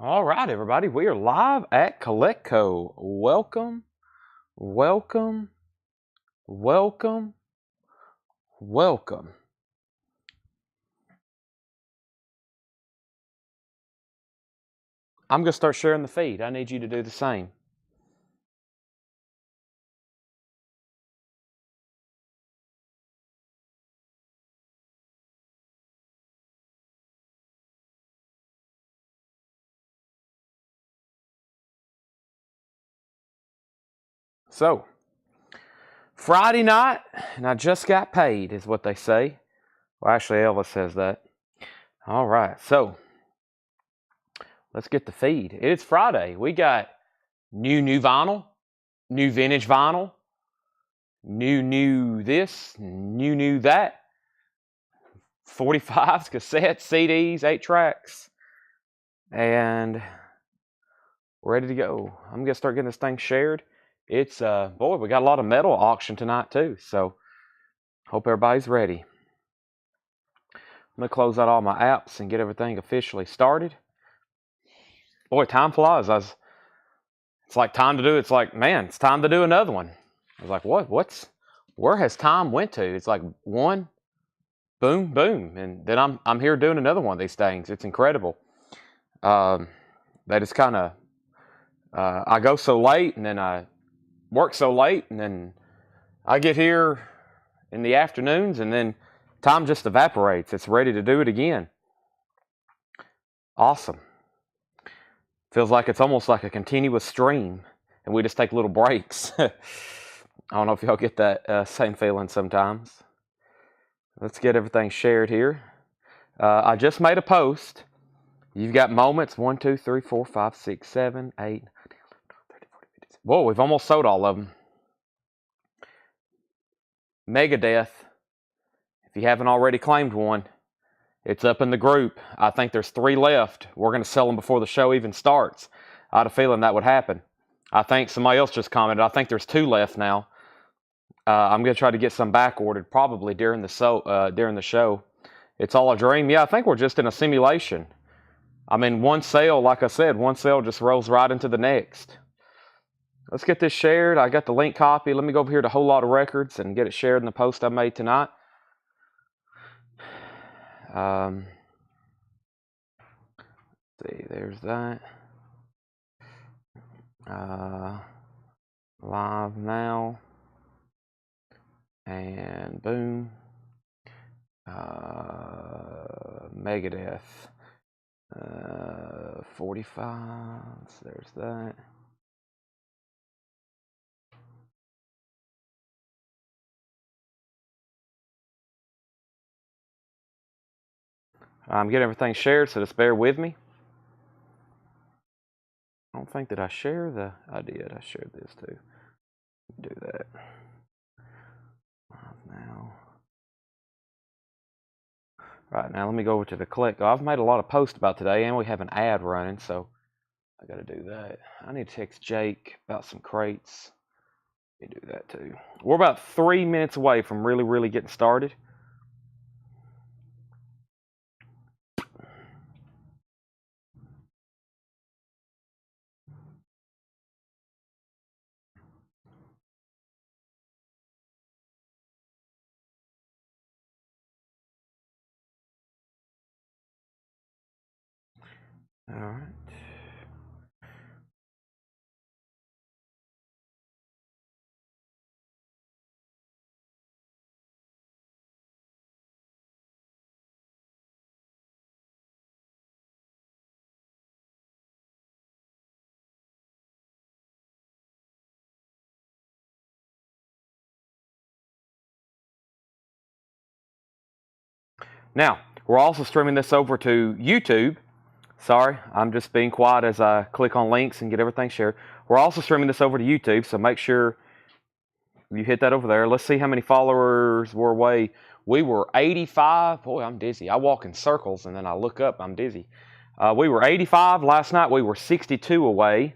All right, everybody, we are live at Colectco. Welcome, welcome, welcome, welcome. I'm going to start sharing the feed. I need you to do the same. So, Friday night, and I just got paid, is what they say. Well, actually, Elvis says that. All right, so let's get the feed. It's Friday. We got new vinyl, new vintage vinyl, new this, new that. 45s, cassettes, CDs, 8 tracks, and we're ready to go. I'm gonna start getting this thing shared. It's boy, we got a lot of metal auction tonight too, so hope everybody's ready. I'm gonna close out all my apps and get everything officially started. Boy, time flies. It's like time to do. It's like, man, it's time to do another one. I was like, where has time went to? It's like one, boom, boom, and then I'm here doing another one of these things. It's incredible. That is kind of I go so late, and then I work so late, and then I get here in the afternoons, and then time just evaporates. It's ready to do it again. Awesome. Feels like it's almost like a continuous stream, and we just take little breaks. I don't know if y'all get that same feeling sometimes. Let's get everything shared here. I just made a post. You've got moments 1, 2, 3, 4, 5, 6, 7, 8, 9, 10, 11, 12, 13, 14, 15. Whoa, we've almost sold all of them. Megadeth. If you haven't already claimed one, it's up in the group. I think there's 3 left. We're going to sell them before the show even starts. I had a feeling that would happen. I think somebody else just commented. I think there's 2 left now. I'm going to try to get some back ordered probably during the show. It's all a dream. Yeah, I think we're just in a simulation. I mean, one sale, like I said, one sale just rolls right into the next. Let's get this shared. I got the link copy. Let me go over here to Whole Lot of Records and get it shared in the post I made tonight. See, there's that. Live now. And boom. Megadeth. 45s. There's that. I'm getting everything shared, so just bear with me. I don't think that I share the. I did. I shared this too. Do that. Now. Right now, let me go over to the Collect. I've made a lot of posts about today, and we have an ad running, so I got to do that. I need to text Jake about some crates. Let me do that too. We're about 3 minutes away from really getting started. All right. Now, we're also streaming this over to YouTube. Sorry, I'm just being quiet as I click on links and get everything shared. We're also streaming this over to YouTube, so make sure you hit that over there. Let's see how many followers we're away. We were 85. Boy, I'm dizzy. I walk in circles, and then I look up. I'm dizzy. We were 85 last night. We were 62 away,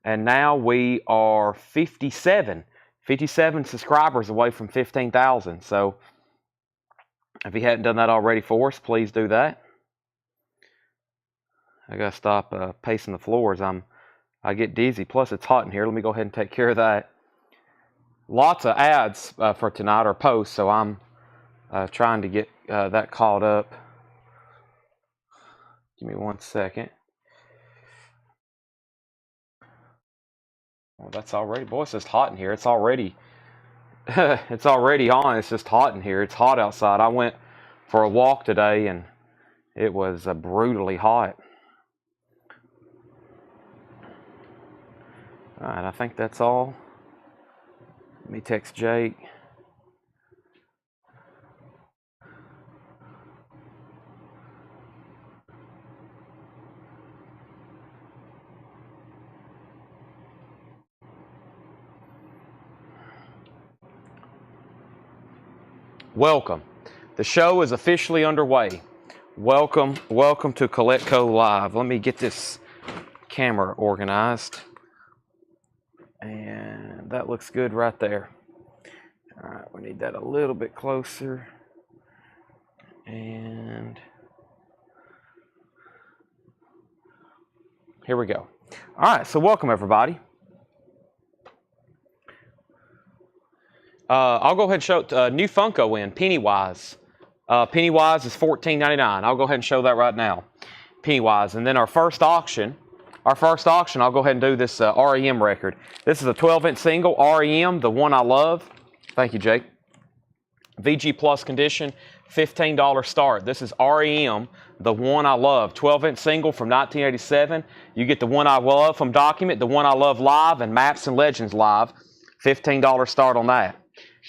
and now we are 57. 57 subscribers away from 15,000. So if you hadn't done that already for us, please do that. I gotta stop pacing the floors. I get dizzy. Plus, it's hot in here. Let me go ahead and take care of that. Lots of ads for tonight or posts, so I'm trying to get that caught up. Give me 1 second. Well, that's already, boy, it's just hot in here. It's already, it's already on. It's just hot in here. It's hot outside. I went for a walk today, and it was brutally hot. All right, I think that's all. Let me text Jake. Welcome. The show is officially underway. Welcome to Coletco Live. Let me get this camera organized. And that looks good right there. All right, we need that a little bit closer. And here we go. All right, so welcome everybody. I'll go ahead and show new Funko in Pennywise. Pennywise is $14.99. I'll go ahead and show that right now. Pennywise, and then our first auction. I'll go ahead and do this REM record. This is a 12-inch single REM, the one I love. Thank you, Jake. VG Plus condition, $15 start. This is REM, the one I love. 12-inch single from 1987. You get the one I love from Document, the one I love live, and Maps and Legends live. $15 start on that.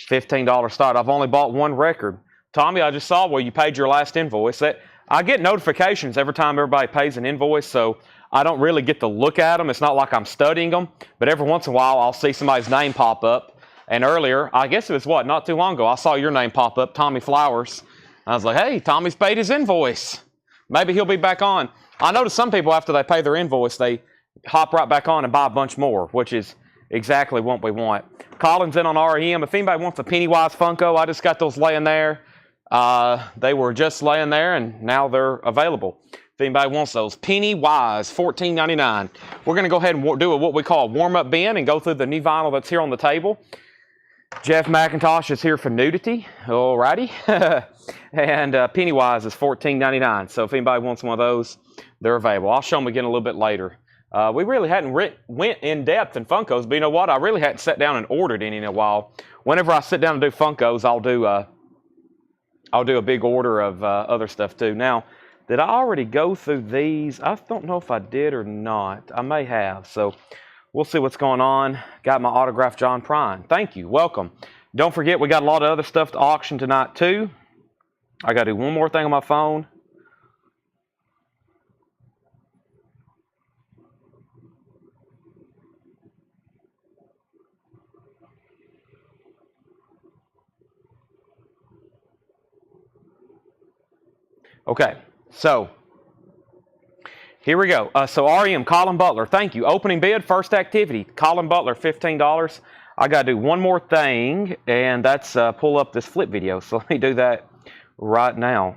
$15 start. I've only bought one record. Tommy, I just saw where you paid your last invoice. I get notifications every time everybody pays an invoice, so I don't really get to look at them. It's not like I'm studying them, but every once in a while I'll see somebody's name pop up. And earlier, I guess it was not too long ago, I saw your name pop up, Tommy Flowers. I was like, hey, Tommy's paid his invoice. Maybe he'll be back on. I notice some people, after they pay their invoice, they hop right back on and buy a bunch more, which is exactly what we want. Colin's in on REM. If anybody wants a Pennywise Funko, I just got those laying there. They were just laying there, and now they're available. If anybody wants those. Pennywise, $14.99. We're going to go ahead and do what we call a warm-up bin and go through the new vinyl that's here on the table. Jeff McIntosh is here for nudity. Alrighty. And Pennywise is $14.99. So if anybody wants one of those, they're available. I'll show them again a little bit later. We really hadn't went in depth in Funkos, but you know what? I really hadn't sat down and ordered any in a while. Whenever I sit down and do Funkos, I'll do a big order of other stuff too. Now, did I already go through these? I don't know if I did or not. I may have. So we'll see what's going on. Got my autograph, John Prine. Thank you. Welcome. Don't forget, we got a lot of other stuff to auction tonight too. I got to do one more thing on my phone. Okay, so here we go. So REM, Colin Butler, thank you. Opening bid, first activity, Colin Butler, $15. I got to do one more thing, and that's pull up this flip video. So let me do that right now.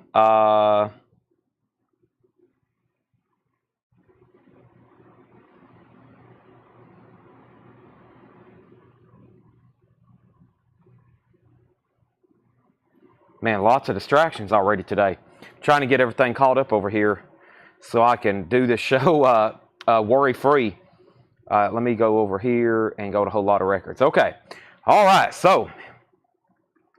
Man, lots of distractions already today. Trying to get everything caught up over here so I can do this show worry-free. Let me go over here and go to a whole lot of records. Okay. All right. So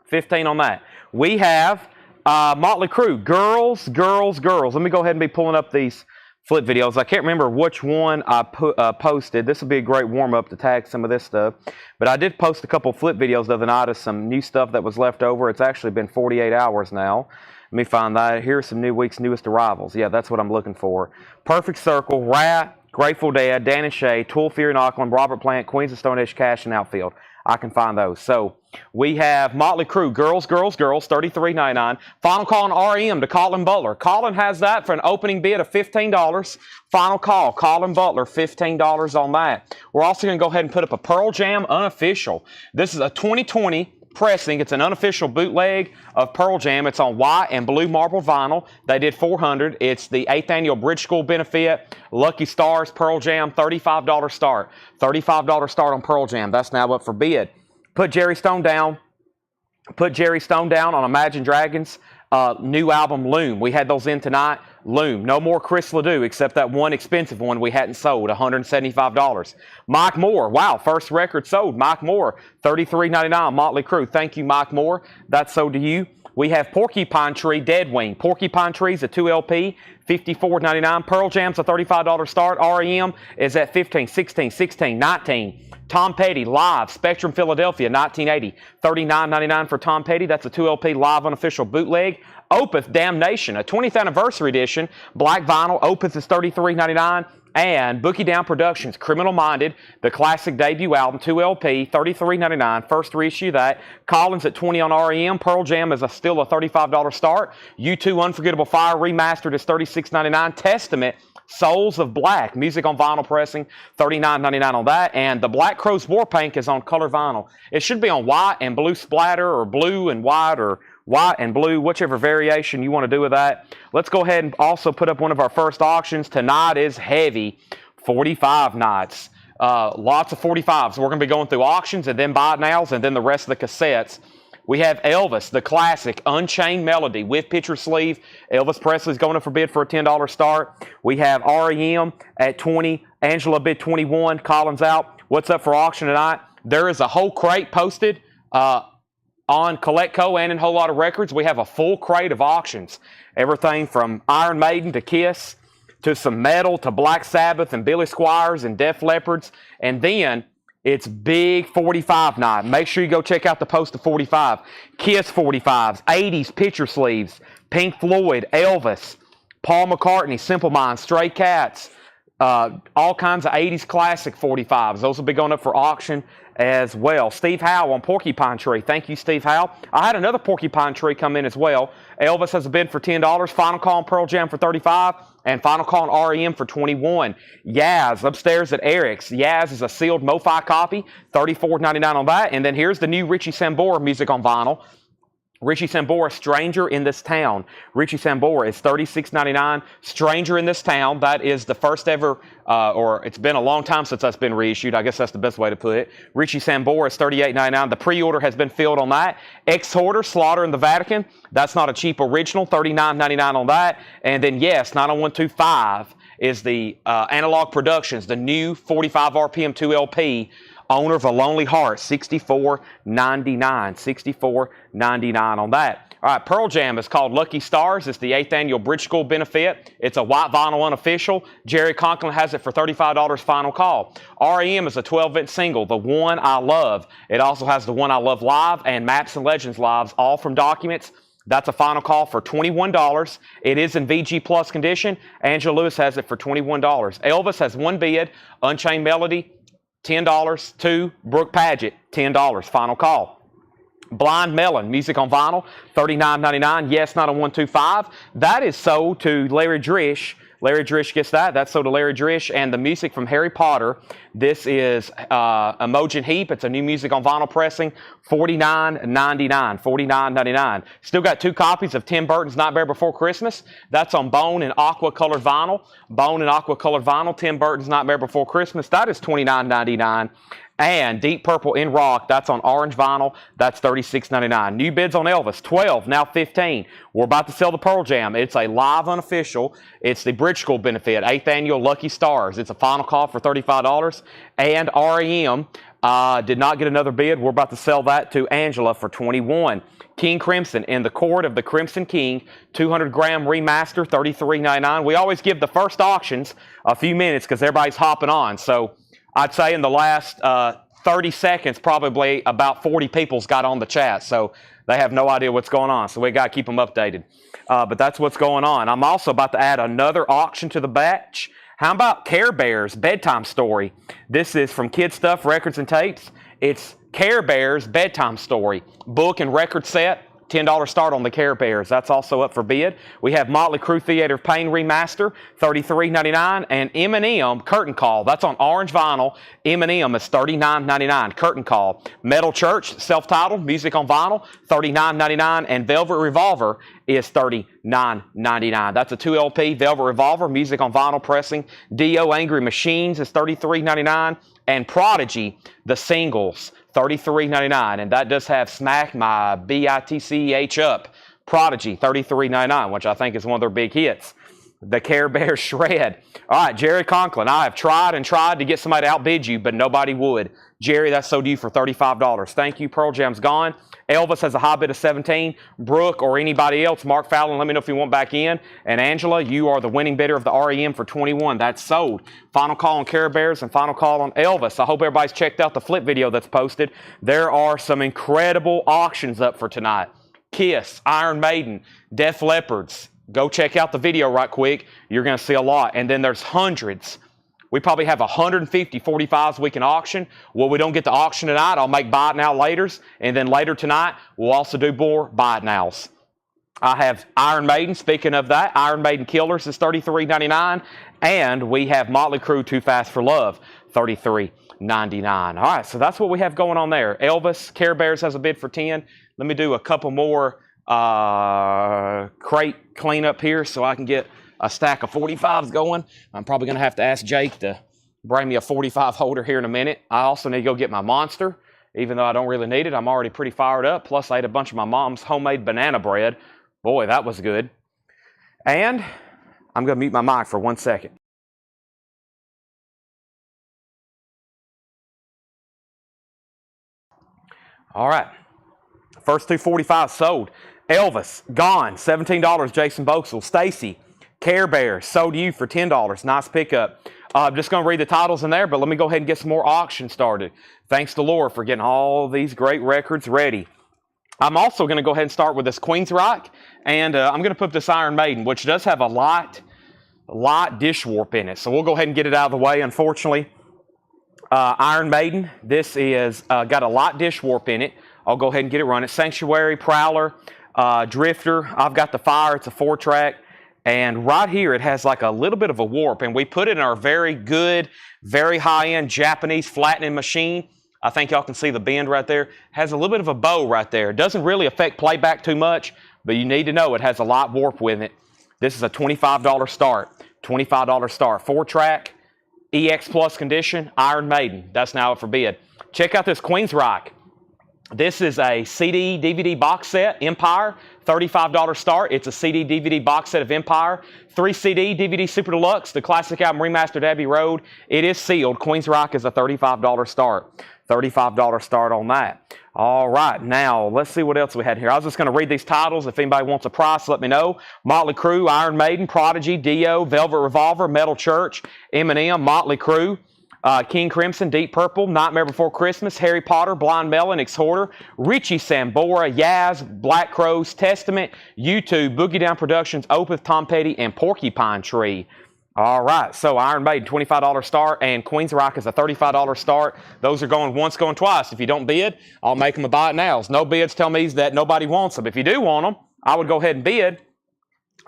15 on that. We have Motley Crue, Girls, Girls, Girls. Let me go ahead and be pulling up these flip videos. I can't remember which one I posted. This will be a great warm-up to tag some of this stuff. But I did post a couple flip videos the other night of some new stuff that was left over. It's actually been 48 hours now. Let me find that. Here's some new week's newest arrivals. Yeah, that's what I'm looking for. Perfect Circle, Rat, Grateful Dead, Dan and Shay, Tool, Fear and Auckland, Robert Plant, Queens of Stone Age, Cash, and Outfield. I can find those. So we have Motley Crue, Girls, Girls, Girls, $33.99. Final call on REM to Colin Butler. Colin has that for an opening bid of $15. Final call, Colin Butler, $15 on that. We're also going to go ahead and put up a Pearl Jam unofficial. This is a 2020 pressing. It's an unofficial bootleg of Pearl Jam. It's on white and blue marble vinyl. They did 400. It's the 8th annual Bridge School benefit. Lucky Stars, Pearl Jam, $35 start. $35 start on Pearl Jam. That's now up for bid. Put Jerry Stone down. Put Jerry Stone down on Imagine Dragons' new album, Loom. We had those in tonight. Loom. No more Chris Ledoux, except that one expensive one we hadn't sold, $175. Mike Moore. Wow, first record sold. Mike Moore, $33.99. Motley Crue. Thank you, Mike Moore. That's sold to you. We have Porcupine Tree, Dead Wing. Porcupine Tree's a 2LP, $54.99. Pearl Jam's a $35 start. REM is at $15, $16, $16, $19. Tom Petty, live, Spectrum Philadelphia, 1980, $39.99 for Tom Petty. That's a 2LP live unofficial bootleg. Opeth, Damnation, a 20th anniversary edition, black vinyl. Opeth is $33.99. And Bookie Down Productions, Criminal Minded, the classic debut album, 2LP, $33.99. First reissue that. Collins at $20 on REM. Pearl Jam is still a $35 start. U2 Unforgettable Fire Remastered is $36.99. Testament, Souls of Black, music on vinyl pressing, $39.99 on that. And the Black Crowes War Paint is on color vinyl. It should be on white and blue splatter, or blue and white, or white and blue, whichever variation you want to do with that. Let's go ahead and also put up one of our first auctions. Tonight is heavy, 45 nights. Lots of 45s. We're going to be going through auctions and then buy nows and then the rest of the cassettes. We have Elvis, the classic Unchained Melody with picture sleeve. Elvis Presley's going up for bid for a $10 start. We have REM at $20. Angela bid $21. Collins out. What's up for auction tonight? There is a whole crate posted on Collectco and in Whole Lot of Records. We have a full crate of auctions. Everything from Iron Maiden to Kiss to some metal to Black Sabbath and Billy Squires and Def Leppards. And then it's big 45 night. Make sure you go check out the post of 45. Kiss 45s, 80s picture sleeves, Pink Floyd, Elvis, Paul McCartney, Simple Minds, Stray Cats, all kinds of 80s classic 45s. Those will be going up for auction as well. Steve Howe on Porcupine Tree. Thank you, Steve Howe. I had another Porcupine Tree come in as well. Elvis has a bid for $10. Final call on Pearl Jam for $35. And final call on REM for $21. Yaz upstairs at Eric's. Yaz is a sealed MoFi copy, $34.99 on that. And then here's the new Richie Sambora music on vinyl. Richie Sambora, Stranger in This Town. Richie Sambora is $36.99. Stranger in This Town. That is the first ever, or it's been a long time since that's been reissued. I guess that's the best way to put it. Richie Sambora is $38.99. The pre-order has been filled on that. Exhorter, Slaughter in the Vatican. That's not a cheap original. $39.99 on that. And then, yes, 90125 is the Analog Productions, the new 45 RPM 2LP. Owner of A Lonely Heart, $64.99. $64.99 on that. All right, Pearl Jam is called Lucky Stars. It's the 8th annual Bridge School benefit. It's a white vinyl unofficial. Jerry Conklin has it for $35 final call. REM is a 12-inch single, The One I Love. It also has The One I Love Live and Maps and Legends Lives, all from Documents. That's a final call for $21. It is in VG Plus condition. Angela Lewis has it for $21. Elvis has one bid, Unchained Melody, $10. Two, Brooke Paget, $10. Final call. Blind Melon, music on vinyl, $39.99. Yes, 90125. That is sold to Larry Drish. Larry Drish gets that. That's sold to Larry Drish. And the music from Harry Potter. This is Imogen Heap. It's a new music on vinyl pressing. $49.99. $49.99. Still got two copies of Tim Burton's Nightmare Before Christmas. That's on bone and aqua colored vinyl. Bone and aqua colored vinyl. Tim Burton's Nightmare Before Christmas. That is $29.99. And Deep Purple in Rock, that's on orange vinyl. That's $36.99. New bids on Elvis, 12, now 15. We're about to sell the Pearl Jam. It's a live unofficial. It's the Bridge School benefit, 8th annual Lucky Stars. It's a final call for $35. And REM did not get another bid. We're about to sell that to Angela for $21. King Crimson in the Court of the Crimson King, 200-gram remaster, $33.99. We always give the first auctions a few minutes because everybody's hopping on. So I'd say in the last 30 seconds, probably about 40 people's got on the chat. So they have no idea what's going on. So we got to keep them updated. But that's what's going on. I'm also about to add another auction to the batch. How about Care Bears Bedtime Story? This is from Kid Stuff Records and Tapes. It's Care Bears Bedtime Story. Book and record set, $10 start on the Care Bears. That's also up for bid. We have Motley Crue Theater of Pain Remaster, $33.99. And M&M Curtain Call. That's on orange vinyl. M&M is $39.99. Curtain Call. Metal Church, self-titled, music on vinyl, $39.99. And Velvet Revolver is $39.99. That's a 2LP Velvet Revolver, music on vinyl pressing. Dio Angry Machines is $33.99. And Prodigy, the singles, $33.99. And that does have Smack My B-I-T-C-H Up. Prodigy, $33.99, which I think is one of their big hits. The Care Bears Shred. All right, Jerry Conklin, I have tried and tried to get somebody to outbid you, but nobody would. Jerry, that's sold you for $35. Thank you. Pearl Jam's gone. Elvis has a high bid of 17. Brooke or anybody else, Mark Fallon, let me know if you want back in. And Angela, you are the winning bidder of the REM for 21. That's sold. Final call on Care Bears and final call on Elvis. I hope everybody's checked out the flip video that's posted. There are some incredible auctions up for tonight. Kiss, Iron Maiden, Def Leppard's. Go check out the video right quick. You're going to see a lot. And then there's hundreds. We probably have 150 45s we can auction. Well, we don't get to auction tonight. I'll make buy it now laters. And then later tonight, we'll also do more buy it nows. I have Iron Maiden. Speaking of that, Iron Maiden Killers is $33.99. And we have Motley Crue Too Fast for Love, $33.99. All right, so that's what we have going on there. Elvis, Care Bears has a bid for 10. Let me do a couple more crate cleanup here so I can get a stack of 45s going. I'm probably going to have to ask Jake to bring me a 45 holder here in a minute. I also need to go get my Monster, even though I don't really need it. I'm already pretty fired up. Plus, I ate a bunch of my mom's homemade banana bread. Boy, that was good. And I'm going to mute my mic for 1 second. All right. First two 45s sold. Elvis, gone, $17, Jason Boxel. Stacy, Care Bears, sold to you for $10. Nice pickup. I'm just going to read the titles in there, but let me go ahead and get some more auctions started. Thanks to Laura for getting all these great records ready. I'm also going to go ahead and start with this Queensryche, and I'm going to put this Iron Maiden, which does have a light dish warp in it. So we'll go ahead and get it out of the way, unfortunately. Iron Maiden, this is got a light dish warp in it. I'll go ahead and get it running. Sanctuary, Prowler, Drifter. I've got the Fire. It's a 4-track. And right here, it has like a little bit of a warp. And we put it in our very good, very high-end Japanese flattening machine. I think y'all can see the bend right there. Has a little bit of a bow right there. It doesn't really affect playback too much, but you need to know it has a light warp with it. This is a $25 start. $25 start. 4-track, EX Plus condition, Iron Maiden. That's now up for bid. Check out this Queensryche. This is a CD DVD box set, Empire, $35 start. It's a CD DVD box set of Empire. 3 CD DVD Super Deluxe, the classic album remastered Abbey Road. It is sealed. Queensryche is a $35 start. $35 start on that. All right, now let's see what else we had here. I was just going to read these titles. If anybody wants a price, let me know. Motley Crue, Iron Maiden, Prodigy, Dio, Velvet Revolver, Metal Church, M&M, Motley Crue, King Crimson, Deep Purple, Nightmare Before Christmas, Harry Potter, Blind Melon, Exhorter, Richie Sambora, Yaz, Black Crowes, Testament, YouTube, Boogie Down Productions, Opeth, Tom Petty, and Porcupine Tree. All right, so Iron Maiden, $25 start, and Queensryche is a $35 start. Those are going once, going twice. If you don't bid, I'll make them a buy it nows. No bids tell me that nobody wants them. If you do want them, I would go ahead and bid.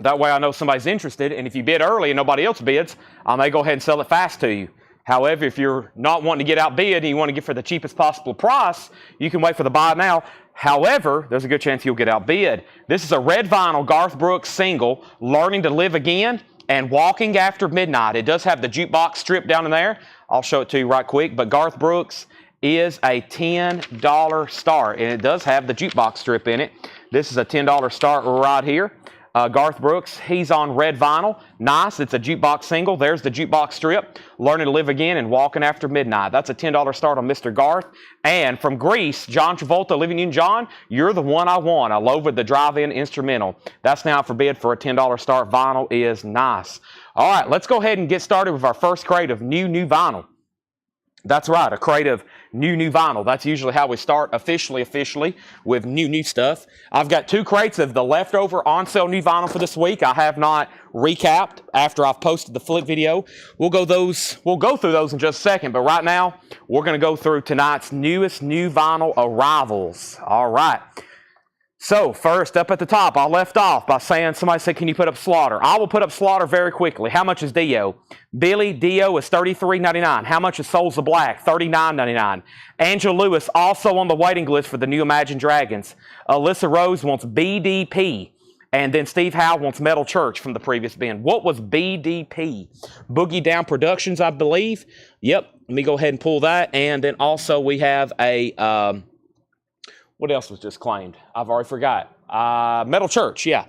That way I know somebody's interested, and if you bid early and nobody else bids, I may go ahead and sell it fast to you. However, if you're not wanting to get outbid and you want to get for the cheapest possible price, you can wait for the buy it now. However, there's a good chance you'll get outbid. This is a red vinyl Garth Brooks single, Learning to Live Again and Walking After Midnight. It does have the jukebox strip down in there. I'll show it to you right quick. But Garth Brooks is a $10 start, and it does have the jukebox strip in it. This is a $10 start right here. Garth Brooks, he's on red vinyl. Nice. It's a jukebox single. There's the jukebox strip. Learning to Live Again and Walking After Midnight. That's a $10 start on Mr. Garth. And from Greece, John Travolta, Olivia Newton-John, You're the One I Want. I love with the drive-in instrumental. That's now for bid for a $10 start. Vinyl is nice. All right, let's go ahead and get started with our first crate of new vinyl. That's right, a crate of new vinyl. That's usually how we start officially with new stuff. I've got 2 crates of the leftover on-sale new vinyl for this week. I have not recapped after I've posted the flip video. We'll go through those in just a second, but right now, we're going to go through tonight's newest new vinyl arrivals. All right. So first, up at the top, I left off by saying, somebody said, can you put up Slaughter? I will put up Slaughter very quickly. How much is Dio? Billy, Dio is $33.99. How much is Souls of Black? $39.99. Angela Lewis, also on the waiting list for the new Imagine Dragons. Alyssa Rose wants BDP. And then Steve Howe wants Metal Church from the previous bin. What was BDP? Boogie Down Productions, I believe. Yep, let me go ahead and pull that. And then also we have a... what else was just claimed? I've already forgot. Metal Church, yeah.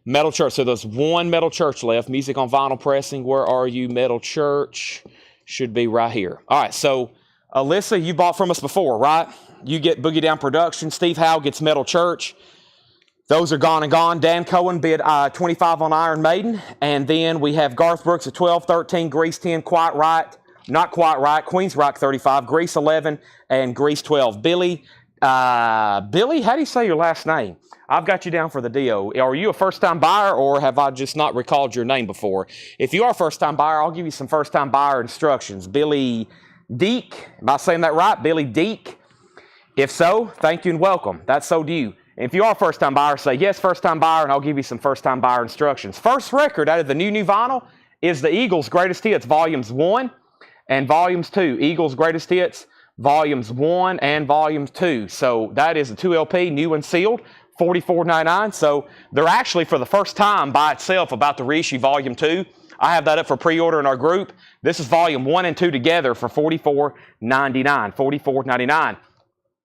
Metal Church. So there's one Metal Church left. Music on vinyl pressing. Where are you, Metal Church? Should be right here. All right, so Alyssa, you bought from us before, right? You get Boogie Down Production. Steve Howe gets Metal Church. Those are gone and gone. Dan Cohen bid 25 on Iron Maiden. And then we have Garth Brooks at 12, 13, Grease 10, Quite Right. Not Quite Right. Queen's Rock 35, Grease 11, and Grease 12. Billy, how do you say your last name? I've got you down for the Dio. Are you a first-time buyer, or have I just not recalled your name before? If you are a first-time buyer, I'll give you some first-time buyer instructions. Billy Deek, am I saying that right? Billy Deek? If so, thank you and welcome. That's so due. If you are a first-time buyer, say yes, first-time buyer, and I'll give you some first-time buyer instructions. First record out of the new vinyl is the Eagles' Greatest Hits, Volumes 1 and Volumes 2. Eagles' Greatest Hits, Volumes 1 and Volumes 2. So that is a 2 LP, new and sealed, $44.99. So they're actually, for the first time by itself, about to reissue Volume 2. I have that up for pre-order in our group. This is Volume 1 and 2 together for $44.99. $44.99.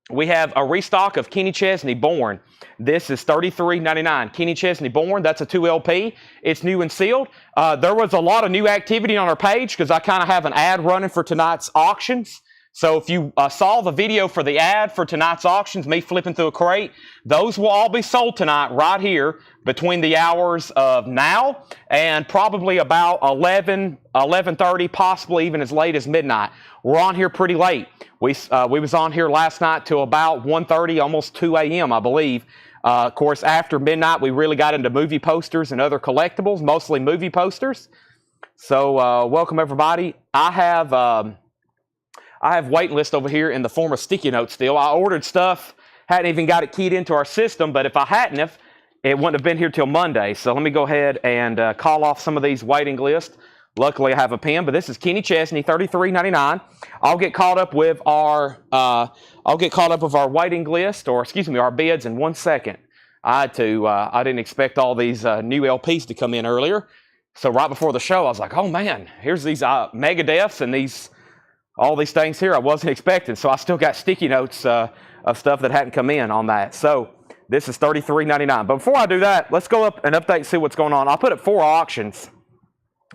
We have a restock of Kenny Chesney, Born. This is $33.99. Kenny Chesney, Born, that's a 2 LP. It's new and sealed. There was a lot of new activity on our page because I kind of have an ad running for tonight's auctions. So if you saw the video for the ad for tonight's auctions, me flipping through a crate, those will all be sold tonight right here between the hours of now and probably about 11:30, possibly even as late as midnight. We're on here pretty late. We was on here last night till about 1:30, almost 2 a.m., I believe. Of course, after midnight, we really got into movie posters and other collectibles, mostly movie posters. So welcome, everybody. I have waiting list over here in the form of sticky notes still. I ordered stuff, hadn't even got it keyed into our system, but if I hadn't, it wouldn't have been here till Monday. So let me go ahead and call off some of these waiting lists. Luckily, I have a pen, but this is Kenny Chesney, $33.99. I'll get caught up with our waiting list, or excuse me, our bids in 1 second. I didn't expect all these new LPs to come in earlier. So right before the show, I was like, oh man, here's these Megadeths and all these things here I wasn't expecting. So I still got sticky notes of stuff that hadn't come in on that. So this is $33.99. But before I do that, let's go up and update and see what's going on. I'll put up 4 auctions.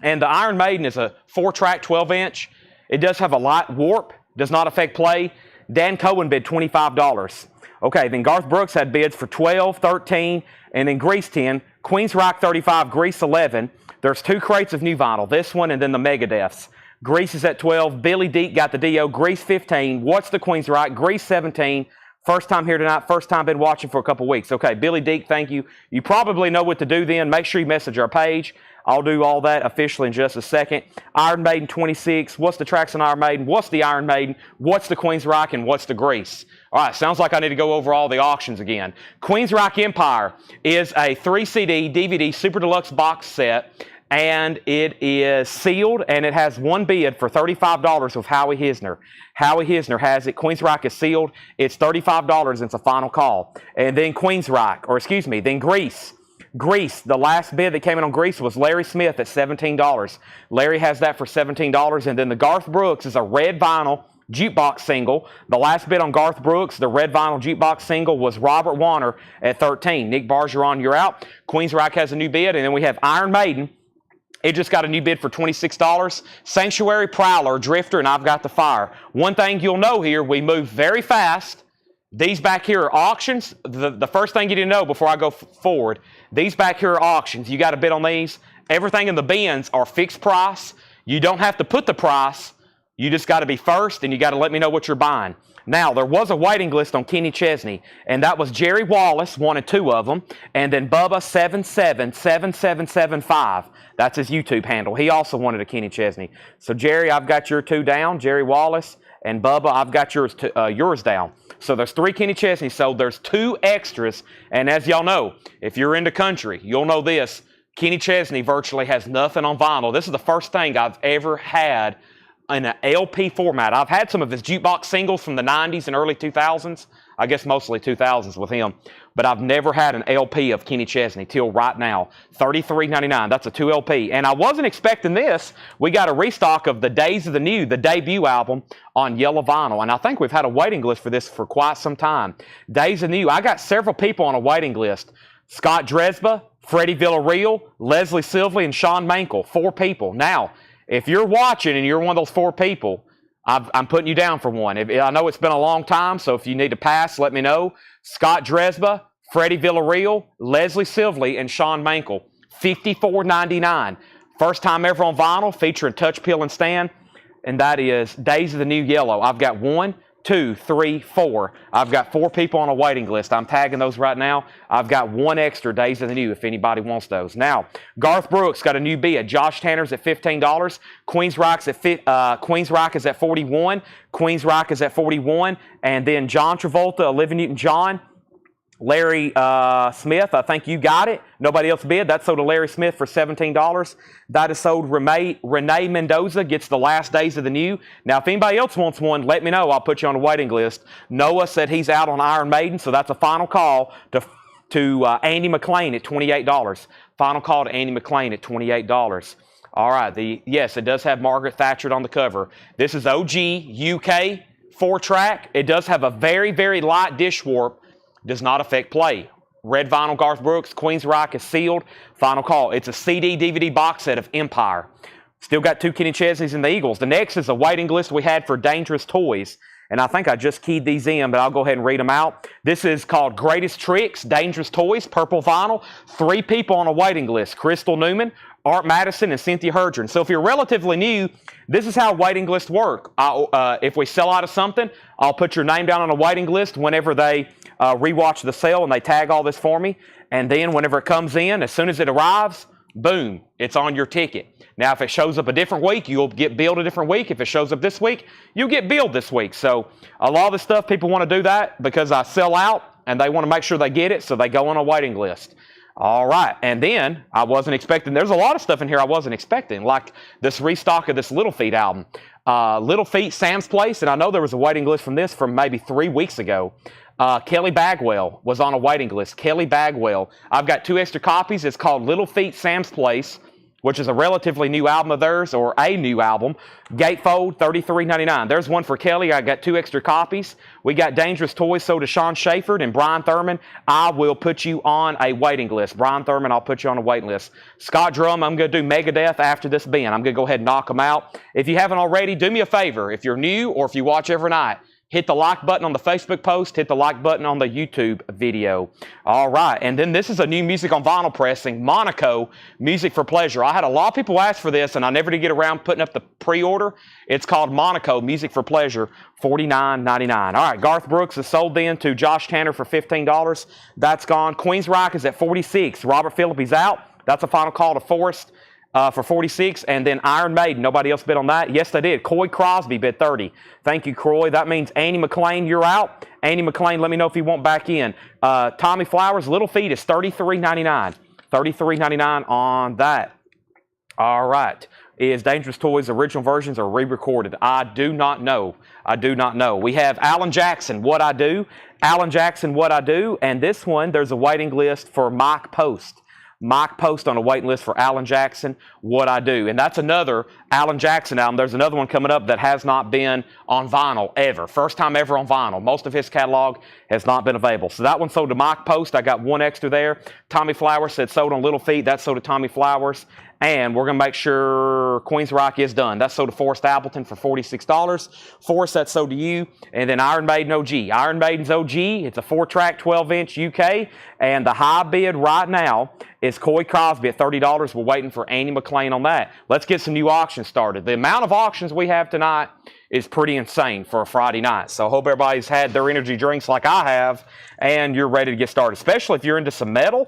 And the Iron Maiden is a 4-track 12-inch. It does have a light warp, does not affect play. Dan Cohen bid $25. Okay, then Garth Brooks had bids for 12, 13, and then Grease 10. Queen's Rock 35, Grease 11. There's 2 crates of new vinyl, this one and then the Megadeths. Grease is at 12. Billy Deek got the Dio. Grease 15. What's the Queen's Rock? Grease 17. First time here tonight. First time been watching for a couple weeks. Okay, Billy Deek, thank you. You probably know what to do then. Make sure you message our page. I'll do all that officially in just a second. Iron Maiden 26. What's the tracks on Iron Maiden? What's the Iron Maiden? What's the Queen's Rock? And what's the Grease? All right, sounds like I need to go over all the auctions again. Queen's Rock Empire is a 3-CD DVD Super Deluxe box set. And it is sealed, and it has one bid for $35 with Howie Hisner. Howie Hisner has it. Queen's Rock is sealed. It's $35, and it's a final call. And then then Grease. Grease, the last bid that came in on Grease was Larry Smith at $17. Larry has that for $17. And then the Garth Brooks is a red vinyl jukebox single. The last bid on Garth Brooks, the red vinyl jukebox single, was Robert Warner at $13. Nick Bargeron, you're out. Queen's Rock has a new bid. And then we have Iron Maiden. It just got a new bid for $26. Sanctuary, Prowler, Drifter, and I've Got the Fire. One thing you'll know here, we move very fast. These back here are auctions. The first thing you need to know before I go forward, these back here are auctions. You got to bid on these. Everything in the bins are fixed price. You don't have to put the price. You just got to be first, and you got to let me know what you're buying. Now, there was a waiting list on Kenny Chesney, and that was Jerry Wallace, wanted 2 of them, and then Bubba777775. That's his YouTube handle. He also wanted a Kenny Chesney. So, Jerry, I've got your 2 down, Jerry Wallace, and Bubba, I've got yours down. So there's 3 Kenny Chesneys, so there's 2 extras, and as y'all know, if you're into country, you'll know this, Kenny Chesney virtually has nothing on vinyl. This is the first thing I've ever had in an LP format. I've had some of his jukebox singles from the 90s and early 2000s. I guess mostly 2000s with him. But I've never had an LP of Kenny Chesney till right now. $33.99. That's a 2 LP. And I wasn't expecting this. We got a restock of the Days of the New, the debut album, on yellow vinyl. And I think we've had a waiting list for this for quite some time. Days of the New. I got several people on a waiting list. Scott Dresba, Freddie Villarreal, Leslie Silvey, and Sean Mankel. 4 people. Now, if you're watching and you're one of those 4 people, I'm putting you down for one. I know it's been a long time, so if you need to pass, let me know. Scott Dresba, Freddie Villarreal, Leslie Silvey, and Sean Mankel. $54.99. First time ever on vinyl, featuring Touch, Peel, and Stand, and that is Days of the New Yellow. I've got 1, 2, 3, 4. I've got 4 people on a waiting list. I'm tagging those right now. I've got 1 extra Days of the New if anybody wants those. Now, Garth Brooks got a new bid. Josh Tanner's at $15. Queens Rock is at $41. Queens Rock is at $41. And then John Travolta, Olivia Newton-John, Larry Smith, I think you got it. Nobody else bid. That sold to Larry Smith for $17. That is sold. Renee Mendoza gets the Last Days of the New. Now, if anybody else wants one, let me know. I'll put you on a waiting list. Noah said he's out on Iron Maiden, so that's a final call to Andy McLean at $28. Final call to Andy McLean at $28. All right. Yes, it does have Margaret Thatcher on the cover. This is OG UK 4-track. It does have a very, very light dish warp. Does not affect play. Red vinyl Garth Brooks, Queens Rock is sealed. Final call. It's a CD DVD box set of Empire. Still got 2 Kenny Chesneys and the Eagles. The next is a waiting list we had for Dangerous Toys. And I think I just keyed these in, but I'll go ahead and read them out. This is called Greatest Tricks, Dangerous Toys, purple vinyl. 3 people on a waiting list. Crystal Newman, Art Madison, and Cynthia Herdron. So if you're relatively new, this is how waiting lists work. If we sell out of something, I'll put your name down on a waiting list whenever they rewatch the sale, and they tag all this for me. And then whenever it comes in, as soon as it arrives, boom, it's on your ticket. Now, if it shows up a different week, you'll get billed a different week. If it shows up this week, you'll get billed this week. So a lot of the stuff, people want to do that because I sell out, and they want to make sure they get it, so they go on a waiting list. All right, and then I wasn't expecting, there's a lot of stuff in here I wasn't expecting, like this restock of this Little Feat album. Little Feat, Sam's Place, and I know there was a waiting list from this from maybe 3 weeks ago. Kelly Bagwell was on a waiting list. Kelly Bagwell. I've got 2 extra copies. It's called Little Feat, Sam's Place, which is a relatively new album of theirs, or a new album. Gatefold, $33.99. There's one for Kelly. I got 2 extra copies. We got Dangerous Toys sold to Sean Shaffer and Brian Thurman. I will put you on a waiting list. Brian Thurman, I'll put you on a waiting list. Scott Drum, I'm going to do Megadeth after this bin. I'm going to go ahead and knock them out. If you haven't already, do me a favor. If you're new or if you watch every night, hit the like button on the Facebook post. Hit the like button on the YouTube video. All right. And then this is a new music on vinyl pressing, Monaco, Music for Pleasure. I had a lot of people ask for this, and I never did get around putting up the pre-order. It's called Monaco, Music for Pleasure, $49.99. All right. Garth Brooks is sold then to Josh Tanner for $15. That's gone. Queens Rock is at $46. Robert Phillippe's out. That's a final call to Forrest. For $46, and then Iron Maiden. Nobody else bid on that? Yes, they did. Coy Crosby bid $30. Thank you, Croy. That means Andy McLean, you're out. Andy McLean, let me know if you want back in. Tommy Flowers, Little Feat is $33.99. $33.99 on that. All right. Is Dangerous Toys original versions or re-recorded? I do not know. I do not know. We have Alan Jackson, What I Do. Alan Jackson, What I Do. And this one, there's a waiting list for Mike Post. Mike Post on a waiting list for Alan Jackson, What I Do. And that's another Alan Jackson album. There's another one coming up that has not been on vinyl ever. First time ever on vinyl. Most of his catalog has not been available. So that one sold to Mike Post. I got 1 extra there. Tommy Flowers said sold on Little Feat. That sold to Tommy Flowers. And we're going to make sure Queen's Rock is done. That's sold to Forrest Appleton for $46. Forrest, that's sold to you. And then Iron Maiden OG. Iron Maiden's OG, it's a 4-track, 12-inch UK. And the high bid right now is Coy Crosby at $30. We're waiting for Andy McLean on that. Let's get some new auctions started. The amount of auctions we have tonight is pretty insane for a Friday night. So I hope everybody's had their energy drinks like I have, and you're ready to get started, especially if you're into some metal.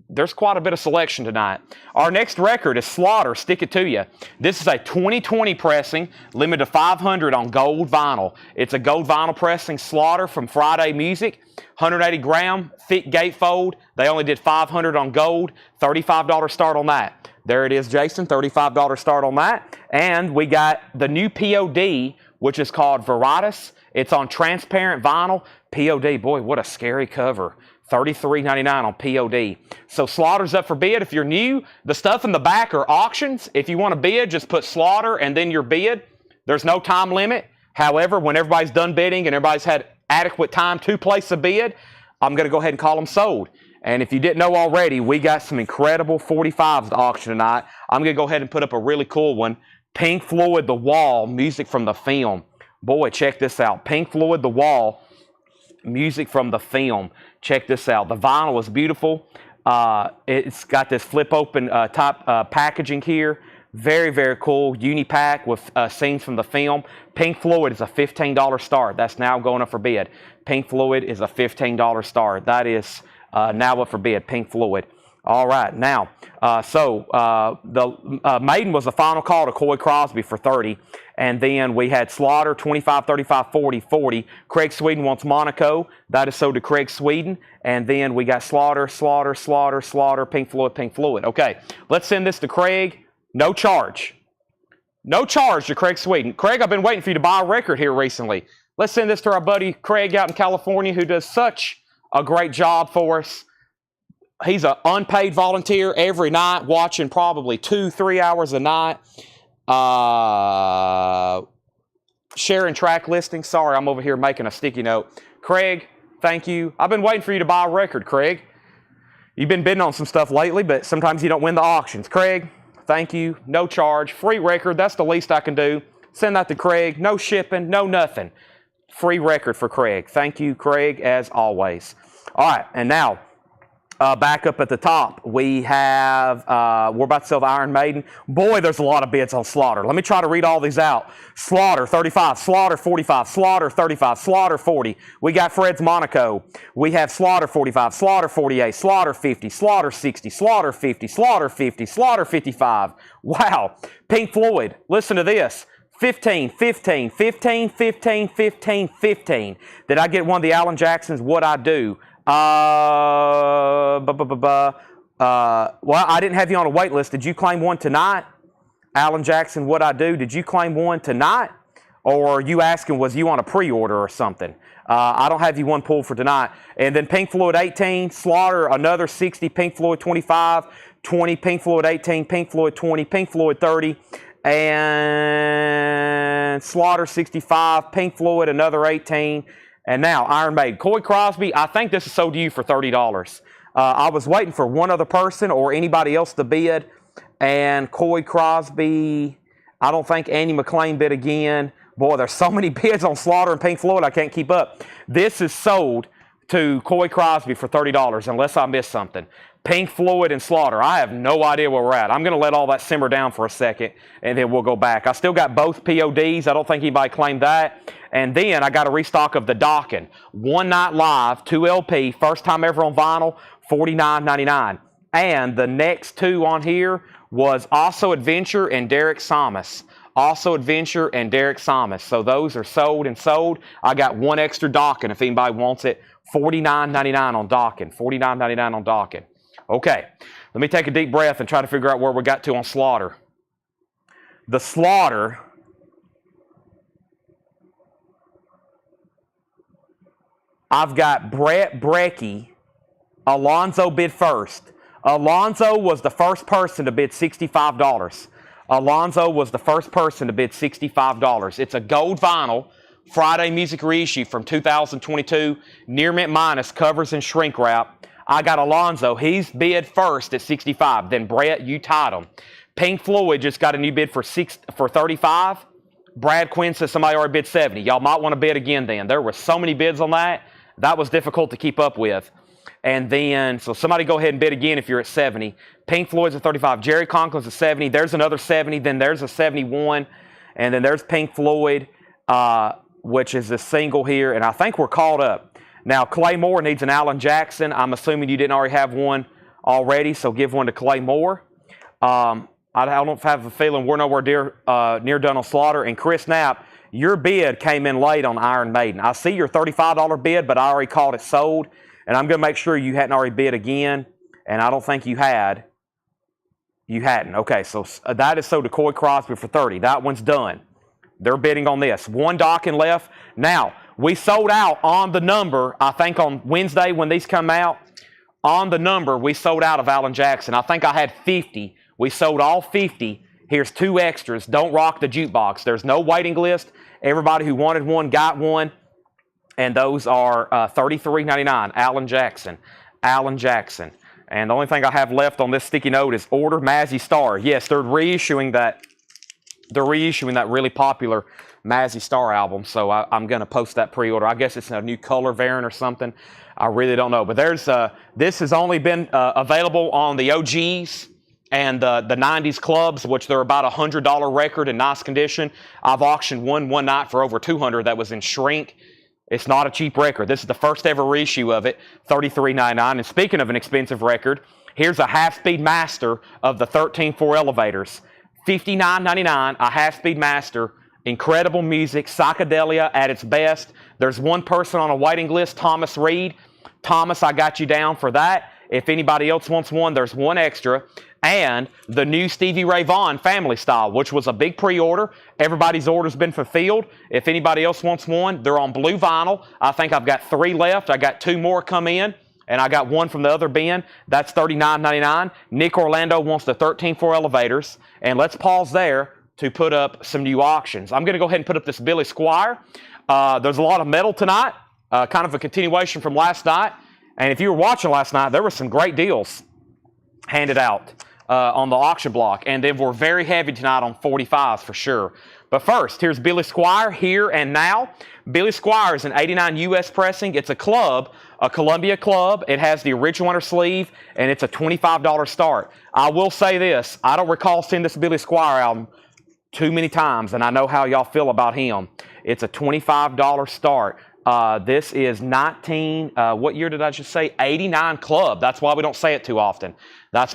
There's quite a bit of selection tonight. Our next record is Slaughter, Stick It To You. This is a 2020 pressing, limited to 500 on gold vinyl. It's a gold vinyl pressing, Slaughter from Friday Music. 180 gram, thick gatefold. They only did 500 on gold, $35 start on that. There it is, Jason, $35 start on that. And we got the new POD, which is called Rarities. It's on transparent vinyl. POD, boy, what a scary cover. $33.99 on POD. So Slaughter's up for bid. If you're new, the stuff in the back are auctions. If you want to bid, just put Slaughter and then your bid. There's no time limit. However, when everybody's done bidding and everybody's had adequate time to place a bid, I'm going to go ahead and call them sold. And if you didn't know already, we got some incredible 45s to auction tonight. I'm going to go ahead and put up a really cool one. Pink Floyd, The Wall, music from the film. Boy, check this out. Pink Floyd, The Wall, music from the film. Check this out. The vinyl is beautiful. It's got this flip open top packaging here. Very, very cool. Uni-pack with scenes from the film. Pink Floyd is a $15 start. That's now going up for bid. Pink Floyd is a $15 start. That is now up for bid. Pink Floyd. All right. Now, the Maiden was the final call to Coy Crosby for 30. And then we had Slaughter, 25, 35, 40, 40. Craig Sweden wants Monaco. That is sold to Craig Sweden. And then we got Slaughter, Slaughter, Slaughter, Slaughter, Pink Floyd, Pink Floyd. Okay, let's send this to Craig. No charge. No charge to Craig Sweden. Craig, I've been waiting for you to buy a record here recently. Let's send this to our buddy Craig out in California who does such a great job for us. He's an unpaid volunteer every night, watching probably 2-3 hours a night. Sharing track listings. Sorry, I'm over here making a sticky note. Craig, thank you. I've been waiting for you to buy a record, Craig. You've been bidding on some stuff lately, but sometimes you don't win the auctions. Craig, thank you. No charge. Free record. That's the least I can do. Send that to Craig. No shipping. No nothing. Free record for Craig. Thank you, Craig, as always. All right, and now, back up at the top, we have, we're about to sell the Iron Maiden. Boy, there's a lot of bids on Slaughter. Let me try to read all these out. Slaughter, 35. Slaughter, 45. Slaughter, 35. Slaughter, 40. We got Fred's Monaco. We have Slaughter, 45. Slaughter, 48. Slaughter, 50. Slaughter, 60. Slaughter, 50. Slaughter, 50. Slaughter, 55. Wow. Pink Floyd, listen to this. 15, 15, 15, 15, 15, 15. Did I get one of the Alan Jacksons? What I do? Well, I didn't have you on a wait list. Did you claim one tonight? Alan Jackson, What I Do. Did you claim one tonight? Or are you asking, was you on a pre-order or something? I don't have you one pulled for tonight. And then Pink Floyd 18, Slaughter another 60, Pink Floyd 25, 20, Pink Floyd 18, Pink Floyd 20, Pink Floyd 30, and Slaughter 65, Pink Floyd another 18. And now, Iron Maiden. Coy Crosby, I think this is sold to you for $30. I was waiting for one other person or anybody else to bid. And Coy Crosby, I don't think Andy McLean bid again. Boy, there's so many bids on Slaughter and Pink Floyd, I can't keep up. This is sold to Coy Crosby for $30, unless I missed something. Pink Floyd and Slaughter, I have no idea where we're at. I'm going to let all that simmer down for a second, and then we'll go back. I still got both PODs. I don't think anybody claimed that. And then I got a restock of the Dokken. One Night Live, 2 LP, first time ever on vinyl, $49.99. And the next two on here was Also Adventure and Derek Samus. Also Adventure and Derek Samus. So those are sold and sold. I got one extra Dokken if anybody wants it. $49.99 on Dokken. $49.99 on Dokken. Okay, let me take a deep breath and try to figure out where we got to on Slaughter. The Slaughter, I've got Brett Brecky. Alonzo bid first. Alonzo was the first person to bid $65. Alonzo was the first person to bid $65. It's a gold vinyl Friday Music reissue from 2022. Near mint minus covers and shrink wrap. I got Alonzo. He's bid first at 65. Then Brett, you tied him. Pink Floyd just got a new bid for 35. Brad Quinn says somebody already bid 70. Y'all might want to bid again then. There were so many bids on that. That was difficult to keep up with. And then, so somebody go ahead and bid again if you're at 70. Pink Floyd's at 35. Jerry Conklin's at 70. There's another 70. Then there's a 71. And then there's Pink Floyd, which is a single here. And I think we're caught up. Now, Clay Moore needs an Alan Jackson. I'm assuming you didn't already have one already, so give one to Clay Moore. I don't have a feeling we're nowhere near done on Slaughter. And Chris Knapp, your bid came in late on Iron Maiden. I see your $35 bid, but I already called it sold. And I'm going to make sure you hadn't already bid again. And I don't think you had. You hadn't. Okay, so that is sold to Coy Crosby for $30. That one's done. They're bidding on this. One docking left. Now, we sold out on the number, I think on Wednesday when these come out. On the number, we sold out of Alan Jackson. I think I had 50. We sold all 50. Here's 2 extras. Don't rock the jukebox. There's no waiting list. Everybody who wanted one got one. And those are $33.99. Alan Jackson. Alan Jackson. And the only thing I have left on this sticky note is order Mazzy Star. Yes, they're reissuing that. They're reissuing that really popular Mazzy Star album. So I'm going to post that pre-order. I guess it's a new color variant or something. I really don't know. But there's this has only been available on the OGs and the 90s clubs, which they're about $100 record in nice condition. I've auctioned one night for over $200 that was in shrink. It's not a cheap record. This is the first ever reissue of it, $33.99. And speaking of an expensive record, here's a half-speed master of the 13.4 elevators. $59.99, a half-speed master. Incredible music, psychedelia at its best. There's one person on a waiting list, Thomas Reed. Thomas, I got you down for that. If anybody else wants one, there's one extra. And the new Stevie Ray Vaughan Family Style, which was a big pre-order. Everybody's order's been fulfilled. If anybody else wants one, they're on blue vinyl. I think I've got 3 left. I got 2 more come in, and I got one from the other bin. That's $39.99. Nick Orlando wants the 13.4 elevators. And let's pause there to put up some new auctions. I'm going to go ahead and put up this Billy Squier. There's a lot of metal tonight, kind of a continuation from last night. And if you were watching last night, there were some great deals handed out on the auction block. And they were very heavy tonight on 45s for sure. But first, here's Billy Squier, Here and Now. Billy Squier is an 89 US pressing. It's a club, a Columbia club. It has the original inner sleeve, and it's a $25 start. I will say this. I don't recall seeing this Billy Squier album too many times, and I know how y'all feel about him. It's a $25 start. This is what year did I just say? 89 club. That's why we don't say it too often. Billy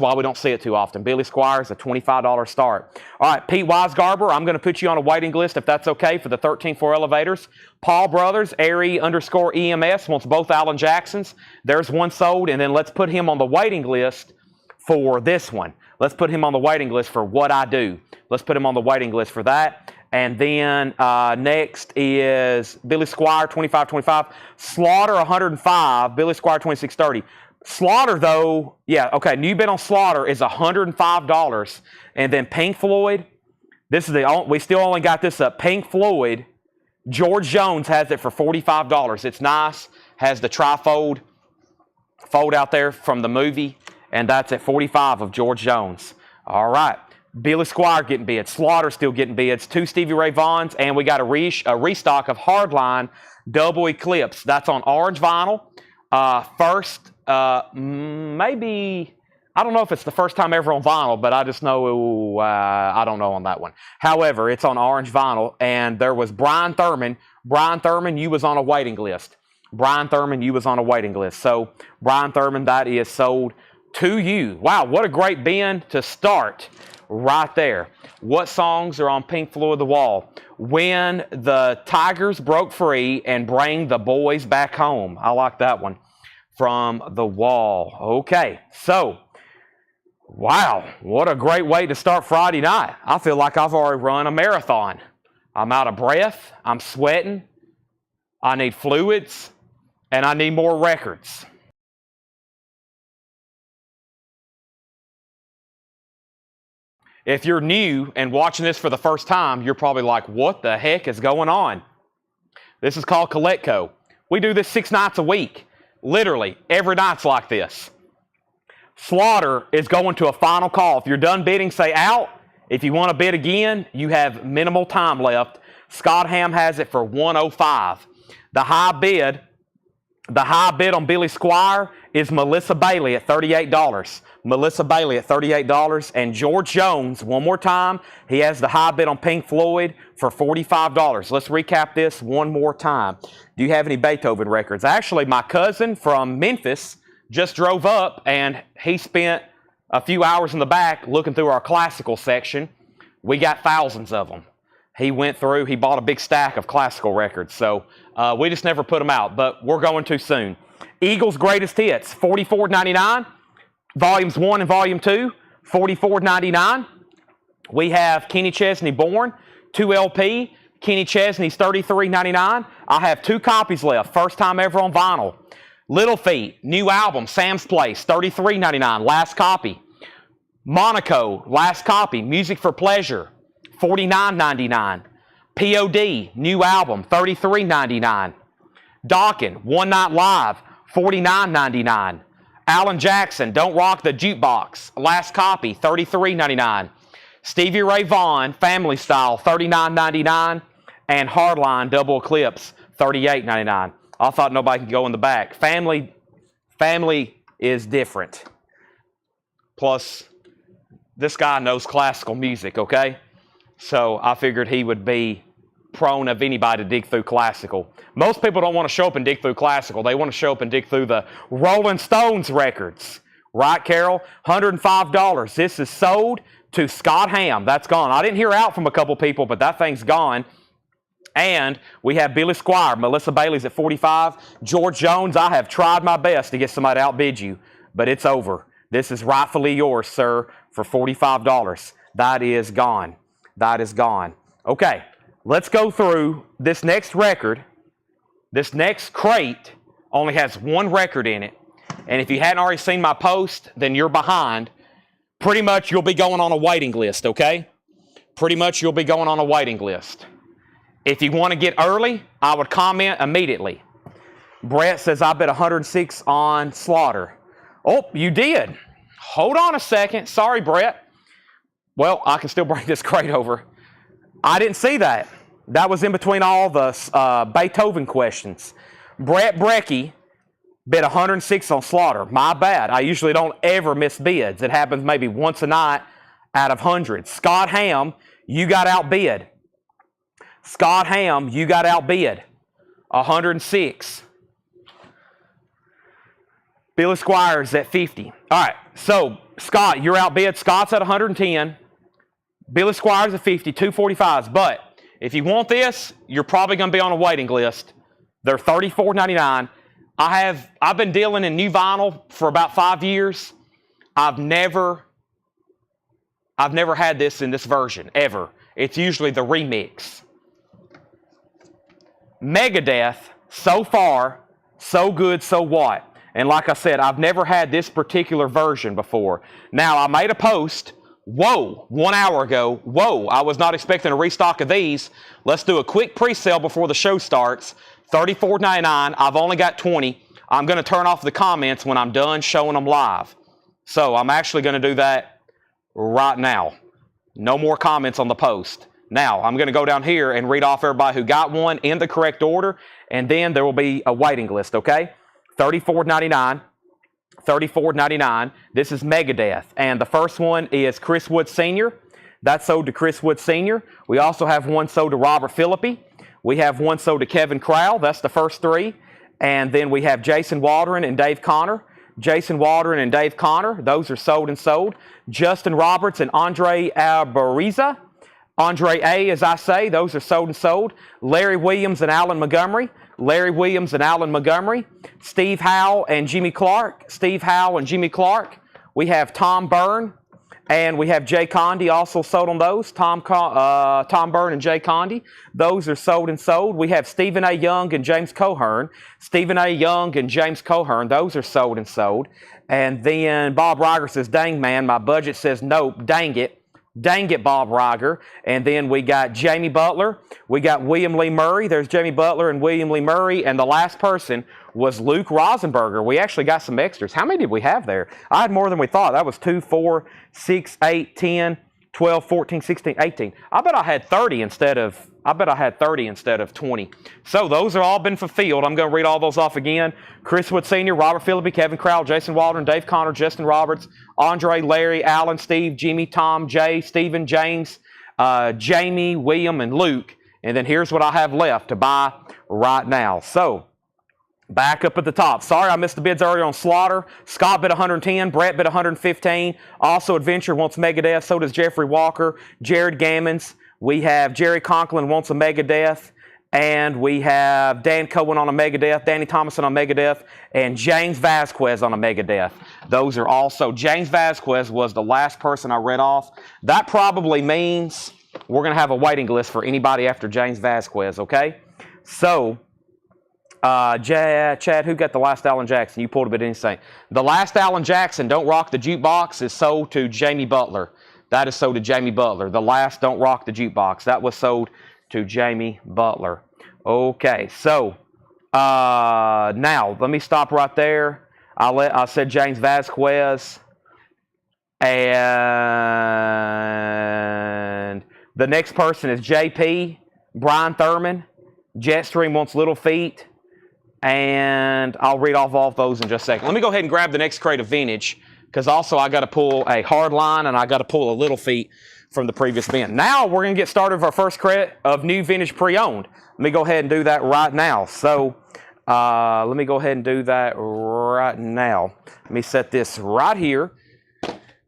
Squier is a $25 start. All right, Pete Wisegarber, I'm going to put you on a waiting list if that's okay for the 13.4 elevators. Paul Brothers, Airy_EMS, wants both Alan Jacksons. There's one sold, and then let's put him on the waiting list for this one. Let's put him on the waiting list for What I Do. Let's put him on the waiting list for that. And then next is Billy Squier, 2525. Slaughter, 105. Billy Squier, 2630. Slaughter, though, yeah, okay, new bid on Slaughter is $105. And then Pink Floyd, we still only got this up. Pink Floyd, George Jones has it for $45. It's nice. Has the trifold fold out there from the movie. And that's at $45 of George Jones. All right. Billy Squier getting bids. Slaughter still getting bids. 2 Stevie Ray Vaughans. And we got a restock of Hardline Double Eclipse. That's on orange vinyl. First, maybe, I don't know if it's the first time ever on vinyl, but I just know, I don't know on that one. However, it's on orange vinyl. And there was Brian Thurman. Brian Thurman, you was on a waiting list. So, Brian Thurman, that is sold to you. Wow, what a great bin to start right there. What songs are on Pink Floyd The Wall? When the Tigers Broke Free and Bring the Boys Back Home. I like that one from The Wall. Okay, so, wow, what a great way to start Friday night. I feel like I've already run a marathon. I'm out of breath. I'm sweating. I need fluids. And I need more records. If you're new and watching this for the first time, you're probably like, what the heck is going on? This is called Collectco. We do this 6 nights a week. Literally, every night's like this. Slaughter is going to a final call. If you're done bidding, say out. If you want to bid again, you have minimal time left. Scott Ham has it for $105. The high bid on Billy Squire is Melissa Bailey at $38. Melissa Bailey at $38. And George Jones, one more time, he has the high bid on Pink Floyd for $45. Let's recap this one more time. Do you have any Beethoven records? Actually, my cousin from Memphis just drove up, and he spent a few hours in the back looking through our classical section. We got thousands of them. He went through, he bought a big stack of classical records. So we just never put them out, but we're going to soon. Eagles Greatest Hits, $44.99. Volumes 1 and Volume 2, $44.99. We have Kenny Chesney Born, 2 LP. Kenny Chesney's $33.99. I have 2 copies left, first time ever on vinyl. Little Feat, new album, Sam's Place, $33.99, last copy. Monaco, last copy, Music for Pleasure, $49.99. POD, new album, $33.99. Dawkins, One Night Live, $49.99. Alan Jackson, Don't Rock the Jukebox, last copy, $33.99. Stevie Ray Vaughan, Family Style, $39.99. And Hardline, Double Eclipse, $38.99. I thought nobody could go in the back. Family is different. Plus, this guy knows classical music, okay? So I figured he would be prone of anybody to dig through classical. Most people don't want to show up and dig through classical. They want to show up and dig through the Rolling Stones records. Right, Carol? $105. This is sold to Scott Ham. That's gone. I didn't hear out from a couple people, but that thing's gone. And we have Billy Squire, Melissa Bailey's at $45. George Jones, I have tried my best to get somebody to outbid you, but it's over. This is rightfully yours, sir, for $45. That is gone. That is gone. Okay, let's go through this next record. This next crate only has 1 record in it. And if you hadn't already seen my post, then you're behind. Pretty much you'll be going on a waiting list, okay? Pretty much you'll be going on a waiting list. If you want to get early, I would comment immediately. Brett says, I bet 106 on Slaughter. Oh, you did. Hold on a second. Sorry, Brett. Well, I can still bring this crate over. I didn't see that. That was in between all the Beethoven questions. Brett Brecky bet 106 on Slaughter. My bad. I usually don't ever miss bids. It happens maybe once a night out of hundreds. Scott Ham, you got outbid. Scott Ham, you got outbid. 106. Billy Squire's at 50. All right, so Scott, you're outbid. Scott's at 110. Billy Squire's at 50, 245s. But if you want this, you're probably going to be on a waiting list. They're $34.99. I've been dealing in new vinyl for about 5 years. I've never had this in this version, ever. It's usually the remix. Megadeth, so far, so good, so what? And like I said, I've never had this particular version before. Now, I made a post, 1 hour ago. I was not expecting a restock of these. Let's do a quick pre-sale before the show starts. $34.99. I've only got 20. I'm going to turn off the comments when I'm done showing them live. So I'm actually going to do that right now. No more comments on the post. Now, I'm going to go down here and read off everybody who got one in the correct order, and then there will be a waiting list, okay? $34.99. $34.99. This is Megadeth. And the first one is Chris Wood Sr. That's sold to Chris Wood Sr. We also have one sold to Robert Philippi. We have one sold to Kevin Crowell. That's the first 3. And then we have Jason Waldron and Dave Connor. Jason Waldron and Dave Connor. Those are sold and sold. Justin Roberts and Andre Albariza. Andre A, as I say, those are sold and sold. Larry Williams and Alan Montgomery. Larry Williams and Alan Montgomery. Steve Howe and Jimmy Clark. Steve Howe and Jimmy Clark. We have Tom Byrne and we have Jay Condi also sold on those. Tom Byrne and Jay Condi. Those are sold and sold. We have Stephen A. Young and James Cohern. Stephen A. Young and James Cohern. Those are sold and sold. And then Bob Riger says, dang man, my budget says nope, dang it. Dang It Bob Riger. And then we got Jamie Butler. We got William Lee Murray. There's Jamie Butler and William Lee Murray. And the last person was Luke Rosenberger. We actually got some extras. How many did we have there? I had more than we thought. That was 2, 4, 6, 8, 10, 12, 14, 16, 18. I bet I had 30 instead of 20. So those are all been fulfilled. I'm going to read all those off again. Chris Wood Sr., Robert Phillippe, Kevin Crowell, Jason Waldron, Dave Connor, Justin Roberts, Andre, Larry, Alan, Steve, Jimmy, Tom, Jay, Stephen, James, Jamie, William, and Luke. And then here's what I have left to buy right now. So back up at the top. Sorry I missed the bids earlier on Slaughter. Scott bid 110. Brett bid 115. Also Adventure wants Megadeth. So does Jeffrey Walker. Jared Gammons. We have Jerry Conklin wants a Megadeth. And we have Dan Cohen on a Megadeth. Danny Thomason on Megadeth. And James Vasquez on a Megadeth. Those are also. James Vasquez was the last person I read off. That probably means we're going to have a waiting list for anybody after James Vasquez, okay? So Chad, who got the last Alan Jackson? You pulled a bit insane. The last Alan Jackson, Don't Rock the Jukebox, is sold to Jamie Butler. That is sold to Jamie Butler. The last Don't Rock the Jukebox, that was sold to Jamie Butler. Okay, so now let me stop right there. I said James Vasquez, and the next person is JP, Brian Thurman. Jetstream wants Little Feet. And I'll read off all of those in just a second. Let me go ahead and grab the next crate of vintage, because also I got to pull a hard line and I got to pull a Little Feet from the previous bin. Now we're going to get started with our first crate of new vintage pre-owned. Let me go ahead and do that right now. So let me go ahead and do that right now. Let me set this right here.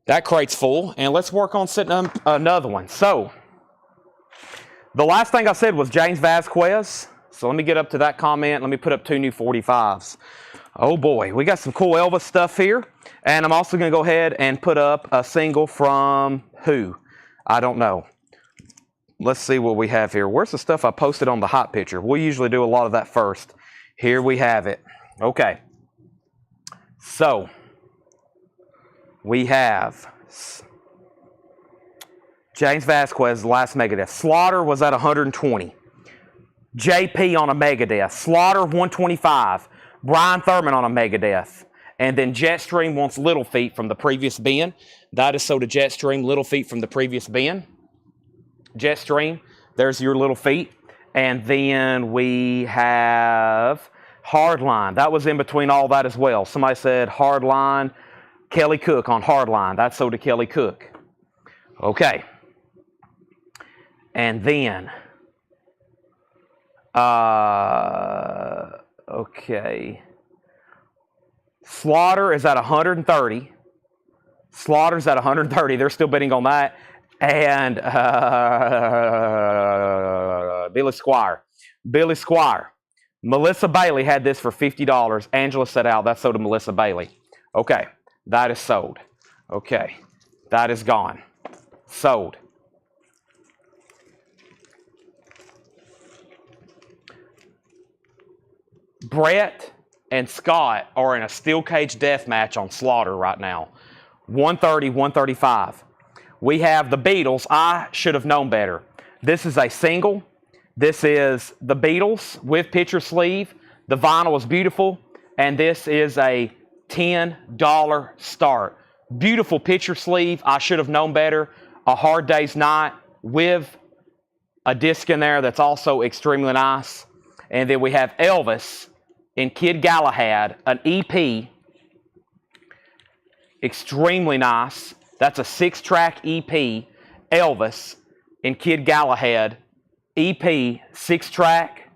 That crate's full, and let's work on setting up another one. So the last thing I said was James Vasquez. So let me get up to that comment. Let me put up 2 new 45s. Oh boy, we got some cool Elvis stuff here. And I'm also going to go ahead and put up a single from who? I don't know. Let's see what we have here. Where's the stuff I posted on the hot picture? We usually do a lot of that first. Here we have it. Okay. So we have James Vasquez, the last Megadeth. Slaughter was at 120. JP on a Megadeth. Slaughter 125. Brian Thurman on a Megadeth. And then Jetstream wants Little Feet from the previous bin. That is sold to Jetstream, Little Feet from the previous bin. Jetstream, there's your Little Feet. And then we have Hardline. That was in between all that as well. Somebody said Hardline. Kelly Cook on Hardline. That's sold to Kelly Cook. Okay. And then okay. Slaughter is at 130. Slaughter's at 130. They're still bidding on that. And Billy Squire. Billy Squire. Melissa Bailey had this for $50. Angela set out. That's sold to Melissa Bailey. Okay. That is sold. Okay. That is gone. Sold. Brett and Scott are in a steel cage death match on Slaughter right now. 130, 135. We have the Beatles. I should have known better. This is a single. This is the Beatles with picture sleeve. The vinyl is beautiful. And this is a $10 start. Beautiful picture sleeve. I should have known better. A Hard Day's Night with a disc in there that's also extremely nice. And then we have Elvis in Kid Galahad, an EP. Extremely nice. That's a 6-track EP. Elvis in Kid Galahad, EP, 6-track.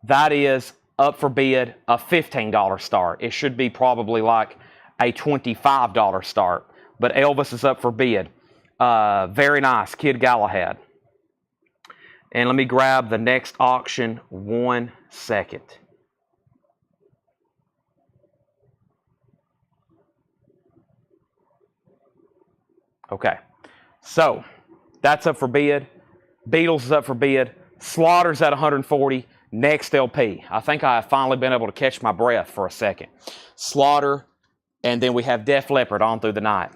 That is up for bid, a $15 start. It should be probably like a $25 start. But Elvis is up for bid. Very nice, Kid Galahad. And let me grab the next auction 1 second. Okay, so that's up for bid. Beatles is up for bid. Slaughter's at 140. Next LP. I think I have finally been able to catch my breath for a second. Slaughter, and then we have Def Leppard on through the night.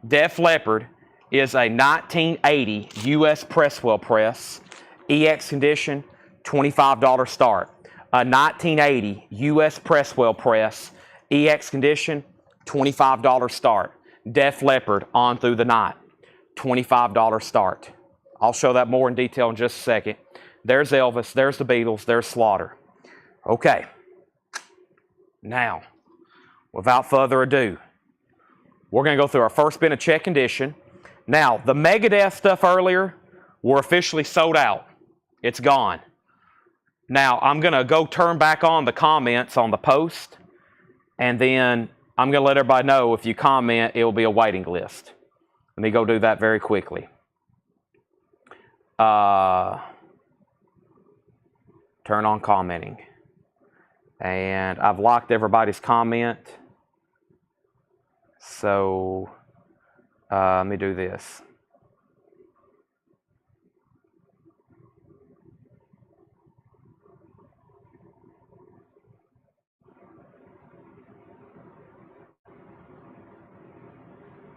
Def Leppard is a 1980 U.S. Presswell press, EX condition, $25 start. A 1980 U.S. Presswell press, EX condition, $25 start. Def Leppard, On Through the Night, $25 start. I'll show that more in detail in just a second. There's Elvis, there's the Beatles, there's Slaughter. Okay. Now, without further ado, we're going to go through our first bin of check condition. Now, the Megadeth stuff earlier, we're officially sold out. It's gone. Now, I'm going to go turn back on the comments on the post, and then I'm going to let everybody know if you comment, it will be a waiting list. Let me go do that very quickly. Turn on commenting. And I've locked everybody's comment. So let me do this.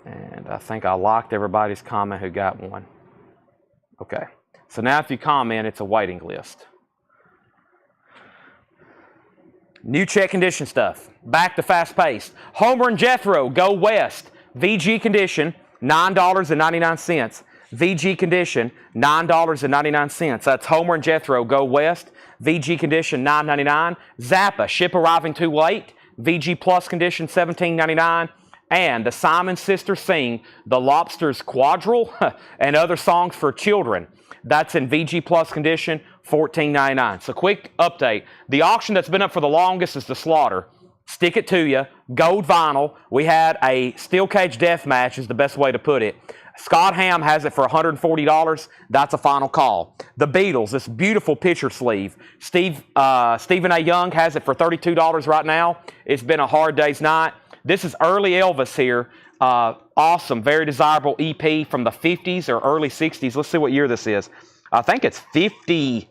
And I think I locked everybody's comment who got one. Okay. So now if you comment, it's a waiting list. New check condition stuff. Back to fast paced. Homer and Jethro, Go West. VG condition, $9.99. VG condition, $9.99. That's Homer and Jethro, Go West. VG condition, $9.99. Zappa, Ship Arriving Too Late. VG Plus condition, $17.99. And the Simon Sisters Sing, The Lobster's Quadrille, and Other Songs for Children. That's in VG Plus condition, $14.99. So quick update. The auction that's been up for the longest is the Slaughter. Stick it to you. Gold vinyl. We had a steel cage death match is the best way to put it. Scott Ham has it for $140. That's a final call. The Beatles, this beautiful picture sleeve. Stephen A. Young has it for $32 right now. It's been a hard day's night. This is early Elvis here. Awesome, very desirable EP from the 50s or early 60s. Let's see what year this is. I think it's 50.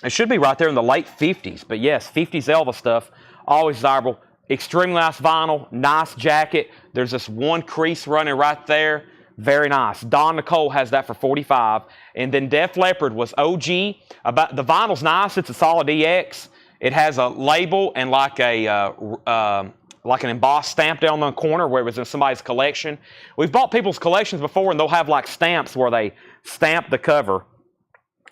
It should be right there in the late 50s. But yes, 50s Elvis stuff. Always desirable. Extremely nice vinyl. Nice jacket. There's this one crease running right there. Very nice. Don Nicole has that for $45. And then Def Leppard was OG. The vinyl's nice. It's a solid EX. It has a label and like an embossed stamp down the corner where it was in somebody's collection. We've bought people's collections before, and they'll have like stamps where they stamp the cover.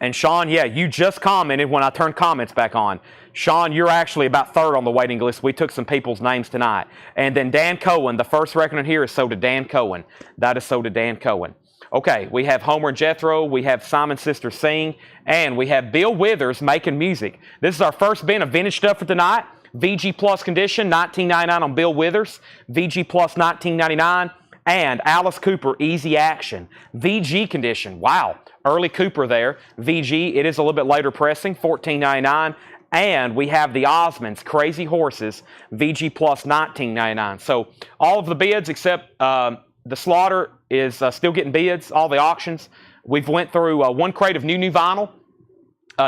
And Sean, yeah, you just commented when I turned comments back on. Sean, you're actually about third on the waiting list. We took some people's names tonight. And then Dan Cohen, the first record here is sold to Dan Cohen. That is sold to Dan Cohen. Okay, we have Homer and Jethro, we have Simon Sisters Sing, and we have Bill Withers Making Music. This is our first bin of vintage stuff for tonight. VG Plus condition, $19.99 on Bill Withers. VG Plus, $19.99. And Alice Cooper, Easy Action. VG condition, wow. Early Cooper there. VG, it is a little bit later pressing, $14.99. And we have the Osmonds, Crazy Horses, VG Plus, $19.99. So all of the bids except the Slaughter is still getting bids, all the auctions. We've went through one crate of new vinyl,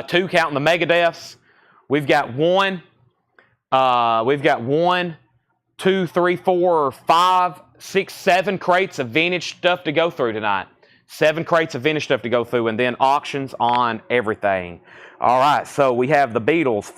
two counting the Megadeths. We've got one, 2, 3, 4, 5, 6, 7 crates of vintage stuff to go through tonight. 7 crates of vintage stuff to go through, and then auctions on everything. All right, so we have the Beatles,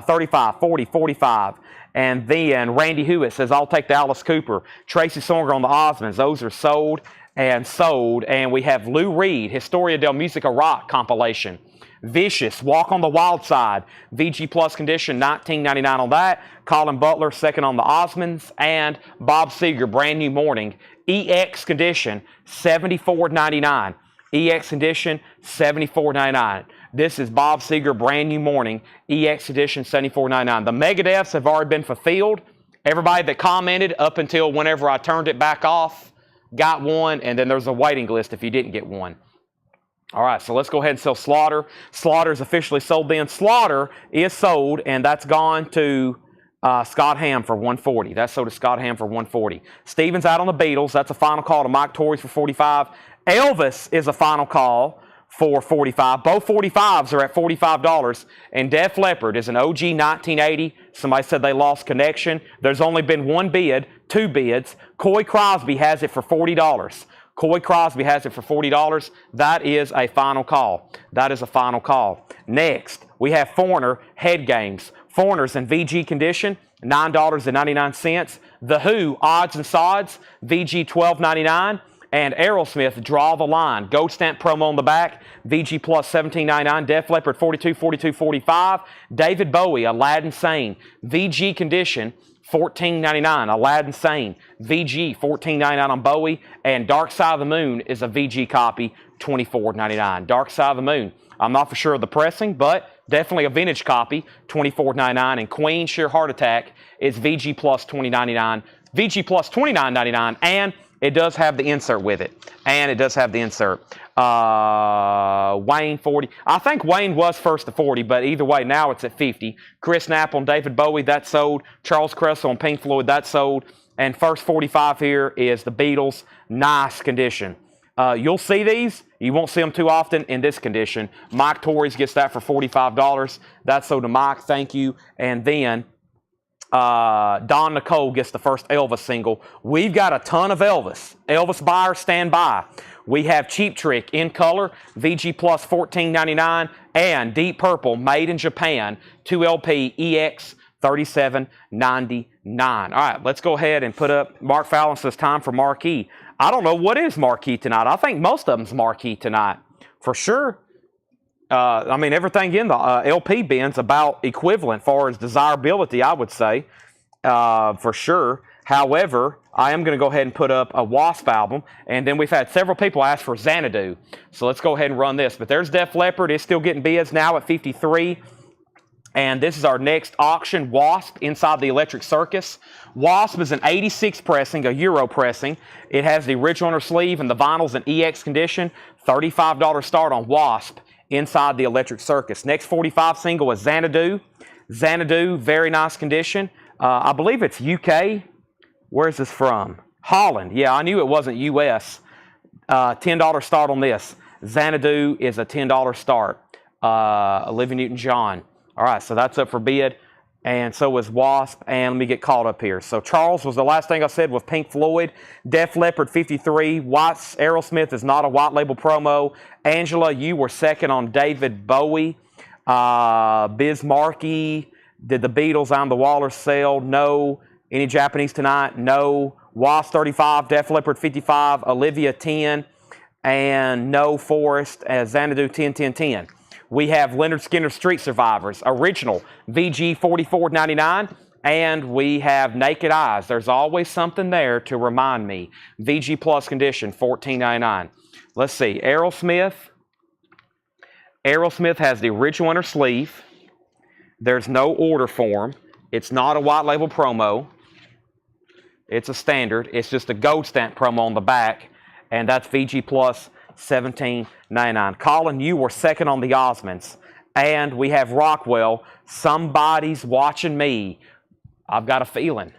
35, 40, 45. And then Randy Hewitt says, I'll take the Alice Cooper. Tracy Songer on the Osmonds. Those are sold. And we have Lou Reed, Historia del Musica Rock compilation. Vicious, Walk on the Wild Side. VG Plus condition, $19.99 on that. Colin Butler, second on the Osmonds. And Bob Seger, Brand New Morning. EX condition, $74.99. EX condition, $74.99. This is Bob Seger, Brand New Morning. EX edition, $74.99. The Megadeths have already been fulfilled. Everybody that commented up until whenever I turned it back off got one, and then there's a waiting list if you didn't get one. All right, so let's go ahead and sell Slaughter. Slaughter is officially sold then. Slaughter is sold, and that's gone to Scott Ham for $140. That's sold to Scott Ham for $140. Stevens out on the Beatles. That's a final call to Mike Torres for $45. Elvis is a final call for $45. Both 45s are at $45. And Def Leppard is an OG 1980. Somebody said they lost connection. There's only been one bid, 2 bids. Coy Crosby has it for $40. Coy Crosby has it for $40. That is a final call. That is a final call. Next, we have Foreigner Head Games. Foreigners in VG condition, $9.99. The Who Odds and Sods, VG $12.99. And Aerosmith Draw the Line. Gold stamp promo on the back. VG Plus $17.99. Def Leppard $42.45. David Bowie Aladdin Sane. VG condition $14.99. Aladdin Sane. VG $14.99 on Bowie. And Dark Side of the Moon is a VG copy, $24.99. Dark Side of the Moon. I'm not for sure of the pressing, but definitely a vintage copy, $24.99. And Queen Sheer Heart Attack is VG Plus $20.99. VG Plus $29.99. And it does have the insert with it. And it does have the insert. Wayne 40. I think Wayne was first to 40, but either way, now it's at 50. Chris Knapp on David Bowie, that sold. Charles Cresswell on Pink Floyd, that sold. And first 45 here is the Beatles. Nice condition. You'll see these. You won't see them too often in this condition. Mike Torres gets that for $45. That's sold to Mike. Thank you. And then Don Nicole gets the first Elvis single. We've got a ton of Elvis. Elvis buyers, stand by. We have Cheap Trick in color, VG Plus $14.99, and Deep Purple, made in Japan, 2LP EX $37.99. All right, let's go ahead and put up. Mark Fallon says time for marquee. I don't know what is marquee tonight. I think most of them's marquee tonight, for sure. I mean, everything in the LP bin's about equivalent far as desirability, I would say, for sure. However, I am going to go ahead and put up a Wasp album, and then we've had several people ask for Xanadu. So let's go ahead and run this. But there's Def Leppard. It's still getting bids now at 53. And this is our next auction, Wasp, inside the Electric Circus. Wasp is an 86 pressing, a Euro pressing. It has the original on her sleeve, and the vinyl's in EX condition. $35 start on Wasp inside the Electric Circus. Next 45 single is Xanadu. Xanadu, very nice condition. I believe it's UK. Where is this from? Holland. Yeah, I knew it wasn't US. $10 start on this. Xanadu is a $10 start. Olivia Newton-John. All right, so that's up for bid. And so is Wasp. And let me get caught up here. So Charles was the last thing I said with Pink Floyd. Def Leppard 53. White's Aerosmith is not a white label promo. Angela, you were second on David Bowie. Biz Markie. Did the Beatles on the Waller sell? No. Any Japanese tonight? No. Wasp 35. Def Leppard 55. Olivia 10. And no Forrest as Xanadu 10, 10, 10. We have Leonard Skinner Street Survivors, original, VG $44.99, and we have Naked Eyes. There's always something there to remind me. VG Plus condition, $14.99. Let's see, Aerosmith. Aerosmith has the original on her sleeve. There's no order form. It's not a white label promo. It's a standard. It's just a gold stamp promo on the back, and that's VG Plus $17.99. Colin, you were second on the Osmonds. And we have Rockwell, Somebody's Watching Me. I've got a feeling.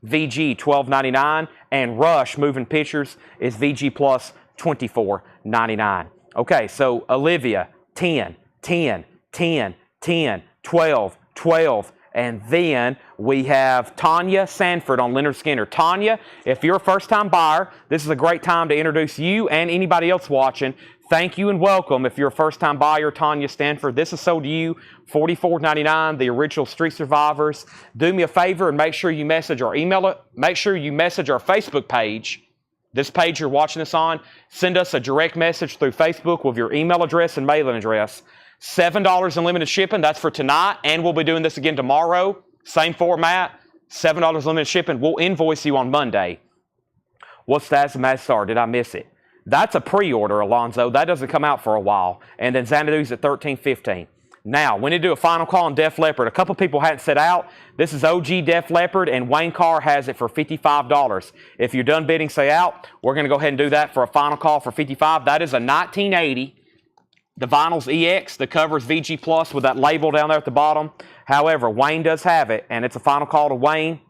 VG $12.99. And Rush Moving Pictures is VG Plus $24.99. Okay, so Olivia, 10, 10, 10, 10, 12, 12. And then we have Tanya Sanford on Leonard Skinner. Tanya, if you're a first-time buyer, this is a great time to introduce you and anybody else watching. Thank you and welcome. If you're a first-time buyer, Tanya Sanford, this is sold to you, $44.99, the original Street Survivors. Do me a favor and make sure you message our make sure you message our Facebook page. This page you're watching this on. Send us a direct message through Facebook with your email address and mailing address. $7 in limited shipping. That's for tonight, and we'll be doing this again tomorrow. Same format, $7 limited shipping. We'll invoice you on Monday. What's that? Mad Star? Did I miss it? That's a pre-order, Alonzo. That doesn't come out for a while. And then Xanadu's at $13.15. Now, we need to do a final call on Def Leppard. A couple people hadn't set out. This is OG Def Leppard, and Wayne Carr has it for $55. If you're done bidding, say out. We're going to go ahead and do that for a final call for $55. That is a 1980. The vinyl's EX, the cover's VG Plus with that label down there at the bottom. However, Wayne does have it, and it's a final call to Wayne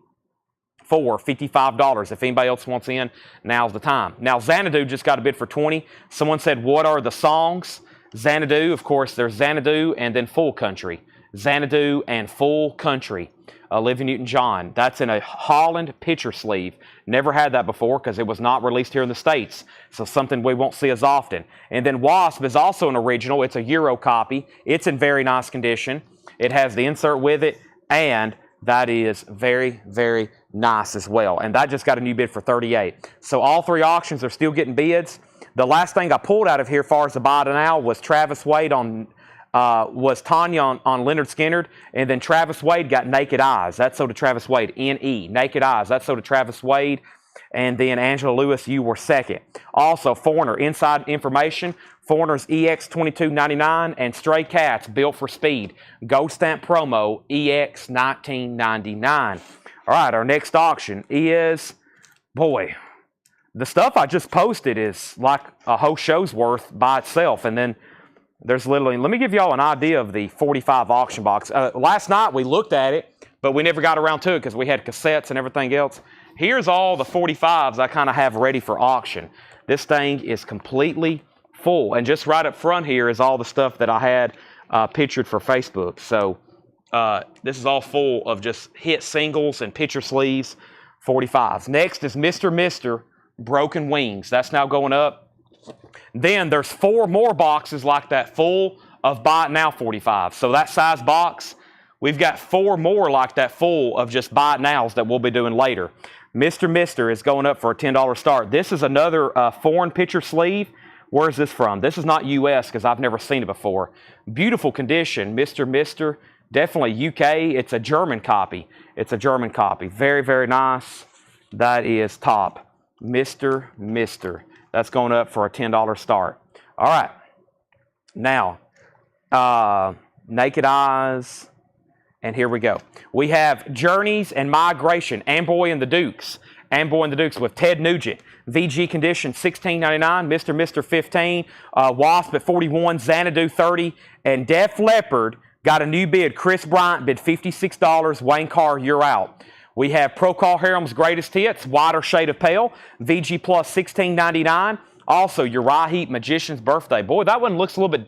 for $55. If anybody else wants in, now's the time. Now, Xanadu just got a bid for $20. Someone said, what are the songs? Xanadu, of course, there's Xanadu and then Full Country. Xanadu and Full Country. Olivia Newton-John. That's in a Holland picture sleeve. Never had that before because it was not released here in the States. So something we won't see as often. And then Wasp is also an original. It's a Euro copy. It's in very nice condition. It has the insert with it, and that is very, very nice as well. And that just got a new bid for $38. So all three auctions are still getting bids. The last thing I pulled out of here as far as the buy now was Travis Wade was Tanya on Leonard Skinner, and then Travis Wade got Naked Eyes. That sold to Travis Wade, N-E, Naked Eyes. That sold to Travis Wade, and then Angela Lewis, you were second. Also, Foreigner, inside information, Foreigner's EX2299, and Stray Cats, Built for Speed. Gold Stamp Promo, EX1999. All right, our next auction is, boy, the stuff I just posted is like a whole show's worth by itself, and then there's literally, let me give y'all an idea of the 45 auction box. Last night we looked at it, but we never got around to it because we had cassettes and everything else. Here's all the 45s I kind of have ready for auction. This thing is completely full, and just right up front here is all the stuff that I had pictured for Facebook. So this is all full of just hit singles and picture sleeves, 45s. Next is Mr. Broken Wings. That's now going up. Then there's 4 more boxes like that full of Buy It Now 45. So that size box, we've got 4 more like that full of just Buy It Nows that we'll be doing later. Mr. is going up for a $10 start. This is another foreign picture sleeve. Where is this from? This is not U.S. because I've never seen it before. Beautiful condition, Mr. Definitely UK. It's a German copy. It's a German copy. Very, very nice. That is top. Mr. That's going up for a $10 start. All right. Now, Naked Eyes, and here we go. We have Journeys and Migration, Amboy and the Dukes. Amboy and the Dukes with Ted Nugent. VG condition, $16.99. Mr. 15. Wasp at $41. Xanadu, $30. And Def Leppard got a new bid. Chris Bryant bid $56. Wayne Carr, you're out. We have Procol Harum's Greatest Hits, Wider Shade of Pale, VG Plus $16.99. Also, Uriah Heep, Magician's Birthday. Boy, that one looks a little bit,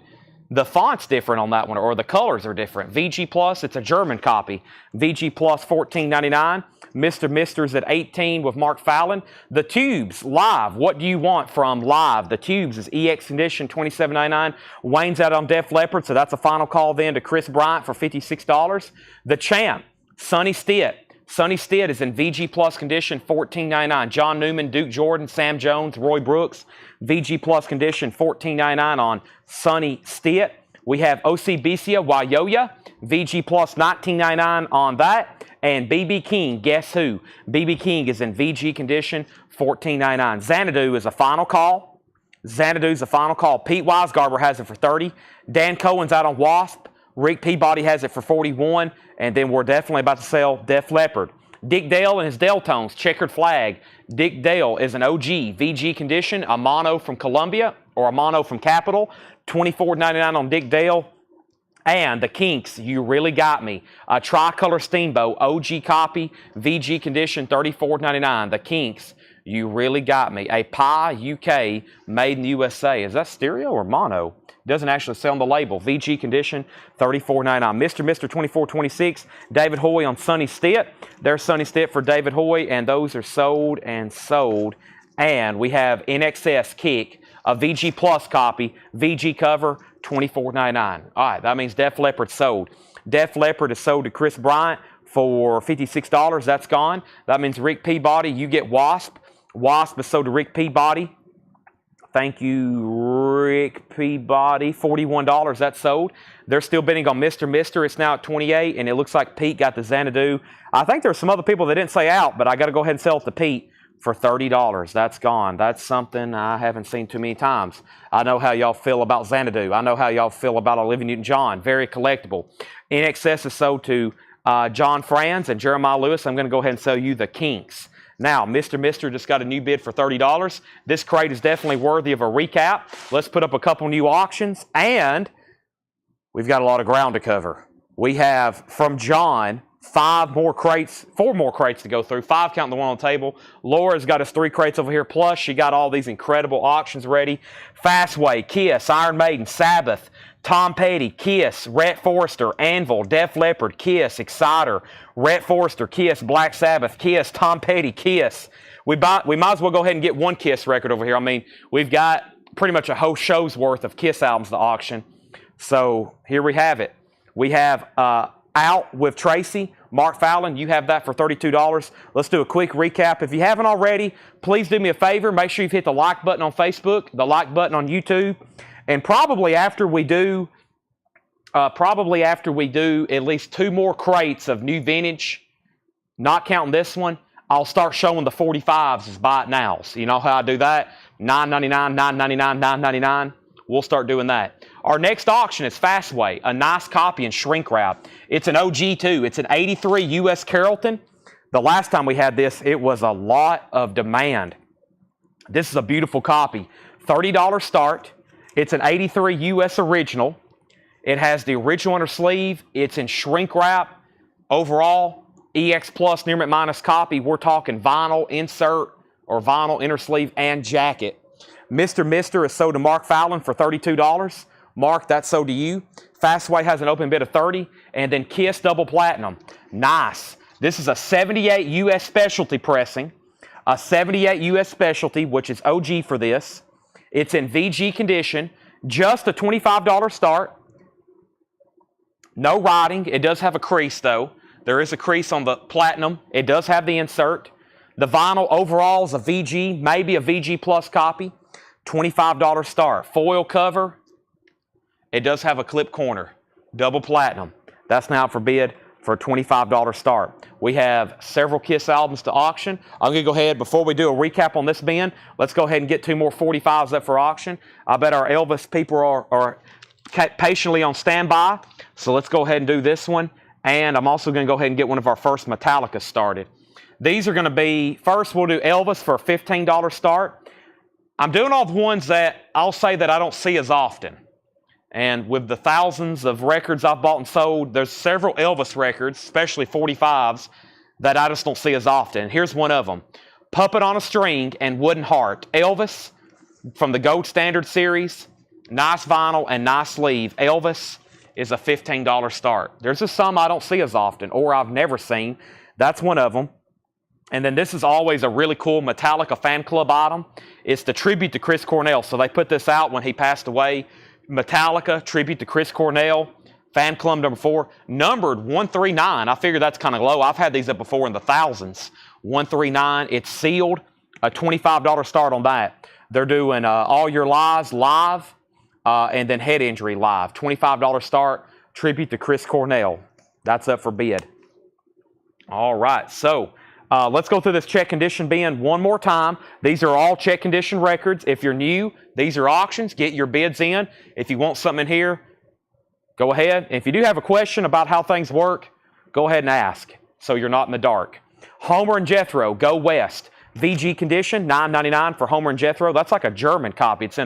the font's different on that one, or the colors are different. VG Plus, it's a German copy. VG Plus $14.99. Mr.'s at $18 with Mark Fallon. The Tubes, Live, What Do You Want from Live? The Tubes is EX condition, $27.99. Wayne's out on Def Leppard, so that's a final call then to Chris Bryant for $56. The Champ, Sonny Stitt. Sonny Stitt is in VG Plus condition, $14.99. John Newman, Duke Jordan, Sam Jones, Roy Brooks, VG Plus condition, $14.99 on Sonny Stitt. We have OCBCA, Wyoya, VG Plus $19.99 on that. And BB King, guess who? BB King is in VG condition, $14.99. Xanadu is a final call. Xanadu's a final call. Pete Weisgarber has it for $30. Dan Cohen's out on Wasp. Rick Peabody has it for $41, and then we're definitely about to sell Def Leppard. Dick Dale and his Deltones, Checkered Flag. Dick Dale is an OG, VG condition, a mono from Columbia, or a mono from Capitol, $24.99 on Dick Dale. And the Kinks, You Really Got Me, a Tricolor Steamboat, OG copy, VG condition, $34.99. The Kinks, You Really Got Me, a Pi UK, made in the USA. Is that stereo or mono? Doesn't actually say on the label. VG condition, $34.99. Mr. 2426, David Hoy on Sonny Stitt. There's Sonny Stitt for David Hoy, and those are sold and sold. And we have NXS Kick, a VG Plus copy, VG cover, $24.99. All right, that means Def Leppard sold. Def Leppard is sold to Chris Bryant for $56. That's gone. That means Rick Peabody, you get Wasp. Wasp is sold to Rick Peabody. Thank you, Rick Peabody. $41, that's sold. They're still bidding on Mr. It's now at $28, and it looks like Pete got the Xanadu. I think there's some other people that didn't say out, but I got to go ahead and sell it to Pete for $30. That's gone. That's something I haven't seen too many times. I know how y'all feel about Xanadu. I know how y'all feel about Olivia Newton-John. Very collectible. NXS is sold to John Franz and Jeremiah Lewis. I'm going to go ahead and sell you the Kinks. Now, Mr. just got a new bid for $30. This crate is definitely worthy of a recap. Let's put up a couple new auctions, and we've got a lot of ground to cover. We have, from John, 4 more crates to go through. 5 counting the one on the table. Laura's got us 3 crates over here. Plus, she got all these incredible auctions ready. Fastway, Kiss, Iron Maiden, Sabbath, Tom Petty, Kiss, Rhett Forrester, Anvil, Def Leppard, Kiss, Exciter, Rhett Forrester, Kiss, Black Sabbath, Kiss, Tom Petty, Kiss. We might as well go ahead and get one Kiss record over here. I mean, we've got pretty much a whole show's worth of Kiss albums to auction. So here we have it. We have Out with Tracy, Mark Fallon. You have that for $32. Let's do a quick recap. If you haven't already, please do me a favor. Make sure you've hit the like button on Facebook, the like button on YouTube, and probably after we do at least 2 more crates of new vintage, not counting this one, I'll start showing the 45s as buy it nows. You know how I do that? $9.99, $9.99, $9.99. We'll start doing that. Our next auction is Fastway, a nice copy in shrink wrap. It's an OG too. It's an 83 U.S. Carrollton. The last time we had this, it was a lot of demand. This is a beautiful copy. $30 start. It's an 83 U.S. original. It has the original inner sleeve. It's in shrink wrap. Overall, EX Plus near mint minus copy. We're talking vinyl insert or vinyl inner sleeve and jacket. Mr. is sold to Mark Fallon for $32. Mark, that's sold to you. Fastway has an open bid of $30. And then Kiss Double Platinum. Nice. This is a 78 U.S. specialty pressing. A 78 U.S. specialty, which is OG for this. It's in VG condition. Just a $25 start. No writing. It does have a crease, though. There is a crease on the Platinum. It does have the insert. The vinyl overall is a VG, maybe a VG Plus copy. $25 start. Foil cover. It does have a clip corner. Double Platinum. That's now out for bid for a $25 start. We have several Kiss albums to auction. I'm going to go ahead, before we do a recap on this bin, let's go ahead and get 2 more 45s up for auction. I bet our Elvis people are patiently on standby. So let's go ahead and do this one. And I'm also going to go ahead and get one of our first Metallica started. These are going to be, first we'll do Elvis for a $15 start. I'm doing all the ones that I'll say that I don't see as often. And with the thousands of records I've bought and sold, there's several Elvis records, especially 45s, that I just don't see as often. Here's one of them. Puppet on a String and Wooden Heart. Elvis from the Gold Standard series. Nice vinyl and nice sleeve. Elvis is a $15 start. There's just some I don't see as often or I've never seen. That's one of them. And then this is always a really cool Metallica fan club item. It's the tribute to Chris Cornell. So they put this out when he passed away. Metallica, tribute to Chris Cornell, fan club number 4, numbered 139. I figure that's kind of low. I've had these up before in the thousands. 139. It's sealed. A $25 start on that. They're doing All Your Lies live and then Head Injury live. $25 start. Tribute to Chris Cornell. That's up for bid. All right. So let's go through this check condition bin one more time. These are all check condition records. If you're new, these are auctions. Get your bids in. If you want something in here, go ahead. If you do have a question about how things work, go ahead and ask so you're not in the dark. Homer and Jethro, Go West. VG condition, $9.99 for Homer and Jethro. That's like a German copy. It's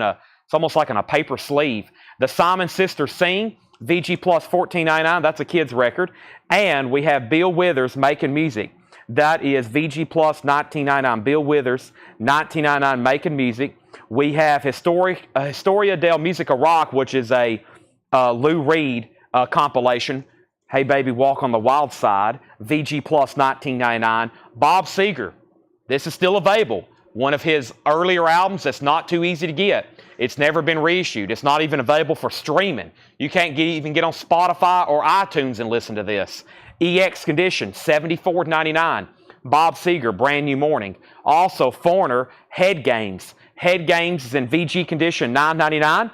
almost like in a paper sleeve. The Simon Sisters Sing, VG Plus $14.99. That's a kid's record. And we have Bill Withers, Making Music. That is VG Plus $19.99. Bill Withers, $19.99, Making Music. We have Historia del Musica Rock, which is a Lou Reed compilation. Hey Baby, Walk on the Wild Side. VG Plus $19.99. Bob Seger. This is still available. One of his earlier albums that's not too easy to get. It's never been reissued. It's not even available for streaming. You can't even get on Spotify or iTunes and listen to this. EX condition, $74.99. Bob Seger, Brand New Morning. Also, Foreigner, Head Games. Head Games is in VG condition, $9.99.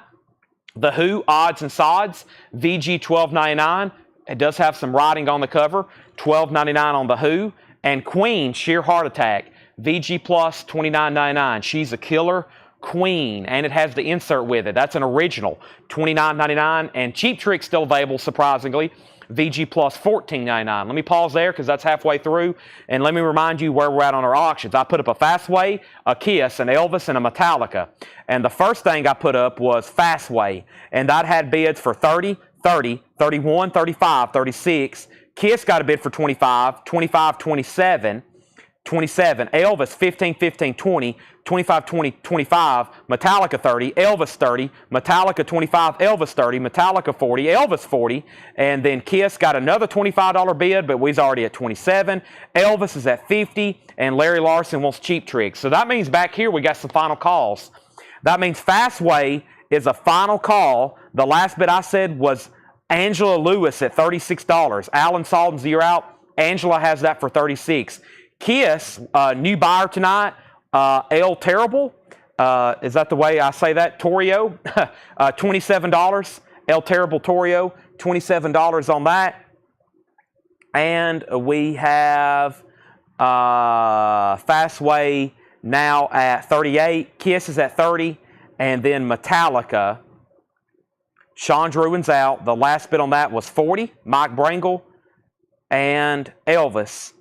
The Who, Odds and Sods, VG $12.99. It does have some writing on the cover, $12.99 on The Who. And Queen, Sheer Heart Attack, VG Plus $29.99. She's a Killer, Queen, and it has the insert with it. That's an original, $29.99. And Cheap Trick's still available, surprisingly. VG Plus $14.99. Let me pause there because that's halfway through. And let me remind you where we're at on our auctions. I put up a Fastway, a Kiss, an Elvis, and a Metallica. And the first thing I put up was Fastway. And that had bids for 30, 30, 31, 35, 36, Kiss got a bid for 25, 25, 27, 27. Elvis, 15, 15, 20, 25, 20, 25. Metallica, 30. Elvis, 30. Metallica, 25. Elvis, 30. Metallica, 40. Elvis, 40. And then Kiss got another $25 bid, but we's already at 27. Elvis is at 50, and Larry Larson wants Cheap Trick. So that means back here we got some final calls. That means Fastway is a final call. The last bid I said was Angela Lewis at $36. Alan Salton's you're out. Angela has that for $36. Kiss, new buyer tonight, El Terrible. Is that the way I say that? Torio, $27. El Terrible Torio, $27 on that. And we have Fastway now at 38. Kiss is at 30. And then Metallica. Sean Druin's out. The last bid on that was 40. Mike Brangle and Elvis.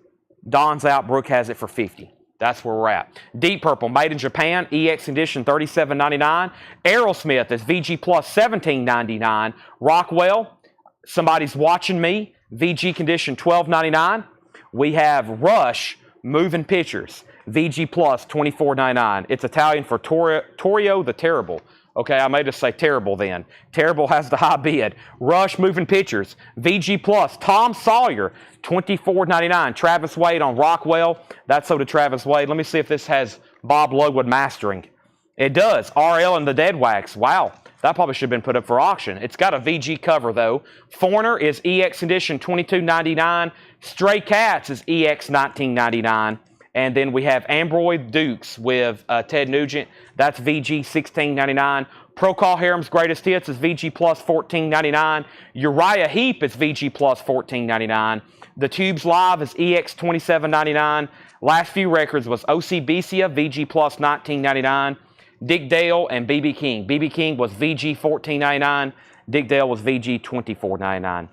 Don's out. Brooke has it for 50. That's where we're at. Deep Purple, made in Japan, EX Edition, $37.99. Aerosmith is VG Plus, $17.99. Rockwell, Somebody's Watching Me, VG Condition, $12.99. We have Rush, Moving Pictures, VG Plus, $24.99. It's Italian for Torio the Terrible. Okay, I may just say Terrible then. Terrible has the high bid. Rush Moving Pictures, VG Plus, Tom Sawyer, $24.99. Travis Wade on Rockwell. That's so to Travis Wade. Let me see if this has Bob Lowood mastering. It does. RL and the Dead Wax. Wow, that probably should have been put up for auction. It's got a VG cover though. Foreigner is EX Edition, $22.99. Stray Cats is EX, $19.99. And then we have Ambroid Dukes with Ted Nugent. That's VG $16.99. Procol Harum's Greatest Hits is VG Plus $14.99. Uriah Heep is VG Plus $14.99. The Tubes Live is EX $27.99. Last few records was OCBcia, VG Plus $19.99. Dick Dale and BB King. BB King was VG $14.99. Dick Dale was VG $24.99.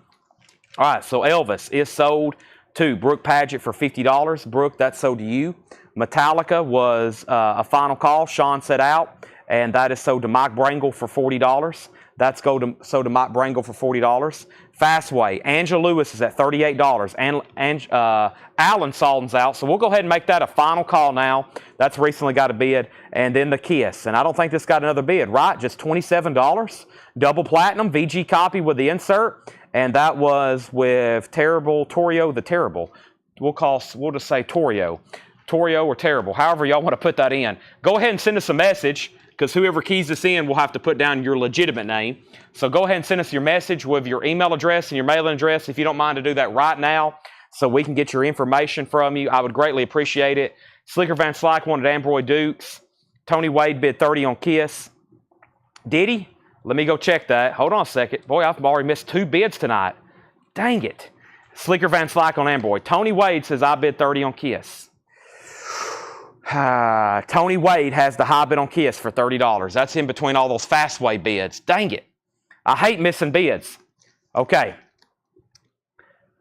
All right, so Elvis is sold to Brooke Padgett for $50. Brooke, that's sold to you. Metallica was a final call. Sean said out, and that is sold to Mike Brangle for $40. That's sold to Mike Brangle for $40. Fastway, Angela Lewis is at $38. And Alan Salton's out, so we'll go ahead and make that a final call now. That's recently got a bid. And then the Kiss, and I don't think this got another bid, right? Just $27. Double platinum, VG copy with the insert. And that was with Torio the Terrible. We'll just say Torio or Terrible, however y'all want to put that in. Go ahead and send us a message, because whoever keys this in will have to put down your legitimate name. So go ahead and send us your message with your email address and your mailing address if you don't mind to do that right now, so we can get your information from you. I would greatly appreciate it. Slicker Van Slyke wanted Ambroid Dukes. Tony Wade bid 30 on Kiss. Did he? Let me go check that. Hold on a second. Boy, I've already missed 2 bids tonight. Dang it. Slicker Van Slyke on Ambroid. Tony Wade says I bid 30 on Kiss. Tony Wade has the high bid on Kiss for $30. That's in between all those Fastway bids. Dang it. I hate missing bids. Okay.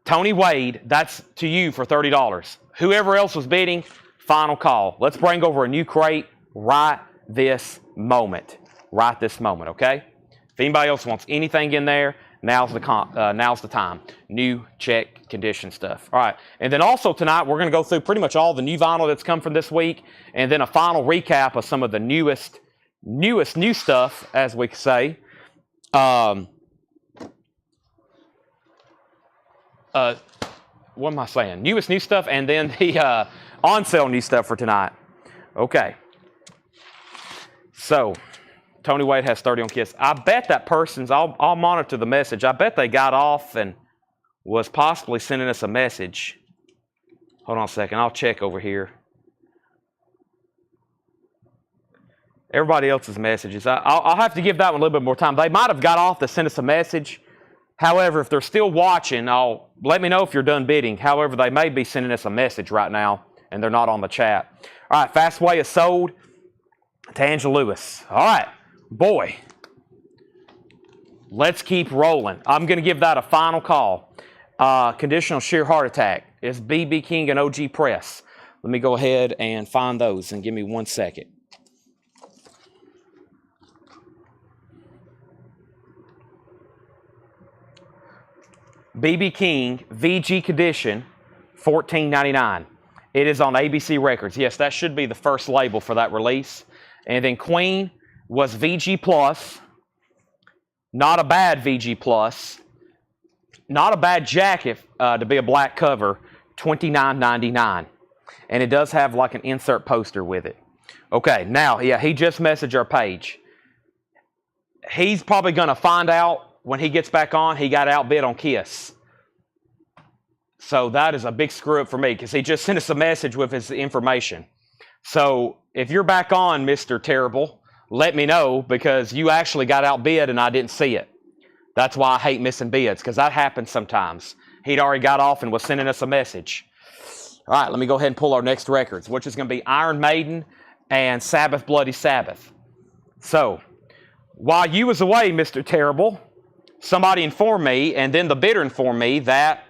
Tony Wade, that's to you for $30. Whoever else was bidding, final call. Let's bring over a new crate right this moment. Right this moment, okay? If anybody else wants anything in there, now's the time. New, check, condition stuff. All right. And then also tonight, we're going to go through pretty much all the new vinyl that's come from this week, and then a final recap of some of the newest new stuff, as we say. What am I saying? Newest new stuff, and then the on-sale new stuff for tonight. Okay. So Tony Wade has 30 on Kiss. I bet that person's, I'll monitor the message. I bet they got off and was possibly sending us a message. Hold on a second. I'll check over here. Everybody else's messages. I'll have to give that one a little bit more time. They might have got off to send us a message. However, if they're still watching, let me know if you're done bidding. However, they may be sending us a message right now, and they're not on the chat. All right, Fastway is sold to Angela Lewis. All right. Boy, let's keep rolling. I'm going to give that a final call. Conditional sheer heart attack is BB King and OG Press. Let me go ahead and find those, and give me 1 second. BB King VG condition, $14.99. It is on ABC Records. Yes, that should be the first label for that release. And then Queen was VG Plus. Not a bad VG Plus. Not a bad jacket to be a black cover, $29.99. And it does have like an insert poster with it. Okay, now, yeah, he just messaged our page. He's probably going to find out when he gets back on, he got outbid on Kiss. So that is a big screw up for me because he just sent us a message with his information. So if you're back on, Mr. Terrible, let me know because you actually got outbid and I didn't see it. That's why I hate missing bids because that happens sometimes. He'd already got off and was sending us a message. All right, let me go ahead and pull our next records, which is going to be Iron Maiden and Sabbath Bloody Sabbath. So while you was away, Mr. Terrible, somebody informed me, and then the bidder informed me that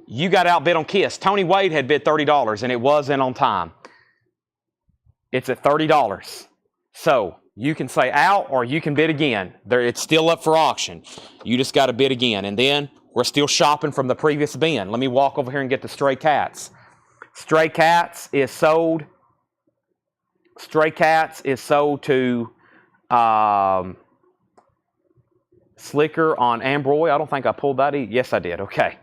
you got outbid on Kiss. Tony Wade had bid $30, and it wasn't on time. It's at $30. So you can say out, or you can bid again. It's still up for auction. You just got to bid again. And then we're still shopping from the previous bin. Let me walk over here and get the Stray Cats. Stray Cats is sold. Stray Cats is sold to Slicker on Ambroy. I don't think I pulled that. Yes, I did. Okay.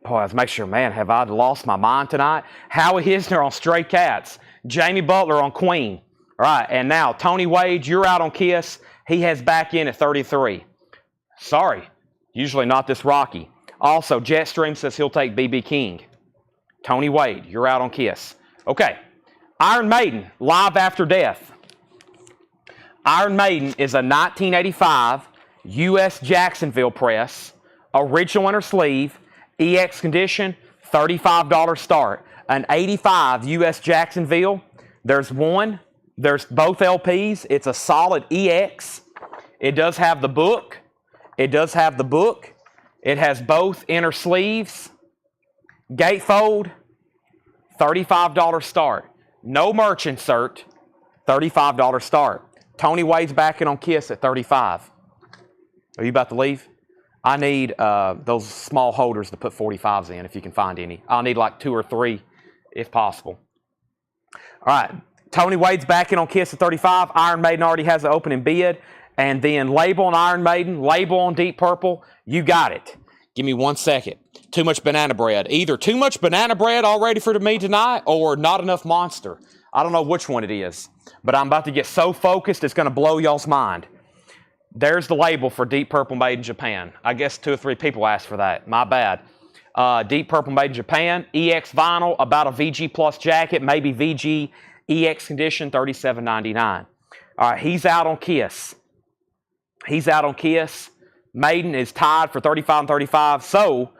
Boy, let's make sure, man, have I lost my mind tonight? Howie Hisner on Stray Cats. Jamie Butler on Queen. All right, and now Tony Wade, you're out on Kiss. He has back in at 33. Sorry, usually not this rocky. Also, Jetstream says he'll take BB King. Tony Wade, you're out on Kiss. Okay, Iron Maiden, Live After Death. Iron Maiden is a 1985 U.S. Jacksonville press, original inner sleeve, EX condition, $35 start. An 85 U.S. Jacksonville. There's both LPs. It's a solid EX. It does have the book. It has both inner sleeves. Gatefold, $35 start. No merch insert, $35 start. Tony Wade's backing on Kiss at $35. Are you about to leave? I need those small holders to put 45s in if you can find any. I'll need like 2 or 3 if possible. All right. Tony Wade's backing on Kiss at 35. Iron Maiden already has an opening bid. And then label on Iron Maiden, label on Deep Purple. You got it. Give me 1 second. Too much banana bread. Either too much banana bread already for me tonight or not enough Monster. I don't know which one it is. But I'm about to get so focused it's going to blow y'all's mind. There's the label for Deep Purple made in Japan. I guess 2 or 3 people asked for that. My bad. Deep Purple made in Japan. EX vinyl, about a VG Plus jacket, maybe VG EX condition, $37.99. All right, he's out on Kiss. Maiden is tied for 35 and 35. So,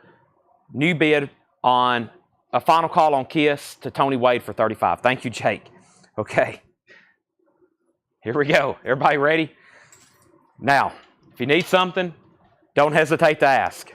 new bid on a final call on Kiss to Tony Wade for 35. Thank you, Jake. Okay. Here we go. Everybody ready? Now, if you need something, don't hesitate to ask.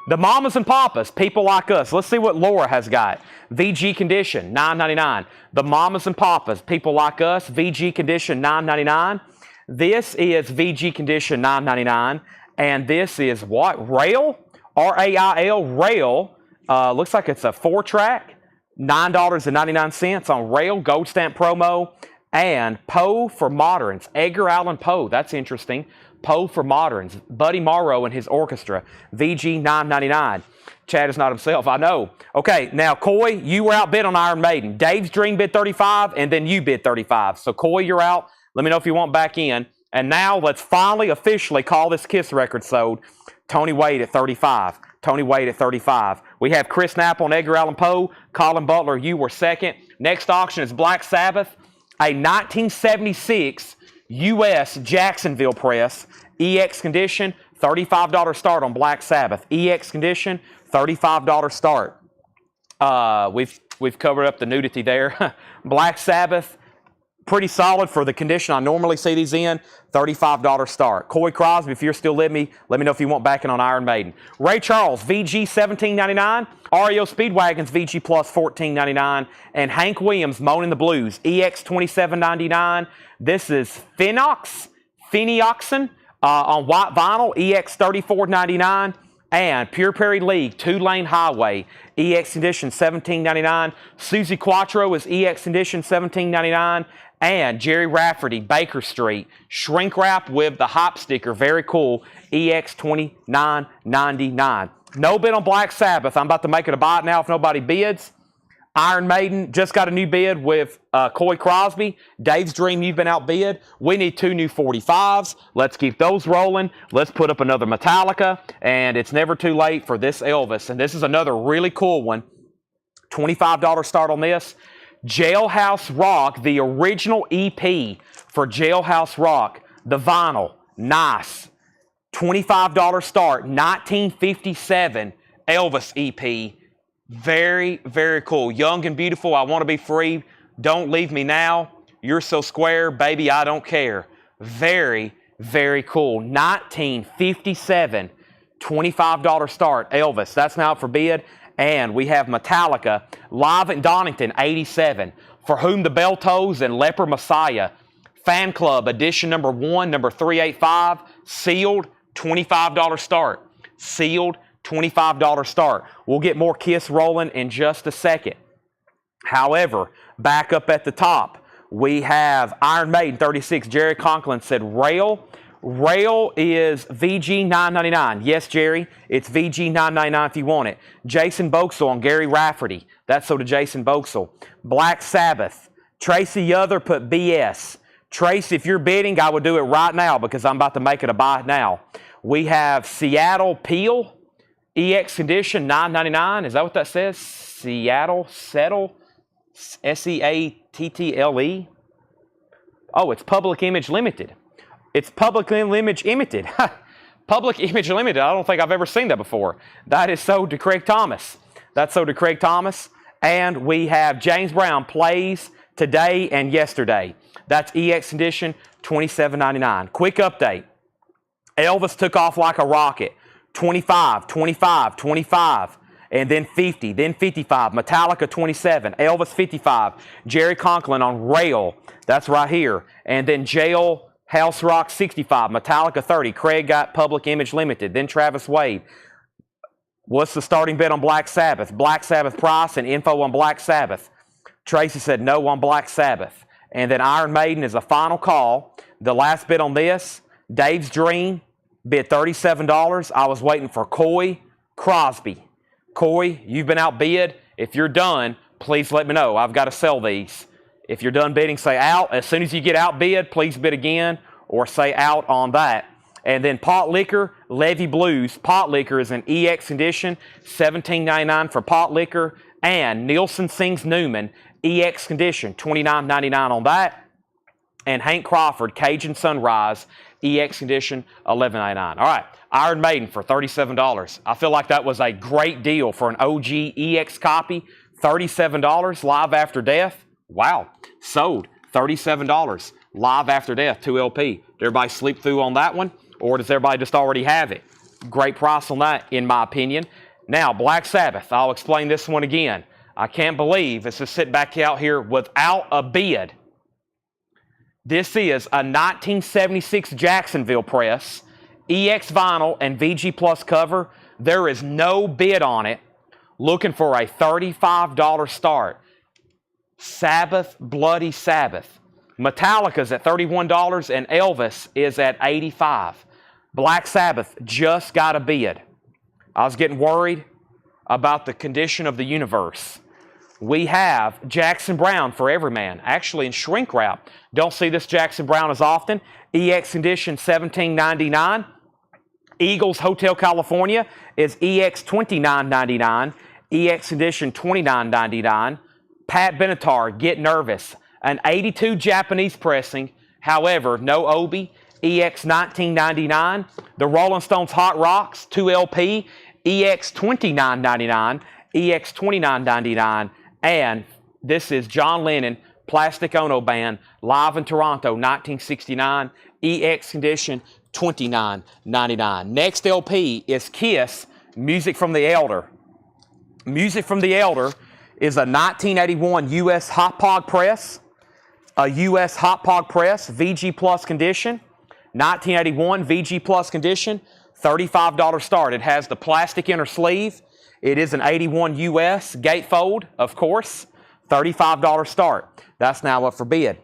The Mamas and Papas, people like us. Let's see what Laura has got. VG condition, $9.99. The Mamas and Papas, people like us. VG condition, $9.99. This is VG condition, $9.99. And this is what? Rail? R-A-I-L, Rail. Looks like it's a 4-track. $9.99 on Rail, gold stamp promo. And Poe for Moderns, Edgar Allan Poe. That's interesting. Poe for Moderns, Buddy Morrow and his orchestra, VG $9.99. Chad is not himself, I know. Okay, now Coy, you were outbid on Iron Maiden. Dave's Dream bid 35, and then you bid 35. So Coy, you're out. Let me know if you want back in. And now let's finally officially call this Kiss record sold. Tony Wade at 35. Tony Wade at 35. We have Chris Knapp on Edgar Allan Poe. Colin Butler, you were second. Next auction is Black Sabbath. A 1976 U.S. Jacksonville press, EX condition, $35 start on Black Sabbath. EX condition, $35 start. We've covered up the nudity there. Black Sabbath, pretty solid for the condition I normally see these in. $35 start. Coy Crosby, if you're still with me, let me know if you want backing on Iron Maiden. Ray Charles, VG $17.99. REO Speedwagons, VG Plus $14.99. And Williams, Moaning the Blues, EX $27.99. This is Phenoxen on white vinyl, EX $34.99. And Pure Prairie League, 2-lane highway, EX Condition, $17.99. Susie Quattro is EX Condition, $17.99. And Jerry Rafferty, Baker Street, shrink wrap with the hop sticker, very cool, EX, $29.99. No bid on Black Sabbath. I'm about to make it a buy now if nobody bids. Iron Maiden just got a new bid with Coy Crosby. Dave's Dream, you've been outbid. We need 2 new 45s. Let's keep those rolling. Let's put up another Metallica. And it's never too late for this Elvis. And this is another really cool one. $25 start on this. Jailhouse Rock, the original EP for Jailhouse Rock. The vinyl, nice. $25 start, 1957 Elvis EP. Very, very cool. Young and beautiful, I want to be free. Don't leave me now. You're so square, baby, I don't care. Very, very cool. 1957, $25 start, Elvis. That's now out for bid. And we have Metallica, live in Donington, 87. For Whom the Bell Tolls and Leper Messiah. Fan Club, edition number 1, number 385. Sealed, $25 start. Sealed, $25 start. We'll get more Kiss rolling in just a second. However, back up at the top, we have Iron Maiden 36. Jerry Conklin said Rail. Rail is VG $9.99. Yes, Jerry, it's VG $9.99 if you want it. Jason Boxell on Gary Rafferty. That's so to Jason Boxell. Black Sabbath. Tracy Other put BS. Tracy, if you're bidding, I would do it right now because I'm about to make it a buy now. We have Seattle Peel. EX Condition, $9.99. Is that what that says? Seattle Settle? S-E-A-T-T-L-E? Oh, it's Public Image Limited. It's Public Image Limited. Public Image Limited. I don't think I've ever seen that before. That is sold to Craig Thomas. That's sold to Craig Thomas. And we have James Brown plays today and yesterday. That's EX Condition, $27.99. Quick update. Elvis took off like a rocket. 25, 25, 25, and then 50, then 55. Metallica 27, Elvis 55, Jerry Conklin on Rail, that's right here, and then Jailhouse Rock 65, Metallica 30. Craig got Public Image Limited, then Travis Wade. What's the starting bid on Black Sabbath? Black Sabbath price and info on Black Sabbath. Tracy said no on Black Sabbath. And then Iron Maiden is a final call. The last bid on this, Dave's Dream, bid $37. I was waiting for Coy Crosby. Coy, you've been outbid. If you're done, please let me know. I've got to sell these. If you're done bidding, say out. As soon as you get outbid, please bid again or say out on that. And then Pot Liquor, Levy Blues. Pot Liquor is an EX Condition, $17.99 for Pot Liquor. And Nielsen Sings Newman, EX Condition, $29.99 on that. And Hank Crawford, Cajun Sunrise, EX Condition, $11.99. All right, Iron Maiden for $37. I feel like that was a great deal for an OG EX copy. $37, Live After Death. Wow, sold. $37, Live After Death, 2 LP. Did everybody sleep through on that one? Or does everybody just already have it? Great price on that, in my opinion. Now, Black Sabbath. I'll explain this one again. I can't believe it's just sitting back out here without a bid. This is a 1976 Jacksonville press, EX vinyl and VG Plus cover. There is no bid on it. Looking for a $35 start. Sabbath, Bloody Sabbath. Metallica's at $31 and Elvis is at $85. Black Sabbath just got a bid. I was getting worried about the condition of the universe. We have Jackson Brown for Everyman, actually in shrink wrap. Don't see this Jackson Brown as often. EX Condition, $17.99. Eagles Hotel California is EX $29.99. EX Condition, $29.99. Pat Benatar, Get Nervous, an 82 Japanese pressing. However, no Obi. EX $19.99. The Rolling Stones Hot Rocks, 2 LP. EX $29.99. EX $29.99. And this is John Lennon, Plastic Ono Band, live in Toronto, 1969. EX Condition, $29.99. Next LP is Kiss, Music from the Elder. Music from the Elder is a 1981 U.S. Hot Pog press. A U.S. Hot Pog press, VG Plus condition. 1981 VG Plus condition, $35 start. It has the plastic inner sleeve. It is an 81 US gatefold, of course. $35 start. That's now up for bid.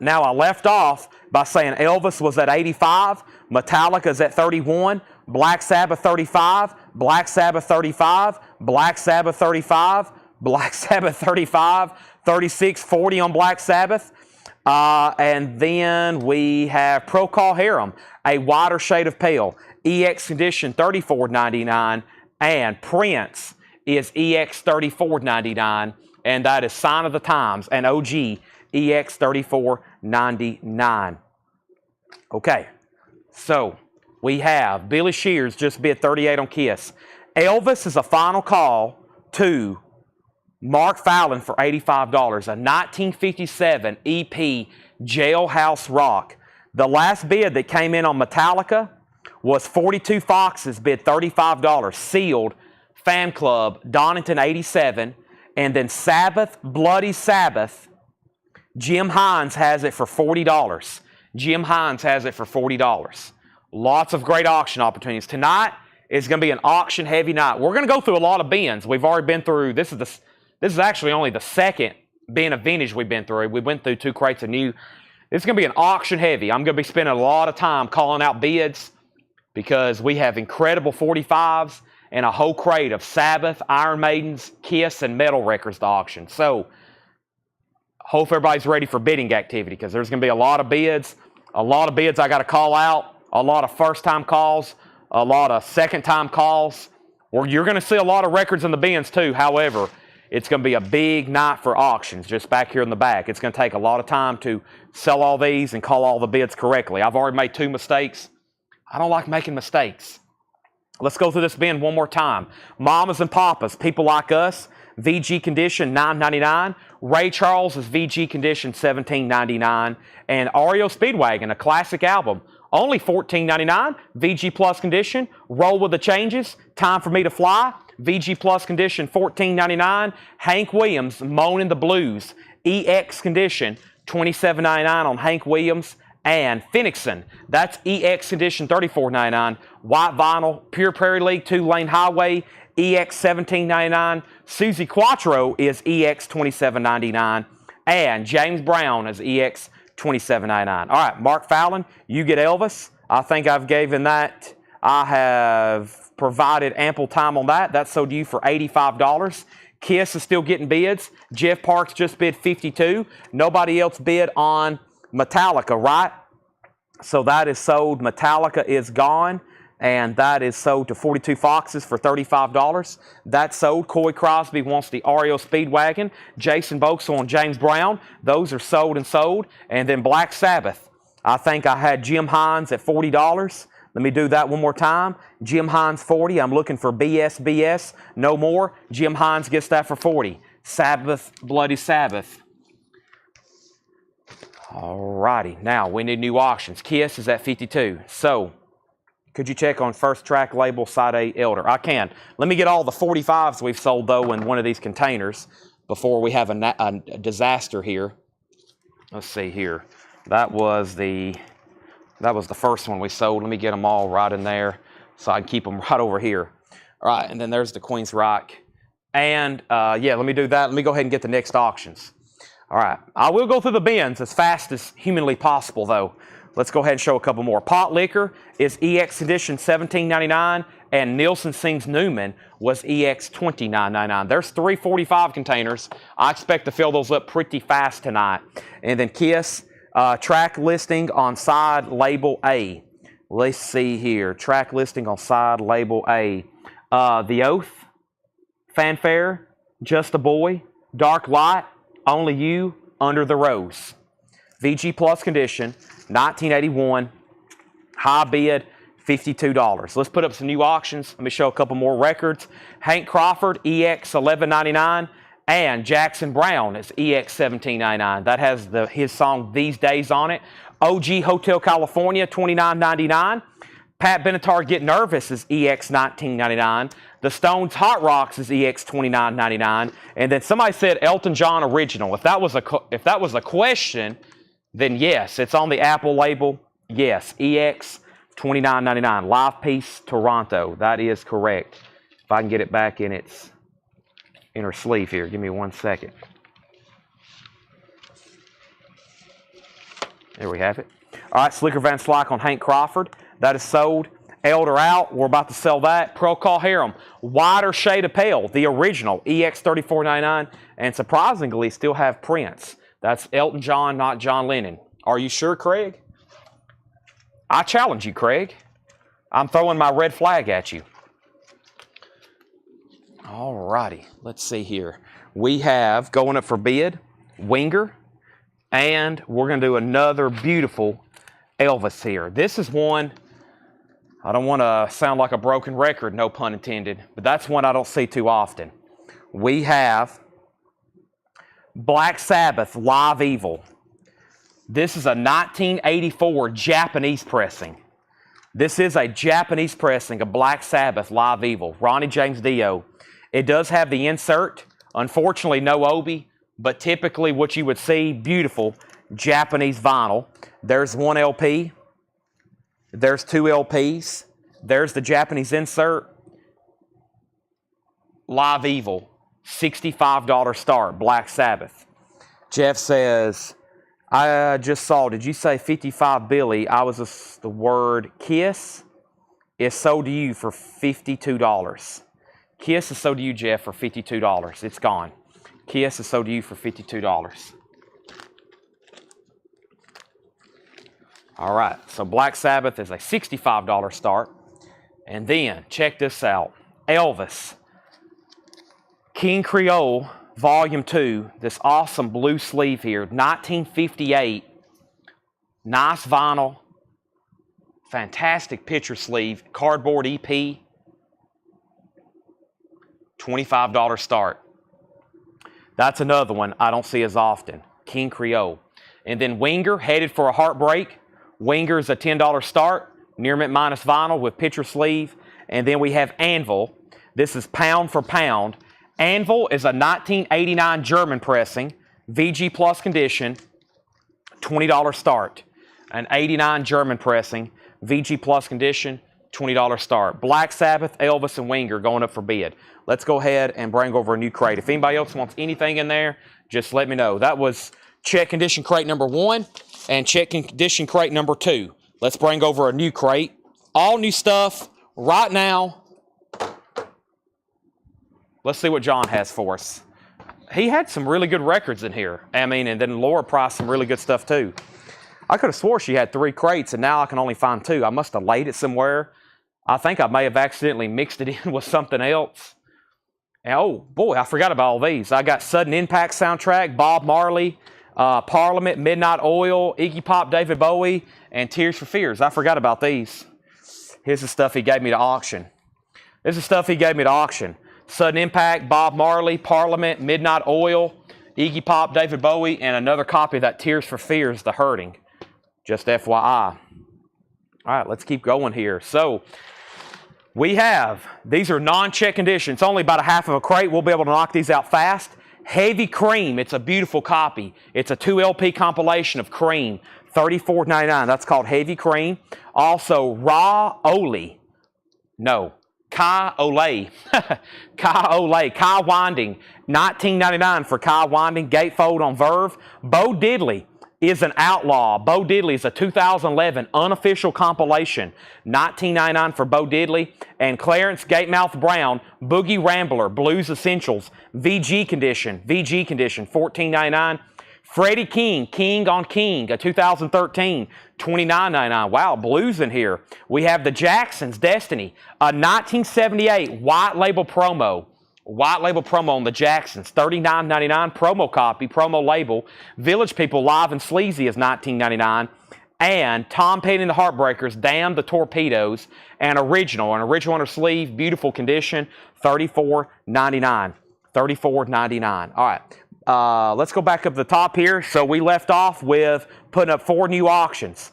Now I left off by saying Elvis was at 85, Metallica's at 31, Black Sabbath 35, Black Sabbath 35, Black Sabbath 35, Black Sabbath 35, 36, 40 on Black Sabbath. And then we have Procol Harum, a wider shade of pale, EX condition $34.99, and Prince is EX $34.99, and that is Sign of the Times, and OG EX $34.99. Okay, so we have Billy Shears just bid 38 on Kiss. Elvis is a final call to Mark Fallon for $85, a 1957 EP Jailhouse Rock. The last bid that came in on Metallica was 42 Foxes bid $35, sealed, Fan Club, Donington 87, and then Sabbath, Bloody Sabbath, Jim Hines has it for $40. Jim Hines has it for $40. Lots of great auction opportunities. Tonight is going to be an auction-heavy night. We're going to go through a lot of bins. We've already been through, this is actually only the second bin of vintage we've been through. We went through 2 crates of new. This is going to be an auction-heavy. I'm going to be spending a lot of time calling out bids because we have incredible 45s and a whole crate of Sabbath, Iron Maidens, Kiss, and metal records to auction. So, hope everybody's ready for bidding activity because there's going to be a lot of bids. A lot of bids I got to call out. A lot of first-time calls. A lot of second-time calls. You're going to see a lot of records in the bins too. However, it's going to be a big night for auctions just back here in the back. It's going to take a lot of time to sell all these and call all the bids correctly. I've already made 2 mistakes. I don't like making mistakes. Let's go through this bin one more time. Mamas and Papas, People Like Us, VG condition $9.99. Ray Charles is VG condition $17.99. And REO Speedwagon, a classic album, only $14.99. VG Plus condition, Roll with the Changes, Time for Me to Fly, VG Plus condition $14.99. Hank Williams, Moanin' the Blues, EX condition $27.99 on Hank Williams. And Phoenixon, that's EX condition $34.99. White Vinyl, Pure Prairie League 2-Lane Highway, EX $17.99. Susie Quattro is EX $27.99. And James Brown is EX $27.99. All right, Mark Fallon, you get Elvis. I think I've given that. I have provided ample time on that. That's sold to you for $85. Kiss is still getting bids. Jeff Parks just bid $52. Nobody else bid on Metallica, right? So that is sold. Metallica is gone. And that is sold to 42 Foxes for $35. That's sold. Coy Crosby wants the REO Speedwagon. Jason Boxall and James Brown. Those are sold and sold. And then Black Sabbath. I think I had Jim Hines at $40. Let me do that one more time. Jim Hines 40. I'm looking for BS. No more. Jim Hines gets that for 40. Sabbath, Bloody Sabbath. Alrighty. Now, we need new auctions. Kiss is at 52. So, could you check on First Track Label Side A Elder? I can. Let me get all the 45s we've sold, though, in one of these containers before we have a disaster here. Let's see here. That was the first one we sold. Let me get them all right in there so I can keep them right over here. All right, and then there's the Queen's Rock. And, yeah, let me do that. Let me go ahead and get the next auctions. All right, I will go through the bins as fast as humanly possible, though. Let's go ahead and show a couple more. Pot Liquor is EX condition $17.99, and Nielsen Sings Newman was EX $29.99. There's 345 containers. I expect to fill those up pretty fast tonight. And then Kiss, track listing on side label A. Let's see here. Track listing on side label A. The Oath, Fanfare, Just a Boy, Dark Light, Only You, Under the Rose. VG Plus condition, 1981, high bid, $52. Let's put up some new auctions. Let me show a couple more records. Hank Crawford, EX $11.99, and Jackson Brown is EX $17.99. That has his song These Days on it. OG Hotel California, $29.99. Pat Benatar Get Nervous is EX $19.99. The Stones Hot Rocks is EX $29.99. And then somebody said Elton John Original. If that was a question, then yes, it's on the Apple label. Yes, EX $29.99. Live piece, Toronto. That is correct. If I can get it back in its inner sleeve here. Give me 1 second. There we have it. All right, Slicker Van Slyke on Hank Crawford. That is sold. Elder out. We're about to sell that. Procol Harum. Wider shade of pale. The original. EX34.99. And surprisingly, still have prints. That's Elton John, not John Lennon. Are you sure, Craig? I challenge you, Craig. I'm throwing my red flag at you. All righty. Let's see here. We have, going up for bid, Winger. And we're going to do another beautiful Elvis here. This is one, I don't want to sound like a broken record, no pun intended, but that's one I don't see too often. We have Black Sabbath Live Evil. This is a 1984 Japanese pressing. This is a Japanese pressing of Black Sabbath Live Evil. Ronnie James Dio. It does have the insert. Unfortunately, no Obi, but typically what you would see, beautiful Japanese vinyl. There's one LP. There's two LPs. There's the Japanese insert. Live Evil, $65 start, Black Sabbath. Jeff says, I just saw, did you say 55 Billy? I was the word Kiss is sold to you for $52. Kiss is sold to you, Jeff, for $52. It's gone. Kiss is sold to you for $52. All right, so Black Sabbath is a $65 start. And then, check this out. Elvis, King Creole, Volume 2, this awesome blue sleeve here, 1958. Nice vinyl, fantastic picture sleeve, cardboard EP, $25 start. That's another one I don't see as often, King Creole. And then Winger, headed for a heartbreak. Winger is a $10 start, near mint minus vinyl with picture sleeve. And then we have Anvil. This is pound for pound. Anvil is a 1989 German pressing, VG plus condition, $20 start. An 89 German pressing, VG plus condition, $20 start. Black Sabbath, Elvis, and Winger going up for bid. Let's go ahead and bring over a new crate. If anybody else wants anything in there, just let me know. That was check condition crate number 1 and check condition crate number 2. Let's bring over a new crate. All new stuff right now. Let's see what John has for us. He had some really good records in here. I mean, and then Laura priced some really good stuff too. I could have swore she had 3 crates, and now I can only find 2. I must have laid it somewhere. I think I may have accidentally mixed it in with something else. And, oh, boy, I forgot about all these. I got Sudden Impact soundtrack, Bob Marley, Parliament, Midnight Oil, Iggy Pop, David Bowie, and Tears for Fears. I forgot about these. Here's the stuff he gave me to auction. This is stuff he gave me to auction. Sudden Impact, Bob Marley, Parliament, Midnight Oil, Iggy Pop, David Bowie, and another copy of that Tears for Fears, The Hurting. Just FYI. All right, let's keep going here. So, we have, these are non-check condition. It's only about a half of a crate. We'll be able to knock these out fast. Heavy Cream, it's a beautiful copy. It's a 2 LP compilation of Cream, $34.99. That's called Heavy Cream. Also, Raw Oli. No. Kai Olay. Kai Olay. Kai Winding. $19.99 for Kai Winding. Gatefold on Verve. Bo Diddley is an outlaw. Bo Diddley is a 2011 unofficial compilation. $19.99 for Bo Diddley. And Clarence Gatemouth Brown, Boogie Rambler, Blues Essentials, VG condition, $14.99. Freddie King, King on King, a 2013, $29.99. Wow, blues in here. We have the Jacksons, Destiny, a 1978 white label promo. White label promo on the Jacksons, $39.99. Promo copy, promo label. Village People Live and Sleazy is $19.99. And Tom Petty and the Heartbreakers, Damn the Torpedoes, an original under sleeve, beautiful condition, $34.99. $34.99. All right. Let's go back up the top here. So we left off with putting up 4 new auctions.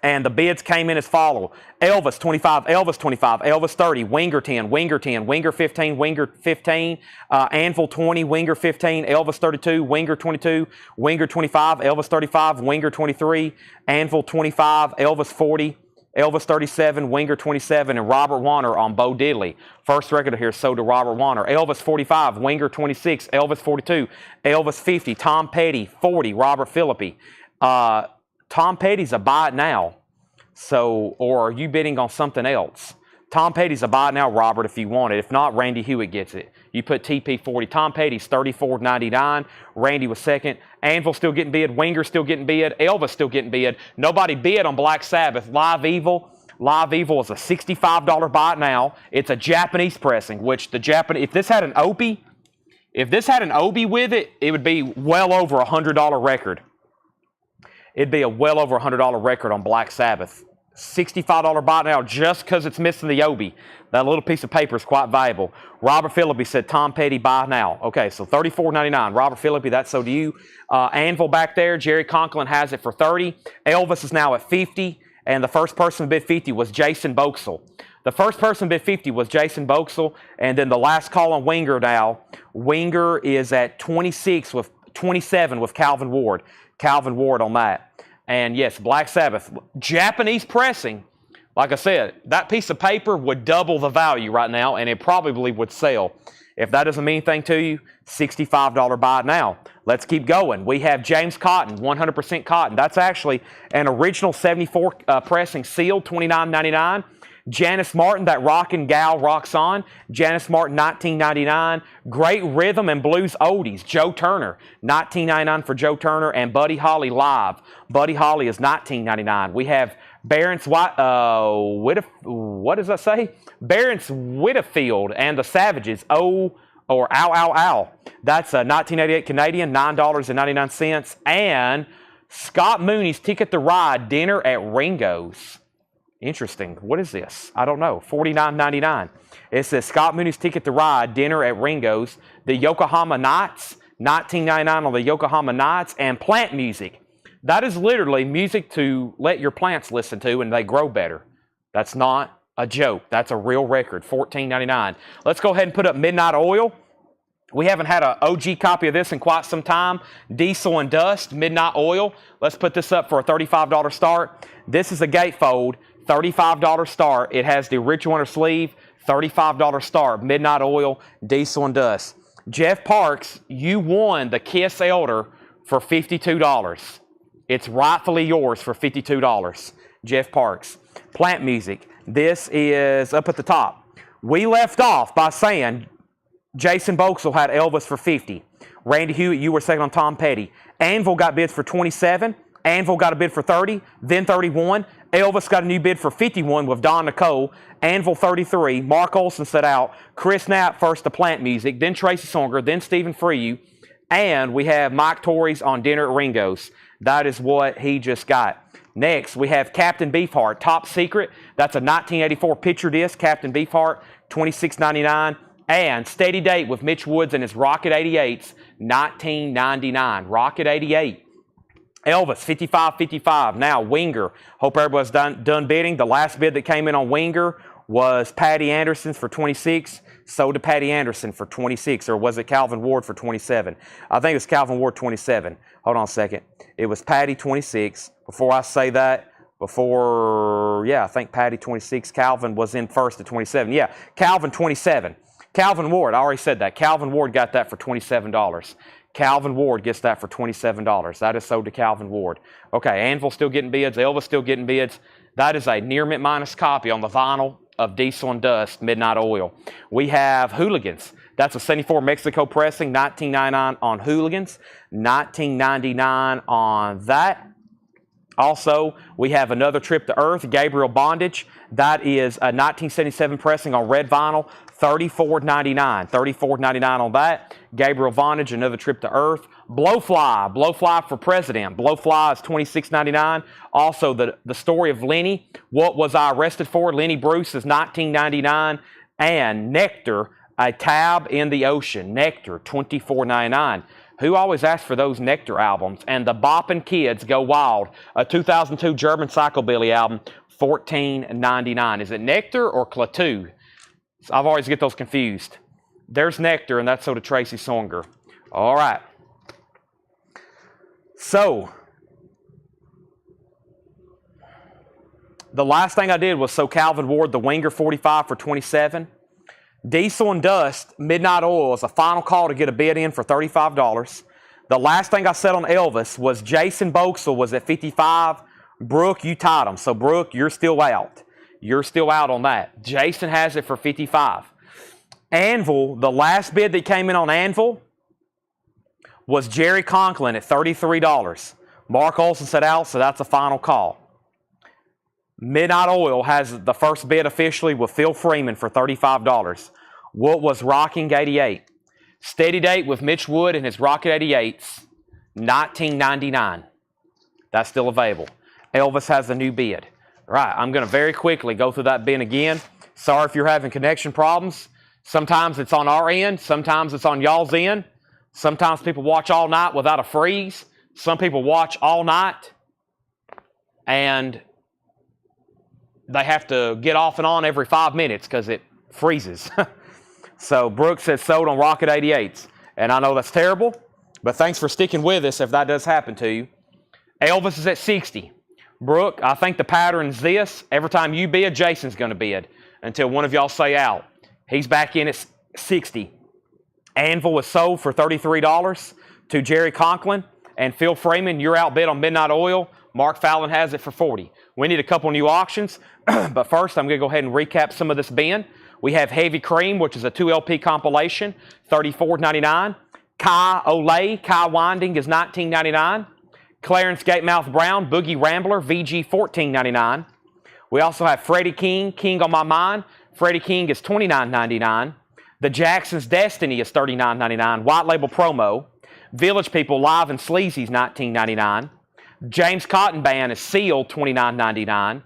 And the bids came in as follow. Elvis 25, Elvis 25, Elvis 30, Winger 10, Winger 10, Winger 15, Winger 15, Anvil 20, Winger 15, Elvis 32, Winger 22, Winger 25, Elvis 35, Winger 23, Anvil 25, Elvis 40, Elvis 37, Winger 27, and Robert Warner on Bo Diddley. First record here sold to Robert Warner. Elvis 45, Winger 26, Elvis 42, Elvis 50, Tom Petty 40, Robert Philippi. Tom Petty's a buy it now. So, or are you bidding on something else? Tom Petty's a buy it now, Robert, if you want it. If not, Randy Hewitt gets it. You put TP 40. Tom Petty's $34.99. Randy was second. Anvil still getting bid. Winger still getting bid. Elvis still getting bid. Nobody bid on Black Sabbath. Live Evil. Live Evil is a $65 buy it now. It's a Japanese pressing, which the Japanese, if this had an Obi with it, it would be well over $100 record. It'd be a well over $100 record on Black Sabbath. $65 buy now just because it's missing the Obi. That little piece of paper is quite valuable. Robert Philippi said Tom Petty buy now. Okay, so $34.99. Robert Philippi, that's so to you. Anvil back there, Jerry Conklin has it for $30. Elvis is now at $50, and the first person to bid $50 was Jason Boxell. The first person bid $50 was Jason Boxell, and then the last call on Winger now. Winger is at 26 with 27 with Calvin Ward. Calvin Ward on that. And yes, Black Sabbath, Japanese pressing. Like I said, that piece of paper would double the value right now, and it probably would sell. If that doesn't mean anything to you, $65 buy it now. Let's keep going. We have James Cotton, 100% cotton. That's actually an original 74 pressing sealed, $29.99. Janice Martin, that rockin' gal rocks on. Janice Martin, $19.99. Great rhythm and blues oldies. Joe Turner, $19.99 for Joe Turner. And Buddy Holly live. Buddy Holly is $19.99. We have Barron's what does that say? Barron's Whitfield and the Savages. Ow, ow, ow. That's a 1988 Canadian, $9.99. And Scott Mooney's Ticket to Ride dinner at Ringo's. Interesting. What is this? I don't know. $49.99. It says Scott Mooney's Ticket to Ride, dinner at Ringo's. The Yokohama Nights, $19.99 on the Yokohama Nights. And plant music. That is literally music to let your plants listen to and they grow better. That's not a joke. That's a real record. $14.99. Let's go ahead and put up Midnight Oil. We haven't had an OG copy of this in quite some time. Diesel and Dust, Midnight Oil. Let's put this up for a $35 start. This is a gatefold. $35 start. It has the original inner sleeve. $35 start. Midnight Oil, Diesel and Dust. Jeff Parks, you won the Kiss Elder for $52. It's rightfully yours for $52. Jeff Parks. Plant music. This is up at the top. We left off by saying Jason Boxell had Elvis for $50. Randy Hewitt, you were second on Tom Petty. Anvil got bids for $27. Anvil got a bid for $30, then $31. Elvis got a new bid for $51 with Don Nicole. Anvil $33. Mark Olson set out. Chris Knapp first to plant music, then Tracy Songer, then Stephen Freyu. And we have Mike Torres on dinner at Ringo's. That is what he just got. Next, we have Captain Beefheart, Top Secret. That's a 1984 picture disc, Captain Beefheart, $26.99. And Steady Date with Mitch Woods and his Rocket 88s, $19.99. Rocket 88. Elvis, $55.55. Now, Winger. Hope everybody's done bidding. The last bid that came in on Winger was Patty Anderson's for $26. Sold to Patty Anderson for $26. Or was it Calvin Ward for $27? I think it was Calvin Ward $27. Hold on a second. It was Patty $26. Before I say that, I think Patty $26. Calvin was in first at $27. Yeah, Calvin $27. Calvin Ward, I already said that. Calvin Ward got that for $27. Calvin Ward gets that for $27. That is sold to Calvin Ward. Okay, Anvil still getting bids. Elvis still getting bids. That is a near mint minus copy on the vinyl of Diesel and Dust, Midnight Oil. We have Hooligans. That's a 74 Mexico pressing, $19.99 on Hooligans, $19.99 on that. Also, we have Another Trip to Earth, Gabriel Bondage. That is a 1977 pressing on red vinyl, $34.99. $34.99 on that. Gabriel Bondage, Another Trip to Earth. Blowfly. Blowfly for President. Blowfly is $26.99. Also, the Story of Lenny. What Was I Arrested For? Lenny Bruce is $19.99. And Nectar, A Tab in the Ocean. Nectar, $24.99. Who always asks for those Nectar albums? And The Boppin' Kids Go Wild, a 2002 German psychobilly album, $14.99. Is it Nectar or Klaatu? I've always get those confused. There's Nectar, and that's so to Tracy Songer. All right. So, the last thing I did was So Calvin Ward, the Winger 45 for 27. Diesel and Dust, Midnight Oil is a final call to get a bid in for $35. The last thing I said on Elvis was Jason Boxell was at 55. Brooke, you tied him. So, Brooke, you're still out. You're still out on that. Jason has it for 55. Anvil, the last bid that came in on Anvil was Jerry Conklin at $33. Mark Olson said out, so that's a final call. Midnight Oil has the first bid officially with Phil Freeman for $35. What was Rocking 88? Steady Date with Mitch Wood and his Rocket 88s, $19.99. That's still available. Elvis has a new bid. All right, I'm going to very quickly go through that bin again. Sorry if you're having connection problems. Sometimes it's on our end. Sometimes it's on y'all's end. Sometimes people watch all night without a freeze. Some people watch all night and they have to get off and on every 5 minutes because it freezes. So Brooks says sold on Rocket 88s. And I know that's terrible, but thanks for sticking with us if that does happen to you. Elvis is at 60. Brooke, I think the pattern's this. Every time you bid, Jason's going to bid until one of y'all say out. He's back in at 60. Anvil was sold for $33 to Jerry Conklin. And Phil Freeman, you're outbid on Midnight Oil. Mark Fallon has it for 40. We need a couple new auctions. But first, I'm going to go ahead and recap some of this bin. We have Heavy Cream, which is a 2 LP compilation, $34.99. Kai Olay, Kai Winding is $19.99. Clarence Gatemouth Brown, Boogie Rambler, VG $14.99. We also have Freddie King, King on My Mind. Freddie King is $29.99. The Jackson's Destiny is $39.99. White Label Promo. Village People Live and Sleazy's $19.99. James Cotton Band is sealed $29.99.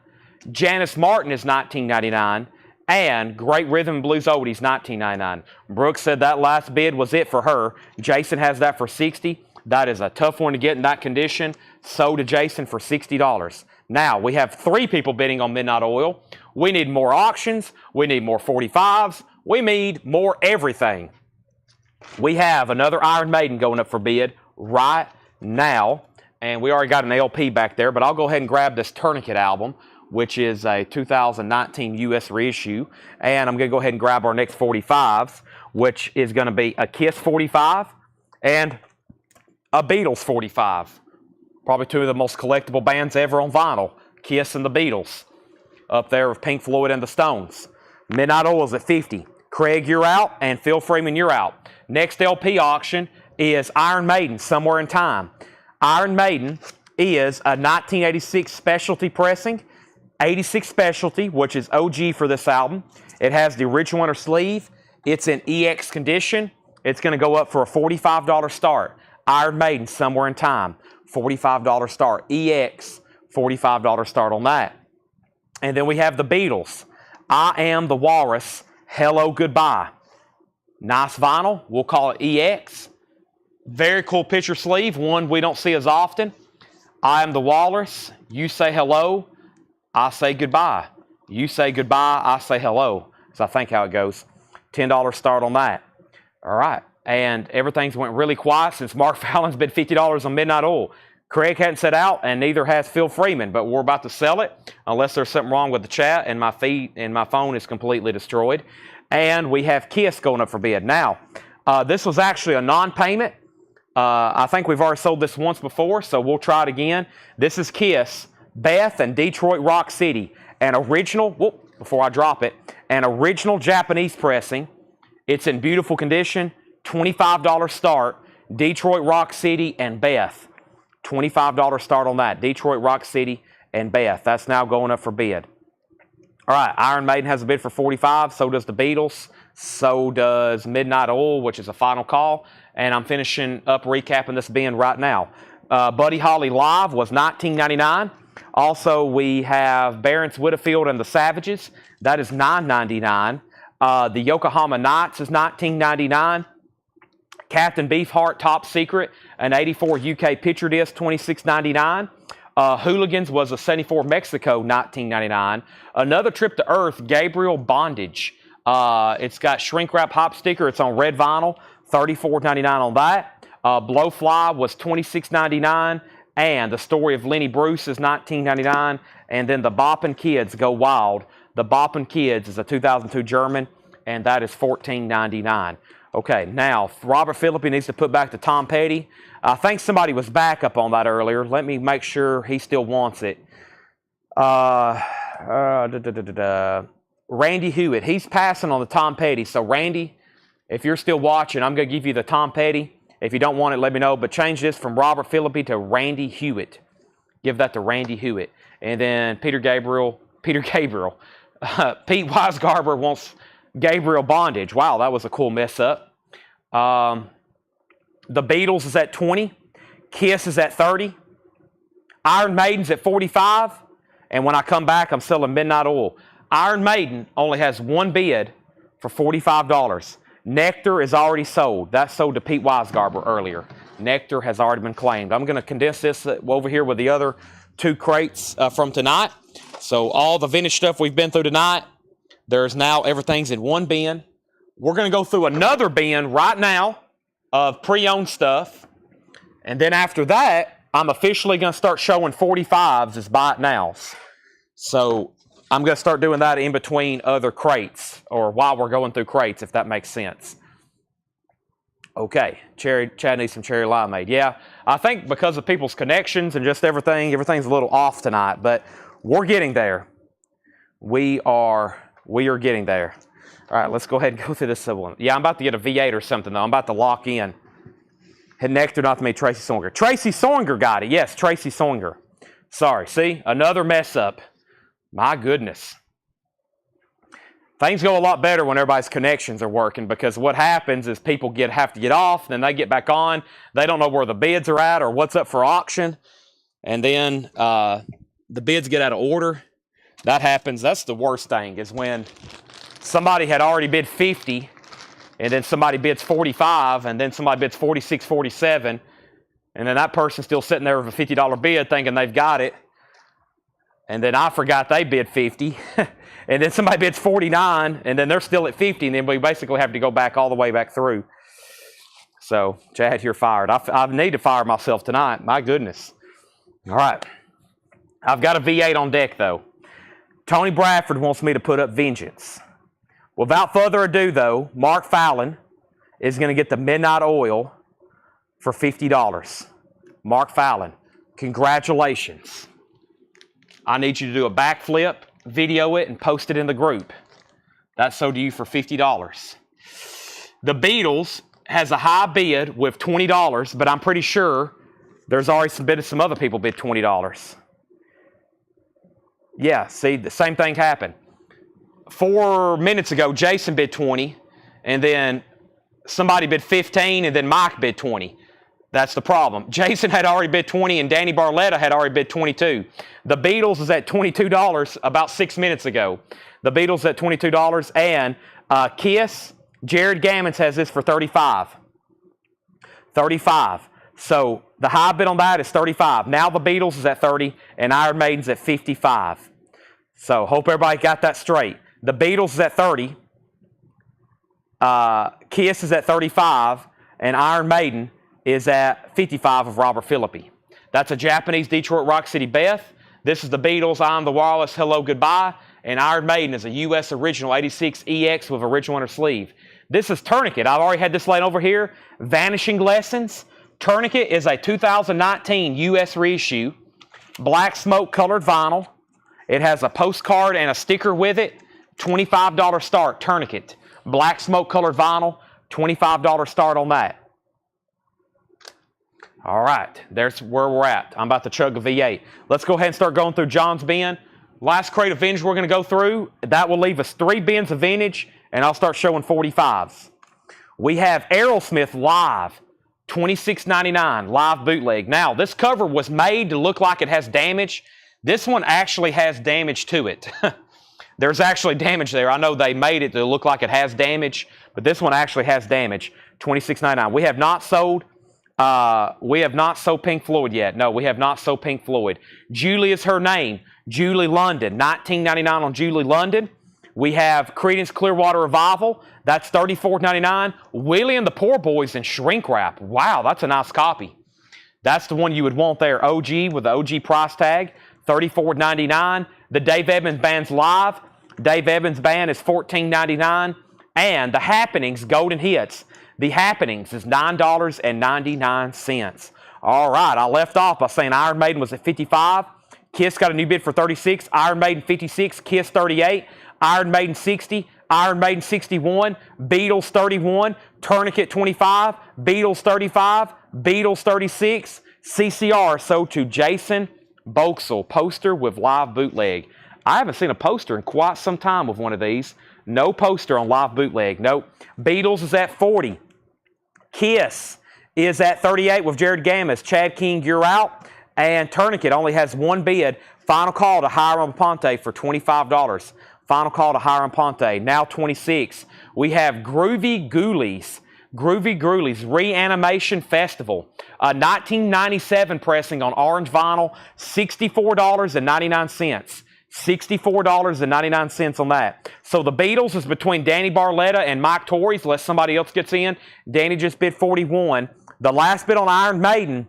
Janice Martin is $19.99. And Great Rhythm and Blues Oldies $19.99. Brooks said that last bid was it for her. Jason has that for $60. That is a tough one to get in that condition. Sold to Jason for $60. Now, we have 3 people bidding on Midnight Oil. We need more auctions. We need more 45s. We need more everything. We have another Iron Maiden going up for bid right now. And we already got an LP back there, but I'll go ahead and grab this Tourniquet album, which is a 2019 U.S. reissue. And I'm going to go ahead and grab our next 45s, which is going to be a Kiss 45 and a Beatles 45. Probably 2 of the most collectible bands ever on vinyl. Kiss and the Beatles. Up there with Pink Floyd and the Stones. Midnight Oil's at 50. Craig, you're out, and Phil Freeman, you're out. Next LP auction is Iron Maiden, Somewhere in Time. Iron Maiden is a 1986 specialty pressing. 86 specialty, which is OG for this album. It has the original inner sleeve. It's in EX condition. It's going to go up for a $45 start. Iron Maiden, Somewhere in Time, $45 start. EX, $45 start on that. And then we have the Beatles. I Am the Walrus, Hello Goodbye. Nice vinyl. We'll call it EX. Very cool picture sleeve, one we don't see as often. I am the Walrus. You say hello. I say goodbye. You say goodbye. I say hello. So I think how it goes. $10 start on that. All right. And everything's went really quiet since Mark Fallon's bid $50 on Midnight Oil. Craig hadn't set out, and neither has Phil Freeman, but we're about to sell it unless there's something wrong with the chat and my feed and my phone is completely destroyed. And we have Kiss going up for bid. Now, this was actually a non-payment. I think we've already sold this once before, so we'll try it again. This is Kiss, Beth and Detroit Rock City. An original, before I drop it, an original Japanese pressing. It's in beautiful condition. $25 start. Detroit Rock City and Beth. $25 start on that. Detroit Rock City and Beth. That's now going up for bid. All right, Iron Maiden has a bid for $45. So does the Beatles. So does Midnight Oil, which is a final call. And I'm finishing up recapping this bin right now. Buddy Holly Live was $19.99. Also, we have Barron's Whitfield and the Savages. That is $9.99. The Yokohama Knights is $19.99. Captain Beefheart Top Secret, an 84 UK picture disc, $26.99. Hooligans was a 74 Mexico, $19.99. Another Trip to Earth, Gabriel Bondage. It's got shrink wrap hop sticker. It's on red vinyl, $34.99 on that. Blowfly was $26.99. And The Story of Lenny Bruce is $19.99. And then the Boppin' Kids Go Wild. The Boppin' Kids is a 2002 German, and that is $14.99. Okay, now Robert Philippi needs to put back the Tom Petty. I think somebody was back up on that earlier. Let me make sure he still wants it. Randy Hewitt. He's passing on the Tom Petty. So Randy, if you're still watching, I'm going to give you the Tom Petty. If you don't want it, let me know. But change this from Robert Philippi to Randy Hewitt. Give that to Randy Hewitt. And then Pete Weisgarber wants Gabriel Bondage. Wow, that was a cool mess up. The Beatles is at 20. Kiss is at 30. Iron Maiden's at 45. And when I come back, I'm selling Midnight Oil. Iron Maiden only has one bid for $45. Nectar is already sold. That sold to Pete Weisgarber earlier. Nectar has already been claimed. I'm going to condense this over here with the other 2 crates from tonight. So all the vintage stuff we've been through tonight, there's now everything's in one bin. We're going to go through another bin right now of pre-owned stuff. And then after that, I'm officially going to start showing 45s as buy it nows. So I'm going to start doing that in between other crates, or while we're going through crates, if that makes sense. Okay, Chad needs some cherry limeade. Yeah, I think because of people's connections and just everything's a little off tonight, but we're getting there. We are getting there. All right, let's go ahead and go through this one. Yeah, I'm about to get a V8 or something, though. I'm about to lock in. Hit Nectar, not to me, Tracy Songer. Tracy Songer got it. Yes, Tracy Songer. Sorry, see? Another mess up. My goodness. Things go a lot better when everybody's connections are working, because what happens is people have to get off, then they get back on. They don't know where the bids are at or what's up for auction. And then the bids get out of order. That happens. That's the worst thing, is when somebody had already bid 50 and then somebody bids 45 and then somebody bids 46, 47. And then that person's still sitting there with a $50 bid thinking they've got it. And then I forgot they bid 50. And then somebody bids 49, and then they're still at 50, and then we basically have to go back all the way back through. So, Chad, you're fired. I need to fire myself tonight. My goodness. All right. I've got a V8 on deck, though. Tony Bradford wants me to put up Vengeance. Without further ado, though, Mark Fallon is going to get the Midnight Oil for $50. Mark Fallon, congratulations. I need you to do a backflip, video it, and post it in the group. That's sold to you for $50. The Beatles has a high bid with $20, but I'm pretty sure there's already some other people bid $20. Yeah, see, the same thing happened. 4 minutes ago, Jason bid 20, and then somebody bid 15, and then Mike bid 20. That's the problem. Jason had already bid 20, and Danny Barletta had already bid 22. The Beatles is at $22 about 6 minutes ago. The Beatles at $22, and Kiss, Jared Gammons has this for $35. $35. So the high bid on that is $35. Now the Beatles is at $30, and Iron Maiden's at $55. So hope everybody got that straight. The Beatles is at $30. Kiss is at $35, and Iron Maiden is at $55 of Robert Philippi. That's a Japanese Detroit Rock City Beth. This is the Beatles, I'm the Wireless, Hello, Goodbye. And Iron Maiden is a U.S. original 86 EX with original inner sleeve. This is Tourniquet. I've already had this laying over here. Vanishing Lessons. Tourniquet is a 2019 U.S. reissue. Black smoke colored vinyl. It has a postcard and a sticker with it. $25 start, Tourniquet. Black smoke colored vinyl, $25 start on that. All right, there's where we're at. I'm about to chug a V8. Let's go ahead and start going through John's bin. Last crate of vintage we're going to go through. That will leave us 3 bins of vintage, and I'll start showing 45s. We have Aerosmith Live, $26.99, live bootleg. Now, this cover was made to look like it has damage. This one actually has damage to it. There's actually damage there. I know they made it to look like it has damage, but this one actually has damage. $26.99. We have not sold Pink Floyd yet. No, we have not sold Pink Floyd. Julie is her name. Julie London, $19.99 on Julie London. We have Creedence Clearwater Revival. That's $34.99. Willie and the Poor Boys in shrink wrap. Wow, that's a nice copy. That's the one you would want there. OG with the OG price tag. $34.99. The Dave Evans Band's live. Dave Evans Band is $14.99. And the Happenings Golden Hits. The Happenings is $9.99. All right, I left off by saying Iron Maiden was at 55. Kiss got a new bid for 36. Iron Maiden 56. Kiss 38. Iron Maiden 60. Iron Maiden 61. Beatles 31. Tourniquet 25. Beatles 35. Beatles 36. CCR sold to Jason Boxel. Poster with live bootleg. I haven't seen a poster in quite some time with one of these. No poster on live bootleg. Nope. Beatles is at 40. Kiss is at 38 with Jared Gammis. Chad King, you're out. And Tourniquet only has one bid. Final call to Hiram Aponte for $25. Final call to Hiram Aponte. Now 26. We have Groovy Ghoulies. Groovy Ghoulies Reanimation Festival. 1997 pressing on orange vinyl. $64.99. $64.99 on that. So the Beatles is between Danny Barletta and Mike Torres, unless somebody else gets in. Danny just bid 41. The last bid on Iron Maiden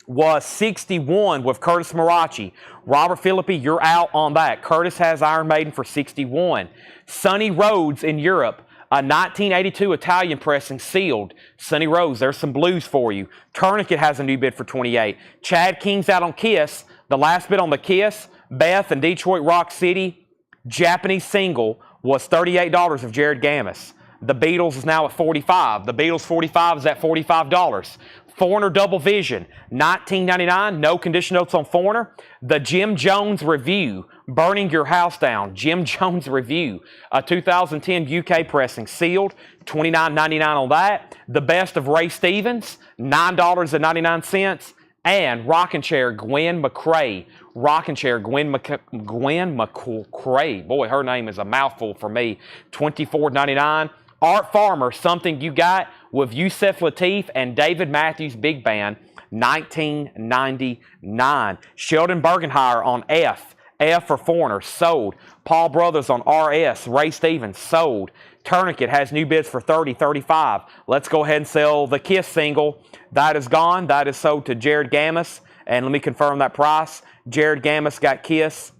was 61 with Curtis Marachi. Robert Philippi, you're out on that. Curtis has Iron Maiden for 61. Sonny Rhodes in Europe. A 1982 Italian pressing sealed. Sonny Rhodes, there's some blues for you. Tourniquet has a new bid for 28. Chad King's out on Kiss. The last bid on the Kiss, Beth and Detroit Rock City Japanese single was $38 of Jared Gammis. The Beatles is now at 45. The Beatles 45 is at $45. Foreigner Double Vision, $19.99. No condition notes on Foreigner. The Jim Jones Review, Burning Your House Down. Jim Jones Review, a 2010 UK pressing, sealed, $29.99 on that. The Best of Ray Stevens, $9.99. And Rockin' Chair Gwen McCrae. Rockin' Chair Gwen McCrae. Boy, her name is a mouthful for me. $24.99. Art Farmer, Something You Got, with Yusef Lateef and David Matthews Big Band, $19.99. Sheldon Bergenhire on F. F for Foreigner, sold. Paul Brothers on RS. Ray Stevens, sold. Tourniquet has new bids for $30, $35. Let's go ahead and sell the Kiss single. That is gone. That is sold to Jared Gammis. And let me confirm that price. Jared Gammis got Kiss.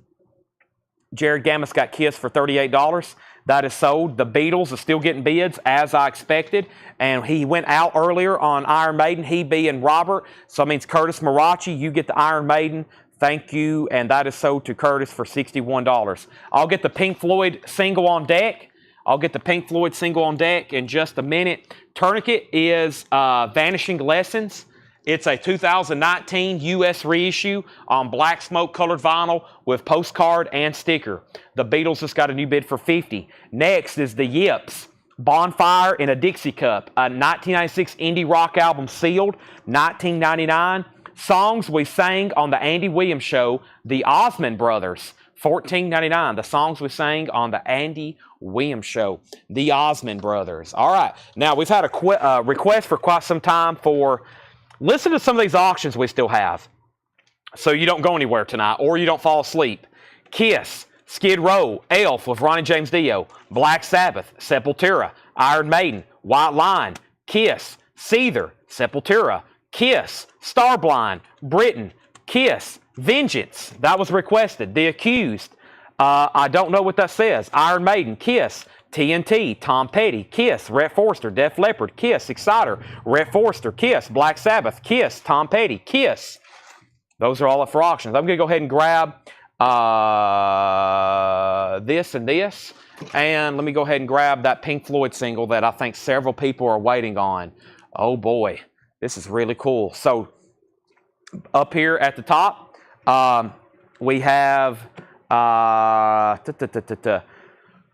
Jared Gammis got Kiss for $38. That is sold. The Beatles are still getting bids, as I expected. And he went out earlier on Iron Maiden, he being Robert. So that means Curtis Marachi, you get the Iron Maiden. Thank you. And that is sold to Curtis for $61. I'll get the Pink Floyd single on deck. I'll get the Pink Floyd single on deck in just a minute. Tourniquet is Vanishing Lessons. It's a 2019 U.S. reissue on black smoke colored vinyl with postcard and sticker. The Beatles just got a new bid for $50. Next is the Yips, Bonfire in a Dixie Cup, a 1996 indie rock album sealed, $19.99. Songs we sang on the Andy Williams Show, the Osmond Brothers, $14.99. The songs we sang on the Andy Williams Show, the Osmond Brothers. All right, now we've had a request for quite some time for listen to some of these auctions we still have so you don't go anywhere tonight or you don't fall asleep. Kiss, Skid Row, Elf with Ronnie James Dio, Black Sabbath, Sepultura, Iron Maiden, White Line, Kiss, Seether, Sepultura, Kiss, Starblind, Britain, Kiss, Vengeance, that was requested. The Accused, I don't know what that says. Iron Maiden, Kiss, TNT, Tom Petty, Kiss, Rhett Forster, Def Leppard, Kiss, Exciter, Rhett Forster, Kiss, Black Sabbath, Kiss, Tom Petty, Kiss. Those are all up for auctions. I'm going to go ahead and grab this and this. And let me go ahead and grab that Pink Floyd single that I think several people are waiting on. Oh boy, this is really cool. So up here at the top, we have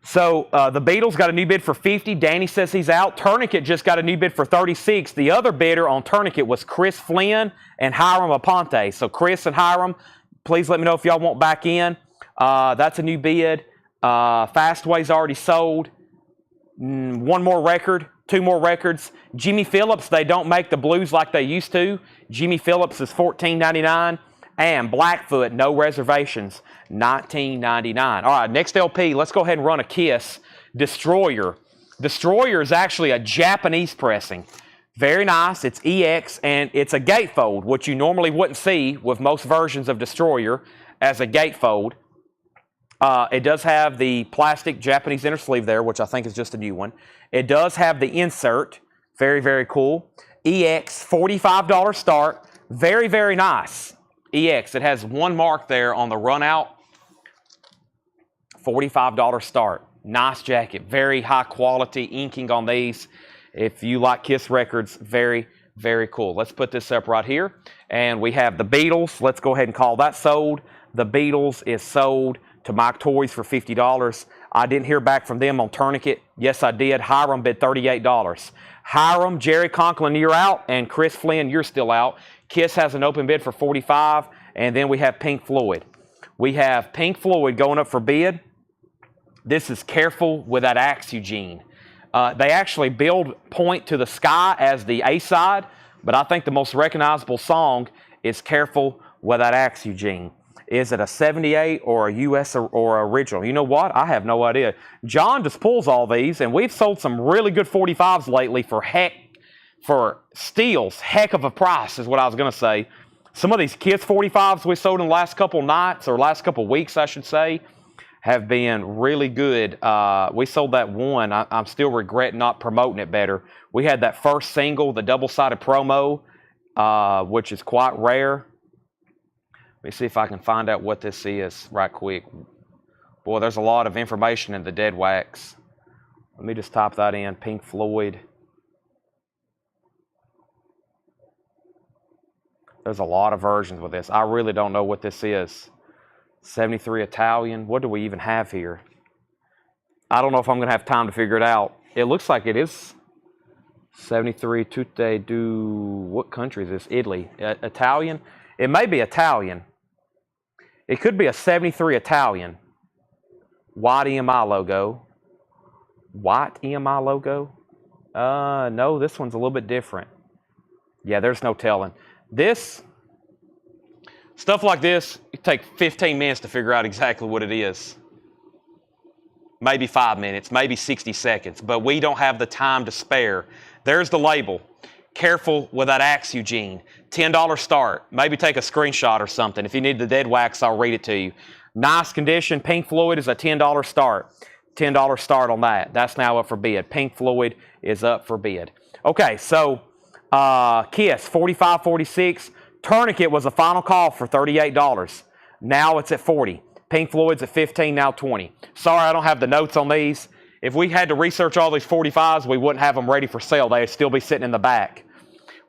So the Beatles got a new bid for $50. Danny says he's out. Tourniquet just got a new bid for $36. The other bidder on Tourniquet was Chris Flynn and Hiram Aponte. So Chris and Hiram, please let me know if y'all want back in. That's a new bid. Fastway's already sold. One more record. 2 more records. Jimmy Phillips, they don't make the blues like they used to. Jimmy Phillips is $14.99. And Blackfoot, no reservations, $19.99. All right, next LP, let's go ahead and run a Kiss. Destroyer. Destroyer is actually a Japanese pressing. Very nice. It's EX, and it's a gatefold, which you normally wouldn't see with most versions of Destroyer. as a gatefold. It does have the plastic Japanese inner sleeve there, which I think is just a new one. It does have the insert. Very, very cool. EX, $45 start. Very, very nice. EX. It has one mark there on the run out. $45 start. Nice jacket. Very high quality inking on these. If you like Kiss records, very, very cool. Let's put this up right here. And we have the Beatles. Let's go ahead and call that sold. The Beatles is sold to Mike Toys for $50. I didn't hear back from them on Tourniquet. Yes, I did. Hiram bid $38. Hiram, Jerry Conklin, you're out, and Chris Flynn, you're still out. Kiss has an open bid for $45, and then we have Pink Floyd. We have Pink Floyd going up for bid. This is Careful with That Axe, Eugene. They actually build Point to the Sky as the A-side, but I think the most recognizable song is Careful with That Axe, Eugene. Is it a 78 or a US or original? You know what? I have no idea. John just pulls all these, and we've sold some really good 45s lately for steals. Heck of a price is what I was going to say. Some of these Kiss 45s we sold in the last couple nights, or last couple weeks, I should say, have been really good. We sold that one. I'm still regretting not promoting it better. We had that first single, the double-sided promo, which is quite rare. Let me see if I can find out what this is right quick. Boy, there's a lot of information in the dead wax. Let me just type that in, Pink Floyd. There's a lot of versions with this. I really don't know what this is. 73 Italian. What do we even have here? I don't know if I'm going to have time to figure it out. It looks like it is 73 Tutte du... What country is this? Italy. Italian? It may be Italian. It could be a 73 Italian. White EMI logo. White EMI logo? No, this one's a little bit different. Yeah, there's no telling. This, stuff like this, it take 15 minutes to figure out exactly what it is. Maybe 5 minutes, maybe 60 seconds, but we don't have the time to spare. There's the label. Careful with That Axe, Eugene. $10 start. Maybe take a screenshot or something. If you need the dead wax, I'll read it to you. Nice condition. Pink Floyd is a $10 start. $10 start on that. That's now up for bid. Pink Floyd is up for bid. Okay, so Kiss, $45, $46. Tourniquet was a final call for $38. Now it's at $40. Pink Floyd's at $15, now $20. Sorry, I don't have the notes on these. If we had to research all these 45s, we wouldn't have them ready for sale. They'd still be sitting in the back.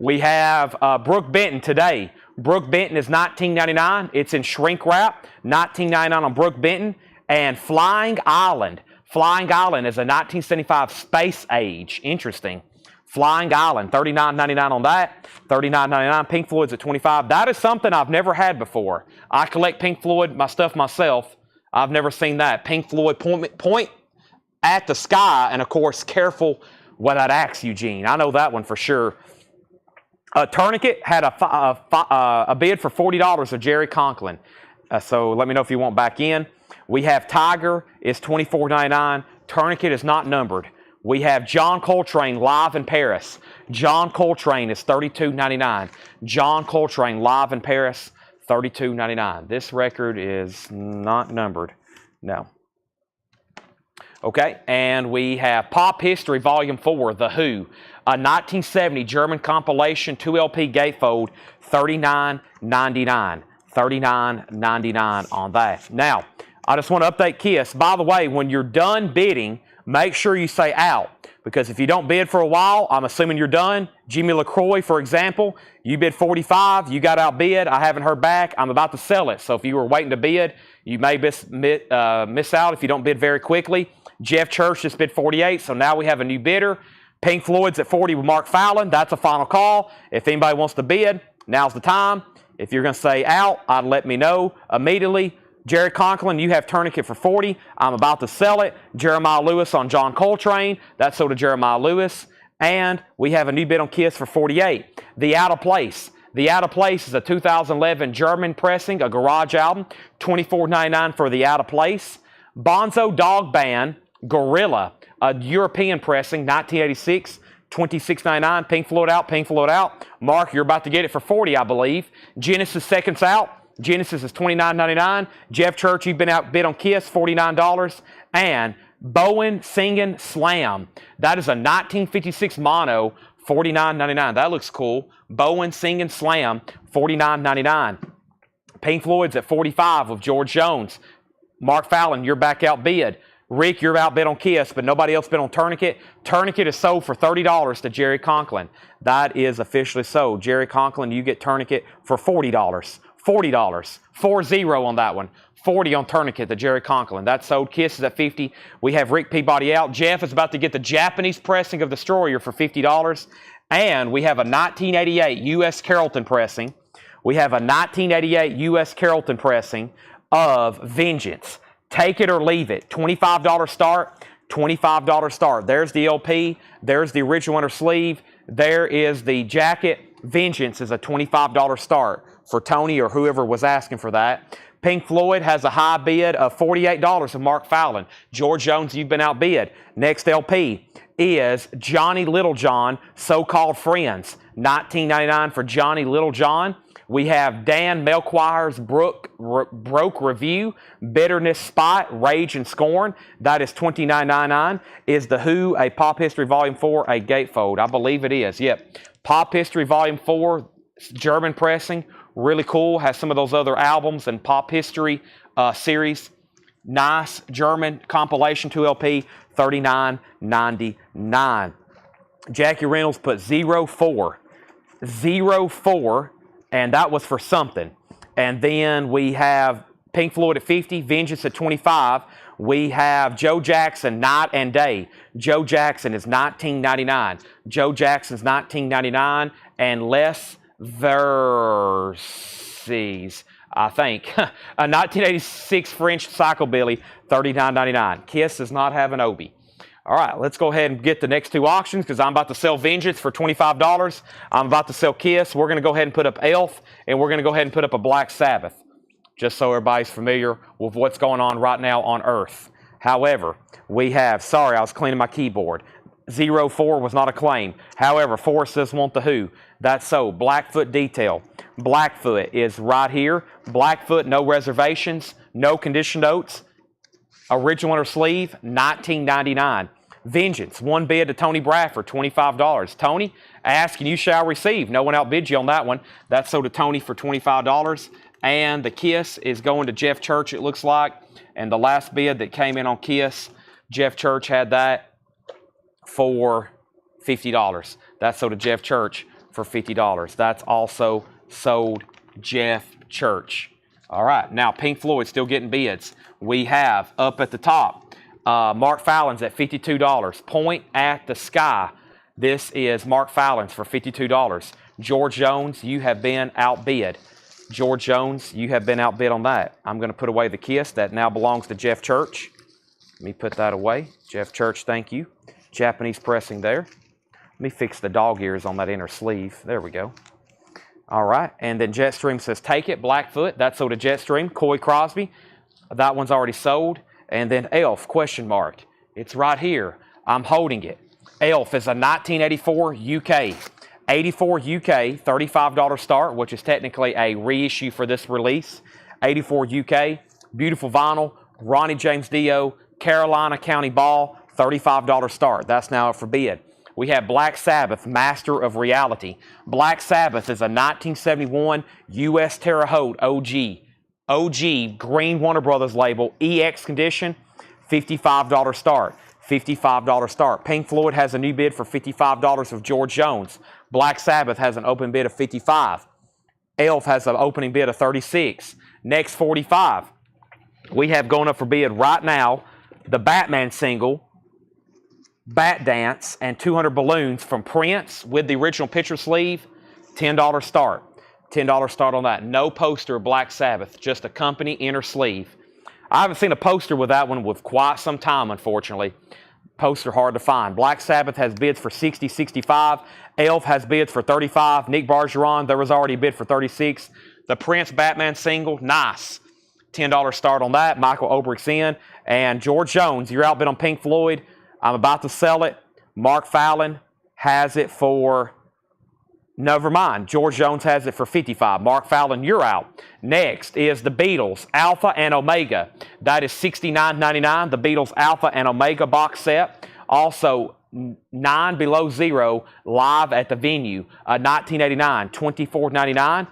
We have Brooke Benton today. Brooke Benton is $19.99. It's in shrink wrap. $19.99 on Brooke Benton. And Flying Island. Flying Island is a 1975 Space Age. Interesting. Flying Island, $39.99 on that. $39.99. Pink Floyd's at $25. That is something I've never had before. I collect Pink Floyd, my stuff myself. I've never seen that. Pink Floyd point at the sky, and of course, Careful with That Axe, Eugene. I know that one for sure. Tourniquet had a bid for $40 of Jerry Conklin. So let me know if you want back in. We have Tiger is $24.99. Tourniquet is not numbered. We have John Coltrane live in Paris. John Coltrane is $32.99. John Coltrane live in Paris, $32.99. This record is not numbered. No. Okay, and we have Pop History Volume 4, The Who. A 1970 German compilation, 2LP gatefold, $39.99. $39.99 on that. Now, I just want to update Kiss. By the way, when you're done bidding, make sure you say out. Because if you don't bid for a while, I'm assuming you're done. Jimmy LaCroix, for example, you bid 45, you got outbid. I haven't heard back. I'm about to sell it. So if you were waiting to bid, you may miss out if you don't bid very quickly. Jeff Church just bid 48, so now we have a new bidder. Pink Floyd's at 40 with Mark Fallon. That's a final call. If anybody wants to bid, now's the time. If you're going to say out, I'd let me know immediately. Jerry Conklin, you have Tourniquet for 40. I'm about to sell it. Jeremiah Lewis on John Coltrane. That's sold to Jeremiah Lewis. And we have a new bid on Kiss for 48. The Out of Place. The Out of Place is a 2011 German pressing, a garage album. $24.99 for The Out of Place. Bonzo Dog Band, Gorilla, a European pressing, 1986. $26.99. Pink Floyd out, Pink Floyd out. Mark, you're about to get it for 40, I believe. Genesis Seconds Out. Genesis is $29.99. Jeff Church, you've been outbid on Kiss, $49. And Bowen Singing Slam. That is a 1956 mono, $49.99. That looks cool. Bowen Singing Slam, $49.99. Pink Floyd's at $45 of George Jones. Mark Fallon, you're back outbid. Rick, you're outbid on Kiss, but nobody else bid on Tourniquet. Tourniquet is sold for $30 to Jerry Conklin. That is officially sold. Jerry Conklin, you get Tourniquet for $40. $40. 40 on that one. 40 on Tourniquet to Jerry Conklin. That's sold. Kiss is at $50. We have Rick Peabody out. Jeff is about to get the Japanese pressing of Destroyer for $50. And we have a 1988 U.S. Carrollton pressing. We have a 1988 U.S. Carrollton pressing of Vengeance. Take it or leave it. $25 start. $25 start. There's the LP. There's the original inner sleeve. There is the jacket. Vengeance is a $25 start for Tony or whoever was asking for that. Pink Floyd has a high bid of $48 of Mark Fallon. George Jones, you've been outbid. Next LP is Johnny Littlejohn, So-Called Friends. $19.99 for Johnny Littlejohn. We have Dan Melchior's Broke Review, Bitterness Spot, Rage and Scorn. That is $29.99. Is The Who a Pop History Volume 4 a gatefold? I believe it is. Yep. Pop History Volume 4, German pressing. Really cool. Has some of those other albums and Pop History series. Nice German compilation 2LP, $39.99. Jackie Reynolds put 04. 04. And that was for something. And then we have Pink Floyd at 50, Vengeance at 25. We have Joe Jackson, Night and Day. Joe Jackson is $19.99. Joe Jackson's $19.99. And Les Verses, I think. A 1986 French Psychobilly, $39.99. Kiss does not have an Obi. All right, let's go ahead and get the next two auctions because I'm about to sell Vengeance for $25. I'm about to sell Kiss. We're going to go ahead and put up Elf, and we're going to go ahead and put up a Black Sabbath, just so everybody's familiar with what's going on right now on Earth. However, we have, sorry, I was cleaning my keyboard. 04 was not a claim. However, Forrest says want the Who. That's so. Blackfoot detail. Blackfoot is right here. Blackfoot, no reservations, no condition notes. Original inner sleeve, $19.99. Vengeance, one bid to Tony Bradford, $25. Tony, ask and you shall receive. No one outbid you on that one. That's sold to Tony for $25. And the Kiss is going to Jeff Church, it looks like. And the last bid that came in on Kiss, Jeff Church had that for $50. That's sold to Jeff Church for $50. That's also sold Jeff Church. All right, now Pink Floyd still getting bids. We have up at the top, Mark Fallon's at $52. Point at the Sky. This is Mark Fallon's for $52. George Jones, you have been outbid. George Jones, you have been outbid on that. I'm going to put away the Kiss. That now belongs to Jeff Church. Let me put that away. Jeff Church, thank you. Japanese pressing there. Let me fix the dog ears on that inner sleeve. There we go. All right, and then Jetstream says take it. Blackfoot, that's sold to Jetstream. Coy Crosby, that one's already sold. And then Elf, question mark. It's right here. I'm holding it. Elf is a 1984 UK. 84 UK, $35 start, which is technically a reissue for this release. 84 UK, beautiful vinyl. Ronnie James Dio, Carolina County Ball, $35 start. That's now up for bid. We have Black Sabbath, Master of Reality. Black Sabbath is a 1971 U.S. Terre Haute OG. OG, Green Warner Brothers label, EX condition, $55 start. $55 start. Pink Floyd has a new bid for $55 of George Jones. Black Sabbath has an open bid of $55. Elf has an opening bid of $36. Next, $45. We have going up for bid right now the Batman single, Bat Dance, and 200 balloons from Prince with the original picture sleeve, $10 start. $10 start on that. No poster of Black Sabbath, just a company inner sleeve. I haven't seen a poster with that one with quite some time, unfortunately. Poster hard to find. Black Sabbath has bids for $60, $65. Elf has bids for $35. Nick Bargeron, there was already a bid for $36. The Prince Batman single, nice. $10 start on that. Michael Obrick's in. And George Jones, you're outbid on Pink Floyd. I'm about to sell it. Mark Fallon has it for Never mind. George Jones has it for $55. Mark Fallon, you're out. Next is the Beatles, Alpha and Omega. That is $69.99. The Beatles Alpha and Omega box set. Also, 9 Below Zero live at the venue. 1989, $24.99.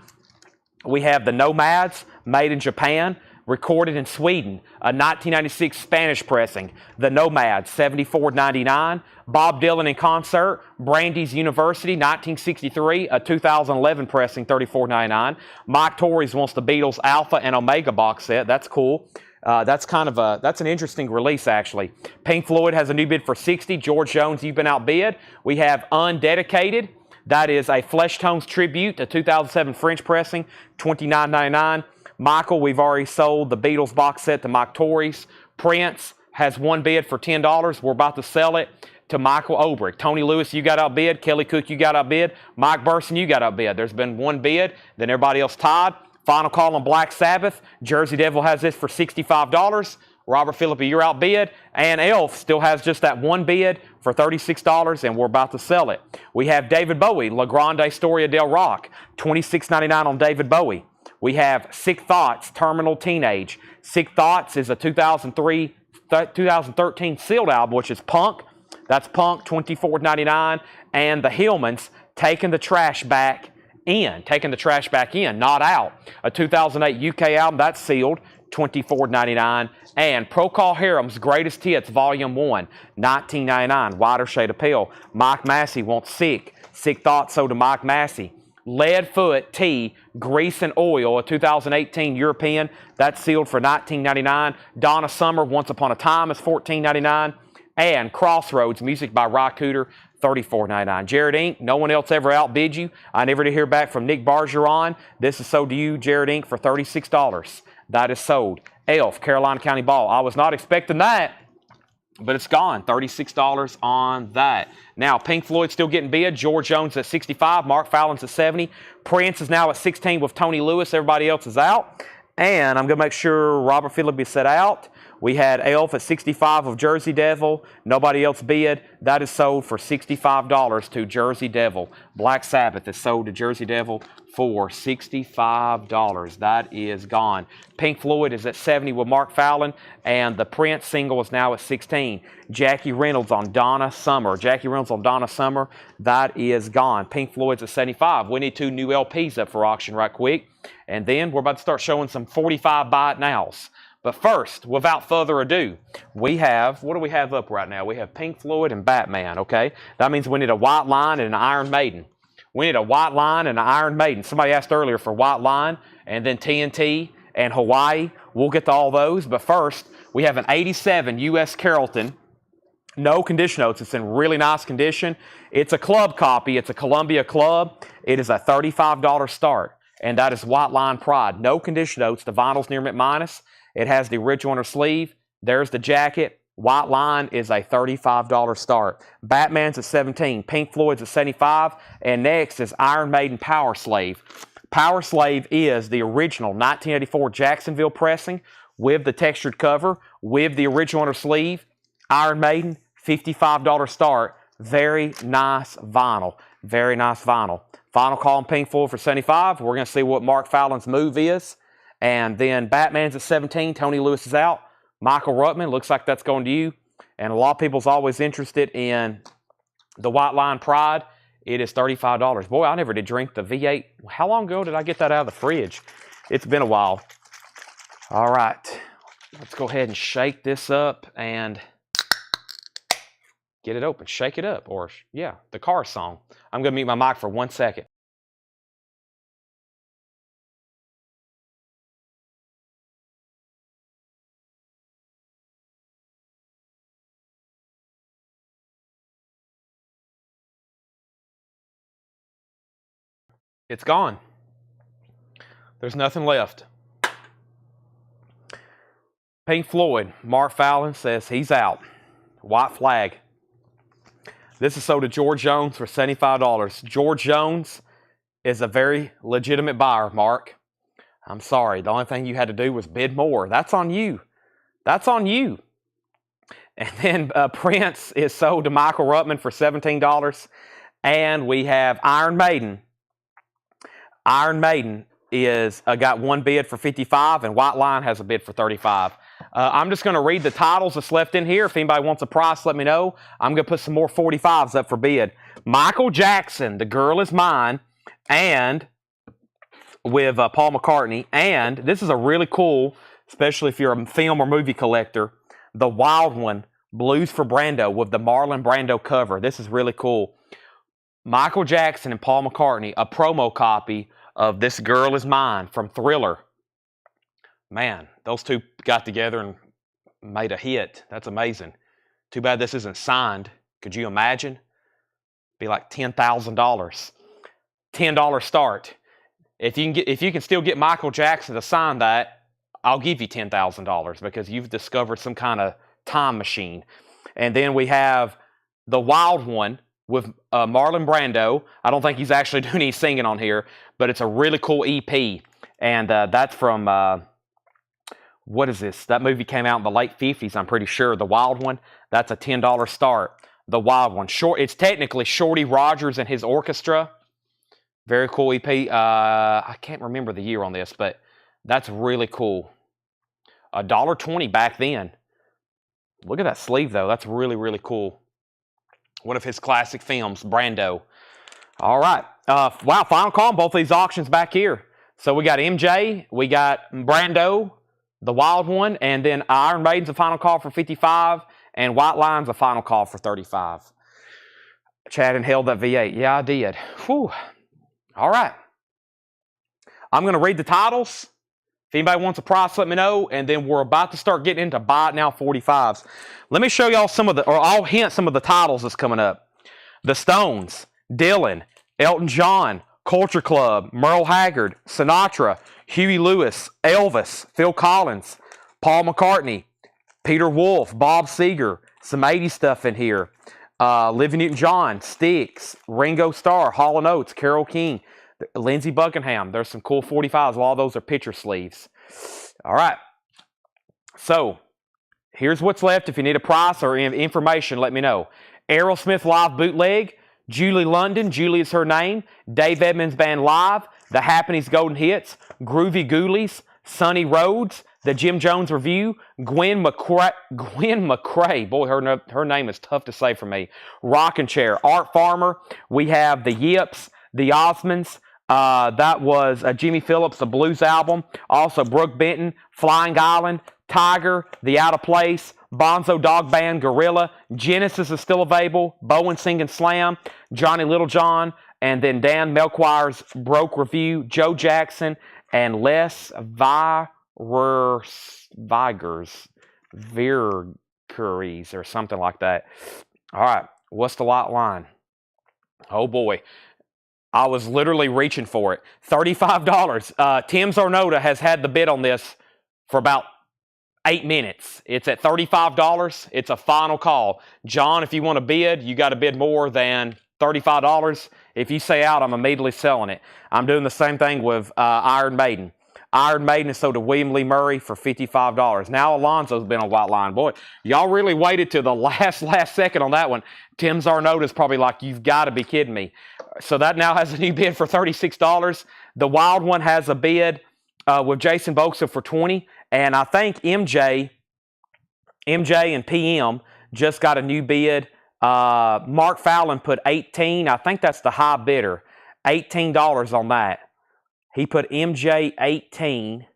We have the Nomads, made in Japan, recorded in Sweden, a 1996 Spanish pressing. The Nomads, $74.99. Bob Dylan in concert, Brandeis University, 1963, a 2011 pressing, $34.99. Mike Torres wants the Beatles Alpha and Omega box set. That's cool. That's an interesting release, actually. Pink Floyd has a new bid for $60. George Jones, you've been outbid. We have Undedicated. That is a Flesh Tones tribute, a 2007 French pressing, $29.99. Michael, we've already sold the Beatles box set to Mike Torres. Prince has one bid for $10. We're about to sell it to Michael Obrick. Tony Lewis, you got outbid. Kelly Cook, you got outbid. Mike Burson, you got outbid. There's been one bid, then everybody else tied. Final call on Black Sabbath. Jersey Devil has this for $65. Robert Philippi, you're outbid. And Elf still has just that one bid for $36, and we're about to sell it. We have David Bowie, La Grande Historia del Rock, $26.99 on David Bowie. We have Sick Thoughts, Terminal Teenage. Sick Thoughts is a 2013 sealed album, which is Punk. That's Punk, $24.99. And the Hillmans, Taking the Trash Back In. Taking the Trash Back In, Not Out. A 2008 UK album, that's sealed, $24.99. And Procol Harum's Greatest Hits, Volume 1, $19.99. Wider Shade of Pale. Mike Massey wants Sick. Sick Thoughts sold to Mike Massey. Leadfoot Tea, Grease and Oil, a 2018 European. That's sealed for $19.99. Donna Summer, Once Upon a Time, is $14.99. And Crossroads, music by Ry Cooder, $34.99. Jared Inc., no one else ever outbid you. I never did hear back from Nick Bargeron. This is sold to you, Jared Inc., for $36. That is sold. Elf, Carolina County Ball. I was not expecting that, but it's gone. $36 on that. Now, Pink Floyd still getting bid. George Jones at $65. Mark Fallon's at $70. Prince is now at $16 with Tony Lewis. Everybody else is out. And I'm going to make sure Robert Phillips is set out. We had Elf at $65 of Jersey Devil. Nobody else bid. That is sold for $65 to Jersey Devil. Black Sabbath is sold to Jersey Devil for $65. That is gone. Pink Floyd is at $70 with Mark Fallon, and the Prince single is now at $16. Jackie Reynolds on Donna Summer. Jackie Reynolds on Donna Summer. That is gone. Pink Floyd's at $75. We need 2 new LPs up for auction right quick. And then we're about to start showing some 45 buy it nows. But first, without further ado, we have, what do we have up right now? We have Pink Floyd and Batman, okay? That means we need a White Line and an Iron Maiden. We need a White Line and an Iron Maiden. Somebody asked earlier for White Line and then TNT and Hawaii. We'll get to all those. But first, we have an 87 U.S. Carrollton. No condition notes. It's in really nice condition. It's a club copy. It's a Columbia Club. It is a $35 start. And that is White Line Pride. No condition notes. The vinyl's near mint minus. It has the original inner sleeve. There's the jacket. White Line is a $35 start. Batman's at $17. Pink Floyd's at $75. And next is Iron Maiden Power Slave. Power Slave is the original 1984 Jacksonville pressing with the textured cover, with the original inner sleeve. Iron Maiden, $55 start. Very nice vinyl. Very nice vinyl. Final call on Pink Floyd for $75. We're going to see what Mark Fallon's move is. And then Batman's at $17. Tony Lewis is out. Michael Ruttman, looks like that's going to you. And a lot of people's always interested in the White Line Pride. It is $35. Boy, I never did drink the V8. How long ago did I get that out of the fridge? It's been a while. All right. Let's go ahead and shake this up and get it open. Shake it up. Or, yeah, the car song. I'm going to mute my mic for 1 second. It's gone. There's nothing left. Pink Floyd, Mark Fallon says he's out. White flag. This is sold to George Jones for $75. George Jones is a very legitimate buyer, Mark. I'm sorry. The only thing you had to do was bid more. That's on you. That's on you. And then Prince is sold to Michael Ruttman for $17. And we have Iron Maiden Iron Maiden is got one bid for 55, and White Line has a bid for 35. I'm just going to read the titles that's left in here. If anybody wants a price, let me know. I'm going to put some more 45s up for bid. Michael Jackson, The Girl Is Mine, and with Paul McCartney. And this is a really cool, especially if you're a film or movie collector, The Wild One, Blues for Brando, with the Marlon Brando cover. This is really cool. Michael Jackson and Paul McCartney, a promo copy of This Girl Is Mine from Thriller. Man, those two got together and made a hit. That's amazing. Too bad this isn't signed. Could you imagine? Be like $10,000. $10 start. If you can still get Michael Jackson to sign that, I'll give you $10,000 because you've discovered some kind of time machine. And then we have The Wild One with Marlon Brando. I don't think he's actually doing any singing on here, but it's a really cool EP. And that's from, what is this? That movie came out in the late 50s, I'm pretty sure. The Wild One. That's a $10 start. The Wild One. It's technically Shorty Rogers and his orchestra. Very cool EP. I can't remember the year on this, but that's really cool. $1.20 back then. Look at that sleeve, though. That's really, really cool. One of his classic films, Brando. All right. Wow, final call on both these auctions back here. So we got MJ, we got Brando, The Wild One, and then Iron Maiden's a final call for 55, and White Line's a final call for 35. Chad inhaled that V8. Yeah, I did. Whew. All right. I'm going to read the titles. If anybody wants a price, let me know. And then we're about to start getting into buy it now 45s. Let me show y'all some of the, or I'll hint some of the titles that's coming up. The Stones, Dylan, Elton John, Culture Club, Merle Haggard, Sinatra, Huey Lewis, Elvis, Phil Collins, Paul McCartney, Peter Wolf, Bob Seger, some 80s stuff in here. Olivia Newton-John, Styx, Ringo Starr, Hall & Oates, Carole King, Lindsey Buckingham. There's some cool 45s. All those are picture sleeves. All right. So here's what's left. If you need a price or information, let me know. Aerosmith Live Bootleg, Julie London, Julie is her name, Dave Edmunds Band Live, The Happenings Golden Hits, Groovy Ghoulies, Sonny Rhodes, The Jim Jones Review, Gwen McCrae, boy, her name is tough to say for me, Rockin' Chair, Art Farmer, we have The Yips, The Osmonds, that was Jimmy Phillips, the blues album, also Brooke Benton, Flying Island, Tiger, The Out of Place, Bonzo Dog Band, Gorilla, Genesis is still available, Bowen Singing Slam, Johnny Littlejohn, and then Dan Melchior's Broke Review, Joe Jackson, and Les Vircuries or something like that. All right, what's the lot line? Oh boy, I was literally reaching for it. $35. Tim Zornoda has had the bid on this for about 8 minutes. It's at $35. It's a final call. John, if you want to bid, you got to bid more than $35. If you say out, I'm immediately selling it. I'm doing the same thing with Iron Maiden. Iron Maiden is sold to William Lee Murray for $55. Now Alonzo's been on White Line. Boy, y'all really waited to the last second on that one. Tim Zarnoda's probably like, you've got to be kidding me. So that now has a new bid for $36. The Wild One has a bid with Jason Boxa for $20. And I think MJ and PM just got a new bid. Mark Fallon put $18. I think that's the high bidder. $18 on that. He put MJ 18.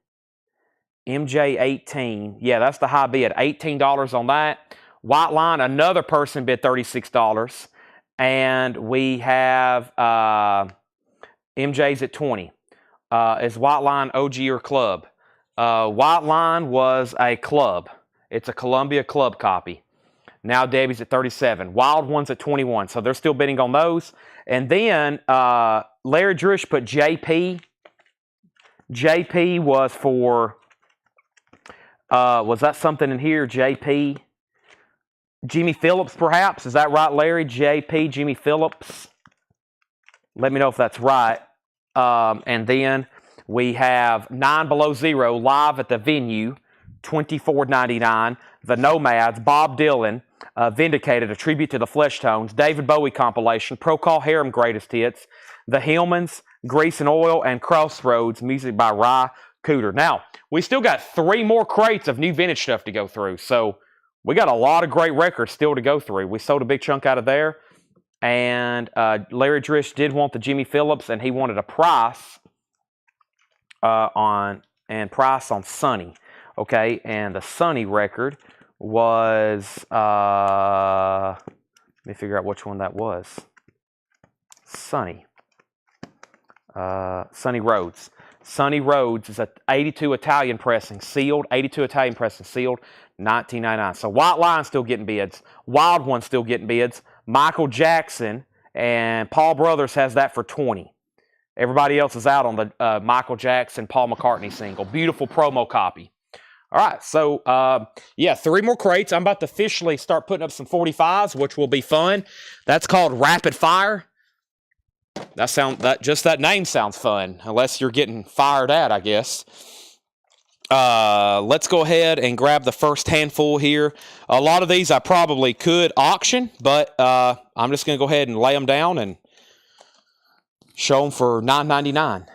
MJ 18. Yeah, that's the high bid. $18 on that. White Line, another person bid $36. And we have MJ's at 20. Is White Line OG or club? White Line was a club. It's a Columbia club copy. Now Debbie's at 37. Wild One's at 21. So they're still bidding on those. And then Larry Drish put JP. JP was for, was that something in here? JP? Jimmy Phillips, perhaps? Is that right, Larry? JP, Jimmy Phillips? Let me know if that's right. And then we have 9 Below Zero live at the venue, $24.99. The Nomads, Bob Dylan, Vindicated, a tribute to the Flesh Tones, David Bowie compilation, Procol Harum greatest hits, The Hillmans, Grease and Oil, and Crossroads, music by Ry Cooder. Now, we still got 3 more crates of new vintage stuff to go through, so we got a lot of great records still to go through. We sold a big chunk out of there, and Larry Drish did want the Jimmy Phillips, and he wanted a price on Sonny. Okay, and the Sonny record was, let me figure out which one that was. Sonny Rhodes. Sonny Rhodes is a 82 Italian pressing, sealed, 82 Italian pressing, sealed, $19.99. So White Line still getting bids. Wild One still getting bids. Michael Jackson and Paul Brothers has that for $20. Everybody else is out on the Michael Jackson, Paul McCartney single. Beautiful promo copy. All right, so yeah, 3 more crates. I'm about to officially start putting up some 45s, which will be fun. That's called Rapid Fire. That name sounds fun, unless you're getting fired at, I guess. Let's go ahead and grab the first handful here. A lot of these I probably could auction, but I'm just going to go ahead and lay them down and show them for $9.99.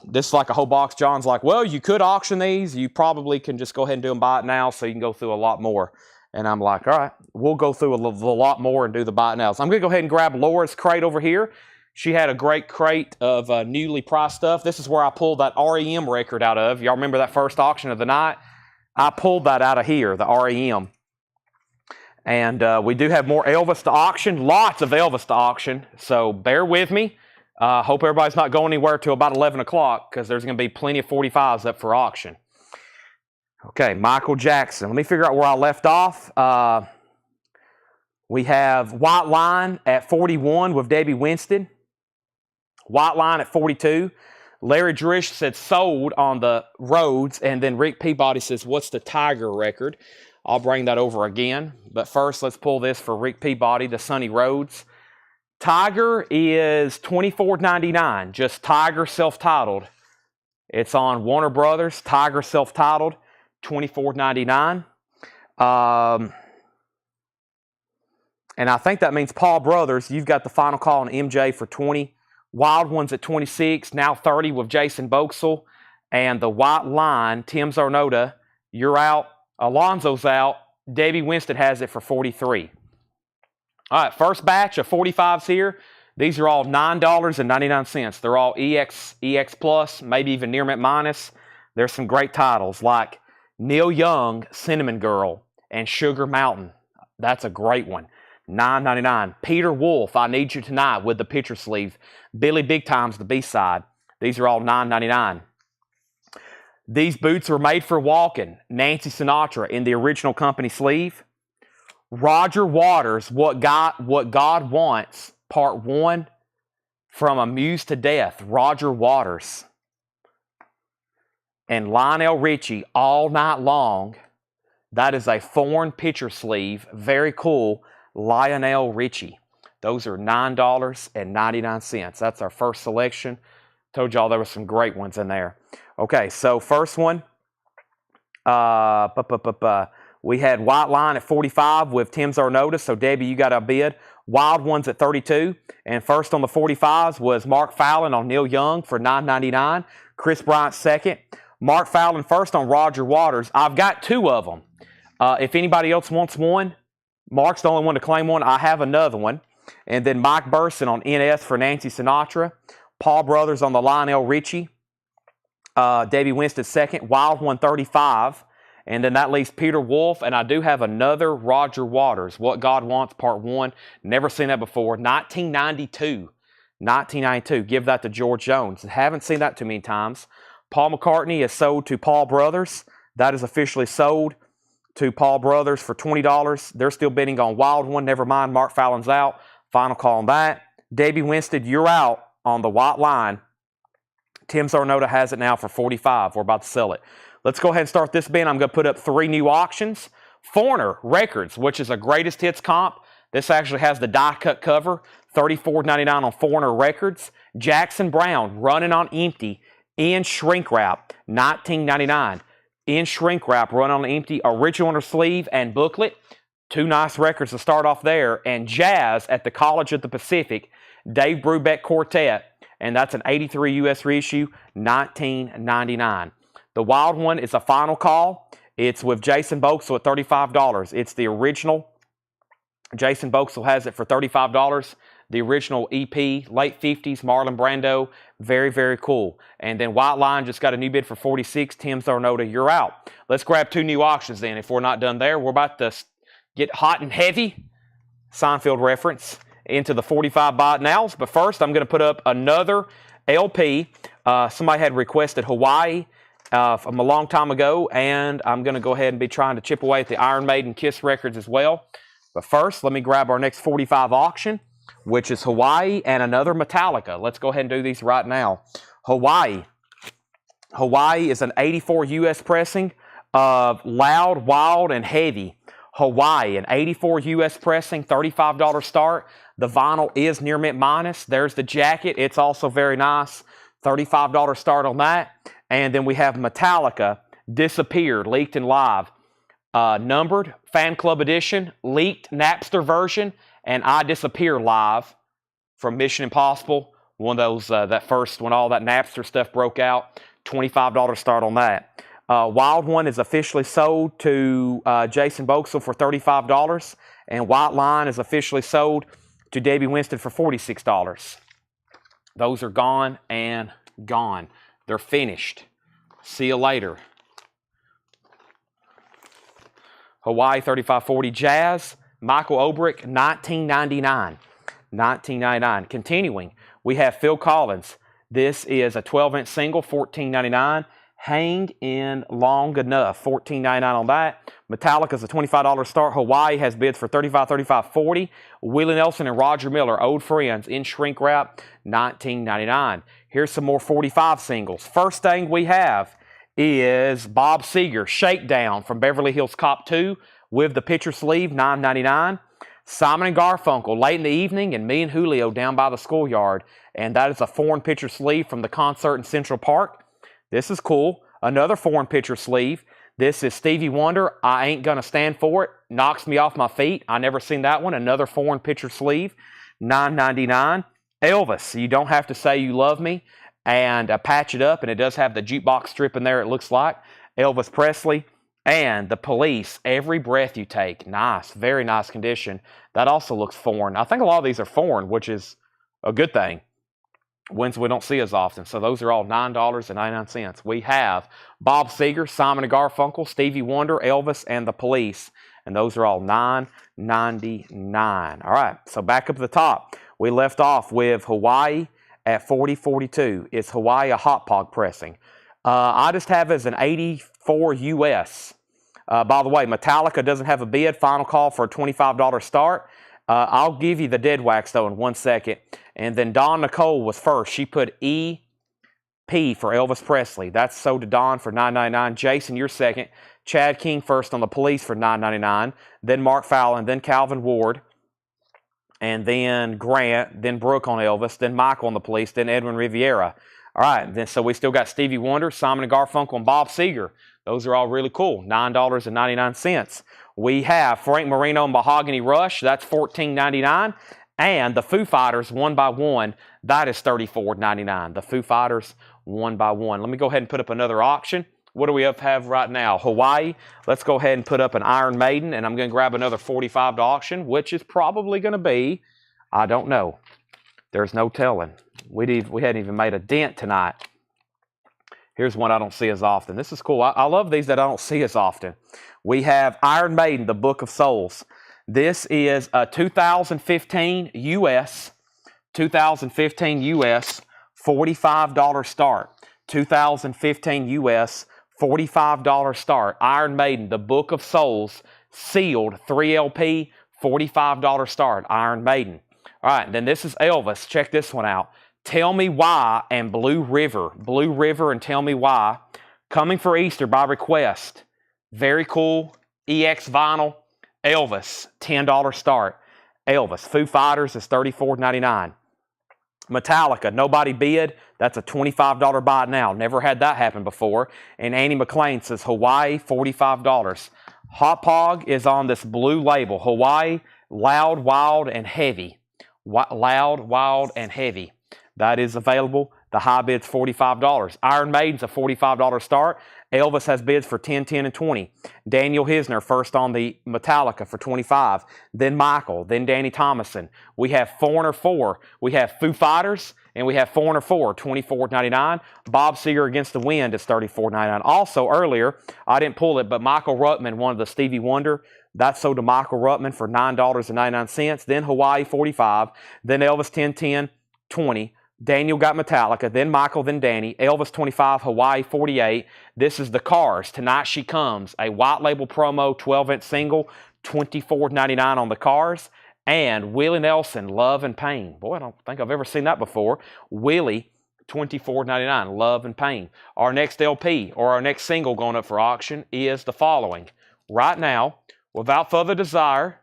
This is like a whole box. John's like, well, you could auction these. You probably can just go ahead and do them buy it now, so you can go through a lot more. And I'm like, all right, we'll go through a lot more and do the buy it now. So I'm going to go ahead and grab Laura's crate over here. She had a great crate of newly priced stuff. This is where I pulled that REM record out of. Y'all remember that first auction of the night? I pulled that out of here, the REM. And we do have more Elvis to auction. Lots of Elvis to auction. So bear with me. Hope everybody's not going anywhere till about 11 o'clock, because there's going to be plenty of 45s up for auction. Okay, Michael Jackson. Let me figure out where I left off. We have White Line at 41 with Debbie Winston. White Line at 42. Larry Drish said sold on the Rhodes, and then Rick Peabody says, what's the Tiger record? I'll bring that over again. But first, let's pull this for Rick Peabody, the Sonny Rhodes. Tiger is $24.99, just Tiger self-titled. It's on Warner Brothers, Tiger self-titled, $24.99. And I think that means Paul Brothers, you've got the final call on MJ for $20. Wild One's at $26, now $30 with Jason Boxell. And the White Line, Tim Zarnota, you're out. Alonzo's out. Debbie Winston has it for $43. All right, first batch of 45s here. These are all $9.99. They're all EX Plus, maybe even Near Mint Minus. There's some great titles like Neil Young, Cinnamon Girl, and Sugar Mountain. That's a great one. $9.99. Peter Wolf, I Need You Tonight with the picture sleeve. Billy Big Time's the B-side. These are all $9.99. These boots were made for walking. Nancy Sinatra in the original company sleeve. Roger Waters, What God Wants, Part 1, From Amused to Death, Roger Waters. And Lionel Richie, All Night Long. That is a foreign picture sleeve. Very cool. Lionel Richie. Those are $9.99. That's our first selection. Told y'all there were some great ones in there. Okay, so first one. We had White Line at 45 with Tim Zarnota. So, Debbie, you got a bid. Wild Ones at 32. And first on the 45s was Mark Fallon on Neil Young for $9.99. Chris Bryant second. Mark Fallon first on Roger Waters. I've got 2 of them. If anybody else wants one, Mark's the only one to claim one. I have another one. And then Mike Burson on NS for Nancy Sinatra. Paul Brothers on the Lionel Richie. Debbie Winston second. Wild One 35. And then that leaves Peter Wolf, and I do have another Roger Waters, What God Wants, Part 1. Never seen that before. 1992. 1992. Give that to George Jones. Haven't seen that too many times. Paul McCartney is sold to Paul Brothers. That is officially sold to Paul Brothers for $20. They're still bidding on Wild One. Never mind, Mark Fallon's out. Final call on that. Debbie Winston, you're out on the White Line. Tim Zarnota has it now for $45. We're about to sell it. Let's go ahead and start this bin. I'm going to put up 3 new auctions. Foreigner Records, which is a greatest hits comp. This actually has the die-cut cover. $34.99 on Foreigner Records. Jackson Browne, Running on Empty, in shrink wrap, $19.99. In shrink wrap, Running on Empty, original on her sleeve and booklet. 2 nice records to start off there. And Jazz at the College of the Pacific, Dave Brubeck Quartet. and that's an 83 US reissue, $19.99. The wild one is a final call. It's with Jason Boxell at $35. It's the original. Jason Boxell has it for $35. The original EP, late 50s, Marlon Brando. Very, very cool. And then White Line just got a new bid for $46. Tim Zarnota, you're out. Let's grab 2 new auctions then. If we're not done there, we're about to get hot and heavy. Seinfeld reference into the 45 buy it nows. But first, I'm going to put up another LP. Somebody had requested Hawaii from a long time ago, and I'm going to go ahead and be trying to chip away at the Iron Maiden Kiss records as well. But first, let me grab our next 45 auction, which is Hawaii and another Metallica. Let's go ahead and do these right now. Hawaii. Hawaii is an 84 US pressing of Loud, Wild, and Heavy. Hawaii, an 84 US pressing, $35 start. The vinyl is near mint minus. There's the jacket. It's also very nice. $35 start on that. And then we have Metallica, Disappeared, leaked and live. Numbered, Fan Club Edition, leaked Napster version, and I Disappear live from Mission Impossible. One of those, that first, when all that Napster stuff broke out. $25 start on that. Wild One is officially sold to Jason Boxell for $35. And White Line is officially sold to Debbie Winston for $46. Those are gone and gone. They're finished. See you later. Hawaii 3540 Jazz, Michael Obrick, $19.99. $19.99. Continuing, we have Phil Collins. This is a 12-inch single, $14.99. Hang in Long Enough, $14.99 on that. Metallica's a $25 start. Hawaii has bids for $35, $35, $40. Willie Nelson and Roger Miller, Old Friends, in shrink wrap, $19.99. Here's some more 45 singles. First thing we have is Bob Seger, Shakedown from Beverly Hills Cop 2 with the picture sleeve, $9.99. Simon and Garfunkel, Late in the Evening, and Me and Julio, Down by the Schoolyard. And that is a foreign picture sleeve from the concert in Central Park. This is cool. Another foreign picture sleeve. This is Stevie Wonder, I Ain't Gonna Stand For It. Knocks Me Off My Feet. I never seen that one. Another foreign picture sleeve, $9.99. Elvis, You Don't Have to Say You Love Me. And patch it up, and it does have the jukebox strip in there, it looks like. Elvis Presley. And The Police, Every Breath You Take. Nice, very nice condition. That also looks foreign. I think a lot of these are foreign, which is a good thing. Ones we don't see as often. So those are all $9.99. We have Bob Seger, Simon and Garfunkel, Stevie Wonder, Elvis, and The Police. And those are all $9.99. All right, so back up at the top. We left off with Hawaii at $40.42. It's Hawaii a Hot Pog pressing. I just have it as an 84 US. By the way, Metallica doesn't have a bid. Final call for a $25 start. I'll give you the dead wax, though, in 1 second. And then Dawn Nicole was first. She put EP for Elvis Presley. That's sold to Dawn for $9.99. Jason, you're second. Chad King first on The Police for $9.99. Then Mark Fallon. Then Calvin Ward. And then Grant. Then Brooke on Elvis. Then Michael on The Police. Then Edwin Riviera. All right. Then so we still got Stevie Wonder, Simon and Garfunkel, and Bob Seger. Those are all really cool. $9.99. We have Frank Marino and Mahogany Rush. That's $14.99. And the Foo Fighters, One by One. That is $34.99. The Foo Fighters, One by One. Let me go ahead and put up another auction. What do we have right now? Hawaii. Let's go ahead and put up an Iron Maiden. And I'm going to grab another 45 to auction, which is probably going to be, I don't know. There's no telling. We hadn't even made a dent tonight. Here's one I don't see as often. This is cool. I love these that I don't see as often. We have Iron Maiden, The Book of Souls. This is a 2015 US. 2015 US, $45 start. 2015 US, $45 start. Iron Maiden, The Book of Souls, sealed, 3LP, $45 start. Iron Maiden. All right, then this is Elvis. Check this one out. Tell Me Why and Blue River. Blue River and Tell Me Why. Coming for Easter by request. Very cool. EX vinyl. Elvis, $10 start. Elvis. Foo Fighters is $34.99. Metallica, nobody bid. That's a $25 buy now. Never had that happen before. And Annie McLean says Hawaii, $45. Hot Pog is on this blue label. Hawaii, Loud, Wild, and Heavy. Loud, Wild, and Heavy. That is available. The high bid's $45. Iron Maiden's a $45 start. Elvis has bids for 10, 10, and 20. Daniel Hisner first on the Metallica for 25. Then Michael. Then Danny Thomason. We have Foreigner 4. We have Foo Fighters. And we have Foreigner 4, $24.99. Bob Seger Against the Wind is $34.99. Also, earlier, I didn't pull it, but Michael Ruttman, one of the Stevie Wonder, that sold to Michael Ruttman for $9.99. Then Hawaii, 45. Then Elvis, 10, 10, 20. Daniel got Metallica, then Michael, then Danny. Elvis, 25, Hawaii, 48. This is the Cars, Tonight She Comes, a white label promo, 12-inch single, $24.99 on the Cars. And Willie Nelson, Love and Pain. Boy, I don't think I've ever seen that before. Willie, $24.99, Love and Pain. Our next LP, or our next single going up for auction, is the following. Right now, without further desire,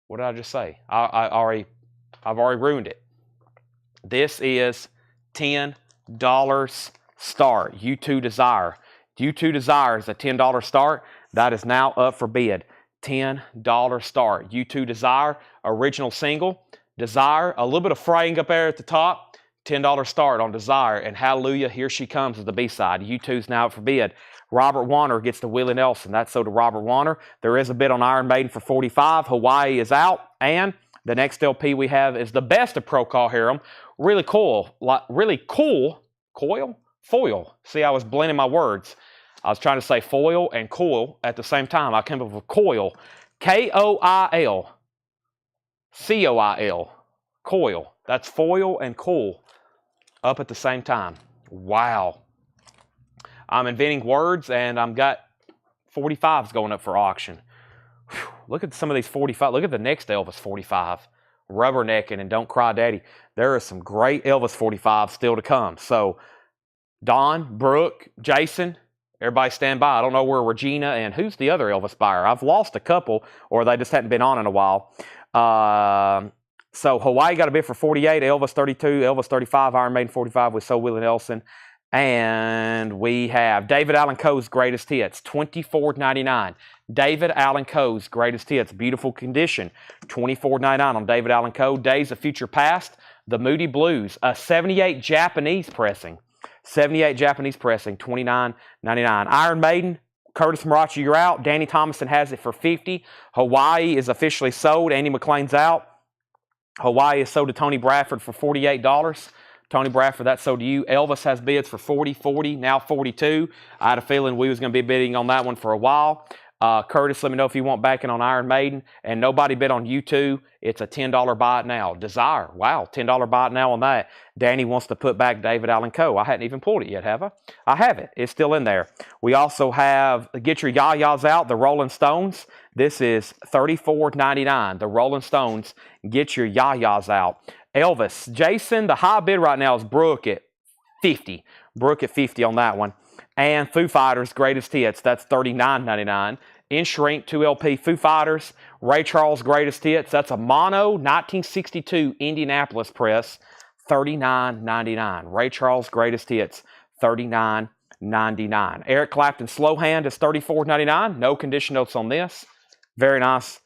what did I just say? I've already ruined it. This is $10 start. U2 Desire. U2 Desire is a $10 start. That is now up for bid. $10 start. U2 Desire, original single. Desire, a little bit of fraying up there at the top. $10 start on Desire. And Hallelujah, Here She Comes is the B-side. U2's now up for bid. Robert Warner gets to Willie Nelson. That's so to Robert Warner. There is a bid on Iron Maiden for 45. Hawaii is out. And the next LP we have is the best of Procol Harum. Really cool. Foil. See, I was blending my words. I was trying to say foil and coil at the same time. I came up with coil. K-O-I-L. C-O-I-L. Coil. That's foil and cool up at the same time. Wow. I'm inventing words, and I've got 45s going up for auction. Whew. Look at some of these 45. Look at the next Elvis 45. Rubbernecking and Don't Cry Daddy. There are some great Elvis 45s still to come. So, Don, Brooke, Jason, everybody stand by. I don't know where Regina and who's the other Elvis buyer. I've lost a couple, or they just hadn't been on in a while. So, Hawaii got a bid for 48, Elvis 32, Elvis 35, Iron Maiden 45 with So Willie Nelson. And we have David Allan Coe's Greatest Hits, $24.99. David Allan Coe's Greatest Hits, beautiful condition, $24.99 on David Allan Coe. Days of Future Past, The Moody Blues, a 78 Japanese pressing. 78 Japanese pressing, $29.99. Iron Maiden, Curtis Marachi, you're out. Danny Thomason has it for $50. Hawaii is officially sold. Andy McLean's out. Hawaii is sold to Tony Bradford for $48. Tony Bradford, that's sold to you. Elvis has bids for 40, 40, now 42. I had a feeling we was going to be bidding on that one for a while. Curtis, let me know if you want backing on Iron Maiden. And nobody bid on U2. It's a $10 buy it now. Desire, wow, $10 buy it now on that. Danny wants to put back David Allan Coe. I hadn't even pulled it yet, have I? I have it. It's still in there. We also have Get Your Yah-Yahs Out, the Rolling Stones. This is $34.99. The Rolling Stones, Get Your Yah-Yahs Out. Elvis, Jason, the high bid right now is Brooke at 50. Brooke at 50 on that one. And Foo Fighters, Greatest Hits, that's $39.99. In Shrink, 2LP, Foo Fighters, Ray Charles, Greatest Hits, that's a mono 1962 Indianapolis press, $39.99. Ray Charles, Greatest Hits, $39.99. Eric Clapton, Slow Hand is $34.99. No condition notes on this. Very nice.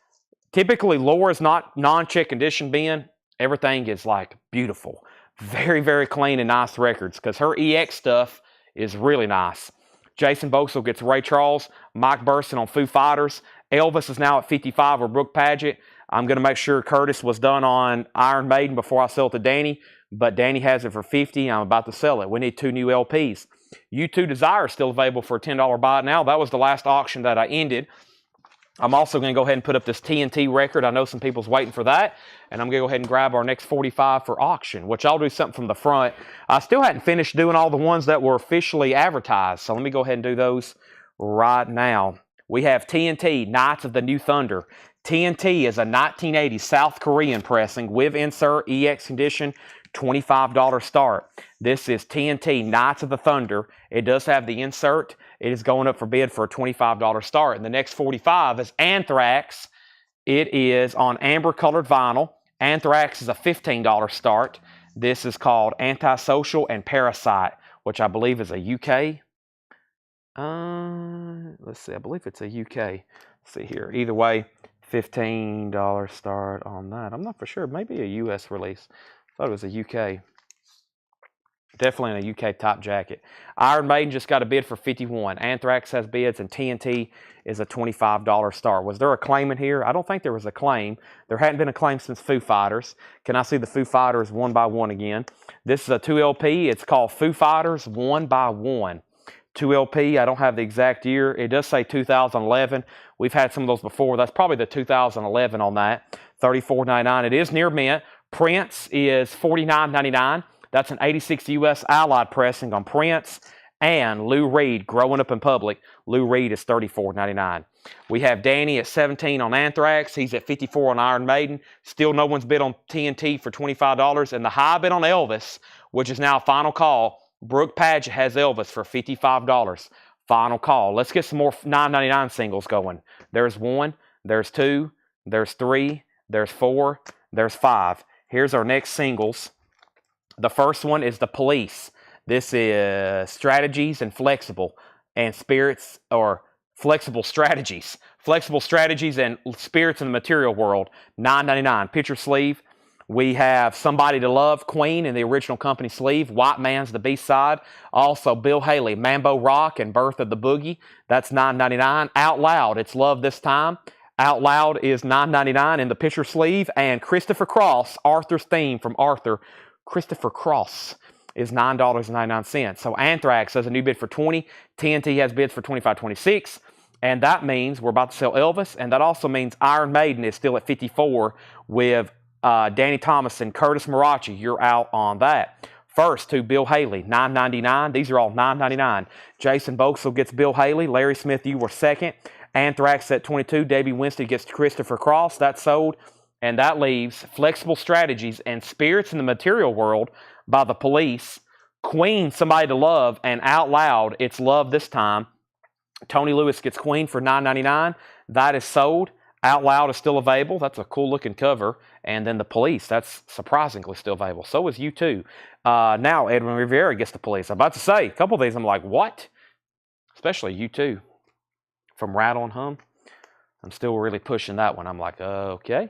Typically, Laura's not non-check condition bin. Everything is like beautiful. Very, very clean and nice records because her EX stuff is really nice. Jason Boxell gets Ray Charles. Mike Burson on Foo Fighters. Elvis is now at 55 with Brooke Paget. I'm going to make sure Curtis was done on Iron Maiden before I sell it to Danny, but Danny has it for 50. I'm about to sell it. We need 2 new LPs. U2 Desire is still available for a $10 buy now. That was the last auction that I ended. I'm also going to go ahead and put up this TNT record. I know some people's waiting for that. And I'm going to go ahead and grab our next 45 for auction, which I'll do something from the front. I still hadn't finished doing all the ones that were officially advertised. So let me go ahead and do those right now. We have TNT, Knights of the New Thunder. TNT is a 1980 South Korean pressing with insert, EX condition, $25 start. This is TNT, Knights of the Thunder. It does have the insert. It is going up for bid for a $25 start. And the next 45 is Anthrax. It is on amber-colored vinyl. Anthrax is a $15 start. This is called Antisocial and Parasite, which I believe is a UK. Let's see. I believe it's a UK. Let's see here. Either way, $15 start on that. I'm not for sure. Maybe a US release. Thought it was a UK. Definitely in a UK top jacket. Iron Maiden just got a bid for 51. Anthrax has bids, and TNT is a $25 star. Was there a claim in here? I don't think there was a claim. There hadn't been a claim since Foo Fighters. Can I see the Foo Fighters one by one again? This is a 2LP. It's called Foo Fighters One by One. 2LP. I don't have the exact year. It does say 2011. We've had some of those before. That's probably the 2011 on that. $34.99. It is near mint. Prince is $49.99. That's an 86 US Allied pressing on Prince. And Lou Reed, Growing Up in Public. Lou Reed is $34.99. We have Danny at 17 on Anthrax. He's at 54 on Iron Maiden. Still no one's bid on TNT for $25. And the high bid on Elvis, which is now final call. Brooke Padgett has Elvis for $55. Final call. Let's get some more $9.99 singles going. There's 1, there's 2, there's 3, there's 4, there's 5. Here's our next singles. The first one is The Police. This is Strategies and Flexible and Spirits, or Flexible Strategies. Flexible Strategies and Spirits in the Material World, $9.99. Picture sleeve. We have Somebody to Love, Queen in the original company sleeve. White Man's the B-side. Also Bill Haley, Mambo Rock and Birth of the Boogie. That's $9.99. Out Loud, It's Love This Time. Out Loud is $9.99 in the picture sleeve. And Christopher Cross, Arthur's theme from Arthur. Christopher Cross is $9.99. So Anthrax has a new bid for 20. TNT has bids for 25, 26. And that means we're about to sell Elvis. And that also means Iron Maiden is still at 54 with Danny Thomas and Curtis Marachi. You're out on that. First to Bill Haley, $9.99. These are all $9.99. Jason Boxell gets Bill Haley. Larry Smith, you were second. Anthrax at 22. Davey Winston gets Christopher Cross. That's sold. And that leaves Flexible Strategies and Spirits in the Material World by The Police. Queen, Somebody to Love, and Out Loud, It's Love This Time. Tony Lewis gets Queen for $9.99. That is sold. Out Loud is still available. That's a cool looking cover. And then The Police, that's surprisingly still available. So is U2. Now Edwin Rivera gets The Police. I'm about to say, a couple of these I'm like, what? Especially U2 from Rattle and Hum. I'm still really pushing that one. I'm like, okay.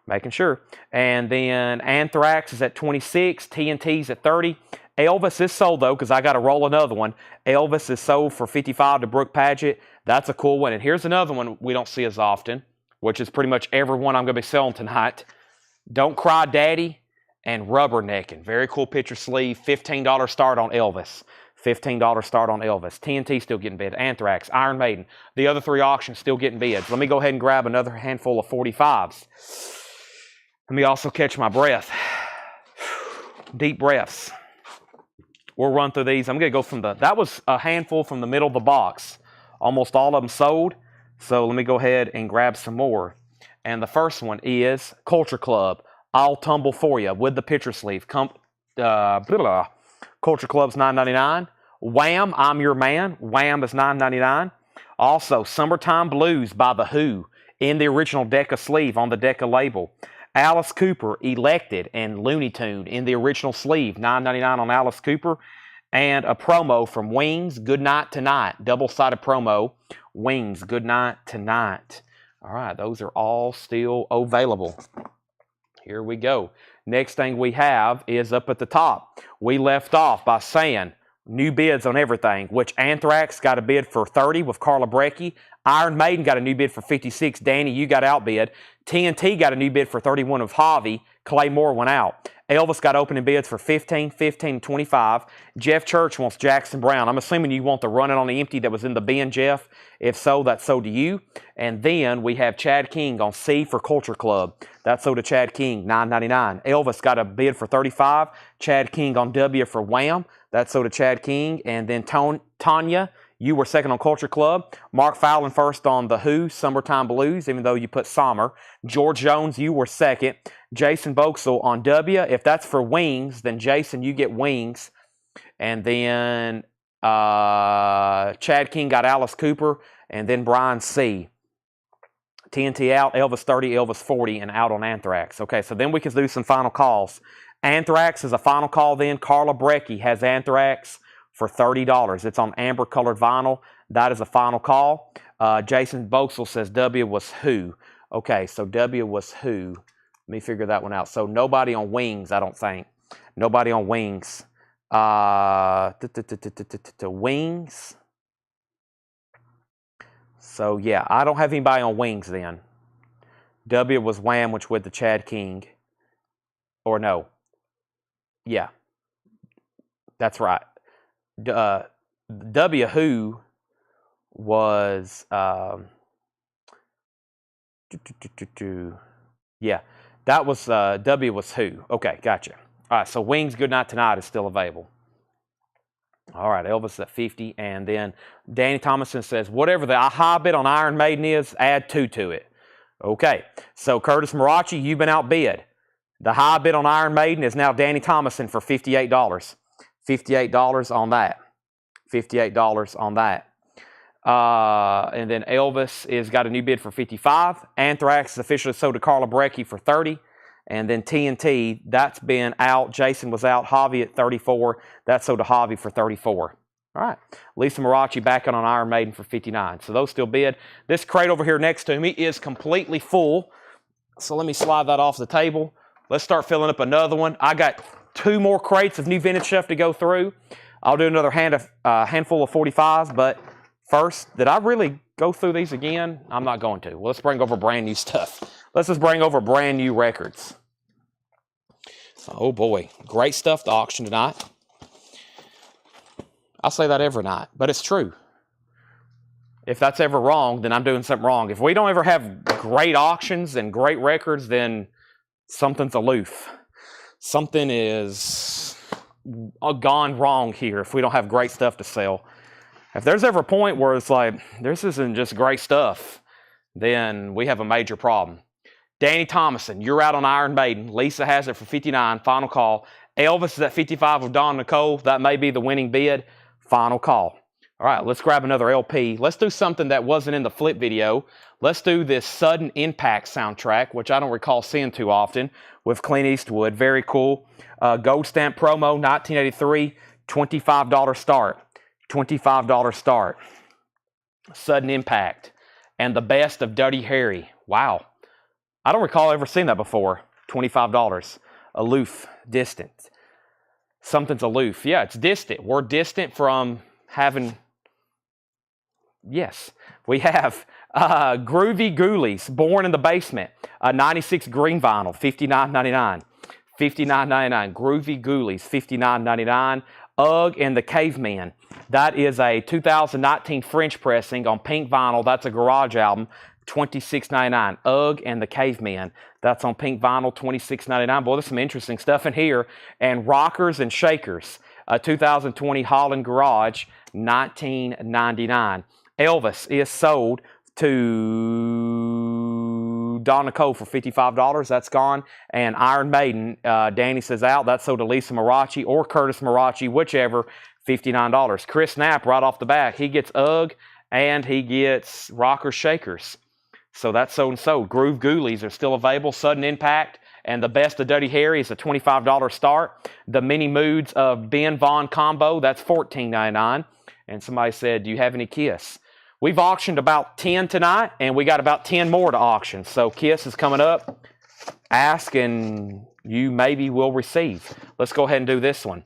Making sure. And then Anthrax is at 26. TNT's at 30. Elvis is sold, though, because I got to roll another one. Elvis is sold for 55 to Brooke Padgett. That's a cool one. And here's another one we don't see as often, which is pretty much every one I'm going to be selling tonight. Don't Cry Daddy and Rubbernecking. Very cool picture sleeve. $15 start on Elvis. $15 start on Elvis. TNT still getting bid. Anthrax, Iron Maiden. The other three auctions still getting bids. Let me go ahead and grab another handful of 45s. Let me also catch my breath. Deep breaths. We'll run through these. I'm going to go from that was a handful from the middle of the box. Almost all of them sold. So let me go ahead and grab some more. And the first one is Culture Club. I'll Tumble For You with the picture sleeve. Culture Club's $9.99. Wham! I'm Your Man. Wham! Is $9.99. Also, Summertime Blues by The Who in the original Decca sleeve on the Decca label. Alice Cooper, Elected, and Looney Tune in the original sleeve. $9.99 on Alice Cooper. And a promo from Wings, Good Night Tonight. Double-sided promo. Wings, Good Night Tonight. All right, those are all still available. Here we go. Next thing we have is up at the top. We left off by saying new bids on everything, which Anthrax got a bid for 30 with Carla Breckie. Iron Maiden got a new bid for 56. Danny, you got outbid. TNT got a new bid for 31 of Javi. Clay Moore went out. Elvis got opening bids for 15, 15, 25. Jeff Church wants Jackson Brown. I'm assuming you want the Running on the Empty that was in the bin, Jeff. If so, that's sold to you. And then we have Chad King on C for Culture Club. That's sold to Chad King, $9.99. Elvis got a bid for 35. Chad King on W for Wham. That's sold to Chad King. And then Tanya, you were second on Culture Club. Mark Fallon first on The Who, Summertime Blues, even though you put Sommer. George Jones, you were second. Jason Boxell on W. If that's for Wings, then Jason, you get Wings. And then Chad King got Alice Cooper. And then Brian C. TNT out, Elvis 30, Elvis 40, and out on Anthrax. Okay, so then we can do some final calls. Anthrax is a final call then. Carla Breckie has Anthrax for $30. It's on amber-colored vinyl. That is a final call. Jason Boxell says W was Who. Okay, so W was Who. Let me figure that one out. So nobody on Wings, I don't think. Nobody on Wings. Wings. So, yeah, I don't have anybody on Wings then. W was Wham, which with the Chad King. Or no. Yeah. That's right. W who was yeah, that was W was who. Okay, gotcha. All right, so Wings Goodnight Tonight is still available. All right, Elvis at 50, and then Danny Thomason says whatever the high bid on Iron Maiden is, add 2 to it. Okay, so Curtis Marachi, you've been outbid. The high bid on Iron Maiden is now Danny Thomason for $58. $58 on that. $58 on that. And then Elvis is got a new bid for $55. Anthrax is officially sold to Carla Brecchi for $30. And then TNT, that's been out. Jason was out. Javi at $34. That's sold to Javi for $34. All right. Lisa Marachi back on Iron Maiden for $59. So those still bid. This crate over here next to me is completely full. So let me slide that off the table. Let's start filling up another one. I got 2 more crates of new vintage stuff to go through. I'll do another handful of 45s, but first, did I really go through these again? I'm not going to. Well, let's bring over brand new stuff. Let's just bring over brand new records. Oh boy, great stuff to auction tonight. I say that every night, but it's true. If that's ever wrong, then I'm doing something wrong. If we don't ever have great auctions and great records, then something's aloof. Something is gone wrong here if we don't have great stuff to sell. If there's ever a point where it's like, this isn't just great stuff, then we have a major problem. Danny Thomason, you're out on Iron Maiden. Lisa has it for $59, final call. Elvis is at $55 with Don Nicole. That may be the winning bid, final call. All right, let's grab another LP. Let's do something that wasn't in the flip video. Let's do this Sudden Impact soundtrack, which I don't recall seeing too often, with Clint Eastwood. Very cool. Gold stamp promo, 1983, $25 start. $25 start. Sudden Impact. And the best of Dirty Harry. Wow. I don't recall ever seeing that before. $25. Aloof. Distant. Something's aloof. Yeah, it's distant. We're distant from having... Yes. We have Groovy Ghoulies, Born in the Basement. 96 green vinyl, $59.99. $59.99. Groovy Ghoulies, $59.99. Ugg and the Caveman. That is a 2019 French pressing on pink vinyl. That's a garage album. $26.99. Ugg and the Caveman. That's on pink vinyl. $26.99. Boy, there's some interesting stuff in here. And Rockers and Shakers. 2020 Holland Garage. $19.99. Elvis is sold to Don Nicole for $55. That's gone. And Iron Maiden, Danny says out. That's sold to Lisa Marachi or Curtis Marachi, whichever, $59. Chris Knapp, right off the bat, he gets Ugg and he gets Rockers Shakers. So that's sold and sold. Groove Ghoulies are still available. Sudden Impact and the best of Dirty Harry is a $25 start. The Mini Moods of Ben Vaughn combo, that's $14.99. And somebody said, do you have any Kiss? We've auctioned about 10 tonight, and we got about 10 more to auction. So Kiss is coming up. Ask, and you maybe will receive. Let's go ahead and do this one.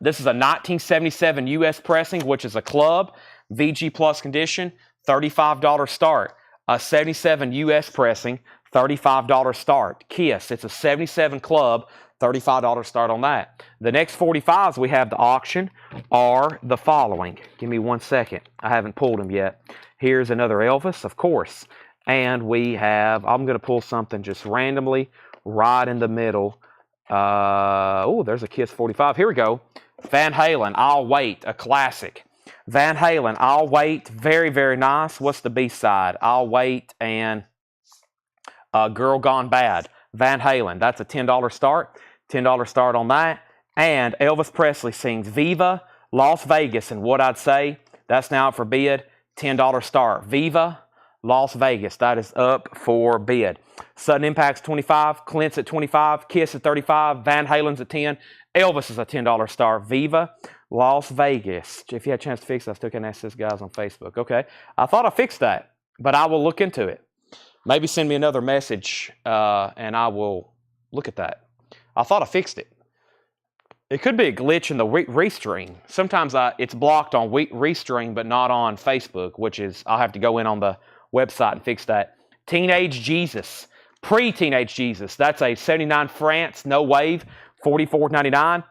This is a 1977 U.S. pressing, which is a club, VG Plus condition, $35 start. A 77 U.S. pressing, $35 start. Kiss, it's a 77 club, $35 start on that. The next 45s we have to auction are the following. Give me 1 second. I haven't pulled them yet. Here's another Elvis, of course. And we have, I'm going to pull something just randomly right in the middle. Oh, there's a Kiss 45. Here we go. Van Halen, I'll Wait, a classic. Van Halen, I'll Wait, very, very nice. What's the B-side? I'll Wait and Girl Gone Bad. Van Halen, that's a $10 start. $10 start on that. And Elvis Presley sings Viva Las Vegas. And what I'd say, that's now up for bid. $10 start. Viva Las Vegas. That is up for bid. Sudden Impact's $25. Clint's at $25. Kiss at $35. Van Halen's at $10. Elvis is a $10 start. Viva Las Vegas. If you had a chance to fix it, I still can ask this guys on Facebook. Okay. I thought I fixed that, but I will look into it. Maybe send me another message and I will look at that. I thought I fixed it. It could be a glitch in the restream. Sometimes it's blocked on restream, but not on Facebook, which is, I'll have to go in on the website and fix that. Teenage Jesus, pre-Teenage Jesus. That's a 79 France, no wave, $44.99.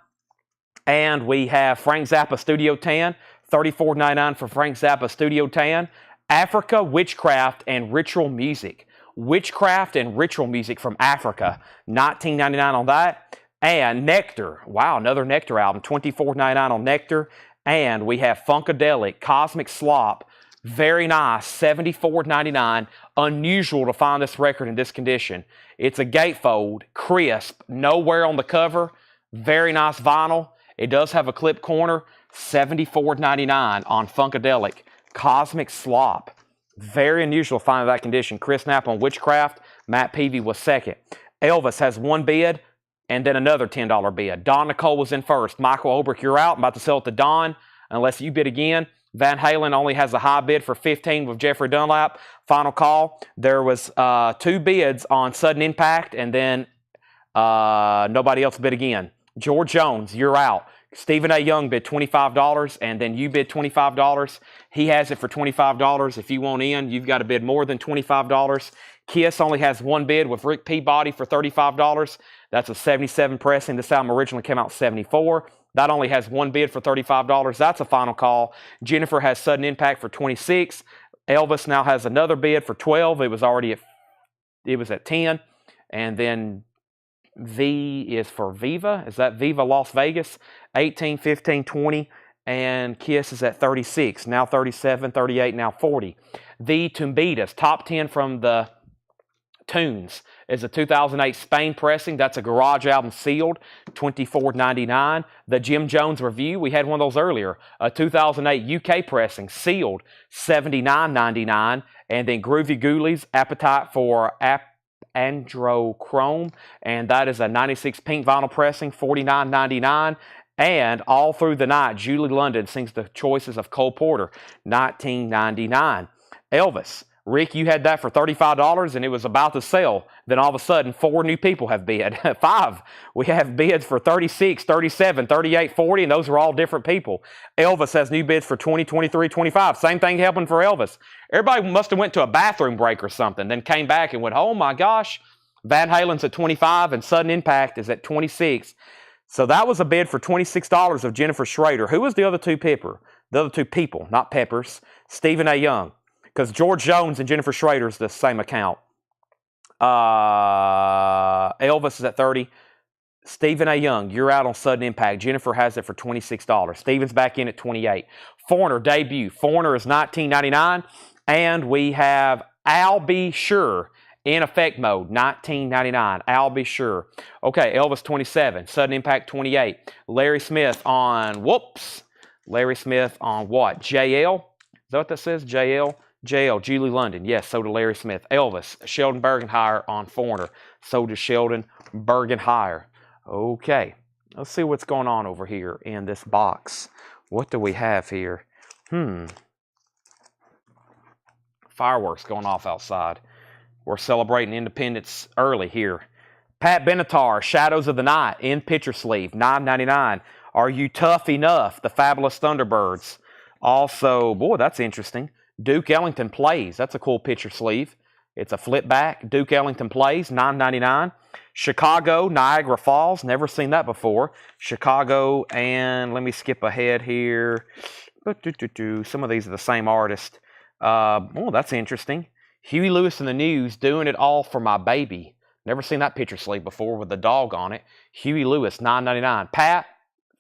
And we have Frank Zappa Studio Tan, $34.99 for Frank Zappa Studio Tan. Africa, Witchcraft, and Ritual Music. Witchcraft and Ritual Music from Africa, $19.99 on that. And Nectar, wow, another Nectar album, $24.99 on Nectar. And we have Funkadelic, Cosmic Slop, very nice, $74.99. Unusual to find this record in this condition. It's a gatefold, crisp, nowhere on the cover, very nice vinyl. It does have a clip corner, $74.99 on Funkadelic, Cosmic Slop. Very unusual to find in that condition. Chris Knapp on Witchcraft, Matt Peavy was second. Elvis has one bid, and then another $10 bid. Don Nicole was in first. Michael Obrick, you're out. I'm about to sell it to Don, unless you bid again. Van Halen only has a high bid for 15 with Jeffrey Dunlap. Final call. There was 2 bids on Sudden Impact, and then nobody else bid again. George Jones, you're out. Stephen A. Young bid $25, and then you bid $25. He has it for $25. If you want in, you've got to bid more than $25. Kiss only has one bid with Rick Peabody for $35. That's a 77 pressing. This album originally came out 74. That only has one bid for $35. That's a final call. Jennifer has Sudden Impact for $26. Elvis now has another bid for $12. It was at 10. And then V is for Viva. Is that Viva Las Vegas? 18, 15, 20. And Kiss is at 36. Now 37, 38, now 40. The Tumbitas, top 10 from the Tunes, is a 2008 Spain pressing. That's a garage album sealed, $24.99. The Jim Jones Review, we had one of those earlier, a 2008 UK pressing, sealed, $79.99. And then Groovy Ghoulies, Appetite for Androchrome, and that is a 96 pink vinyl pressing, $49.99. And All Through the Night, Julie London sings the choices of Cole Porter, $19.99. Elvis, Rick, you had that for $35 and it was about to sell. Then all of a sudden, 4 new people have bid. 5. We have bids for 36, 37, 38, 40, and those are all different people. Elvis has new bids for 20, 23, 25. Same thing happened for Elvis. Everybody must have went to a bathroom break or something, then came back and went, oh my gosh. Van Halen's at 25 and Sudden Impact is at 26. So that was a bid for $26 of Jennifer Schrader. Who was the other two people? The other two people, not Peppers. Stephen A. Young. Because George Jones and Jennifer Schrader is the same account. Elvis is at 30. Stephen A. Young, you're out on Sudden Impact. Jennifer has it for $26. Steven's back in at 28. Foreigner debut. Foreigner is $19.99. And we have I'll Be Sure in effect mode, $19.99. I'll Be Sure. Okay, Elvis 27. Sudden Impact 28. Larry Smith on, Larry Smith on what? JL? Is that what that says? JL? JL, Julie London. Yes, so did Larry Smith. Elvis, Sheldon Bergenhire on Foreigner. So does Sheldon Bergenhire. Okay, let's see what's going on over here in this box. What do we have here? Fireworks going off outside. We're celebrating Independence early here. Pat Benatar, Shadows of the Night, in picture sleeve, $9.99. Are You Tough Enough? The Fabulous Thunderbirds. Also, boy, that's interesting. Duke Ellington Plays. That's a cool picture sleeve. It's a flip back. Duke Ellington Plays, $9.99. Chicago, Niagara Falls. Never seen that before. Chicago, and let me skip ahead here. Some of these are the same artist. Oh, that's interesting. Huey Lewis and the News, Doing It All for My Baby. Never seen that picture sleeve before with the dog on it. Huey Lewis, $9.99. Pat,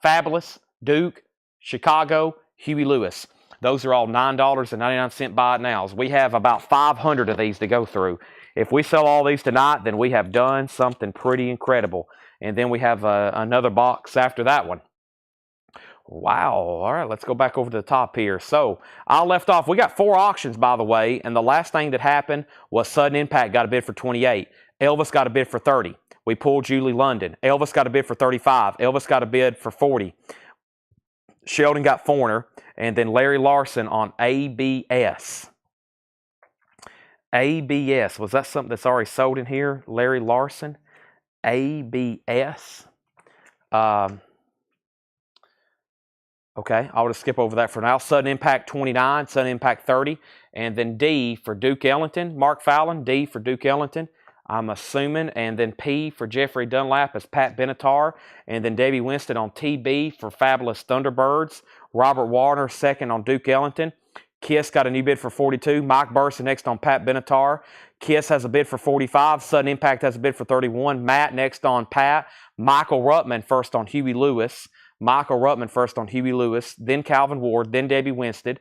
Fabulous, Duke, Chicago, Huey Lewis. Those are all $9.99 buy it nows. We have about 500 of these to go through. If we sell all these tonight, then we have done something pretty incredible. And then we have another box after that one. Wow. All right, let's go back over to the top here. So I left off. We got 4 auctions, by the way, and the last thing that happened was Sudden Impact got a bid for 28. Elvis got a bid for 30. We pulled Julie London. Elvis got a bid for 35. Elvis got a bid for 40. Sheldon got Foreigner, and then Larry Larson on ABS. ABS. Was that something that's already sold in here? Larry Larson. ABS. Okay, I'll just skip over that for now. Sudden Impact 29, Sudden Impact 30, and then D for Duke Ellington, Mark Fallon, D for Duke Ellington, I'm assuming, and then P for Jeffrey Dunlap as Pat Benatar, and then Debbie Winston on TB for Fabulous Thunderbirds, Robert Warner second on Duke Ellington, Kiss got a new bid for 42, Mike Burson next on Pat Benatar, Kiss has a bid for 45, Sudden Impact has a bid for 31, Matt next on Pat, Michael Ruttman first on Huey Lewis, Michael Ruttman first on Huey Lewis, then Calvin Ward, then Debbie Winston,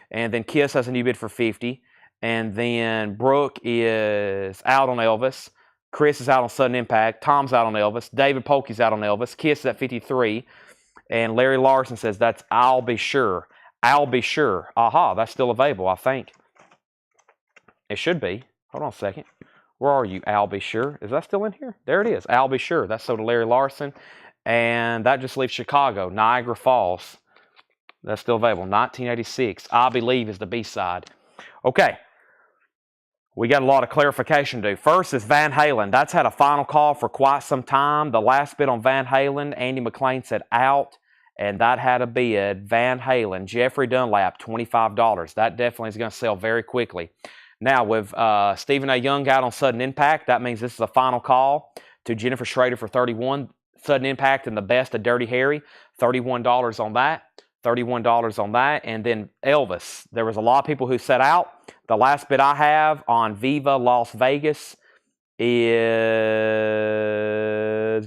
and then Kiss has a new bid for 50, and then Brooke is out on Elvis, Chris is out on Sudden Impact, Tom's out on Elvis, David Polkey's out on Elvis, Kiss is at 53, and Larry Larson says that's I'll Be Sure. I'll Be Sure. Aha, that's still available, I think. It should be. Hold on a second. Where are you, I'll Be Sure? Is that still in here? There it is, I'll Be Sure. That's sold to Larry Larson. And that just leaves Chicago, Niagara Falls. That's still available. 1986. I Believe is the B-side. Okay. We got a lot of clarification to do. First is Van Halen. That's had a final call for quite some time. The last bid on Van Halen, Andy McLean said out, and that had a bid. Van Halen, Jeffrey Dunlap, $25. That definitely is going to sell very quickly. Now, with Stephen A. Young out on Sudden Impact, that means this is a final call to Jennifer Schrader for 31. Sudden Impact and the best of Dirty Harry, $31 on that. $31 on that. And then Elvis. There was a lot of people who set out. The last bid I have on Viva Las Vegas is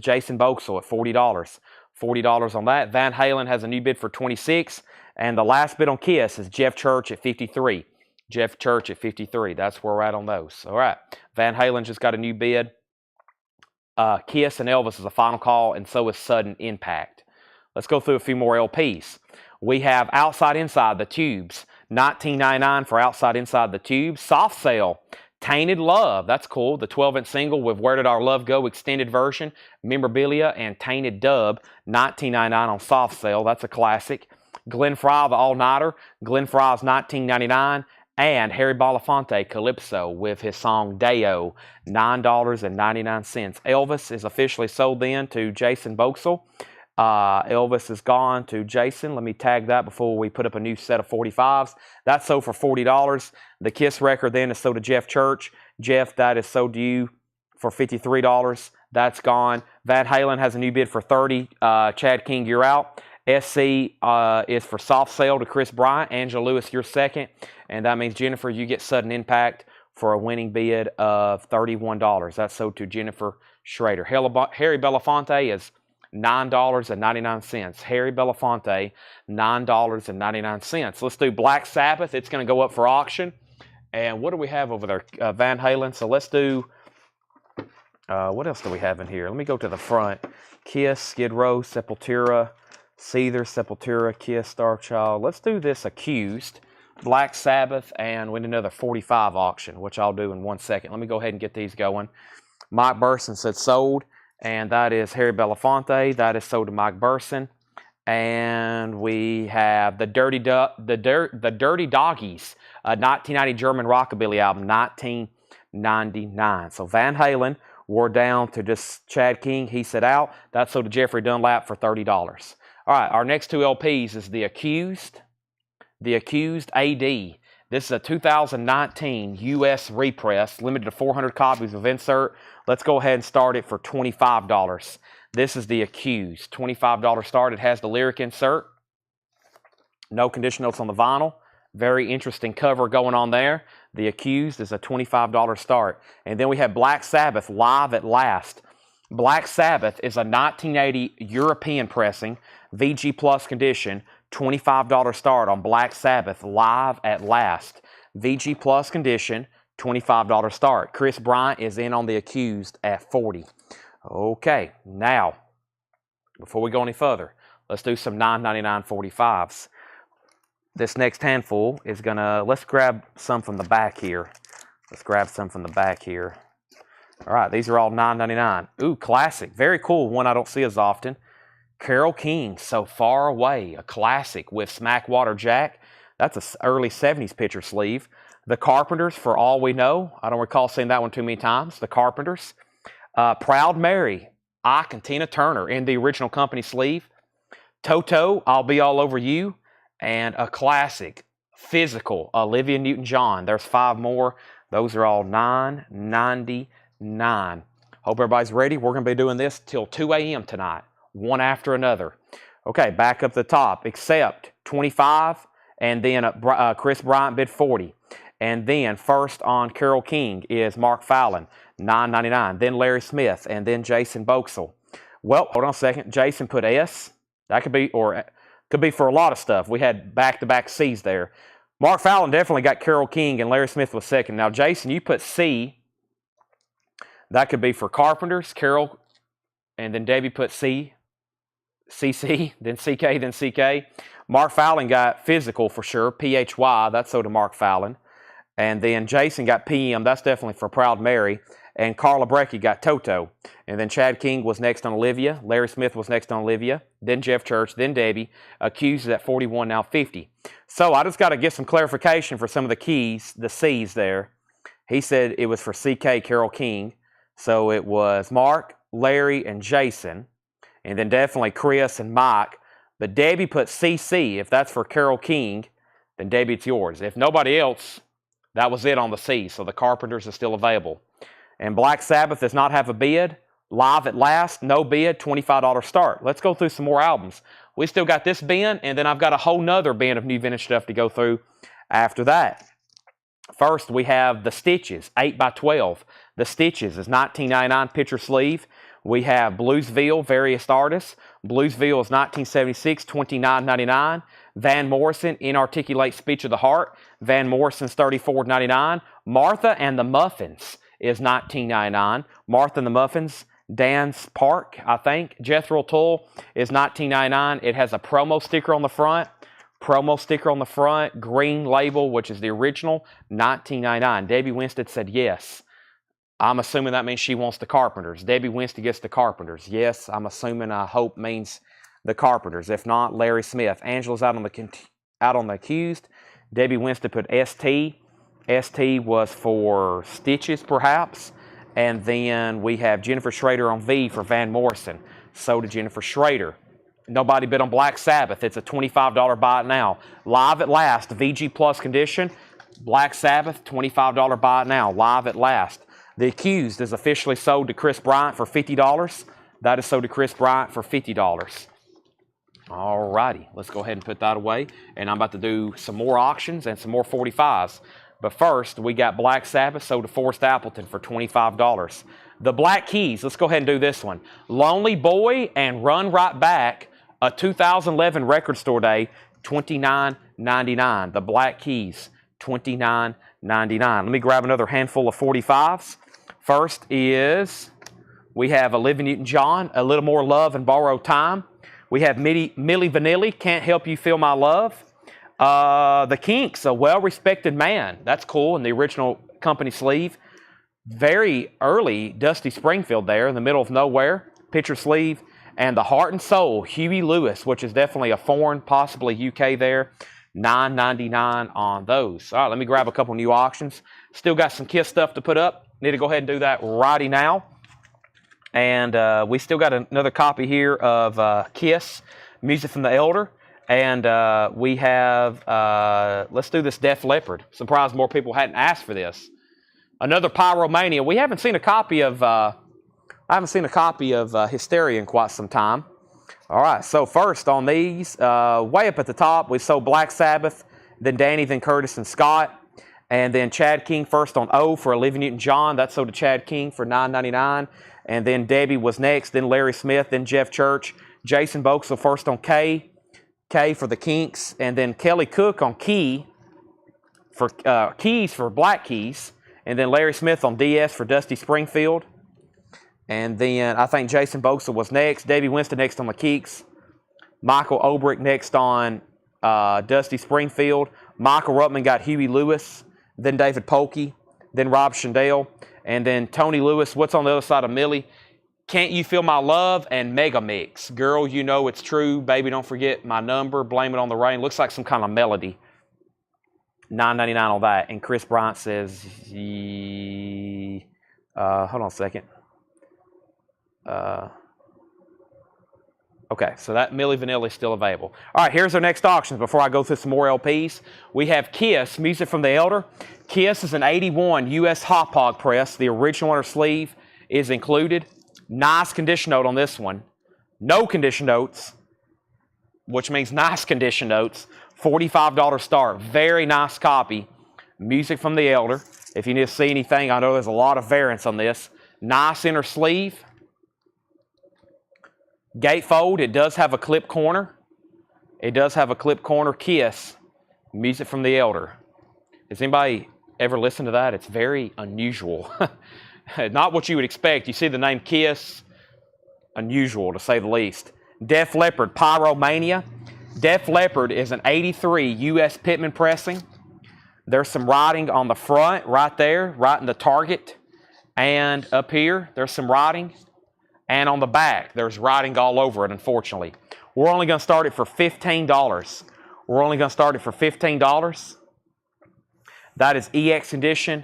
Jason Boxall at $40. $40 on that. Van Halen has a new bid for 26. And the last bid on Kiss is Jeff Church at 53. Jeff Church at 53. That's where we're at on those. All right. Van Halen just got a new bid. Kiss and Elvis is a final call, and so is Sudden Impact. Let's go through a few more LPs. We have Outside Inside, The Tubes, $19.99 for Outside Inside, The Tubes. Soft Sale, Tainted Love, that's cool. The 12-inch single with Where Did Our Love Go extended version, memorabilia, and Tainted Dub, $19.99 on Soft Sale. That's a classic. Glenn Frey, The All-Nighter, Glenn Frey's $19.99. And Harry Belafonte, Calypso, with his song Deo, $9.99. Elvis is officially sold then to Jason Boxall. Elvis is gone to Jason. Let me tag that before we put up a new set of 45s. That's sold for $40. The Kiss record then is sold to Jeff Church. Jeff, that is sold to you for $53. That's gone. Van Halen has a new bid for $30. Chad King, you're out. SC is for Soft Sale to Chris Bryant. Angela Lewis, you're second. And that means, Jennifer, you get Sudden Impact for a winning bid of $31. That's sold to Jennifer Schrader. Harry Belafonte is $9.99. Harry Belafonte, $9.99. Let's do Black Sabbath. It's going to go up for auction. And what do we have over there? Van Halen. So let's do, what else do we have in here? Let me go to the front. Kiss, Skid Row, Sepultura, Seether, Sepultura, Kiss, Starchild. Let's do this Accused, Black Sabbath, and we need another 45 auction, which I'll do in 1 second. Let me go ahead and get these going. Mike Burson said sold, and that is Harry Belafonte. That is sold to Mike Burson. And we have the Dirty Doggies, a 1990 German rockabilly album, 1999. So Van Halen, we're down to just Chad King. He said out. That's sold to Jeffrey Dunlap for $30. All right, our next two LPs is The Accused AD. This is a 2019 U.S. repress, limited to 400 copies of insert. Let's go ahead and start it for $25. This is The Accused, $25 start. It has the lyric insert. No condition notes on the vinyl. Very interesting cover going on there. The Accused is a $25 start. And then we have Black Sabbath, Live at Last. Black Sabbath is a 1980 European pressing, VG Plus condition, $25 start on Black Sabbath, Live at Last. VG Plus condition, $25 start. Chris Bryant is in on The Accused at $40. Okay, now, before we go any further, let's do some $9.99 45s. This next handful is gonna, let's grab some from the back here. All right, these are all $9.99. Ooh, classic. Very cool. One I don't see as often. Carole King, So Far Away, a classic with Smackwater Jack. That's an early 70s picture sleeve. The Carpenters, For All We Know. I don't recall seeing that one too many times. The Carpenters. Proud Mary, Ike and Tina Turner in the original company sleeve. Toto, I'll Be All Over You, and a classic, Physical, Olivia Newton-John. There's 5 more. Those are all $9.99. Hope everybody's ready. We're going to be doing this till 2 a.m. tonight, one after another. Okay, back up the top, Accept 25, and then Chris Bryant bid 40. And then first on Carole King is Mark Fallon, $9.99. Then Larry Smith, and then Jason Boxell. Well, hold on a second. Jason put S. That could be, or could be for a lot of stuff. We had back-to-back C's there. Mark Fallon definitely got Carole King, and Larry Smith was second. Now, Jason, you put C. That could be for Carpenters, Carol, and then Debbie put C. CC, then CK, then CK. Mark Fallon got Physical for sure, PHY. That's so to Mark Fallon. And then Jason got PM. That's definitely for Proud Mary. And Carla Brecky got Toto. And then Chad King was next on Olivia. Larry Smith was next on Olivia. Then Jeff Church. Then Debbie. Accused is at 41, now 50. So I just got to get some clarification for some of the keys, the C's there. He said it was for CK, Carole King. So it was Mark, Larry, and Jason. And then definitely Chris and Mike. But Debbie put CC. If that's for Carole King, then Debbie, it's yours. If nobody else, that was it on the C. So the Carpenters is still available. And Black Sabbath does not have a bid. Live at Last, no bid, $25 start. Let's go through some more albums. We still got this bin, and then I've got a whole nother bin of new vintage stuff to go through after that. First, we have The Stitches, 8x12. The Stitches is $19.99 picture sleeve. We have Bluesville, various artists. Bluesville is 1976, $29.99. Van Morrison, Inarticulate Speech of the Heart. Van Morrison's $34.99. Martha and the Muffins is $19.99. Martha and the Muffins, Dan's Park, I think. Jethro Tull is $19.99. It has a promo sticker on the front. Promo sticker on the front, green label, which is the original, $19.99. Debbie Winstead said yes. I'm assuming that means she wants the Carpenters. Debbie Winstead gets the Carpenters. Yes, I'm assuming, I hope means the Carpenters. If not, Larry Smith. Angela's out on the accused. Debbie Winstead put ST. ST was for Stitches, perhaps. And then we have Jennifer Schrader on V for Van Morrison. So did Jennifer Schrader. Nobody bid on Black Sabbath. It's a $25 buy it now. Live at Last, VG Plus condition. Black Sabbath, $25 buy it now. Live at Last. The Accused is officially sold to Chris Bryant for $50. That is sold to Chris Bryant for $50. All righty, let's go ahead and put that away. And I'm about to do some more auctions and some more 45s. But first, we got Black Sabbath sold to Forrest Appleton for $25. The Black Keys, let's go ahead and do this one. Lonely Boy and Run Right Back, a 2011 record store day, $29.99. The Black Keys, $29.99. Let me grab another handful of 45s. First is, we have Olivia Newton-John, A Little More Love and Borrowed Time. We have Milli Vanilli, Can't Help You Feel My Love. The Kinks, A Well-Respected Man. That's cool in the original company sleeve. Very early Dusty Springfield there in the middle of nowhere. Picture sleeve. And The Heart and Soul, Huey Lewis, which is definitely a foreign, possibly UK there. $9.99 on those. All right, let me grab a couple new auctions. Still got some Kiss stuff to put up. Need to go ahead and do that righty now. And we still got another copy here of Kiss, Music from the Elder. And we have, let's do this Def Leppard. Surprised more people hadn't asked for this. Another Pyromania. We haven't seen a copy of, Hysteria in quite some time. All right, so first on these, way up at the top, we sold Black Sabbath, then Danny, then Curtis and Scott. And then Chad King first on O for Olivia Newton-John. That's sold to Chad King for $9.99. And then Debbie was next, then Larry Smith, then Jeff Church. Jason Boxell first on K. K for the Kinks. And then Kelly Cook on Key for Keys for Black Keys. And then Larry Smith on DS for Dusty Springfield. And then I think Jason Boxell was next. Debbie Winston next on the Keeks. Michael Obrick next on Dusty Springfield. Michael Ruttman got Huey Lewis. Then David Polkey. Then Rob Shandell. And then Tony Lewis. What's on the other side of Millie? Can't You Feel My Love? And Mega Mix. Girl, You Know It's True. Baby, Don't Forget My Number. Blame It on the Rain. Looks like some kind of melody. $9.99 on that. And Chris Bryant says, hold on a second. Okay, so that Milli Vanilli is still available. All right, here's our next auctions before I go through some more LPs. We have Kiss, Music from the Elder. Kiss is an 81 U.S. hop hog press. The original inner sleeve is included. Nice condition note on this one. No condition notes, which means nice condition notes. $45 start. Very nice copy. Music from the Elder. If you need to see anything, I know there's a lot of variants on this. Nice inner sleeve. Gatefold, it does have a clip corner. It does have a clip corner. Kiss, Music from the Elder. Has anybody ever listened to that? It's very unusual. Not what you would expect. You see the name Kiss, unusual to say the least. Def Leppard, Pyromania. Def Leppard is an 83 U.S. Pitman pressing. There's some writing on the front, right there, right in the target. And up here, there's some writing. And on the back, there's writing all over it, unfortunately. We're only going to start it for $15. We're only going to start it for $15. That is EX edition,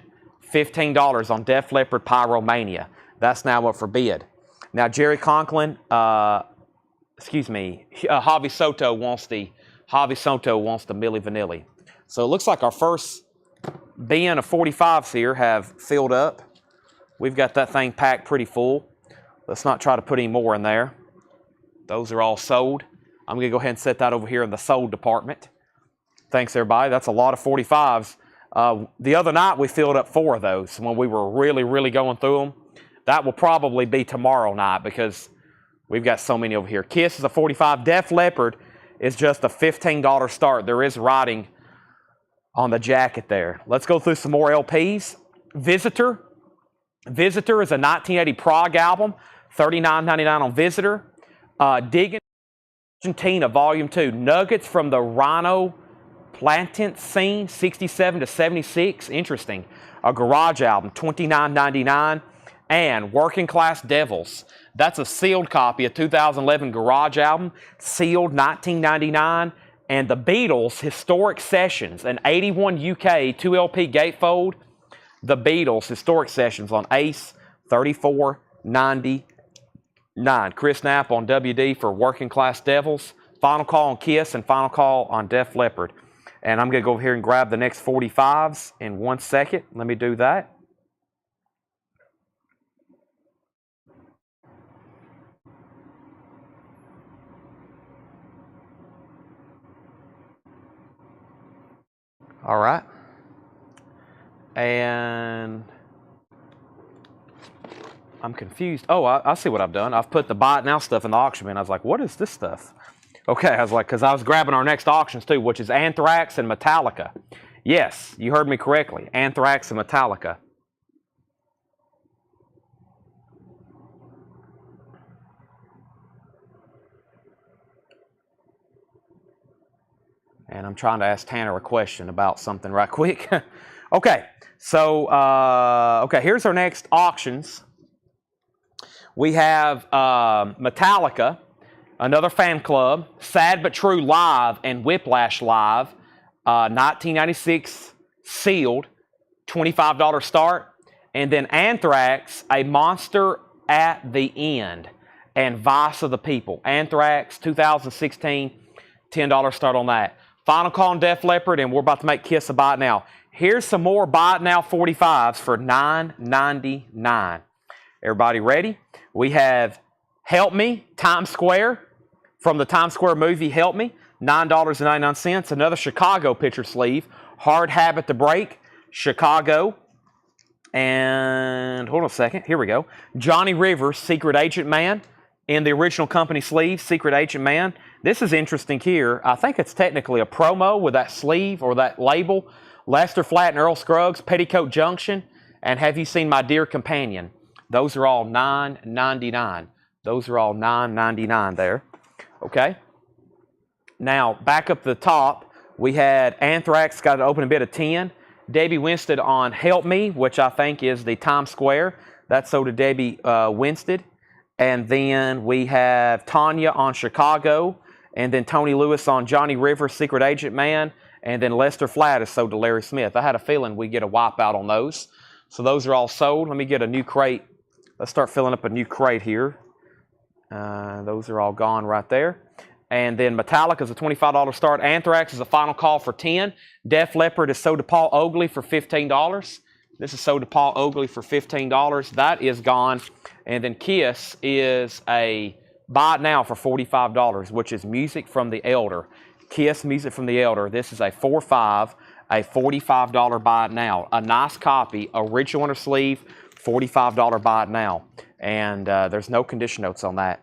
$15 on Def Leppard Pyromania. That's now up for bid. Now, Jerry Conklin, Javi Soto wants the Milli Vanilli. So it looks like our first bin of 45s here have filled up. We've got that thing packed pretty full. Let's not try to put any more in there. Those are all sold. I'm going to go ahead and set that over here in the sold department. Thanks, everybody. That's a lot of 45s. The other night, we filled up 4 of those when we were really, really going through them. That will probably be tomorrow night because we've got so many over here. Kiss is a 45. Def Leppard is just a $15 start. There is writing on the jacket there. Let's go through some more LPs. Visitor. Visitor is a 1980 prog album. $39.99 on Visitor. Digging Argentina, Volume 2. Nuggets from the Rhino Plantent Scene, 67 to 76. Interesting. A garage album, $29.99. And Working Class Devils. That's a sealed copy, a 2011 garage album. Sealed, $19.99. And the Beatles, Historic Sessions, an 81 UK 2LP gatefold. The Beatles, Historic Sessions on Ace, $34.99. Chris Knapp on WD for Working Class Devils. Final call on Kiss and final call on Def Leppard. And I'm going to go over here and grab the next 45s in 1 second. Let me do that. All right. And I'm confused. Oh, I see what I've done. I've put the buy it now stuff in the auction bin. I was like, what is this stuff? Okay, I was like, because I was grabbing our next auctions too, which is Anthrax and Metallica. Yes, you heard me correctly. Anthrax and Metallica. And I'm trying to ask Tanner a question about something right quick. Okay, so, here's our next auctions. We have Metallica, another fan club, Sad But True Live and Whiplash Live, 1996 sealed, $25 start. And then Anthrax, A Monster at the End, and Vice of the People. Anthrax, 2016, $10 start on that. Final call on Def Leppard, and we're about to make Kiss a buy it now. Here's some more buy it now 45s for $9.99. Everybody ready? We have Help Me, Times Square, from the Times Square movie Help Me, $9.99. Another Chicago picture sleeve, Hard Habit to Break, Chicago. And hold on a second, here we go. Johnny Rivers, Secret Agent Man, in the original company sleeve, Secret Agent Man. This is interesting here. I think it's technically a promo with that sleeve or that label. Lester Flatt and Earl Scruggs, Petticoat Junction, and Have You Seen My Dear Companion? Those are all $9.99. Those are all $9.99 there. Okay. Now, back up to the top, we had Anthrax got an opening bid of 10. Debbie Winstead on Help Me, which I think is the Times Square. That's sold to Debbie Winstead. And then we have Tanya on Chicago. And then Tony Lewis on Johnny Rivers, Secret Agent Man. And then Lester Flatt is sold to Larry Smith. I had a feeling we'd get a wipeout on those. So those are all sold. Let me get a new crate. Let's start filling up a new crate here. Those are all gone right there. And then Metallica is a $25 start. Anthrax is a final call for $10. Def Leppard is sold to Paul Oakley for $15. This is sold to Paul Oakley for $15. That is gone. And then Kiss is a buy it now for $45, which is Music from the Elder. Kiss Music from the Elder. This is a 4.5, a $45 buy it now. A nice copy, original inner sleeve, $45 buy it now. And there's no condition notes on that.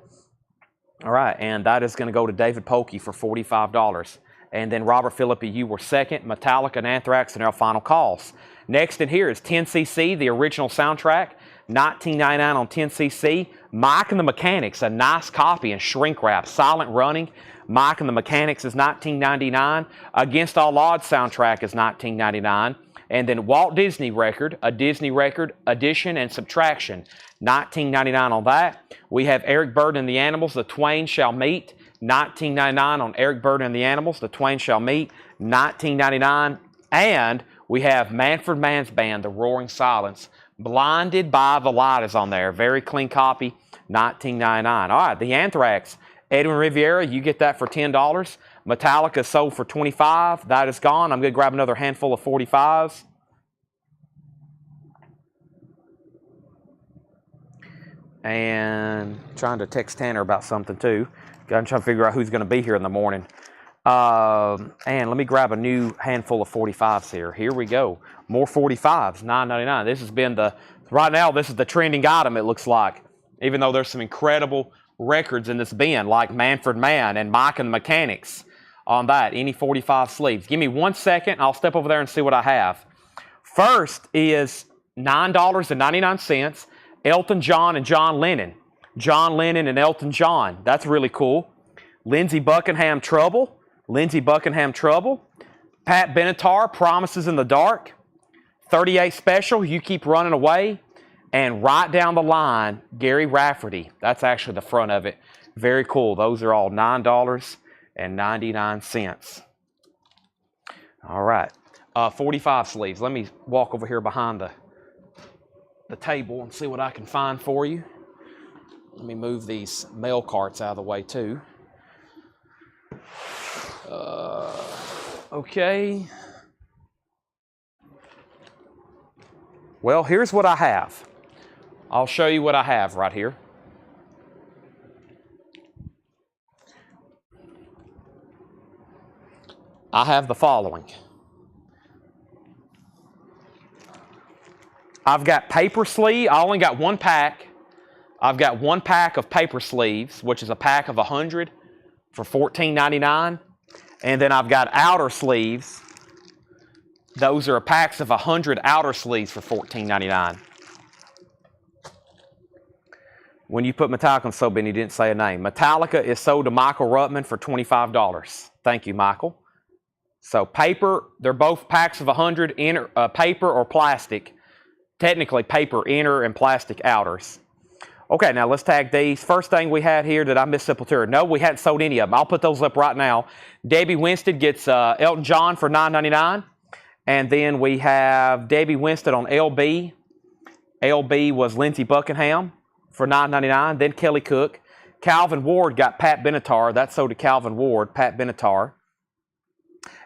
All right, and that is going to go to David Polkey for $45. And then Robert Philippi, you were second. Metallica and Anthrax are our final calls. Next in here is 10cc, the original soundtrack, $19.99 on 10cc. Mike and the Mechanics, a nice copy in shrink wrap, silent running. Mike and the Mechanics is $19.99. Against All Odds soundtrack is $19.99. And then Walt Disney record, a Disney record, addition and subtraction, $19.99 on that. We have Eric Burdon and the Animals, The Twain Shall Meet, $19.99 on Eric Burdon and the Animals, The Twain Shall Meet, $19.99. And we have Manfred Mann's band, The Roaring Silence, Blinded by the Light is on there. Very clean copy, $19.99. All right, the Anthrax, Edwin Riviera, you get that for $10. Metallica sold for $25. That is gone. I'm going to grab another handful of 45s. And trying to text Tanner about something too. I'm trying to figure out who's going to be here in the morning. And let me grab a new handful of 45s here. Here we go. More 45s, $9.99. This has been right now, this is the trending item, it looks like. Even though there's some incredible records in this bin, like Manfred Mann and Mike and the Mechanics on that. Any 45 sleeves. Give me 1 second. I'll step over there and see what I have. First is $9.99. Elton John and John Lennon. John Lennon and Elton John. That's really cool. Lindsey Buckingham Trouble. Lindsey Buckingham Trouble. Pat Benatar, Promises in the Dark. 38 Special, You Keep Running Away. And right down the line, Gary Rafferty. That's actually the front of it. Very cool. Those are all $9.99. All right. 45 sleeves. Let me walk over here behind the table and see what I can find for you. Let me move these mail carts out of the way too. Okay. Well, here's what I have. I'll show you what I have right here. I have the following. I've got paper sleeve. I only got one pack. I've got one pack of paper sleeves, which is a pack of 100 for $14.99. And then I've got outer sleeves. Those are packs of 100 outer sleeves for $14.99. When you put Metallica on so bin, you didn't say a name. Metallica is sold to Michael Ruttman for $25. Thank you, Michael. So paper, they're both packs of 100, paper or plastic. Technically paper inner and plastic outers. Okay, now let's tag these. First thing we had here, did I miss Sepultura? No, we hadn't sold any of them. I'll put those up right now. Debbie Winstead gets Elton John for $9.99. And then we have Debbie Winstead on LB. LB was Lindsey Buckingham for $9.99. Then Kelly Cook. Calvin Ward got Pat Benatar. That's sold to Calvin Ward, Pat Benatar.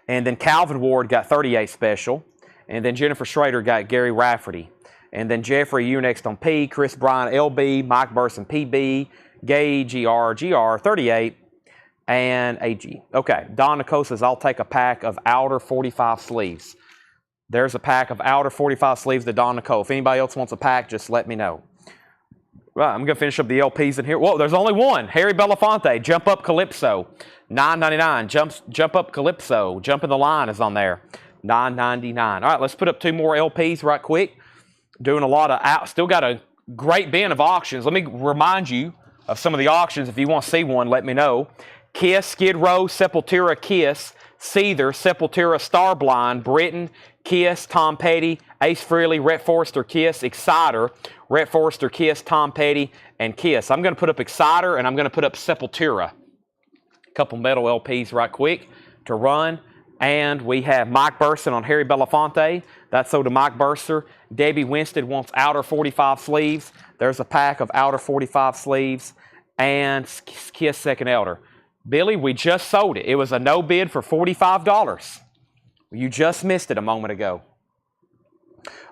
And then Calvin Ward got 38 Special. And then Jennifer Schrader got Gary Rafferty. And then Jeffrey, you're next on P. Chris Bryan, LB. Mike Burson, PB. Gay, GR, 38. And AG. Okay, Don Nico says, I'll take a pack of outer 45 sleeves. There's a pack of outer 45 sleeves to Don Nico. If anybody else wants a pack, just let me know. Right, I'm going to finish up the LPs in here. Whoa, there's only one. Harry Belafonte, Jump Up Calypso, $9.99. Jump Up Calypso, Jump in the Line is on there, $9.99. All right, let's put up two more LPs right quick. Doing a lot of, still got a great bin of auctions. Let me remind you of some of the auctions. If you want to see one, let me know. Kiss, Skid Row, Sepultura, Kiss, Seether, Sepultura, Starblind, Britain, Kiss, Tom Petty, Ace Frehley, Rhett Forrester, Kiss, Exciter, Rhett Forrester, Kiss, Tom Petty, and Kiss. I'm going to put up Exciter and I'm going to put up Sepultura. A couple metal LPs right quick to run. And we have Mike Burson on Harry Belafonte. That's sold to Mike Burser. Debbie Winstead wants outer 45 sleeves. There's a pack of outer 45 sleeves. and Kiss Second Elder. Billy, we just sold it. It was a no bid for $45. You just missed it a moment ago.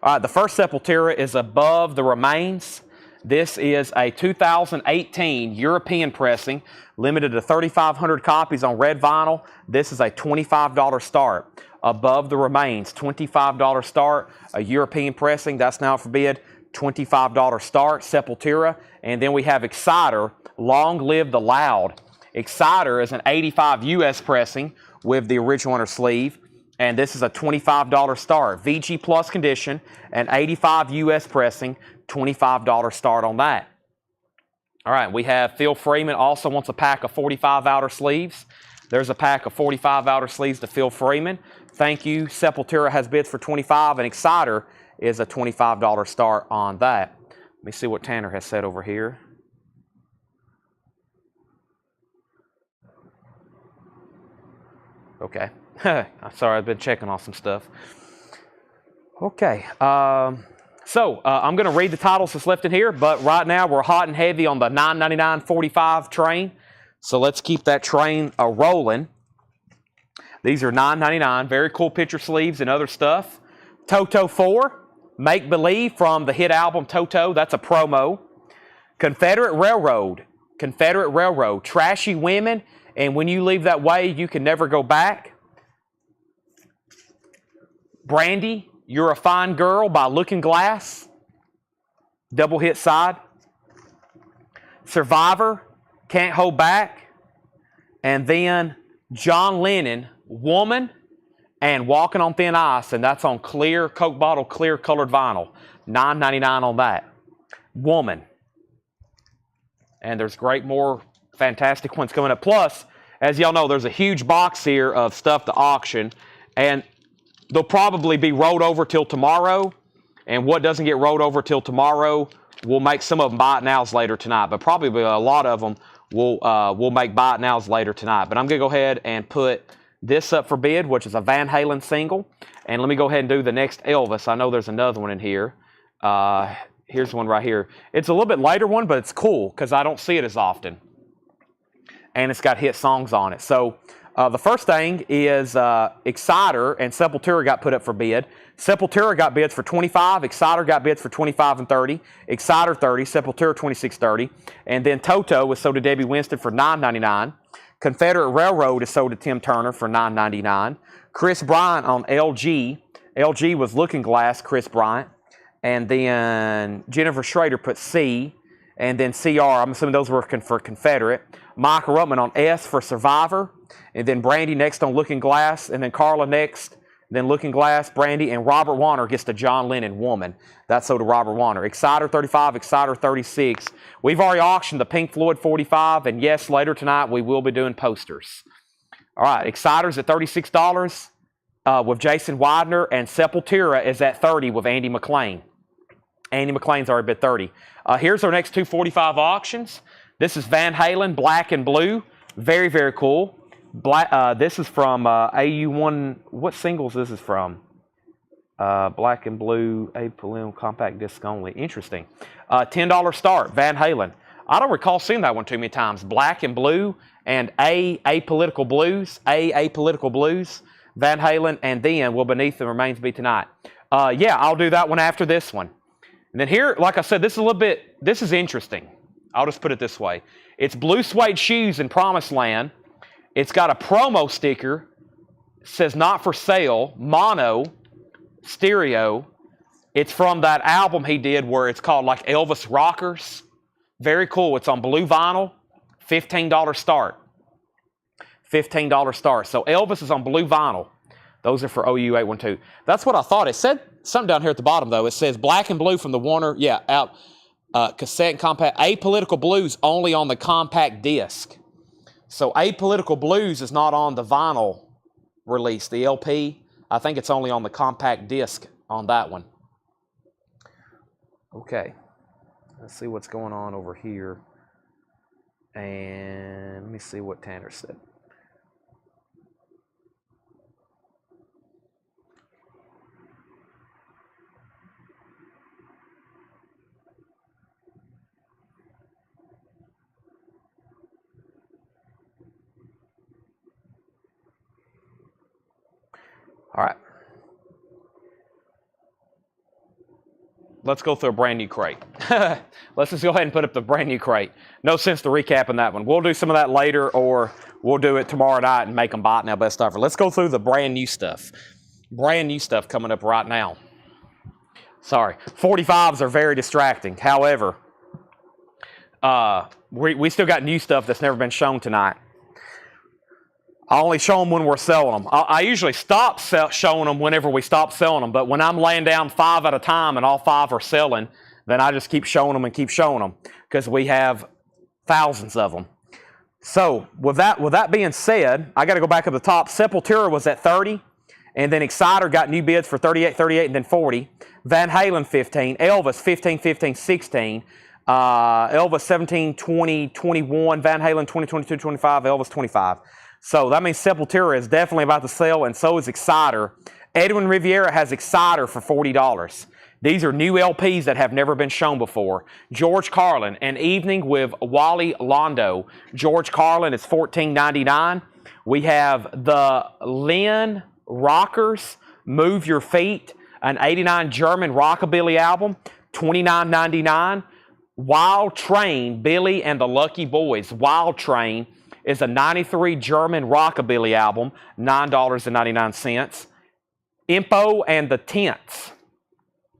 All right, the first Sepultura is above the remains. This is a 2018 European pressing, limited to 3,500 copies on red vinyl. This is a $25 start. Above the remains, $25 start. A European pressing, that's now for bid. $25 start, Sepultura. And then we have Exciter, Long Live the Loud. Exciter is an 85 US pressing with the original inner sleeve. And this is a $25 start. VG Plus condition, an 85 US pressing, $25 start on that. All right, we have Phil Freeman also wants a pack of 45 outer sleeves. There's a pack of 45 outer sleeves to Phil Freeman. Thank you. Sepultura has bids for 25, and Exciter is a $25 start on that. Let me see what Tanner has said over here. Okay. I'm sorry, I've been checking on some stuff. Okay. So I'm going to read the titles that's left in here, but right now we're hot and heavy on the $9.99.45 train. So let's keep that train rolling. These are $9.99. Very cool picture sleeves and other stuff. Toto 4, Make Believe from the hit album Toto. That's a promo. Confederate Railroad. Confederate Railroad. Trashy Women, and when you leave that way, you can never go back. Brandy, You're a Fine Girl by Looking Glass. Double hit side. Survivor, Can't Hold Back. And then John Lennon, Woman, and Walking on Thin Ice, and that's on clear, Coke bottle, clear colored vinyl. $9.99 on that. Woman. And there's great more fantastic ones coming up. Plus, as y'all know, there's a huge box here of stuff to auction, and they'll probably be rolled over till tomorrow. And what doesn't get rolled over till tomorrow, we'll make some of them buy it nows later tonight. But probably a lot of them we'll make buy it nows later tonight. But I'm going to go ahead and put this up for bid, which is a Van Halen single. And let me go ahead and do the next Elvis. I know there's another one in here. Here's one right here. It's a little bit later one, but it's cool because I don't see it as often. And it's got hit songs on it. So the first thing is Exciter and Sepultura got put up for bid. Sepultura got bids for 25. Exciter got bids for 25 and 30. Exciter 30. Sepultura 26.30. And then Toto was sold to Debbie Winston for $9.99. Confederate Railroad is sold to Tim Turner for $9.99. Chris Bryant on LG. LG was Looking Glass, Chris Bryant. And then Jennifer Schrader put C. And then CR, I'm assuming those were for Confederate. Michael Ruttman on S for Survivor. And then Brandy next on Looking Glass. And then Carla next. Then Looking Glass, Brandy. And Robert Warner gets the John Lennon Woman. That's sold to Robert Warner. Exciter 35, Exciter 36. We've already auctioned the Pink Floyd 45. And yes, later tonight we will be doing posters. All right, Exciter's at $36 with Jason Widener. And Sepultura is at $30 with Andy McLean. Andy McLean's already bid $30. Here's our next 245 auctions. This is Van Halen, Black and Blue. Very, very cool. This is from AU1. What singles this is from? Black and Blue, Apolitical Compact Disc only. Interesting. $10 start, Van Halen. I don't recall seeing that one too many times. Black and Blue and Apolitical Blues. Apolitical Blues, Van Halen, and then Will Beneath the Remains Be Tonight. Yeah, I'll do that one after this one. And then here, like I said, this is interesting. I'll just put it this way. It's blue suede shoes in Promised Land. It's got a promo sticker. It says not for sale, mono, stereo. It's from that album he did where it's called like Elvis Rockers. Very cool. It's on blue vinyl. $15 start. $15 start. So Elvis is on blue vinyl. Those are for OU812. That's what I thought. It said something down here at the bottom, though. It says Black and Blue from the Warner, cassette and compact. Apolitical Blues only on the compact disc. So Apolitical Blues is not on the vinyl release, the LP. I think it's only on the compact disc on that one. Okay. Let's see what's going on over here. And let me see what Tanner said. All right. Let's go through a brand new crate. Let's just go ahead and put up the brand new crate. No sense to recapping that one. We'll do some of that later, or we'll do it tomorrow night and make them bite now best offer. Let's go through the brand new stuff. Brand new stuff coming up right now. Sorry. 45s are very distracting. However, we still got new stuff that's never been shown tonight. I only show them when we're selling them. I usually stop showing them whenever we stop selling them, but when I'm laying down 5 at a time and all 5 are selling, then I just keep showing them and keep showing them because we have thousands of them. So with that being said, I got to go back up the top. Sepultura was at 30, and then Exciter got new bids for 38, 38, and then 40. Van Halen 15, Elvis 15, 15, 16. Elvis 17, 20, 21. Van Halen 20, 22, 25. Elvis 25. So that means Sepultura is definitely about to sell, and so is Exciter. Edwin Riviera has Exciter for $40. These are new LPs that have never been shown before. George Carlin, An Evening with Wally Londo. George Carlin is $14.99. We have the Lynn Rockers, Move Your Feet, an '89 German rockabilly album, $29.99. Wild Train, Billy and the Lucky Boys. Wild Train is a '93 German rockabilly album, $9.99. Impo and the Tents.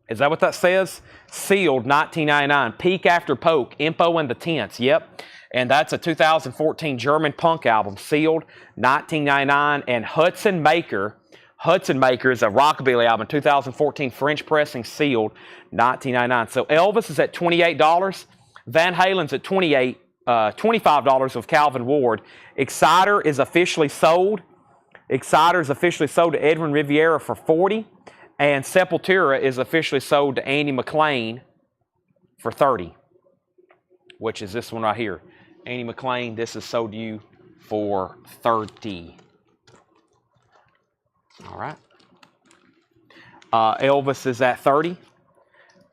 Is that what that says? Sealed, $19.99. Peek After Poke, Impo and the Tents. Yep. And that's a 2014 German punk album, sealed, $19.99. And Hudson Maker is a rockabilly album, 2014 French pressing, sealed, $19.99. So Elvis is at $28. Van Halen's at $25 with Calvin Ward. Exciter is officially sold. Exciter is officially sold to Edwin Riviera for $40. And Sepultura is officially sold to Andy McLean for $30, which is this one right here. Andy McLean, this is sold to you for $30. All right. Elvis is at $30.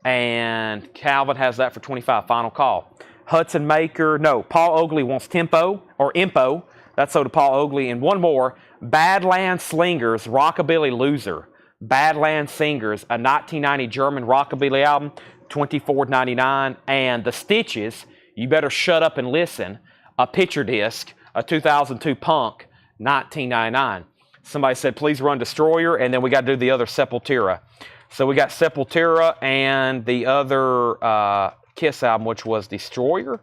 And Calvin has that for $25. Final call. Hudson Maker, no, Paul Oakley wants Tempo, or Impo. That's sold to Paul Oakley. And one more, Badland Slingers, Rockabilly Loser. Badland Singers, a 1990 German rockabilly album, $24.99. And The Stitches, You Better Shut Up and Listen, a picture disc, a 2002 punk, $19.99. Somebody said, please run Destroyer, and then we got to do the other Sepultura. So we got Sepultura and the other Kiss album, which was Destroyer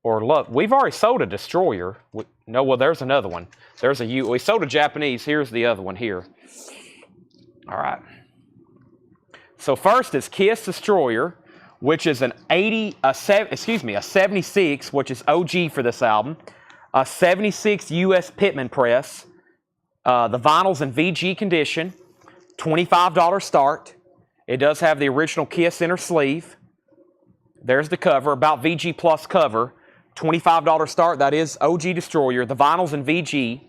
or Love. We've already sold a Destroyer. No, well, there's another one. We sold a Japanese. Here's the other one here. All right. So first is Kiss Destroyer, which is a 76, which is OG for this album. A 76 U.S. Pittman press. The vinyl's in VG condition. $25 start. It does have the original Kiss inner sleeve. There's the cover, about VG plus cover. $25 start, that is OG Destroyer. The vinyl's in VG.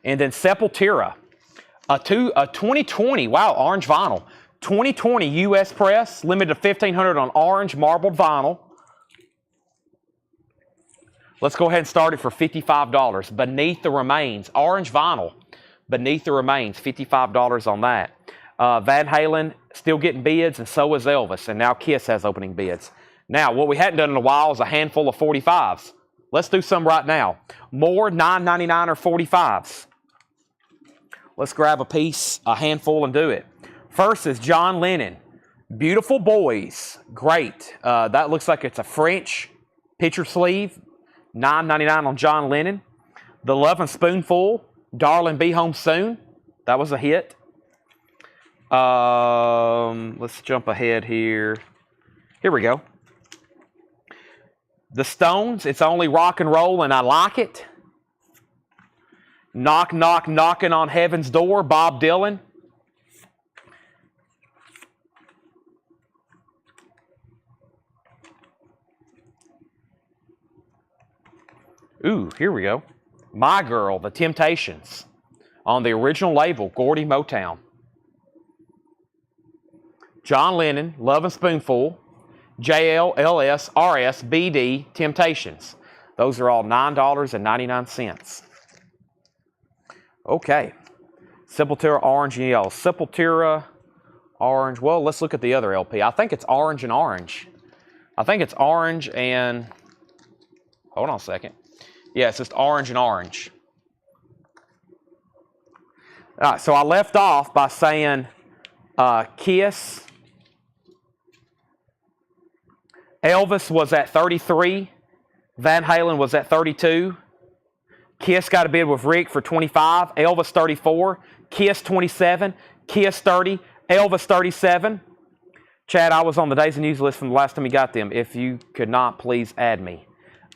And then Sepultura, a 2020, wow, orange vinyl. 2020 US press, limited to 1,500 on orange marbled vinyl. Let's go ahead and start it for $55. Beneath the Remains, orange vinyl. Beneath the Remains, $55 on that. Van Halen still getting bids, and so is Elvis. And now Kiss has opening bids. Now, what we hadn't done in a while is a handful of 45s. Let's do some right now. More $9.99 or 45s. Let's grab a piece, a handful, and do it. First is John Lennon. Beautiful Boys. Great. That looks like it's a French picture sleeve. $9.99 on John Lennon. The Lovin' Spoonful. Darling, Be Home Soon. That was a hit. Let's jump ahead here. Here we go. The Stones, It's Only Rock and Roll and I Like It. Knock, Knock, Knocking on Heaven's Door, Bob Dylan. Ooh, here we go. My Girl, The Temptations. On the original label, Gordy Motown. John Lennon, Lovin' Spoonful. JL, LS, RS, BD, Temptations. Those are all $9.99. Okay. Sepultura, orange and yellow. Sepultura, orange. Well, let's look at the other LP. I think it's orange and orange. I think it's orange and... Hold on a second. Yeah, it's just orange and orange. All right, so I left off by saying Kiss. Elvis was at 33. Van Halen was at 32. Kiss got a bid with Rick for 25. Elvis 34. Kiss 27. Kiss 30. Elvis 37. Chad, I was on the Days of News list from the last time you got them. If you could not, please add me.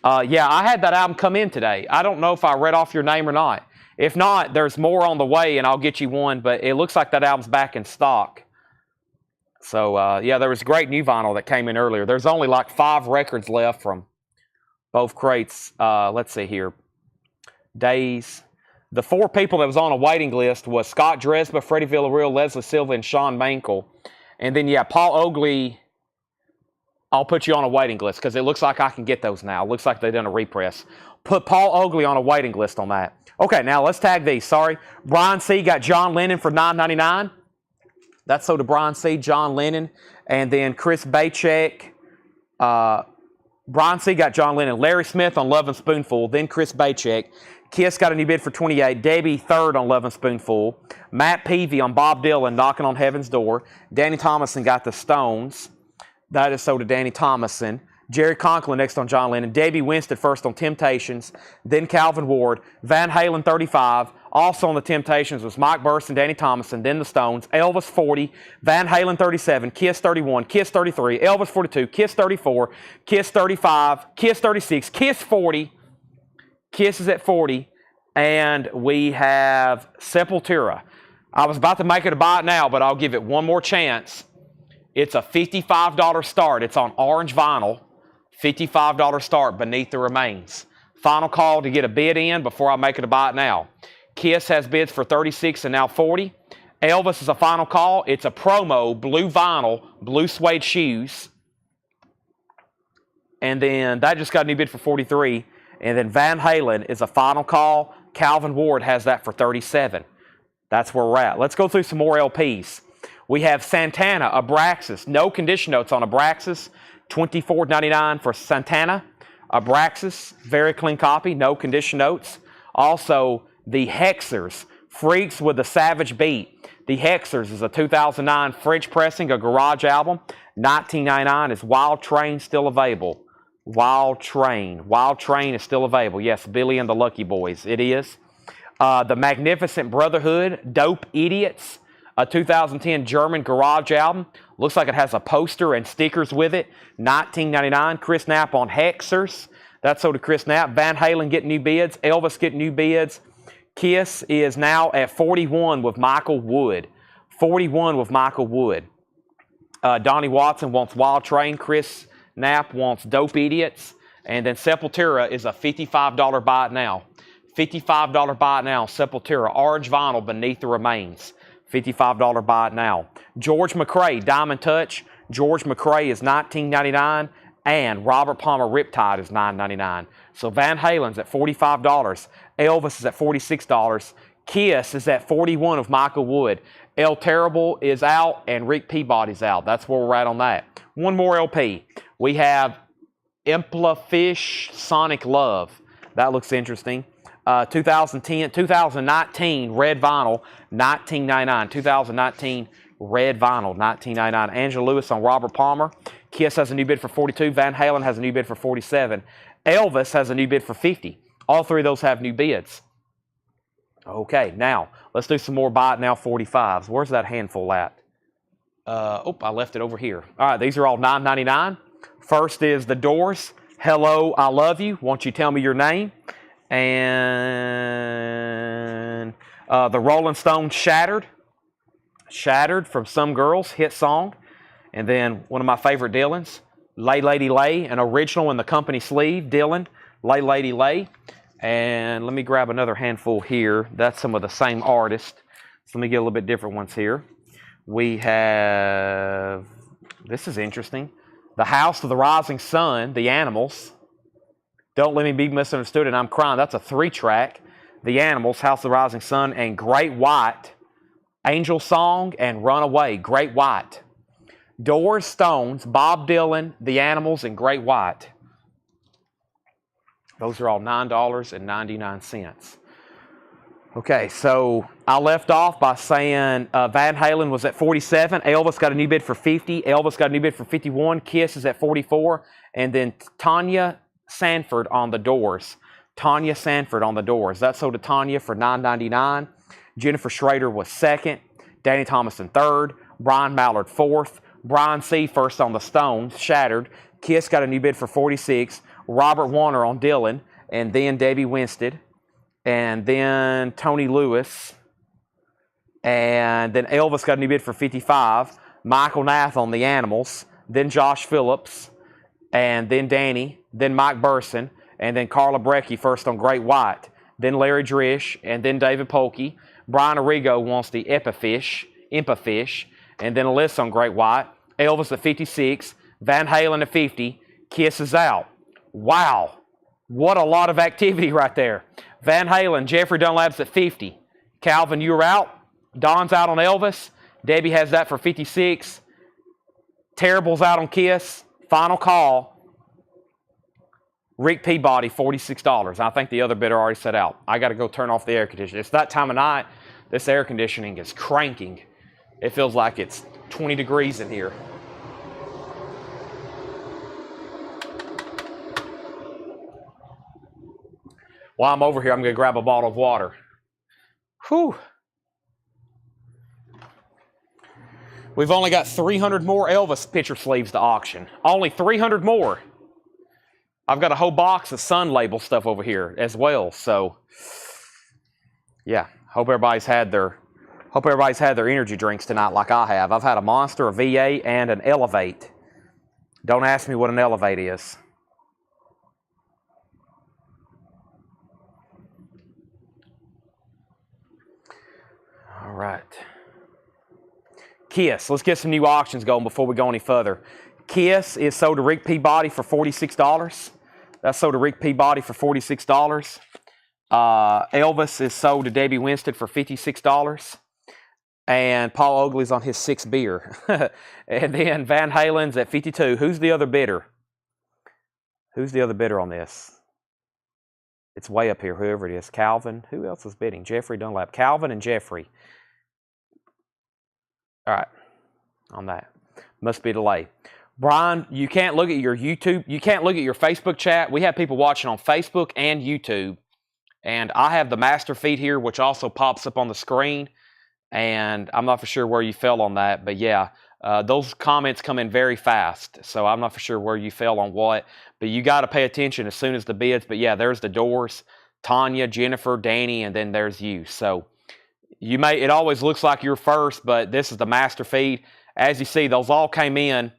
Yeah, I had that album come in today. I don't know if I read off your name or not. If not, there's more on the way and I'll get you one, but it looks like that album's back in stock. So, yeah, there was great new vinyl that came in earlier. There's only like 5 records left from both crates. Let's see here. Days. The 4 people that was on a waiting list was Scott Dresba, Freddie Villarreal, Leslie Silva, and Sean Mankel. And then, yeah, Paul Oakley, I'll put you on a waiting list because it looks like I can get those now. It looks like they've done a repress. Put Paul Oakley on a waiting list on that. Okay, now let's tag these. Sorry. Brian C. got John Lennon for $9.99. That's sold to Brian C., John Lennon. And then Chris Bachek. Brian C. got John Lennon. Larry Smith on Love and Spoonful. Then Chris Bachek. Kiss got a new bid for 28. Debbie third on Love and Spoonful. Matt Peavy on Bob Dylan, Knocking on Heaven's Door. Danny Thomason got the Stones. That is sold to Danny Thomason. Jerry Conklin next on John Lennon. Debbie Winstead first on Temptations. Then Calvin Ward. Van Halen 35. Also on the Temptations was Mike Burst and Danny Thomason. Then the Stones. Elvis 40. Van Halen 37. Kiss 31. Kiss 33. Elvis 42. Kiss 34. Kiss 35. Kiss 36. Kiss 40. Kiss is at 40, and we have Sepultura. I was about to make it a buy it now, but I'll give it one more chance. It's a $55 start. It's on orange vinyl. $55 start beneath the remains. Final call to get a bid in before I make it a buy it now. Kiss has bids for 36 and now 40. Elvis is a final call. It's a promo, blue vinyl, blue suede shoes. And then that just got a new bid for 43. And then Van Halen is a final call. Calvin Ward has that for 37. That's where we're at. Let's go through some more LPs. We have Santana, Abraxas. No condition notes on Abraxas. $24.99 for Santana. Abraxas, very clean copy. No condition notes. Also, the Hexers, Freaks with the Savage Beat. The Hexers is a 2009 French pressing, a garage album. $19.99 is Wild Train still available. Wild Train is still available. Yes, Billy and the Lucky Boys. It is. The Magnificent Brotherhood, Dope Idiots, a 2010 German garage album. Looks like it has a poster and stickers with it. $19.99. Chris Knapp on Hexers. That's sold to Chris Knapp. Van Halen getting new bids. Elvis getting new bids. Kiss is now at 41 with Michael Wood. 41 with Michael Wood. Donnie Watson wants Wild Train. Chris Knapp wants Dope Idiots. And then Sepultura is a $55 buy it now. $55 buy it now. Sepultura. Orange vinyl beneath the remains. $55 buy it now. George McRae, Diamond Touch. George McRae is $19.99. And Robert Palmer Riptide is $9.99. So Van Halen's at $45. Elvis is at $46. Kiss is at 41 of Michael Wood. El Terrible is out and Rick Peabody's out. That's where we're at on that. One more LP. We have Implafish Sonic Love. That looks interesting. 2019 red vinyl, $19.99. 2019 red vinyl, $19.99. Angela Lewis on Robert Palmer. Kiss has a new bid for 42. Van Halen has a new bid for 47. Elvis has a new bid for 50. All three of those have new bids. Okay, now let's do some more buy it now 45s. Where's that handful at? I left it over here. All right, these are all $9.99. First is The Doors. Hello, I Love You. Won't you tell me your name? And the Rolling Stones, Shattered. Shattered from Some Girls, hit song. And then one of my favorite Dylans, Lay Lady Lay, an original in the company sleeve. Dylan, Lay Lady Lay. And let me grab another handful here. That's some of the same artist. So let me get a little bit different ones here. We have, this is interesting, The House of the Rising Sun, The Animals. Don't Let Me Be Misunderstood and I'm Crying. That's a 3-track. The Animals, House of the Rising Sun, and Great White. Angel Song, and Runaway, Great White. Doors, Stones, Bob Dylan, The Animals, and Great White. Those are all $9.99. Okay, so I left off by saying Van Halen was at 47. Elvis got a new bid for 50. Elvis got a new bid for 51. Kiss is at 44. And then Tanya Sanford on the Doors. Tanya Sanford on the Doors. That sold to Tanya for $9.99. Jennifer Schrader was second. Danny Thomason third. Brian Mallard fourth. Brian C. first on the Stones. Shattered. Kiss got a new bid for 46. Robert Warner on Dylan. And then Debbie Winstead. And then Tony Lewis. And then Elvis got a new bid for 55. Michael Nath on The Animals. Then Josh Phillips. And then Danny. Then Mike Burson. And then Carla Brecky first on Great White. Then Larry Drish. And then David Polkey. Brian Arrigo wants the Impa Fish. And then Alyssa on Great White. Elvis at 56. Van Halen at 50. Kiss is out. Wow. What a lot of activity right there. Van Halen, Jeffrey Dunlap's at 50. Calvin, you're out. Don's out on Elvis. Debbie has that for 56. Terrible's out on Kiss. Final call. Rick Peabody, $46. I think the other bidder already set out. I got to go turn off the air conditioner. It's that time of night. This air conditioning is cranking. It feels like it's 20 degrees in here. While I'm over here, I'm going to grab a bottle of water. Whew. We've only got 300 more Elvis picture sleeves to auction. Only 300 more. I've got a whole box of Sun Label stuff over here as well. So, yeah, hope everybody's had their energy drinks tonight like I have. I've had a Monster, a VA, and an Elevate. Don't ask me what an Elevate is. All right. Kiss. Let's get some new auctions going before we go any further. Kiss is sold to Rick Peabody for $46. That's sold to Rick Peabody for $46. Elvis is sold to Debbie Winstead for $56. And Paul Oakley's on his 6th beer. And then Van Halen's at 52. Who's the other bidder? Who's the other bidder on this? It's way up here, whoever it is. Calvin. Who else is bidding? Jeffrey Dunlap. Calvin and Jeffrey. All right. On that. Must be a delay. Brian, you can't look at your YouTube. You can't look at your Facebook chat. We have people watching on Facebook and YouTube. And I have the master feed here, which also pops up on the screen. And I'm not for sure where you fell on that. But yeah, those comments come in very fast. So I'm not for sure where you fell on what. But you got to pay attention as soon as the bids. But yeah, there's the Doors, Tanya, Jennifer, Danny, and then there's you. So it always looks like you're first, but this is the master feed. As you see, those all came in.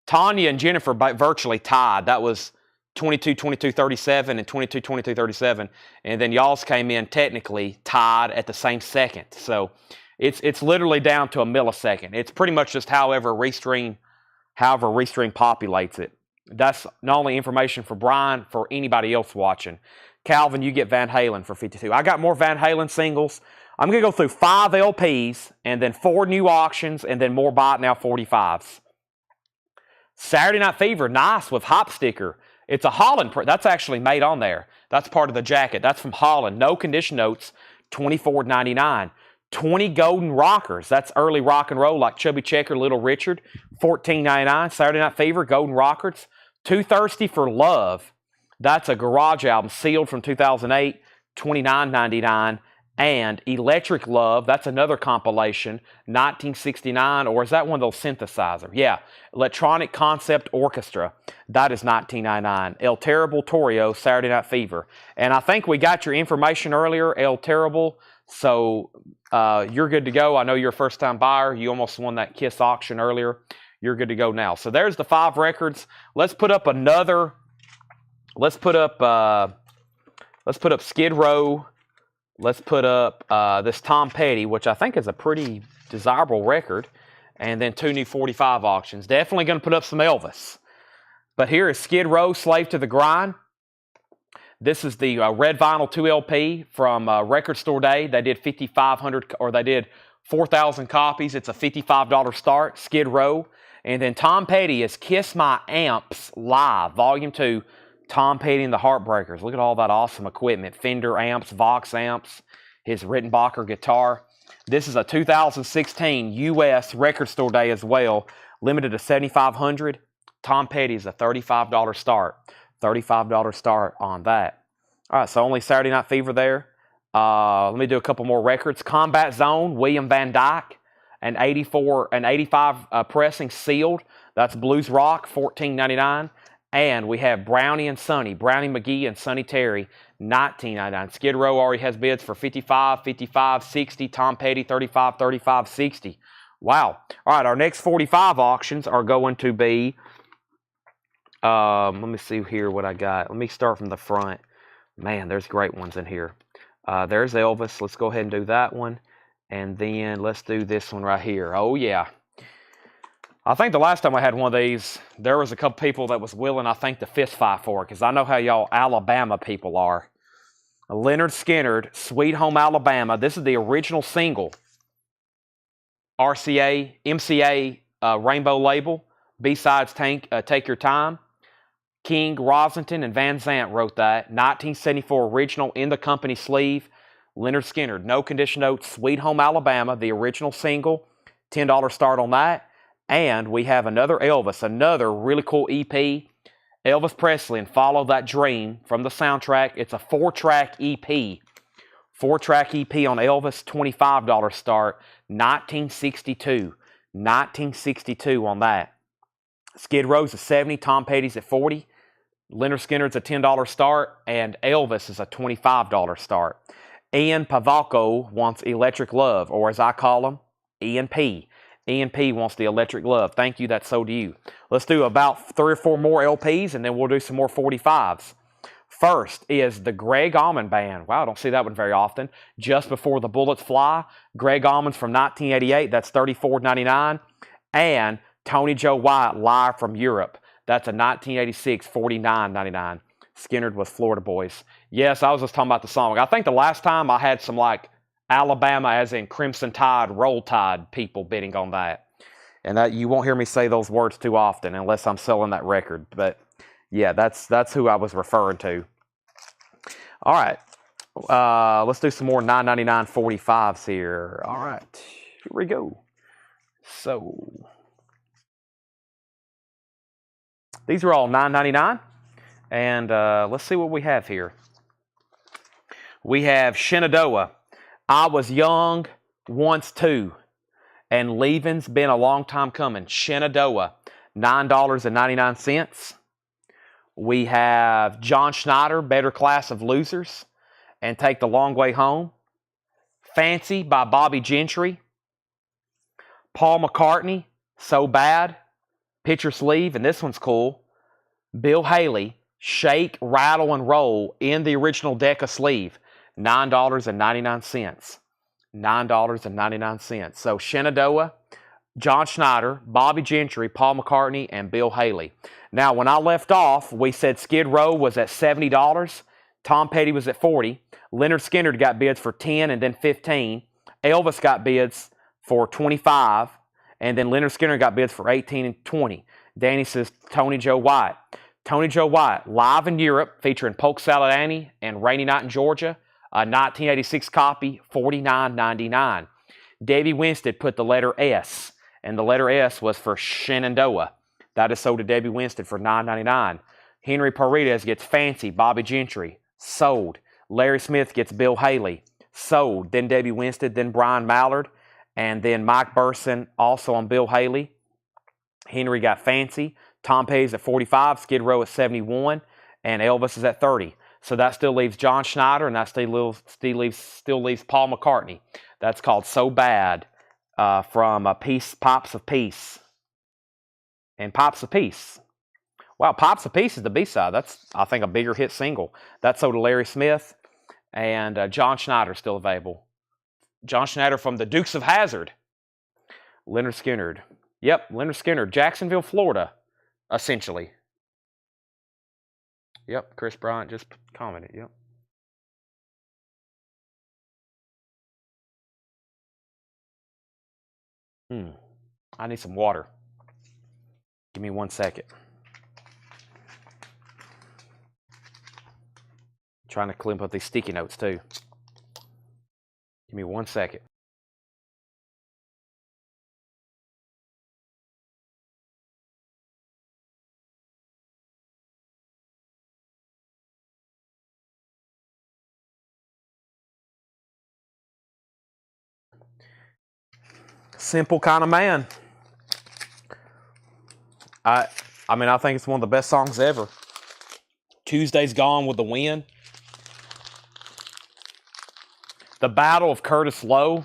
Tanya and Jennifer virtually tied. That was 22-22-37 and 22-22-37. And then y'all's came in technically tied at the same second. So it's literally down to a millisecond. It's pretty much just however Restream populates it. That's not only information for Brian, for anybody else watching. Calvin, you get Van Halen for 52. I got more Van Halen singles. I'm going to go through 5 LPs and then 4 new auctions and then more Buy It Now 45s. Saturday Night Fever, nice with Hop Sticker. It's a Holland print. That's actually made on there. That's part of the jacket. That's from Holland. No condition notes, $24.99. 20 Golden Rockers. That's early rock and roll like Chubby Checker, Little Richard, $14.99. Saturday Night Fever, Golden Rockers. Too Thirsty for Love. That's a garage album sealed from 2008, $29.99. And Electric Love, that's another compilation, 1969, or is that one of those synthesizers? Yeah, Electronic Concept Orchestra, that is $19.99. El Terrible Torrio, Saturday Night Fever. And I think we got your information earlier, El Terrible, so you're good to go. I know you're a first-time buyer. You almost won that Kiss auction earlier. You're good to go now. So there's the 5 records. Let's put up Skid Row. Let's put up this Tom Petty, which I think is a pretty desirable record, and then 2 new 45 auctions. Definitely going to put up some Elvis. But here is Skid Row, Slave to the Grind. This is the Red Vinyl 2 LP from Record Store Day. They did 5,500, or they did 4,000 copies. It's a $55 start, Skid Row. And then Tom Petty is Kiss My Amps Live, Volume 2, Tom Petty and the Heartbreakers. Look at all that awesome equipment. Fender amps, Vox amps, his Rittenbacher guitar. This is a 2016 U.S. Record Store Day as well, limited to 7,500. Tom Petty is a $35 start. $35 start on that. All right, so only Saturday Night Fever there. Let me do a couple more records. Combat Zone, William Van Dyke, an 85 pressing sealed. That's Blues Rock, $14.99. And we have Brownie and Sonny, Brownie McGee and Sonny Terry, $19.99. Skid Row already has bids for $55, $55, $60. Tom Petty, $35, $35, $60. Wow. All right, our next 45 auctions are going to be, let me see here what I got. Let me start from the front. Man, there's great ones in here. There's Elvis. Let's go ahead and do that one. And then let's do this one right here. Oh, yeah. I think the last time I had one of these, there was a couple people that was willing, I think, to fist fight for it, because I know how y'all Alabama people are. Leonard Skinner, Sweet Home Alabama. This is the original single. MCA Rainbow Label. B-sides Take Your Time. King, Rosenton, and Van Zant wrote that. 1974 original in the company sleeve. Leonard Skinner, No Condition Notes, Sweet Home Alabama, the original single. $10 start on that. And we have another Elvis, another really cool EP. Elvis Presley and Follow That Dream from the soundtrack. It's a 4-track EP. 4-track EP on Elvis, $25 start. 1962. 1962 on that. Skid Row's a $70, Tom Petty's at $40. Leonard Skinner's a $10 start, and Elvis is a $25 start. Ian Pavalco wants Electric Love, or as I call him, Ian P. Ian P wants the Electric Love. Thank you, that's so do you. Let's do about 3 or 4 more LPs, and then we'll do some more 45s. First is the Greg Allman Band. Wow, I don't see that one very often. Just Before the Bullets Fly. Greg Allman's from 1988. That's $34.99. And Tony Joe White, Live from Europe. That's a 1986, $49.99. Skinner was Florida Boys. Yes, I was just talking about the song. I think the last time I had some like Alabama as in Crimson Tide, Roll Tide people bidding on that. And that you won't hear me say those words too often unless I'm selling that record. But yeah, that's who I was referring to. All right. Let's do some more $9.99 45s here. All right. Here we go. So these are all $9.99. And let's see what we have here. We have Shenandoah. I Was Young Once Too. And Leaving's Been a Long Time Coming. Shenandoah, $9.99. We have John Schneider, Better Class of Losers, and Take the Long Way Home. Fancy by Bobby Gentry. Paul McCartney, So Bad. Picture Sleeve, and this one's cool. Bill Haley, Shake, Rattle, and Roll in the original Decca sleeve. $9.99. $9.99. So Shenandoah, John Schneider, Bobby Gentry, Paul McCartney, and Bill Haley. Now, when I left off, we said Skid Row was at $70. Tom Petty was at $40. Leonard Skinner got bids for $10 and then $15. Elvis got bids for $25. And then Leonard Skinner got bids for $18 and $20. Danny says Tony Joe White. Tony Joe White, Live in Europe, featuring Polk Salad Annie and Rainy Night in Georgia. A 1986 copy, $49.99. Debbie Winstead put the letter S, and the letter S was for Shenandoah. That is sold to Debbie Winstead for $9.99. Henry Paredes gets Fancy, Bobby Gentry, sold. Larry Smith gets Bill Haley, sold. Then Debbie Winstead, then Brian Mallard, and then Mike Burson also on Bill Haley. Henry got Fancy. Tom Petty's at $45, Skid Row at $71, and Elvis is at $30. So that still leaves John Schneider, and that still leaves Paul McCartney. That's called So Bad from Pops of Peace. And Pops of Peace. Wow, Pops of Peace is the B-side. That's, I think, a bigger hit single. That's sold to Larry Smith, and John Schneider still available. John Schneider from the Dukes of Hazzard. Leonard Skinner. Yep, Leonard Skinner, Jacksonville, Florida, essentially. Yep, Chris Bryant just commented, yep. I need some water. Give me 1 second. Trying to clean up these sticky notes too. Give me 1 second. Simple kind of man. I mean, I think it's one of the best songs ever. Tuesday's Gone with the Wind. The Battle of Curtis Lowe.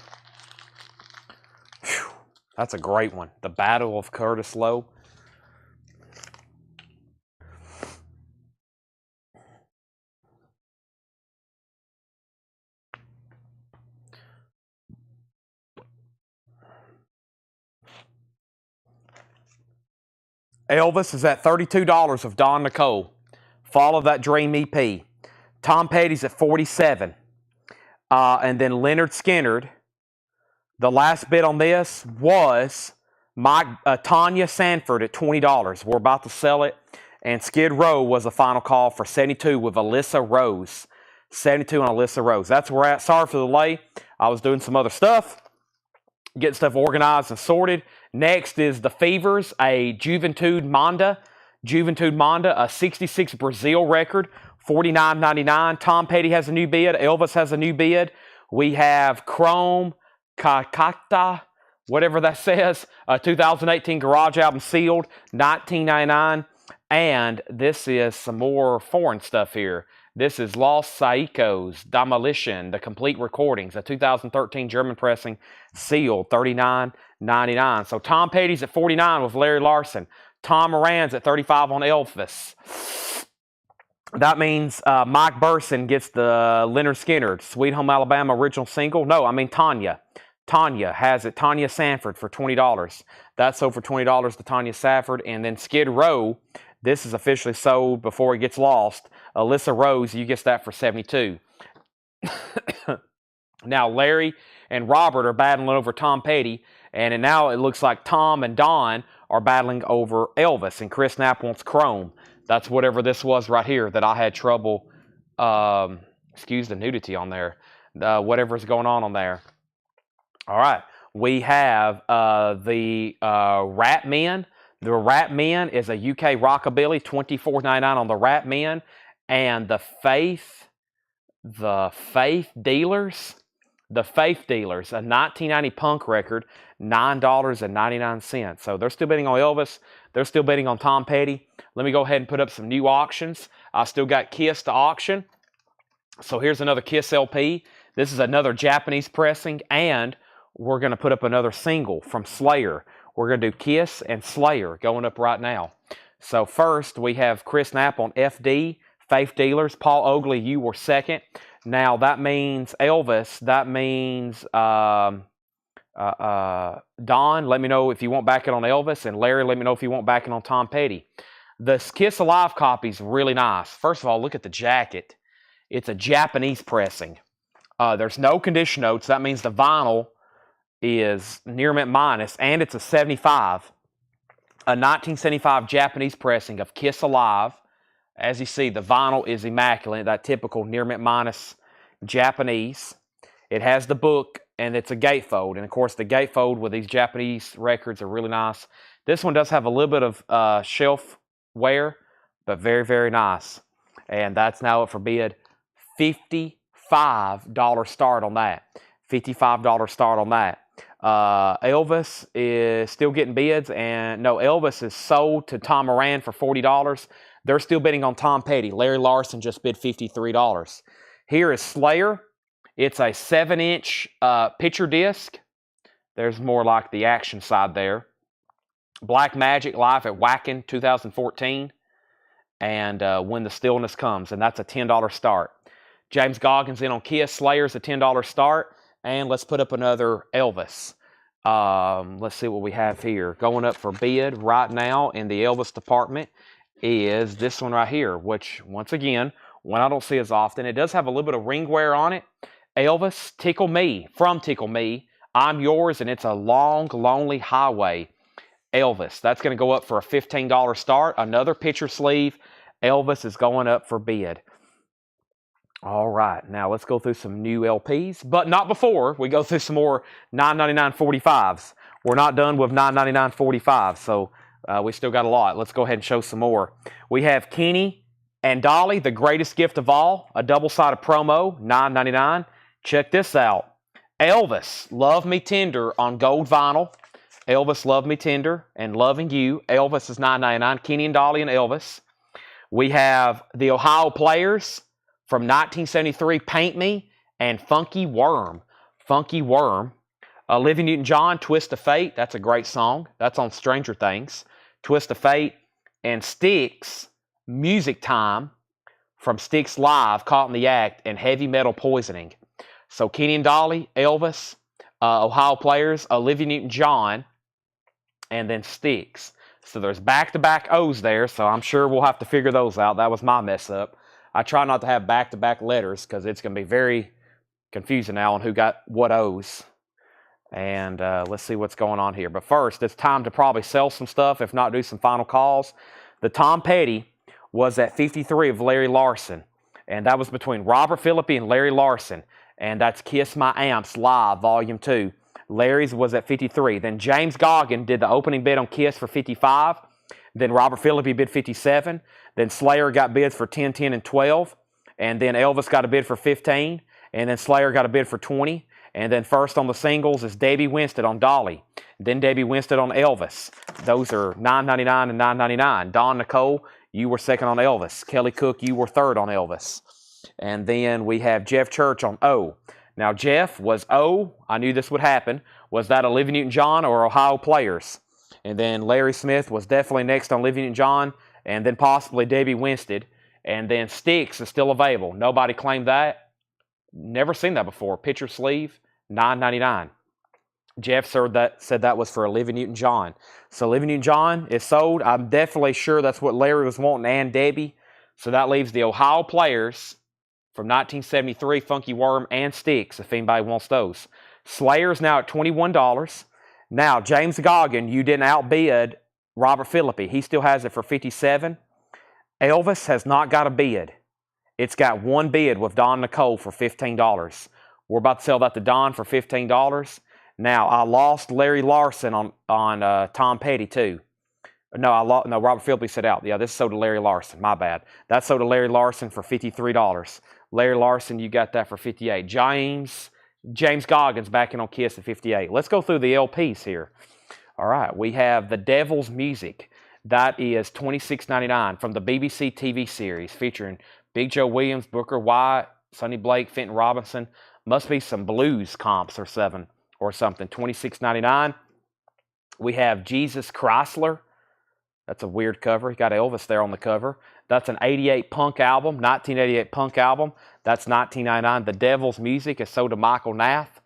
Whew, that's a great one. The Battle of Curtis Lowe. Elvis is at $32 of Don Nicole. Follow That Dream EP. Tom Petty's at $47. And then Leonard Skinner. The last bid on this was Tanya Sanford at $20. We're about to sell it. And Skid Row was the final call for $72 with Alyssa Rose. $72 on Alyssa Rose. That's where we're at. Sorry for the delay. I was doing some other stuff. Getting stuff organized and sorted. Next is the Fevers, a Juventude Manda. Juventude Manda, a 66 Brazil record, $49.99. Tom Petty has a new bid. Elvis has a new bid. We have Chrome Kakata, whatever that says, a 2018 garage album sealed, $19.99. And this is some more foreign stuff here. This is Los Saicos, Demolition, the complete recordings, a 2013 German pressing, sealed, $39.99. So Tom Petty's at $49 with Larry Larson. Tom Moran's at $35 on Elvis. That means Mike Burson gets the Leonard Skinner, Sweet Home Alabama original single. No, I mean Tanya. Tanya has it. Tanya Sanford for $20. That's sold for $20 to Tanya Sanford. And then Skid Row, this is officially sold before it gets lost. Alyssa Rose, you get that for $72. Now Larry and Robert are battling over Tom Petty. And now it looks like Tom and Don are battling over Elvis. And Chris Knapp wants Chrome. That's whatever this was right here that I had trouble, excuse the nudity on there, whatever's going on there. All right, we have the Rat Men. The Rat Men is a UK rockabilly, $24.99 on the Rat Men. And the Faith Dealers, a 1990 punk record, $9.99. So they're still bidding on Elvis. They're still bidding on Tom Petty. Let me go ahead and put up some new auctions. I still got Kiss to auction. So here's another Kiss LP. This is another Japanese pressing, and we're going to put up another single from Slayer. We're going to do Kiss and Slayer going up right now. So first, we have Chris Knapp on FD, Faith Dealers. Paul Oakley, you were second. Now, that means Elvis. That means Don, let me know if you want backing on Elvis. And Larry, let me know if you want backing on Tom Petty. The Kiss Alive copy is really nice. First of all, look at the jacket. It's a Japanese pressing. There's no condition notes. That means the vinyl is near mint minus, and it's a 75. A 1975 Japanese pressing of Kiss Alive. As you see, the vinyl is immaculate, that typical near mint minus Japanese. It has the book, and it's a gatefold. And, of course, the gatefold with these Japanese records are really nice. This one does have a little bit of shelf wear, but very, very nice. And that's now up for bid. $55 start on that. $55 start on that. Elvis is still getting bids, and no, Elvis is sold to Tom Moran for $40. They're still bidding on Tom Petty. Larry Larson just bid $53. Here is Slayer. It's a 7-inch picture disc. There's more like the action side there. Black Magic live at Wacken 2014. And When the Stillness Comes, and that's a $10 start. James Goggins in on Kiss. Slayer's a $10 start. And let's put up another Elvis. Let's see what we have here. Going up for bid right now in the Elvis department is this one right here, which, once again, one I don't see as often. It does have a little bit of ring wear on it. Elvis, Tickle Me, from Tickle Me, I'm Yours, and It's a Long, Lonely Highway. Elvis. That's going to go up for a $15 start. Another picture sleeve. Elvis is going up for bid. All right, now let's go through some new LPs, but not before we go through some more $9.99 45s. We're not done with $9.99 45s, so we still got a lot. Let's go ahead and show some more. We have Kenny and Dolly, The Greatest Gift of All, a double-sided promo, $9.99. Check this out. Elvis, Love Me Tender on gold vinyl. Elvis, Love Me Tender and Loving You. Elvis is $9.99. Kenny and Dolly and Elvis. We have the Ohio Players from 1973, Paint Me, and Funky Worm. Funky Worm. Olivia Newton-John, Twist of Fate. That's a great song. That's on Stranger Things. Twist of Fate. And Styx, Music Time from Styx Live, Caught in the Act, and Heavy Metal Poisoning. So Kenny and Dolly, Elvis, Ohio Players, Olivia Newton-John, and then Styx. So there's back-to-back O's there, so I'm sure we'll have to figure those out. That was my mess up. I try not to have back-to-back letters because it's going to be very confusing now on who got what O's. And let's see what's going on here. But first, it's time to probably sell some stuff, if not do some final calls. The Tom Petty was at 53 of Larry Larson. And that was between Robert Phillippe and Larry Larson. And that's Kiss My Amps Live, Volume 2. Larry's was at 53. Then James Goggin did the opening bid on Kiss for 55. Then Robert Phillippe bid 57. Then Slayer got bids for 10, 10, and 12. And then Elvis got a bid for 15. And then Slayer got a bid for 20. And then first on the singles is Debbie Winstead on Dolly. Then Debbie Winstead on Elvis. Those are $9.99 and $9.99. Dawn Nicole, you were second on Elvis. Kelly Cook, you were third on Elvis. And then we have Jeff Church on O. Now, Jeff was O. I knew this would happen. Was that Olivia Newton-John or Ohio Players? And then Larry Smith was definitely next on Olivia Newton-John, and then possibly Debbie Winstead. And then Styx is still available. Nobody claimed that. Never seen that before. Picture sleeve, $9.99. Jeff said that was for Olivia Newton-John. So Olivia Newton-John is sold. I'm definitely sure that's what Larry was wanting and Debbie. So that leaves the Ohio Players from 1973, Funky Worm, and Styx, if anybody wants those. Slayer's now at $21. Now, James Goggin, you didn't outbid Robert Phillippe. He still has it for 57. Elvis has not got a bid. It's got one bid with Dawn Nicole for $15. We're about to sell that to Dawn for $15. Now, I lost Larry Larson on Tom Petty, too. No, Robert Phillippe said out. Yeah, this sold to Larry Larson. My bad. That sold to Larry Larson for $53. Larry Larson, you got that for $58. James Goggins backing on Kiss at $58. Let's go through the LPs here. All right, we have The Devil's Music. That is $26.99 from the BBC TV series featuring Big Joe Williams, Booker White, Sonny Blake, Fenton Robinson. Must be some blues comps or something. $26.99. We have Jesus Chrysler. That's a weird cover. He got Elvis there on the cover. That's an 88 punk album, 1988 punk album. That's $19.99. The Devil's Music is sold to Michael Nath.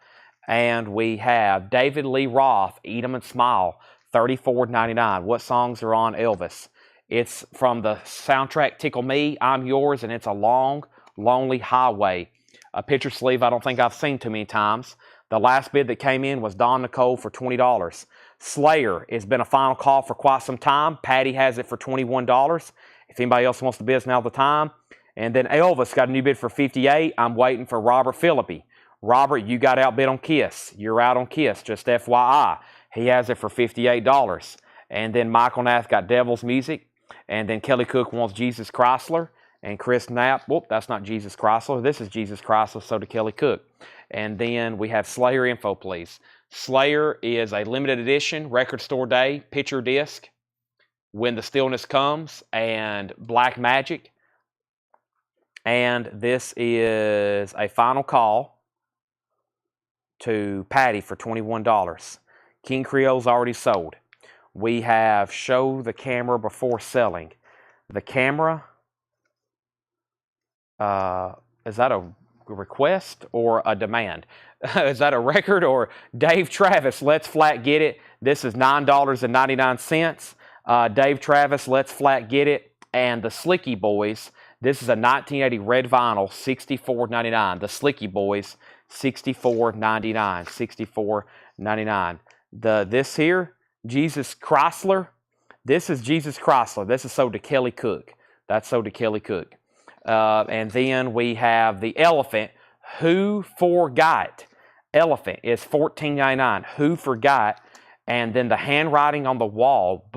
And we have David Lee Roth, Eat 'em and Smile, $34.99. What songs are on Elvis? It's from the soundtrack Tickle Me, I'm Yours, and It's a Long, Lonely Highway. A picture sleeve I don't think I've seen too many times. The last bid that came in was Dawn Nicole for $20. Slayer has been a final call for quite some time. Patty has it for $21. If anybody else wants to bid, now's the time. And then Elvis got a new bid for $58. I'm waiting for Robert Phillippe. Robert, you got outbid on Kiss. You're out on Kiss, just FYI. He has it for $58. And then Michael Nath got Devil's Music. And then Kelly Cook wants Jesus Chrysler. And Chris Knapp, whoop, that's not Jesus Chrysler. This is Jesus Chrysler, so did Kelly Cook. And then we have Slayer info, please. Slayer is a limited edition, record store day, picture disc, When the Stillness Comes, and Black Magic. And this is a final call to Patty for $21. King Creole's already sold. We have Show the Camera Before Selling. The camera, is that a request or a demand? Is that a record or Dave Travis, Let's Flat Get It. This is $9.99. Dave Travis, Let's Flat Get It. And the Slicky Boys, this is a 1980 red vinyl, $64.99. The Slicky Boys, $64.99. $64.99. This here, Jesus Chrysler. This is Jesus Chrysler. This is sold to Kelly Cook. That's sold to Kelly Cook. And then we have the elephant. Who Forgot? Elephant is $14.99. Who Forgot? And then the handwriting on the wall,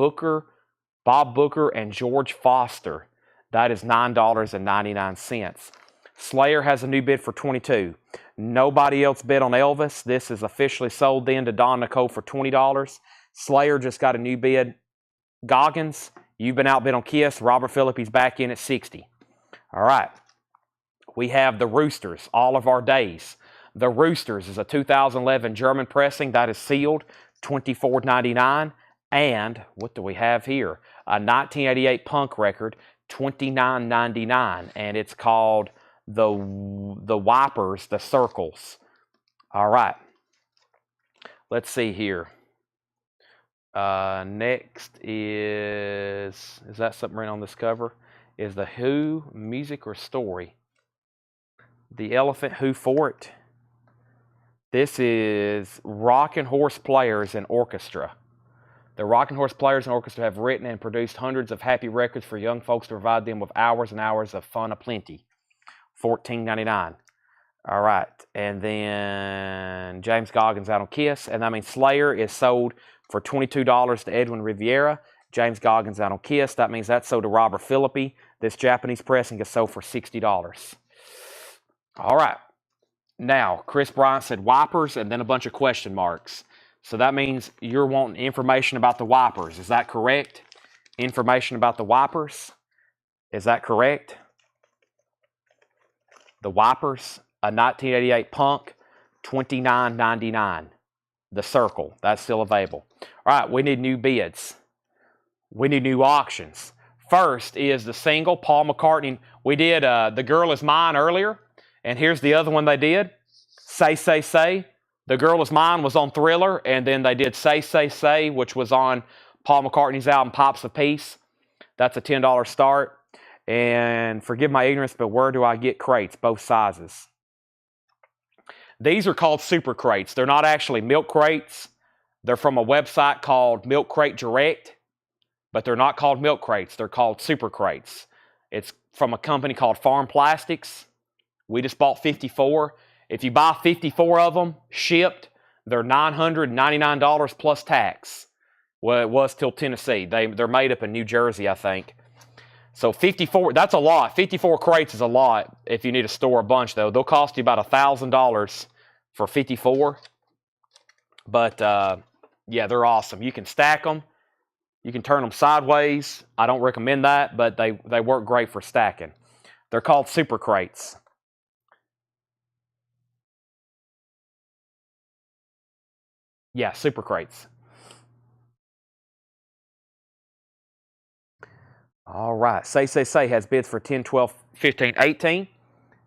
Bob Booker and George Foster. That is $9.99. Slayer has a new bid for $22. Nobody else bid on Elvis. This is officially sold then to Don Nicole for $20. Slayer just got a new bid. Goggins, you've been outbid on Kiss. Robert Phillippe's back in at $60. All right. We have the Roosters, All of Our Days. The Roosters is a 2011 German pressing that is sealed, $24.99. And what do we have here? A 1988 punk record, $29.99. And it's called the Wipers, the Circles. All right. Let's see here. Next is that something right on this cover? Is the Who, Music or Story? The Elephant, Who For It? This is Rockin' Horse Players and Orchestra. The Rockin' Horse Players and Orchestra have written and produced hundreds of happy records for young folks to provide them with hours and hours of fun aplenty. $14.99. All right. And then James Goggins out on Kiss. And I mean, Slayer is sold for $22 to Edwin Riviera. James Goggins out on Kiss. That means that's sold to Robert Phillippe. This Japanese pressing is sold for $60. All right. Now, Chris Bryant said Wipers and then a bunch of question marks. So that means you're wanting information about the Wipers. Is that correct? Information about the Wipers? Is that correct? The Wipers, a 1988 punk, $29.99. The Circle, that's still available. All right, we need new bids. We need new auctions. First is the single, Paul McCartney. We did The Girl Is Mine earlier. And here's the other one they did. Say, Say, Say. The Girl Is Mine was on Thriller. And then they did Say, Say, Say, which was on Paul McCartney's album, Pops of Peace. That's a $10 start. And forgive my ignorance, but where do I get crates? Both sizes. These are called super crates. They're not actually milk crates. They're from a website called Milk Crate Direct. But they're not called milk crates. They're called super crates. It's from a company called Farm Plastics. We just bought 54. If you buy 54 of them shipped, they're $999 plus tax. Well, it was till Tennessee. They're made up in New Jersey, I think. So 54, that's a lot. 54 crates is a lot if you need to store a bunch, though. They'll cost you about $1,000 for 54. But, yeah, they're awesome. You can stack them. You can turn them sideways. I don't recommend that, but they work great for stacking. They're called super crates. Yeah, super crates. All right. Say, Say, Say has bids for 10, 12, 15, 18.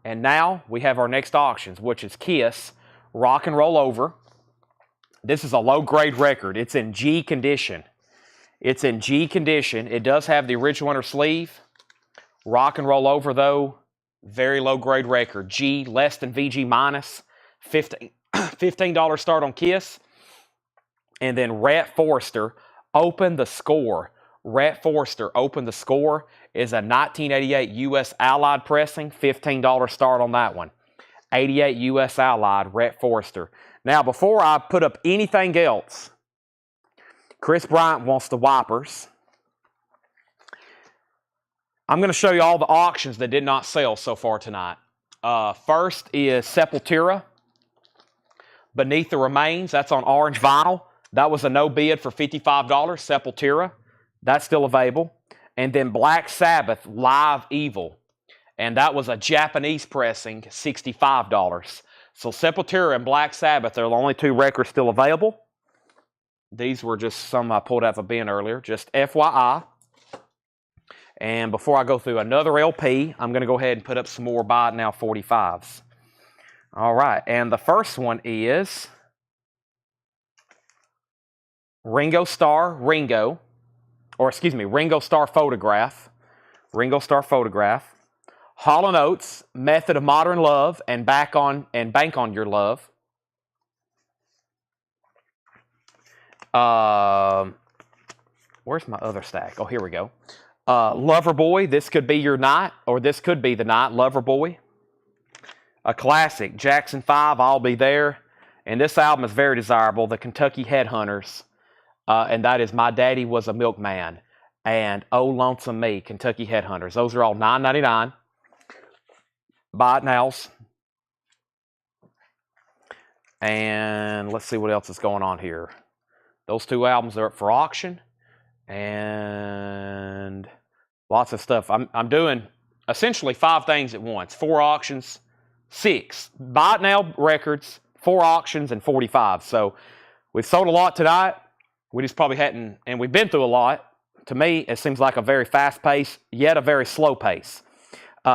And now we have our next auctions, which is Kiss, Rock and Roll Over. This is a low-grade record. It's in G condition. It's in G condition. It does have the original inner sleeve. Rock and Roll Over, though, very low-grade record. G, less than VG minus. $15 start on Kiss. And then Rhett Forrester, Open the Score. Rhett Forrester, Open the Score, is a 1988 U.S. Allied pressing. $15 start on that one. 88 U.S. Allied, Rhett Forrester. Now, before I put up anything else, Chris Bryant wants the Wipers. I'm going to show you all the auctions that did not sell so far tonight. First is Sepultura, Beneath the Remains. That's on orange vinyl. That was a no bid for $55, Sepultura. That's still available. And then Black Sabbath, Live Evil. And that was a Japanese pressing, $65. So Sepultura and Black Sabbath are the only two records still available. These were just some I pulled out of a bin earlier, just FYI. And before I go through another LP, I'm going to go ahead and put up some more Buy It Now 45s. All right, and the first one is Ringo Starr Photograph. Ringo Starr Photograph. Hall & Oates, Method of Modern Love, and Bank on Your Love. Where's my other stack? Oh, here we go. Loverboy, This Could Be Your Night, or This Could Be the Night, Loverboy. A classic, Jackson 5, I'll Be There. And this album is very desirable, the Kentucky Headhunters. And that is My Daddy Was a Milkman. And Oh Lonesome Me, Kentucky Headhunters. Those are all $9.99. Buy it nows. And let's see what else is going on here. Those two albums are up for auction. And lots of stuff. I'm doing essentially 5 things at once. 4 auctions, 6 Buy It Now records, 4 auctions, and 45. So we've sold a lot tonight. We just probably hadn't, and we've been through a lot. To me, it seems like a very fast pace, yet a very slow pace.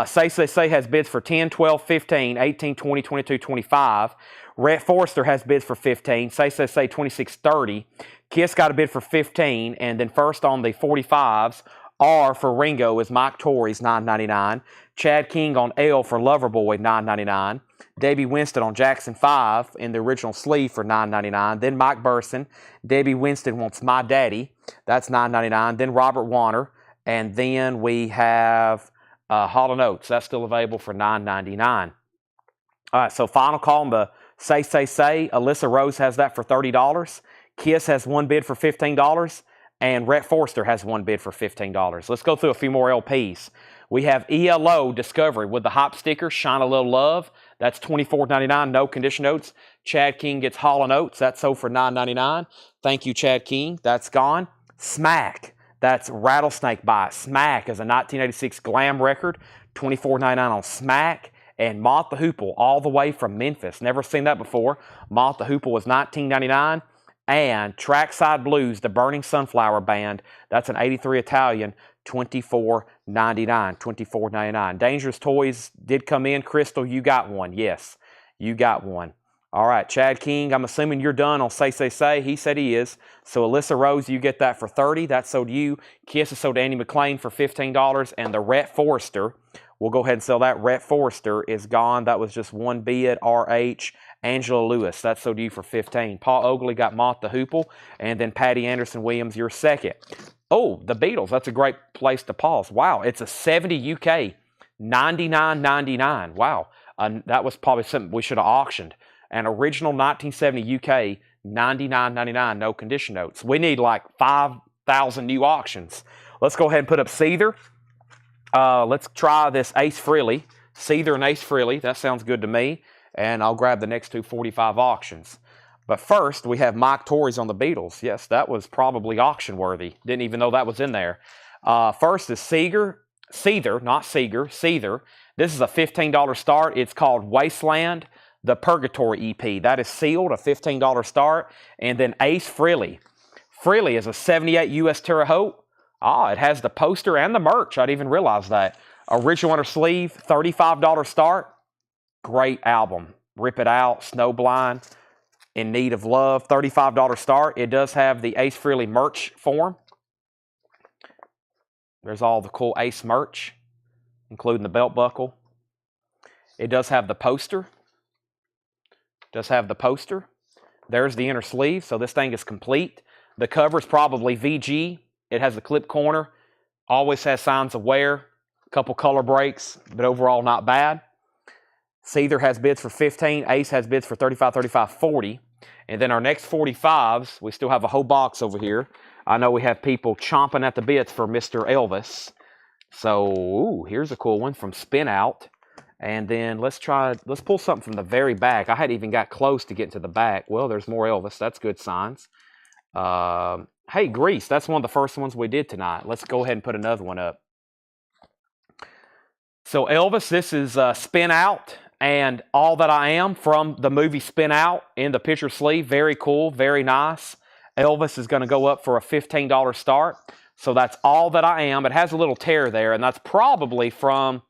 Say has bids for 10, 12, 15, 18, 20, 22, 25. Rhett Forrester has bids for 15. Say 26, 30. Kiss got a bid for 15. And then first on the 45s, R for Ringo is Mike Torrey's $9.99. Chad King on L for Loverboy, $9.99. Debbie Winston on Jackson 5 in the original sleeve for $9.99. Then Mike Burson. Debbie Winston wants My Daddy. That's $9.99. Then Robert Warner. And then we have Hall & Oates. That's still available for $9.99. All right, so final call on the Say. Alyssa Rose has that for $30. Kiss has one bid for $15. And Rhett Forrester has one bid for $15. Let's go through a few more LPs. We have ELO Discovery with the hop sticker, Shine a Little Love. That's $24.99, no condition notes. Chad King gets Hall & Oates. That's sold for $9.99. Thank you, Chad King. That's gone. Smack. That's Rattlesnake by Smack is a 1986 glam record. $24.99 on Smack. And Moth the Hoople all the way from Memphis. Never seen that before. Moth the Hoople was $19.99. And Trackside Blues, the Burning Sunflower Band, that's an 83 Italian, $24.99. $24.99. Dangerous Toys did come in. Crystal, you got one. Yes, you got one. All right, Chad King, I'm assuming you're done on Say. He said he is. So Alyssa Rose, you get that for $30. That's sold to you. Kiss is sold to Andy McLean for $15. And the Rhett Forrester, we'll go ahead and sell that. Rhett Forrester is gone. That was just one bid. RH. Angela Lewis, that's sold to you for $15. Paul Oakley got Moth the Hoople. And then Patty Anderson Williams, your second. Oh, the Beatles. That's a great place to pause. Wow, it's a 70 UK, $99.99. Wow, that was probably something we should have auctioned. An original 1970 UK, $99.99, no condition notes. We need like 5,000 new auctions. Let's go ahead and put up Seether. Let's try this Ace Frehley. Seether and Ace Frehley. That sounds good to me. And I'll grab the next 245 auctions. But first, we have Mike Torrey's on the Beatles. Yes, that was probably auction worthy. Didn't even know that was in there. First is Seether. This is a $15 start. It's called Wasteland, the Purgatory EP. That is sealed, a $15 start. And then Ace Frehley. Frehley is a 78 US Terre Haute. It has the poster and the merch. I didn't even realize that. Original under sleeve, $35 start. Great album. Rip It Out, Snowblind, In Need of Love, $35 start. It does have the Ace Frehley merch form. There's all the cool Ace merch, including the belt buckle. It does have the poster. There's the inner sleeve, so this thing is complete. The cover is probably VG. It has the clip corner. Always has signs of wear. A couple color breaks, but overall not bad. Seether has bids for $15. Ace has bids for $35, $35, $40. And then our next 45s, we still have a whole box over here. I know we have people chomping at the bits for Mr. Elvis. So, here's a cool one from Spin Out. And then let's pull something from the very back. I hadn't even got close to getting to the back. Well, there's more Elvis. That's good signs. Hey, Grease. That's one of the first ones we did tonight. Let's go ahead and put another one up. So, Elvis, this is Spin Out. And All That I Am from the movie Spin Out in the picture sleeve. Very cool, very nice. Elvis is going to go up for a $15 start. So that's All That I Am. It has a little tear there, and that's probably from,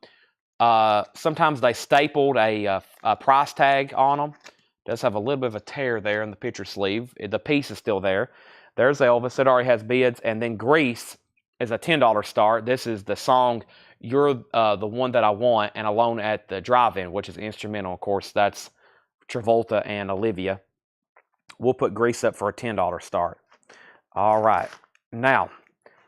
sometimes they stapled a price tag on them. It does have a little bit of a tear there in the picture sleeve. The piece is still there. There's Elvis. It already has bids. And then Grease is a $10 start. This is the song You're the One That I Want and Alone at the Drive-In, which is instrumental. Of course, that's Travolta and Olivia. We'll put Grease up for a $10 start. All right. Now,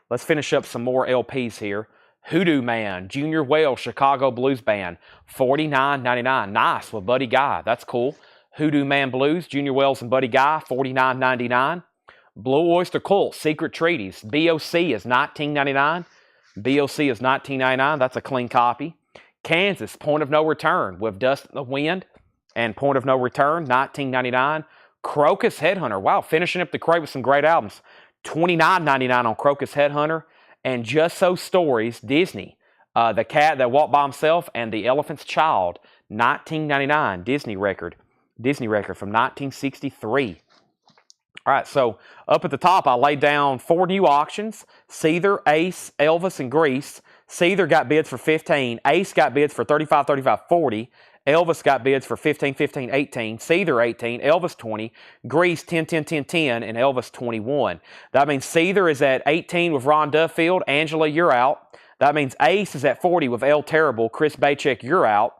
let's finish up some more LPs here. Hoodoo Man, Junior Wells, Chicago Blues Band, $49.99. Nice, with Buddy Guy. That's cool. Hoodoo Man Blues, Junior Wells and Buddy Guy, $49.99. Blue Oyster Cult, Secret Treaties, BOC is $19.99. BOC is $19.99. That's a clean copy. Kansas, Point of No Return, with Dust in the Wind and Point of No Return, $19.99. Crocus Headhunter, wow, finishing up the crate with some great albums. $29.99 on Crocus Headhunter. And Just So Stories, Disney, The Cat That Walked By Himself and The Elephant's Child, $19.99, Disney record from 1963. All right, so up at the top, I laid down 4 new auctions: Seether, Ace, Elvis, and Grease. Seether got bids for $15. Ace got bids for $35, $35, $40. Elvis got bids for $15, $15, $18. Seether $18. Elvis $20. Grease $10, $10, $10, $10, and Elvis $21. That means Seether is at $18 with Ron Duffield. Angela, you're out. That means Ace is at $40 with El Terrible. Chris Bachek, you're out.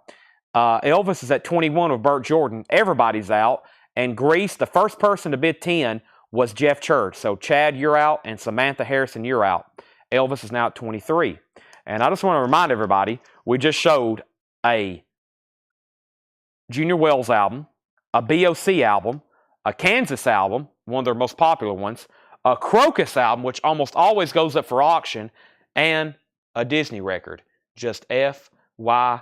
Elvis is at $21 with Burt Jordan. Everybody's out. And Grease, the first person to bid $10 was Jeff Church. So Chad, you're out, and Samantha Harrison, you're out. Elvis is now at $23. And I just want to remind everybody, we just showed a Junior Wells album, a BOC album, a Kansas album, one of their most popular ones, a Crocus album, which almost always goes up for auction, and a Disney record. Just FYI.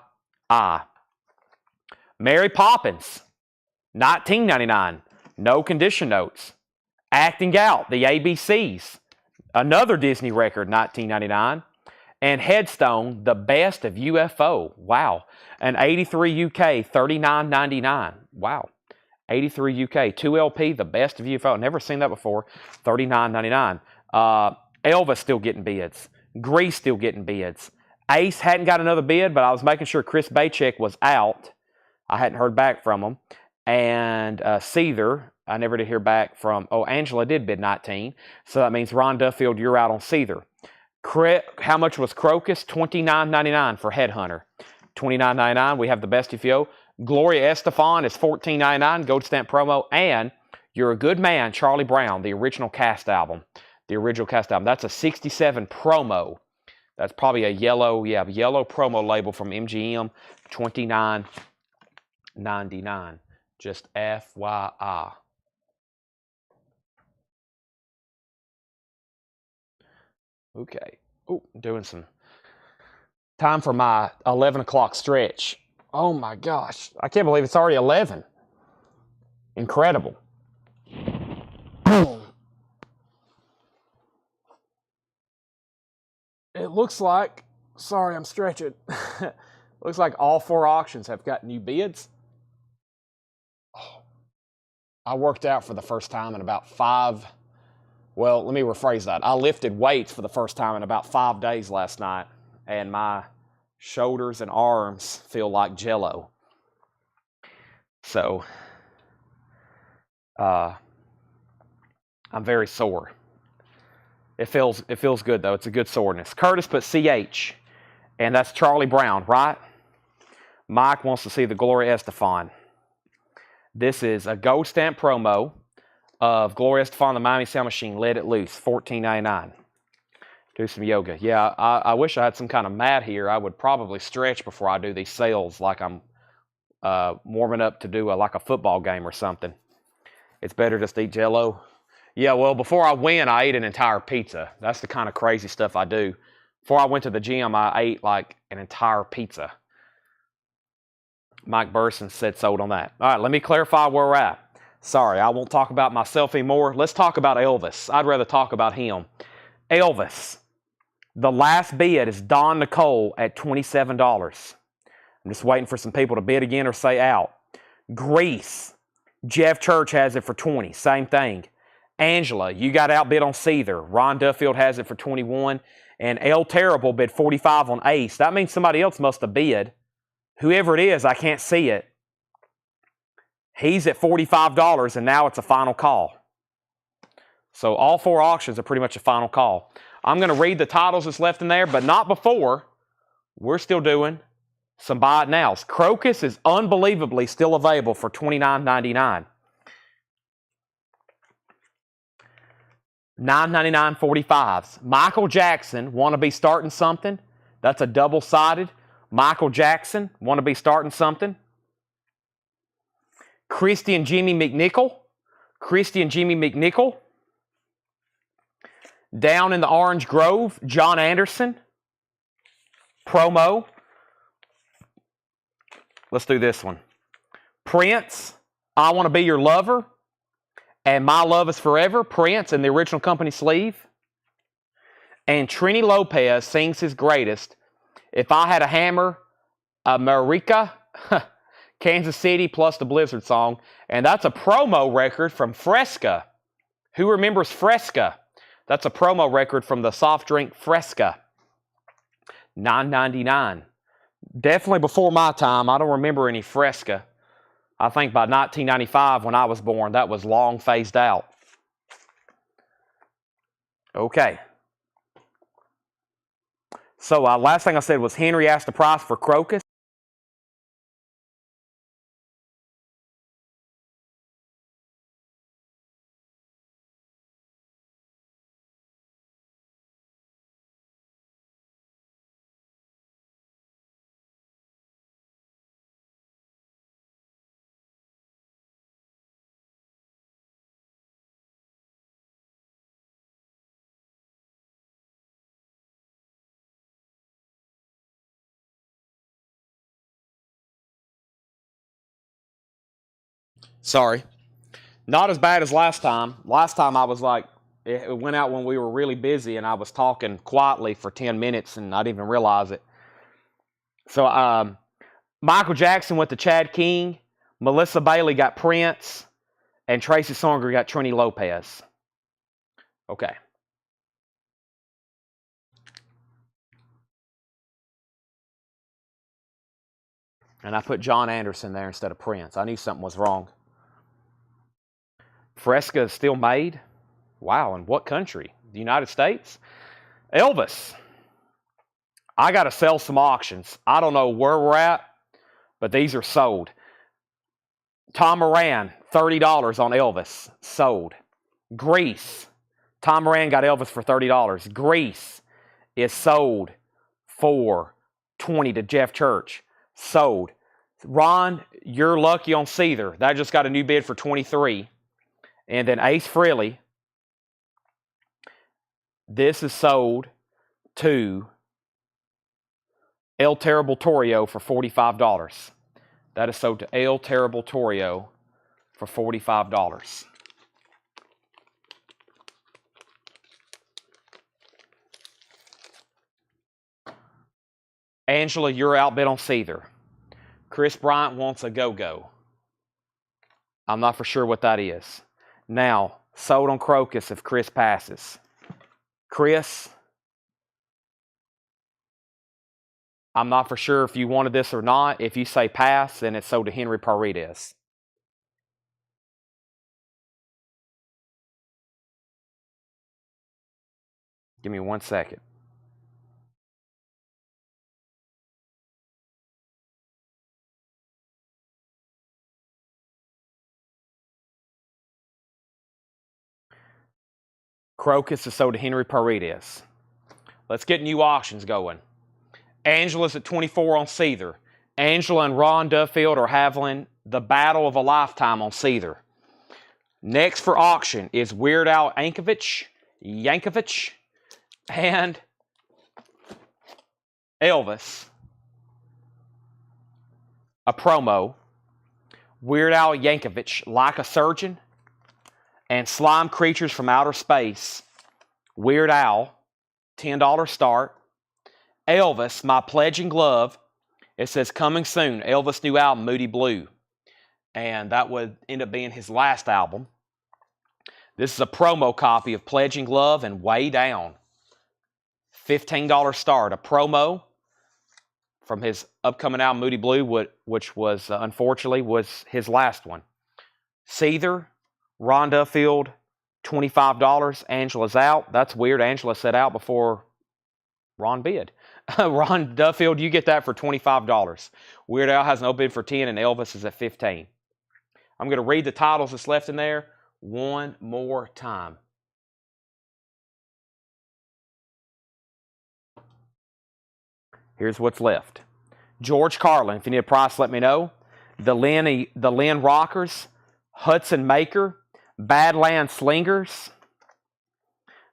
Mary Poppins, $19.99. No Condition Notes. Acting Out, the ABCs, another Disney record, $19.99. And Headstone, The Best of UFO. Wow. And 83 UK, $39.99. Wow. 83 UK, 2LP, The Best of UFO. Never seen that before. $39.99. Elvis still getting bids. Grease still getting bids. Ace hadn't got another bid, but I was making sure Chris Bachek was out. I hadn't heard back from him. And Seether, I never did hear back from. Oh, Angela did bid 19. So that means Ron Duffield, you're out on Seether. How much was Crocus? $29.99 for Headhunter. $29.99. We have The Best of UFO. Gloria Estefan is $14.99. Gold stamp promo. And You're a Good Man, Charlie Brown, the original cast album. The original cast album. That's a 67 promo. That's probably a yellow promo label from MGM. $29.99. Just FYI. Okay. Oh, doing some time for my 11 o'clock stretch. Oh my gosh. I can't believe it's already 11. Incredible. It looks like, sorry, I'm stretching. Looks like all 4 auctions have got new bids. Oh, I worked out for the first time in about 5. Well, let me rephrase that. I lifted weights for the first time in about 5 days last night, and my shoulders and arms feel like Jell-O. So, I'm very sore. It feels good, though. It's a good soreness. Curtis put CH, and that's Charlie Brown, right? Mike wants to see the Gloria Estefan. This is a gold stamp promo of Gloria Estefan, the Miami Sound Machine, Let It Loose, $14.99. Do some yoga. Yeah, I wish I had some kind of mat here. I would probably stretch before I do these sales like I'm warming up to do like a football game or something. It's better just to eat Jell-O. Yeah, well, before I went, I ate an entire pizza. That's the kind of crazy stuff I do. Before I went to the gym, I ate like an entire pizza. Mike Burson said sold on that. All right, let me clarify where we're at. Sorry, I won't talk about myself anymore. Let's talk about Elvis. I'd rather talk about him. Elvis. The last bid is Don Nicole at $27. I'm just waiting for some people to bid again or say out. Grease. Jeff Church has it for $20. Same thing. Angela, you got outbid on Seether. Ron Duffield has it for $21. And El Terrible bid $45 on Ace. That means somebody else must have bid. Whoever it is, I can't see it. He's at $45, and now it's a final call. So all 4 auctions are pretty much a final call. I'm going to read the titles that's left in there, but not before. We're still doing some buy it nows. Crocus is unbelievably still available for $29.99. $9.99 45s. Michael Jackson, want to be starting something? That's a double-sided. Michael Jackson, want to be starting something? Christy and Jimmy McNichol. Christy and Jimmy McNichol. Down in the Orange Grove, John Anderson. Promo. Let's do this one. Prince, I Want to Be Your Lover. And My Love Is Forever, Prince in the original company sleeve. And Trini Lopez sings his greatest, If I Had a Hammer, America, Kansas City plus the Blizzard song. And that's a promo record from Fresca. Who remembers Fresca? That's a promo record from the soft drink Fresca. $9.99. Definitely before my time. I don't remember any Fresca. I think by 1995 when I was born, that was long phased out. Okay. So last thing I said was Henry asked the price for Crocus. Sorry. Not as bad as last time. Last time I was like, it went out when we were really busy and I was talking quietly for 10 minutes and I didn't even realize it. So Michael Jackson went to Chad King. Melissa Bailey got Prince. And Tracy Songer got Trini Lopez. Okay. And I put John Anderson there instead of Prince. I knew something was wrong. Fresca is still made? Wow, in what country? The United States? Elvis. I got to sell some auctions. I don't know where we're at, but these are sold. Tom Moran, $30 on Elvis. Sold. Grease. Tom Moran got Elvis for $30. Grease is sold for $20 to Jeff Church. Sold. Ron, you're lucky on Seether. That just got a new bid for $23. And then Ace Frehley. This is sold to El Terrible Torrio for $45. That is sold to El Terrible Torrio for $45. Angela, you're outbid on Seether. Chris Bryant wants a go-go. I'm not for sure what that is. Now, sold on Crocus if Chris passes. Chris, I'm not for sure if you wanted this or not. If you say pass, then it's sold to Henry Paredes. Give me 1 second. Crocus is sold to Henry Paredes. Let's get new auctions going. Angela's at 24 on Seether. Angela and Ron Duffield are having the battle of a lifetime on Seether. Next for auction is Weird Al Yankovic, and Elvis. A promo. Weird Al Yankovic, Like a Surgeon, and Slime Creatures from Outer Space. Weird Al, $10 start. Elvis, My Pledging Glove. It says coming soon. Elvis' new album, Moody Blue. And that would end up being his last album. This is a promo copy of Pledging Glove and Way Down. $15 start. A promo from his upcoming album, Moody Blue, which was, unfortunately, was his last one. Seether, Ron Duffield, $25. Angela's out. That's weird. Angela said out before Ron bid. Ron Duffield, you get that for $25. Weird Al has no bid for 10, and Elvis is at 15. I'm going to read the titles that's left in there one more time. Here's what's left. George Carlin, if you need a price, let me know. The Lynn Rockers, Hudson Maker, Badland Slingers,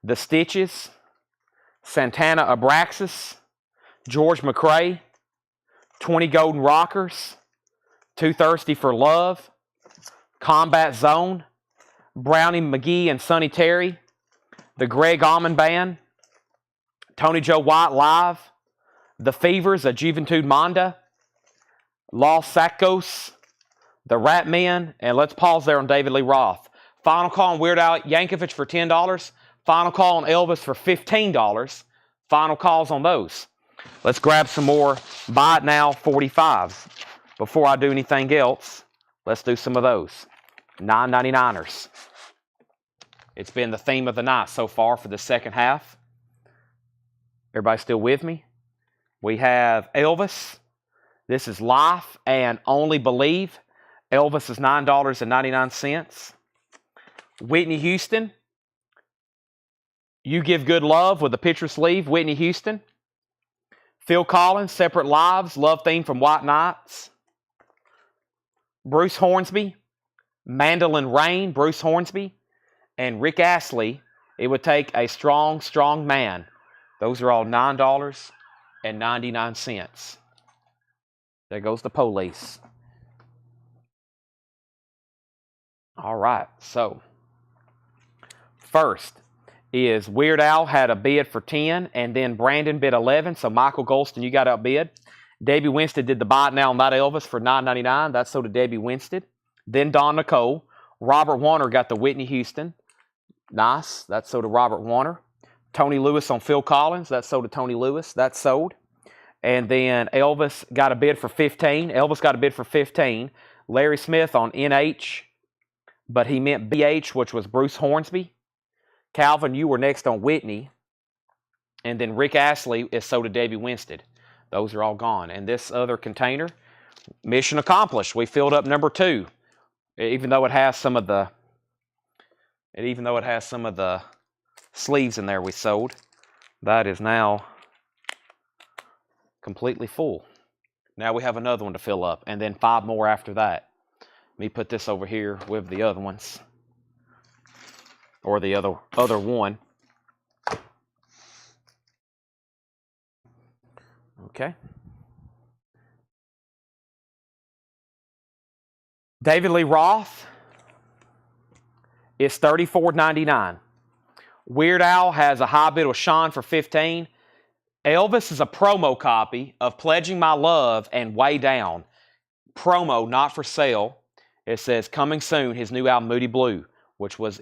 The Stitches, Santana Abraxas, George McCrae, 20 Golden Rockers, Too Thirsty for Love, Combat Zone, Brownie McGee and Sonny Terry, The Greg Allman Band, Tony Joe White Live, The Fevers, A Juventud Manda, Los Sacos, The Rat Men, and let's pause there on David Lee Roth. Final call on Weird Al Yankovic for $10. Final call on Elvis for $15. Final calls on those. Let's grab some more Buy It Now 45s. Before I do anything else, let's do some of those. $9.99ers. It's been the theme of the night so far for the second half. Everybody still with me? We have Elvis. This is Life and Only Believe. Elvis is $9.99. Whitney Houston. You Give Good Love with a picture sleeve. Whitney Houston. Phil Collins, Separate Lives, love theme from White Nights. Bruce Hornsby, Mandolin Rain, Bruce Hornsby. And Rick Astley, It Would Take a Strong, Strong Man. Those are all $9.99. There goes the police. All right, so first is Weird Al had a bid for 10, and then Brandon bid 11. So Michael Golston, you got outbid. Debbie Winstead did the Buy It Now on that Elvis for $9.99. That's so did Debbie Winstead. Then Don Nicole. Robert Warner got the Whitney Houston. Nice. That's so did Robert Warner. Tony Lewis on Phil Collins. That's so did Tony Lewis. That's sold. And then Elvis got a bid for 15. Elvis got a bid for 15. Larry Smith on NH, but he meant BH, which was Bruce Hornsby. Calvin, you were next on Whitney. And then Rick Astley is so did Debbie Winstead. Those are all gone. And this other container, mission accomplished. We filled up number 2. Even though it has some of the sleeves in there we sold. That is now completely full. Now we have another one to fill up, and then 5 more after that. Let me put this over here with the other ones. Or the other one. Okay. David Lee Roth is $34.99. Weird Al has a high bid with Sean for $15. Elvis is a promo copy of Pledging My Love and Way Down. Promo, not for sale. It says coming soon, his new album Moody Blue, which was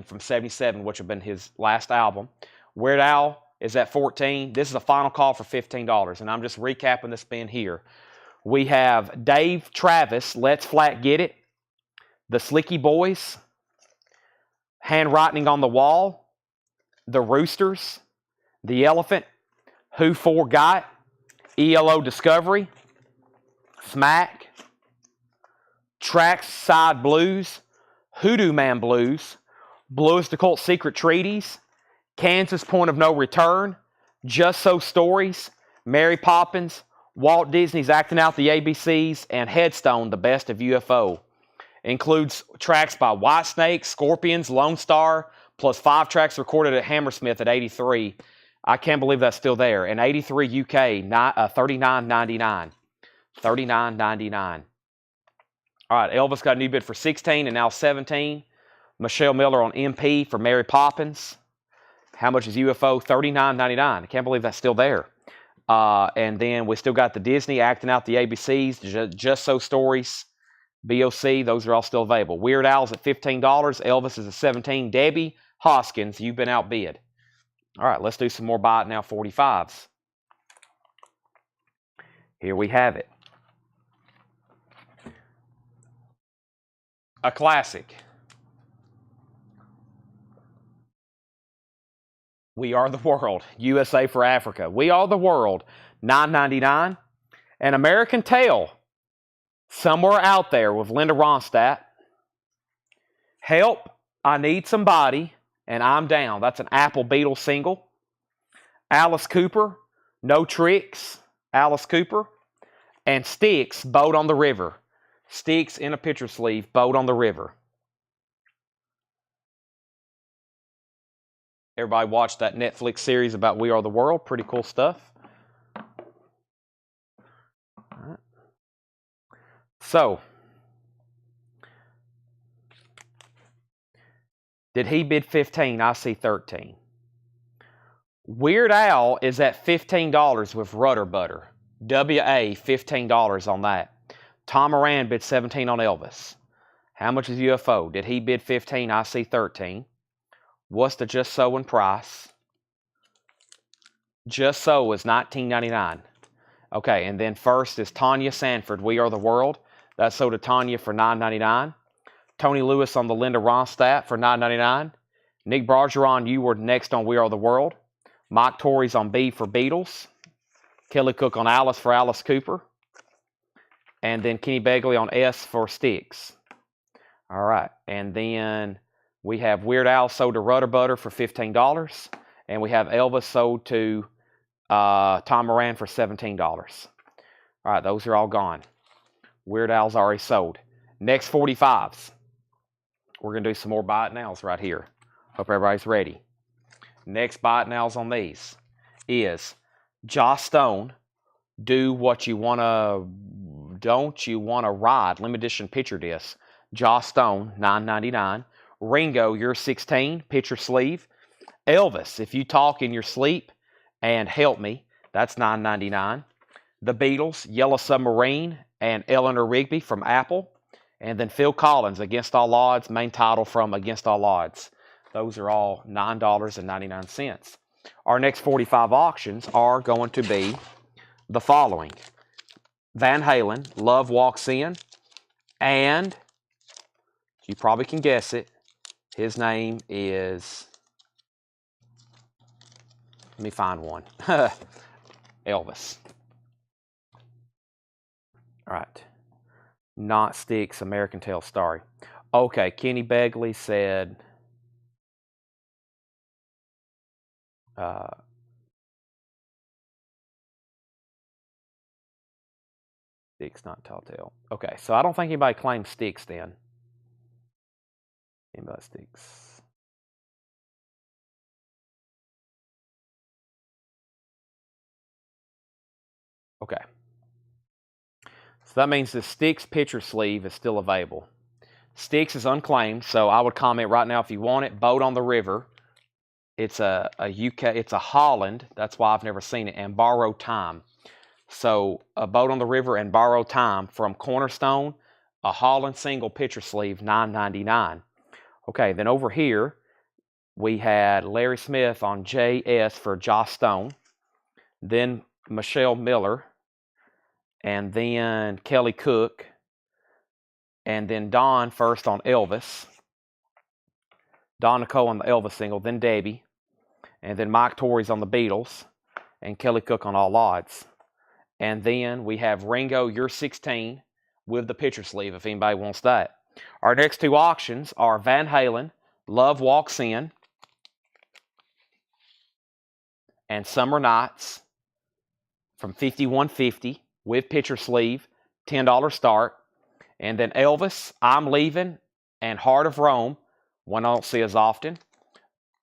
from 77, which had been his last album. Weird Al is at 14. This is a final call for $15, and I'm just recapping the spin here. We have Dave Travis, Let's Flat Get It, The Slicky Boys, Handwriting on the Wall, The Roosters, The Elephant, Who Forgot, ELO Discovery, Smack, Tracks Side Blues, Hoodoo Man Blues, Bluest Occult Secret Treaties, Kansas Point of No Return, Just So Stories, Mary Poppins, Walt Disney's Acting Out the ABCs, and Headstone, The Best of UFO. Includes tracks by Whitesnake, Scorpions, Lone Star, plus 5 tracks recorded at Hammersmith at 83. I can't believe that's still there. And 83 UK, $39.99. $39.99. All right, Elvis got a new bid for 16 and now 17. Michelle Miller on MP for Mary Poppins. How much is UFO? $39.99. I can't believe that's still there. And then we still got the Disney Acting Out the ABCs, Just So Stories, BOC. Those are all still available. Weird Al's at $15. Elvis is at $17. Debbie Hoskins, you've been outbid. All right, let's do some more Buy It Now 45s. Here we have it. A classic. We Are the World, USA for Africa. We Are the World, $9.99. An American Tail, Somewhere Out There with Linda Ronstadt. Help, I Need Somebody, and I'm Down. That's an Apple Beatles single. Alice Cooper, No Tricks, Alice Cooper. And Styx, Boat on the River. Styx in a picture sleeve, Boat on the River. Everybody watched that Netflix series about We Are the World. Pretty cool stuff. All right. So, did he bid 15? I see 13. Weird Al is at $15 with Rudder Butter. WA, $15 on that. Tom Moran bid 17 on Elvis. How much is UFO? Did he bid 15? I see 13. What's the Just So in price? Just So is $19.99. Okay, and then first is Tanya Sanford, We Are the World. That's sold to Tanya for $9.99. Tony Lewis on the Linda Ronstadt for $9.99. Nick Bergeron, You Were Next on We Are the World. Mike Torrey's on B for Beatles. Kelly Cook on Alice for Alice Cooper. And then Kenny Begley on S for Styx. All right, and then we have Weird Al sold to Rudder Butter for $15. And we have Elvis sold to Tom Moran for $17. All right, those are all gone. Weird Al's already sold. Next 45s. We're going to do some more buy it nows right here. Hope everybody's ready. Next buy it nows on these is Joss Stone, Do What You Wanna, Don't You Wanna Ride, limited edition picture disc. Joss Stone, $9.99. Ringo, You're 16, picture sleeve. Elvis, If You Talk in Your Sleep, and Help Me, that's $9.99. The Beatles, Yellow Submarine, and Eleanor Rigby from Apple. And then Phil Collins, Against All Odds, main title from Against All Odds. Those are all $9.99. Our next 45 auctions are going to be the following. Van Halen, Love Walks In, and you probably can guess it. His name is, let me find one. Elvis. All right. Not Styx, American Tail Starry. Okay, Kenny Begley said Styx, not Tall Tale. Okay, so I don't think anybody claimed Styx then. Anybody Styx? Okay. So that means the Styx picture sleeve is still available. Styx is unclaimed, so I would comment right now if you want it. Boat on the River. It's a UK, it's a Holland. That's why I've never seen it. And Borrowed Time. So a Boat on the River and Borrowed Time from Cornerstone. A Holland single picture sleeve, $9.99. Okay, then over here we had Larry Smith on JS for Joss Stone. Then Michelle Miller. And then Kelly Cook. And then Don first on Elvis. Don Nicole on the Elvis single. Then Debbie. And then Mike Torrey's on the Beatles. And Kelly Cook on All Odds. And then we have Ringo, You're 16 with the picture sleeve if anybody wants that. Our next two auctions are Van Halen, Love Walks In, and Summer Nights from 5150 with picture sleeve, $10 start. And then Elvis, I'm Leaving, and Heart of Rome, one I don't see as often.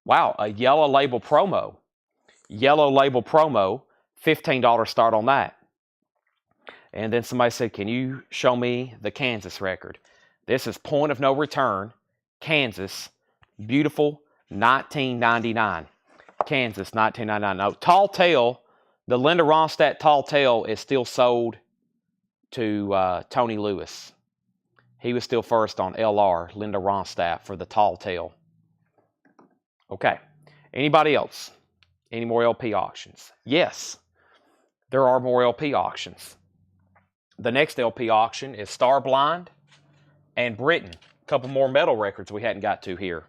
Wow, a yellow label promo. Yellow label promo, $15 start on that. And then somebody said, can you show me the Kansas record? This is Point of No Return, Kansas, beautiful, 1999. Kansas, 1999. No, Tall Tale, the Linda Ronstadt Tall Tale is still sold to Tony Lewis. He was still first on LR, Linda Ronstadt, for the Tall Tale. Okay. Anybody else? Any more LP auctions? Yes, there are more LP auctions. The next LP auction is Starblind and Britain. A couple more metal records we hadn't got to here.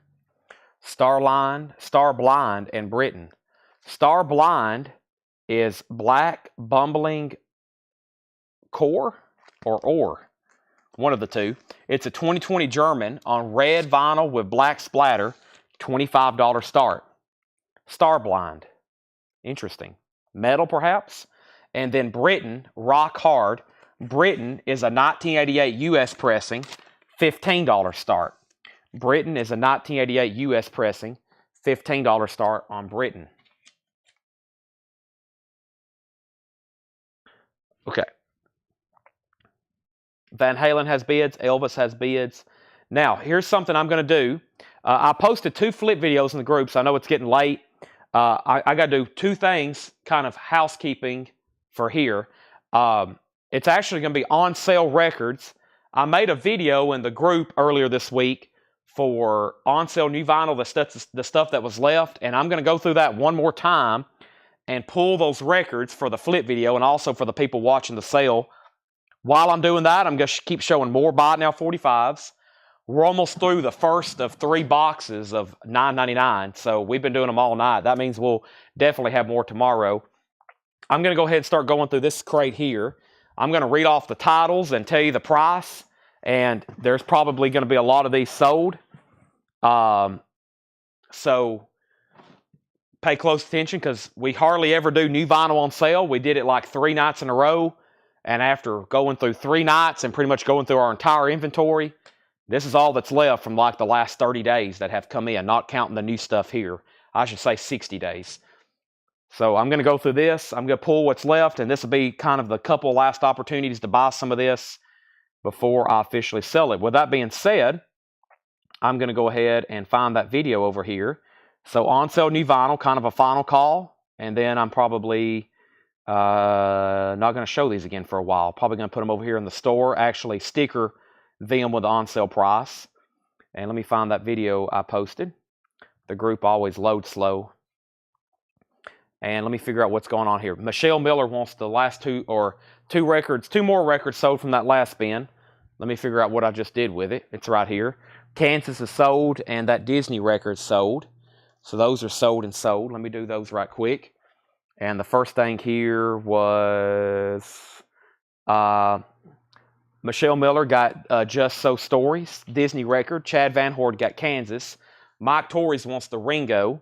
Starblind and Britain. Star Blind is Black Bumbling Core or one of the two. It's a 2020 German on red vinyl with black splatter, $25 start. Star Blind. Interesting. Metal, perhaps? And then Britain, Rock Hard. Britain is a 1988 US pressing, $15 start. Britain is a 1988 US pressing, $15 start on Britain. Okay. Van Halen has bids. Elvis has bids. Now, here's something I'm going to do. I posted 2 flip videos in the group, so I know it's getting late. I got to do 2 things, kind of housekeeping for here. It's actually going to be on sale records. I made a video in the group earlier this week for on sale new vinyl, the stuff that was left, and I'm going to go through that one more time and pull those records for the flip video and also for the people watching the sale. While I'm doing that, I'm going to keep showing more Buy It Now 45s. We're almost through the first of 3 boxes of $9.99, so we've been doing them all night. That means we'll definitely have more tomorrow. I'm going to go ahead and start going through this crate here. I'm going to read off the titles and tell you the price, and there's probably going to be a lot of these sold. So pay close attention because we hardly ever do new vinyl on sale. We did it like 3 nights in a row. And after going through 3 nights and pretty much going through our entire inventory, this is all that's left from like the last 30 days that have come in, not counting the new stuff here. I should say 60 days. So I'm going to go through this. I'm going to pull what's left, and this will be kind of the couple last opportunities to buy some of this before I officially sell it. With that being said, I'm going to go ahead and find that video over here. So on sale new vinyl, kind of a final call, and then I'm probably not going to show these again for a while. Probably going to put them over here in the store, actually sticker them with the on sale price. And let me find that video I posted. The group always loads slow. And let me figure out what's going on here. Michelle Miller wants the last 2 more records sold from that last bin. Let me figure out what I just did with it. It's right here. Kansas is sold, and that Disney record's sold. So those are sold and sold. Let me do those right quick. And the first thing here was Michelle Miller got Just So Stories, Disney record. Chad Van Hoord got Kansas. Mike Torres wants the Ringo.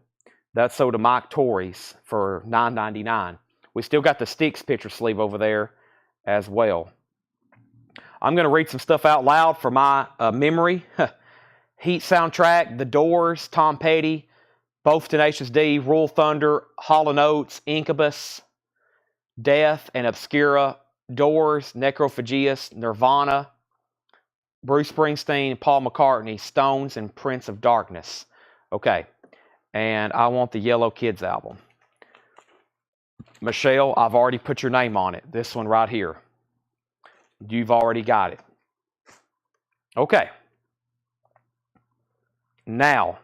That's sold to Mike Torres for $9.99. We still got the Styx picture sleeve over there as well. I'm going to read some stuff out loud for my memory. Heat soundtrack, The Doors, Tom Petty, both Tenacious D, Rule Thunder, Hall & Oates, Incubus, Death and Obscura, Doors, Necrophagius, Nirvana, Bruce Springsteen, Paul McCartney, Stones, and Prince of Darkness. Okay, and I want the Yellow Kids album. Michelle, I've already put your name on it. This one right here. You've already got it. Okay. Now,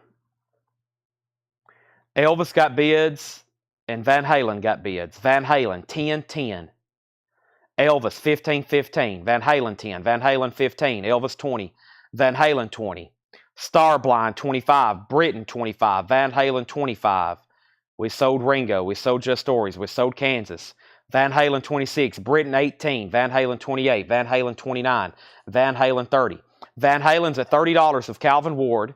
Elvis got bids, and Van Halen got bids. Van Halen, 10-10. Elvis, 15-15. Van Halen, 10. Van Halen, 15. Elvis, 20. Van Halen, 20. Starblind, 25. Britain, 25. Van Halen, 25. We sold Ringo. We sold Just Stories. We sold Kansas. Van Halen, 26. Britain, 18. Van Halen, 28. Van Halen, 29. Van Halen, 30. Van Halen's at $30 of Calvin Ward.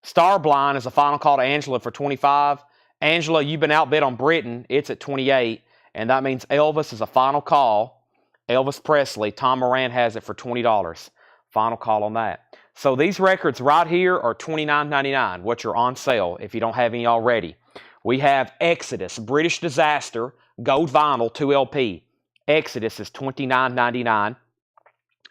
Starblind is a final call to Angela for $25. Angela, you've been outbid on Britain. It's at $28. And that means Elvis is a final call. Elvis Presley, Tom Moran has it for $20. Final call on that. So these records right here are $29.99, which are on sale if you don't have any already. We have Exodus, British Disaster, Gold Vinyl, 2LP. Exodus is $29.99.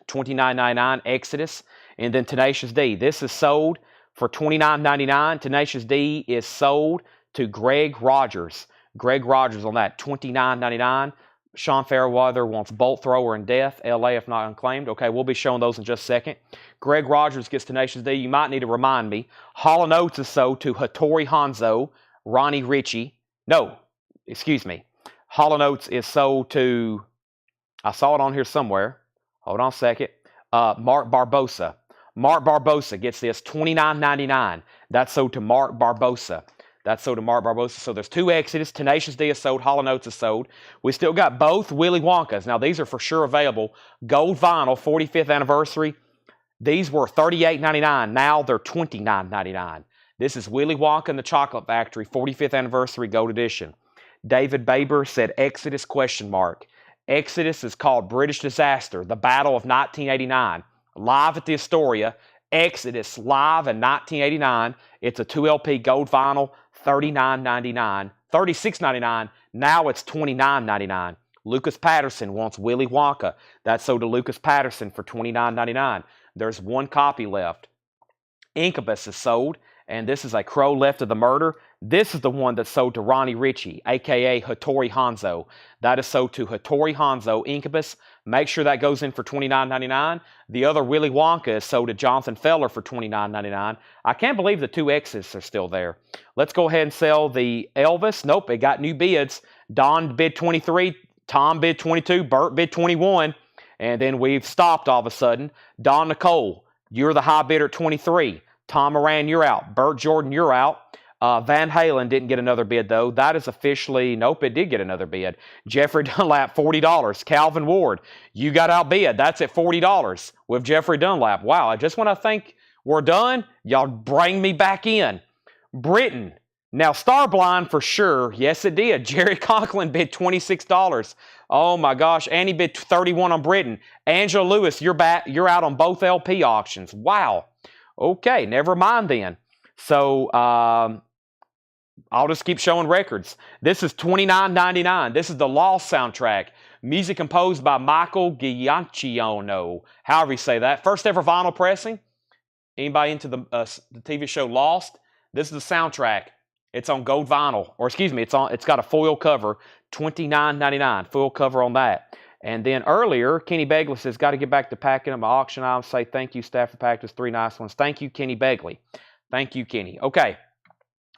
$29.99 Exodus. And then Tenacious D. This is sold for $29.99. Tenacious D is sold to Greg Rogers. Greg Rogers on that, $29.99. Sean Fairweather wants Bolt Thrower and Death, LA if not unclaimed. Okay, we'll be showing those in just a second. Greg Rogers gets Tenacious D. You might need to remind me. Hall & Oates is sold to Hattori Hanzo, Ronnie Ritchie. No, excuse me. Hall & Oates is sold to, I saw it on here somewhere. Hold on a second. Mark Barbosa. Mark Barbosa gets this, $29.99. That's sold to Mark Barbosa. That's sold to Mark Barbosa. So there's 2 Exodus. Tenacious D is sold. Hall & Oates is sold. We still got both Willy Wonkas. Now, these are for sure available. Gold vinyl, 45th anniversary. These were $38.99. Now they're $29.99. This is Willy Wonka and the Chocolate Factory, 45th anniversary gold edition. David Baber said Exodus ? Exodus is called British Disaster, the Battle of 1989. Live at the Astoria. Exodus live in 1989. It's a 2 LP gold vinyl, $39.99, $36.99. Now it's $29.99. Lucas Patterson wants Willy Wonka. That's sold to Lucas Patterson for $29.99. There's 1 copy left. Incubus is sold, and this is a Crow Left of the Murder. This is the one that's sold to Ronnie Ritchie, a.k.a. Hattori Hanzo. That is sold to Hattori Hanzo, Incubus. Make sure that goes in for $29.99. The other Willy Wonka is sold to Jonathan Feller for $29.99. I can't believe the 2 X's are still there. Let's go ahead and sell the Elvis. Nope, it got new bids. Don bid 23, Tom bid 22, Bert bid 21. And then we've stopped all of a sudden. Don Nicole, you're the high bidder at 23. Tom Moran, you're out. Bert Jordan, you're out. Van Halen didn't get another bid, though. That is officially, nope, it did get another bid. Jeffrey Dunlap, $40. Calvin Ward, you got outbid. That's at $40 with Jeffrey Dunlap. Wow, just when I think we're done, y'all bring me back in. Britain, now Starblind for sure. Yes, it did. Jerry Conklin bid $26. Oh my gosh, Annie bid $31 on Britain. Angela Lewis, you're back. You're out on both LP auctions. Wow. Okay, never mind then. So I'll just keep showing records. This is $29.99. This is the Lost soundtrack. Music composed by Michael Giacchino. However you say that. First ever vinyl pressing. Anybody into the TV show Lost? This is the soundtrack. It's on gold vinyl, or excuse me, it's got a foil cover, $29.99, full cover on that. And then earlier, Kenny Begley says, got to get back to packing them. Auction items. Say thank you, staff, for packing us 3 nice ones. Thank you, Kenny Begley. Thank you, Kenny. Okay,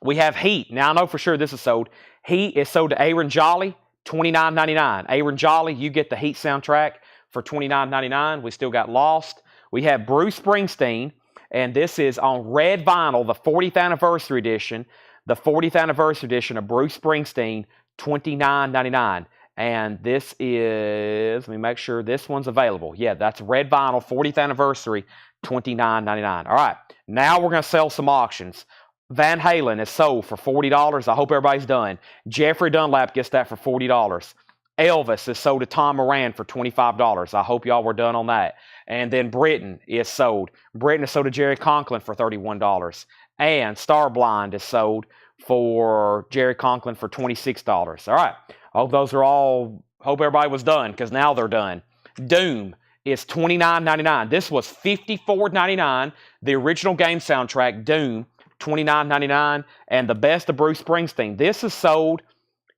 we have Heat. Now I know for sure this is sold. Heat is sold to Aaron Jolly, $29.99. Aaron Jolly, you get the Heat soundtrack for $29.99. We still got Lost. We have Bruce Springsteen, and this is on red vinyl, the 40th anniversary edition. The 40th anniversary edition of Bruce Springsteen, $29.99. And this is, let me make sure this one's available. Yeah, that's red vinyl, 40th anniversary, $29.99. All right, now we're going to sell some auctions. Van Halen is sold for $40. I hope everybody's done. Jeffrey Dunlap gets that for $40. Elvis is sold to Tom Moran for $25. I hope y'all were done on that. And then Britain is sold. Britain is sold to Jerry Conklin for $31. And Starblind is sold for Jerry Conklin for $26. All right. Hope those are all, hope everybody was done, because now they're done. Doom is $29.99. This was $54.99. The original game soundtrack, Doom, $29.99. And the best of Bruce Springsteen. This is sold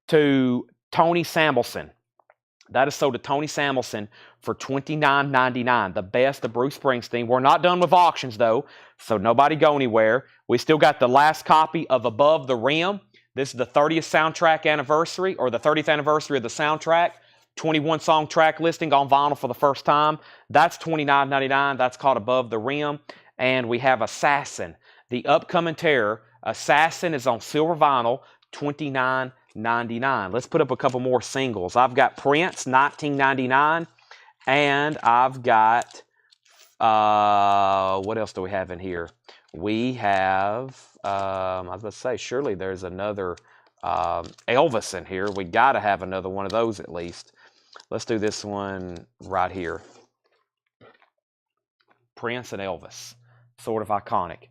to Tony Samuelson. That is sold to Tony Samuelson for $29.99. The best of Bruce Springsteen. We're not done with auctions, though, so nobody go anywhere. We still got the last copy of Above the Rim. This is the 30th soundtrack anniversary, or the 30th anniversary of the soundtrack. 21-song track listing on vinyl for the first time. That's $29.99. That's called Above the Rim. And we have Assassin, the upcoming terror. Assassin is on silver vinyl, $29.99. Let's put up a couple more singles. I've got Prince, $19.99. And I've got, what else do we have in here? We have, I was about to say, surely there's another Elvis in here. We got to have another one of those at least. Let's do this one right here. Prince and Elvis, sort of iconic.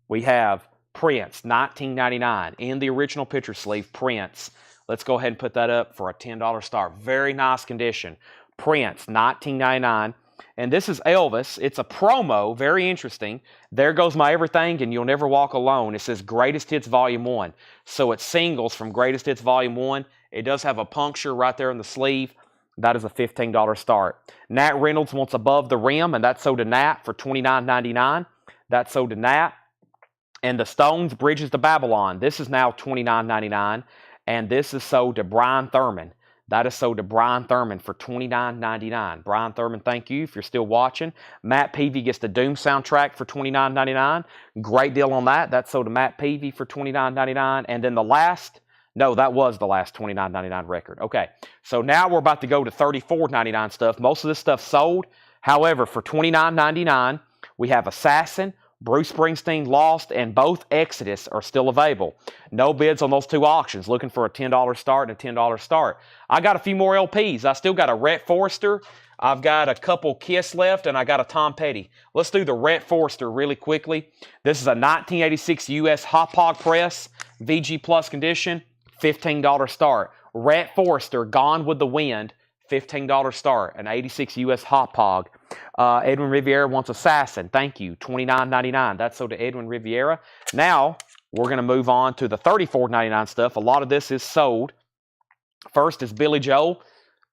We have Prince, $19.99. In the original picture sleeve, Prince. Let's go ahead and put that up for a $10 star. Very nice condition. Prince, $19.99. And this is Elvis. It's a promo. Very interesting. There Goes My Everything and You'll Never Walk Alone. It says Greatest Hits Volume 1. So it's singles from Greatest Hits Volume 1. It does have a puncture right there in the sleeve. That is a $15 start. Nat Reynolds wants Above the Rim, and that's sold to Nat for $29.99. That's sold to Nat. And the Stones, Bridges to Babylon. This is now $29.99. And this is sold to Brian Thurman. That is sold to Brian Thurman for $29.99. Brian Thurman, thank you if you're still watching. Matt Peavy gets the Doom soundtrack for $29.99. Great deal on that. That's sold to Matt Peavy for $29.99. And then the last, no, that was the last $29.99 record. Okay, so now we're about to go to $34.99 stuff. Most of this stuff sold. However, for $29.99, we have Assassin, Bruce Springsteen, Lost, and both Exodus are still available. No bids on those two auctions. Looking for a $10 start and a $10 start. I got a few more LPs. I still got a Rhett Forrester. I've got a couple Kiss left, and I got a Tom Petty. Let's do the Rhett Forrester really quickly. This is a 1986 US Hauppauge press, VG Plus condition, $15 start. Rhett Forrester, Gone with the Wind, $15 start, an 86 US Hauppauge. Edwin Riviera wants Assassin. Thank you. $29.99. That's sold to Edwin Riviera. Now, we're going to move on to the $34.99 stuff. A lot of this is sold. First is Billy Joel.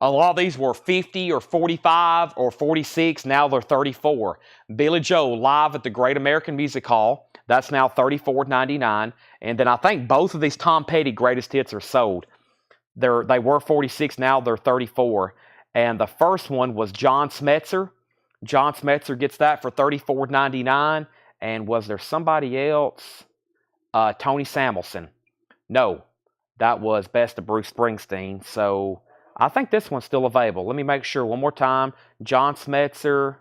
A lot of these were 50 or 45 or 46. Now they're 34. Billy Joel live at the Great American Music Hall. That's now $34.99. And then I think both of these Tom Petty greatest hits are sold. They were 46. Now they're 34. And the first one was John Smetzer. John Smetzer gets that for $34.99. And was there somebody else? Tony Samuelson. No, that was Best of Bruce Springsteen. So I think this one's still available. Let me make sure one more time. John Smetzer.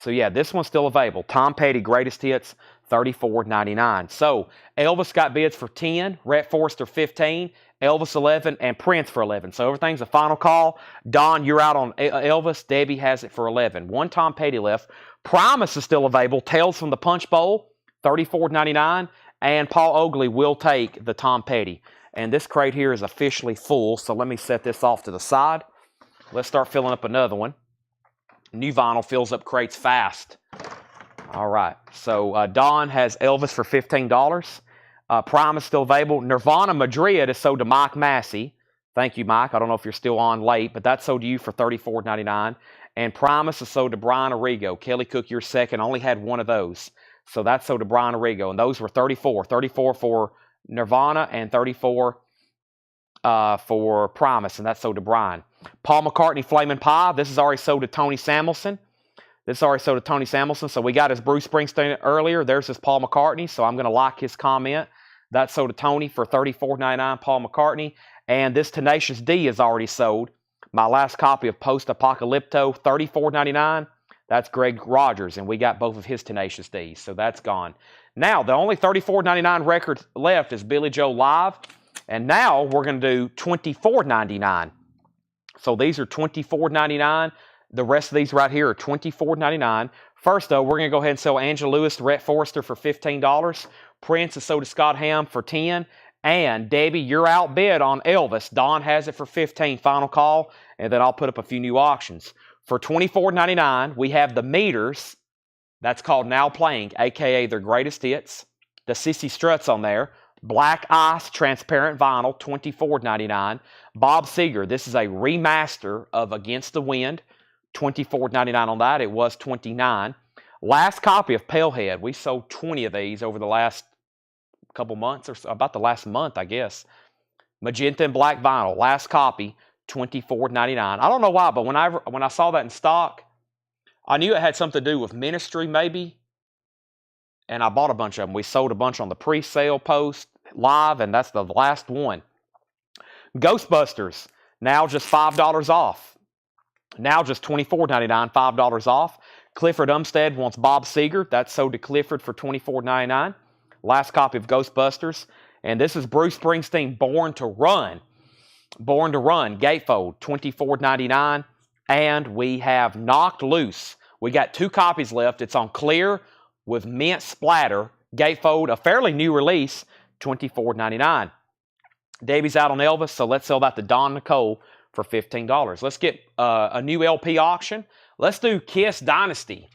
So yeah, this one's still available. Tom Petty Greatest Hits, $34.99. So Elvis got bids for 10, Rhett Forrester 15, Elvis 11, and Prince for 11. So everything's a final call. Don, you're out on Elvis. Debbie has it for 11. One Tom Petty left. Promise is still available. Tales from the Punch Bowl, $34.99. And Paul Oakley will take the Tom Petty. And this crate here is officially full. So let me set this off to the side. Let's start filling up another one. New vinyl fills up crates fast. All right. So Don has Elvis for $15. Prime is still available. Nirvana Madrid is sold to Mike Massey. Thank you, Mike. I don't know if you're still on late, but that's sold to you for $34.99. And Primus is sold to Brian Arrigo. Kelly Cook, you're second. Only had one of those. So that's sold to Brian Arrigo. And those were 34. 34 for Nirvana and 34 for Primus. And that's sold to Brian. Paul McCartney Flamin' Pie. This is already sold to Tony Samuelson. So we got his Bruce Springsteen earlier. There's his Paul McCartney. So I'm going to like his comment. That's sold to Tony for $34.99, Paul McCartney. And this Tenacious D is already sold. My last copy of Post Apocalypto, $34.99. That's Greg Rogers, and we got both of his Tenacious D's. So that's gone. Now, the only $34.99 record left is Billy Joel Live. And now we're going to do $24.99. So these are $24.99. The rest of these right here are $24.99. First, though, we're going to go ahead and sell Angela Lewis to Rhett Forrester for $15. Prince is sold to Scott Ham for $10. And Debbie, you're outbid on Elvis. Don has it for $15. Final call. And then I'll put up a few new auctions. For $24.99, we have the Meters. That's called Now Playing, a.k.a. their greatest hits. The Sissy Struts on there. Black Ice Transparent Vinyl, $24.99. Bob Seger, this is a remaster of Against the Wind, $24.99 on that. It was $29. Last copy of Palehead. We sold 20 of these over the last couple months, or so, about the last month, I guess. Magenta and Black Vinyl, last copy, $24.99. I don't know why, but when I saw that in stock, I knew it had something to do with ministry, maybe. And I bought a bunch of them. We sold a bunch on the pre-sale post live, and that's the last one. Ghostbusters, now just $5 off. Now just $24.99, $5 off. Clifford Umstead wants Bob Seger. That's sold to Clifford for $24.99. Last copy of Ghostbusters. And this is Bruce Springsteen, Born to Run. Born to Run, gatefold, $24.99. And we have Knocked Loose. We got 2 copies left. It's on clear with mint splatter, gatefold, a fairly new release, $24.99. Debbie's out on Elvis, so let's sell that to Don Nicole for $15. Let's get a new LP auction. Let's do Kiss Dynasty.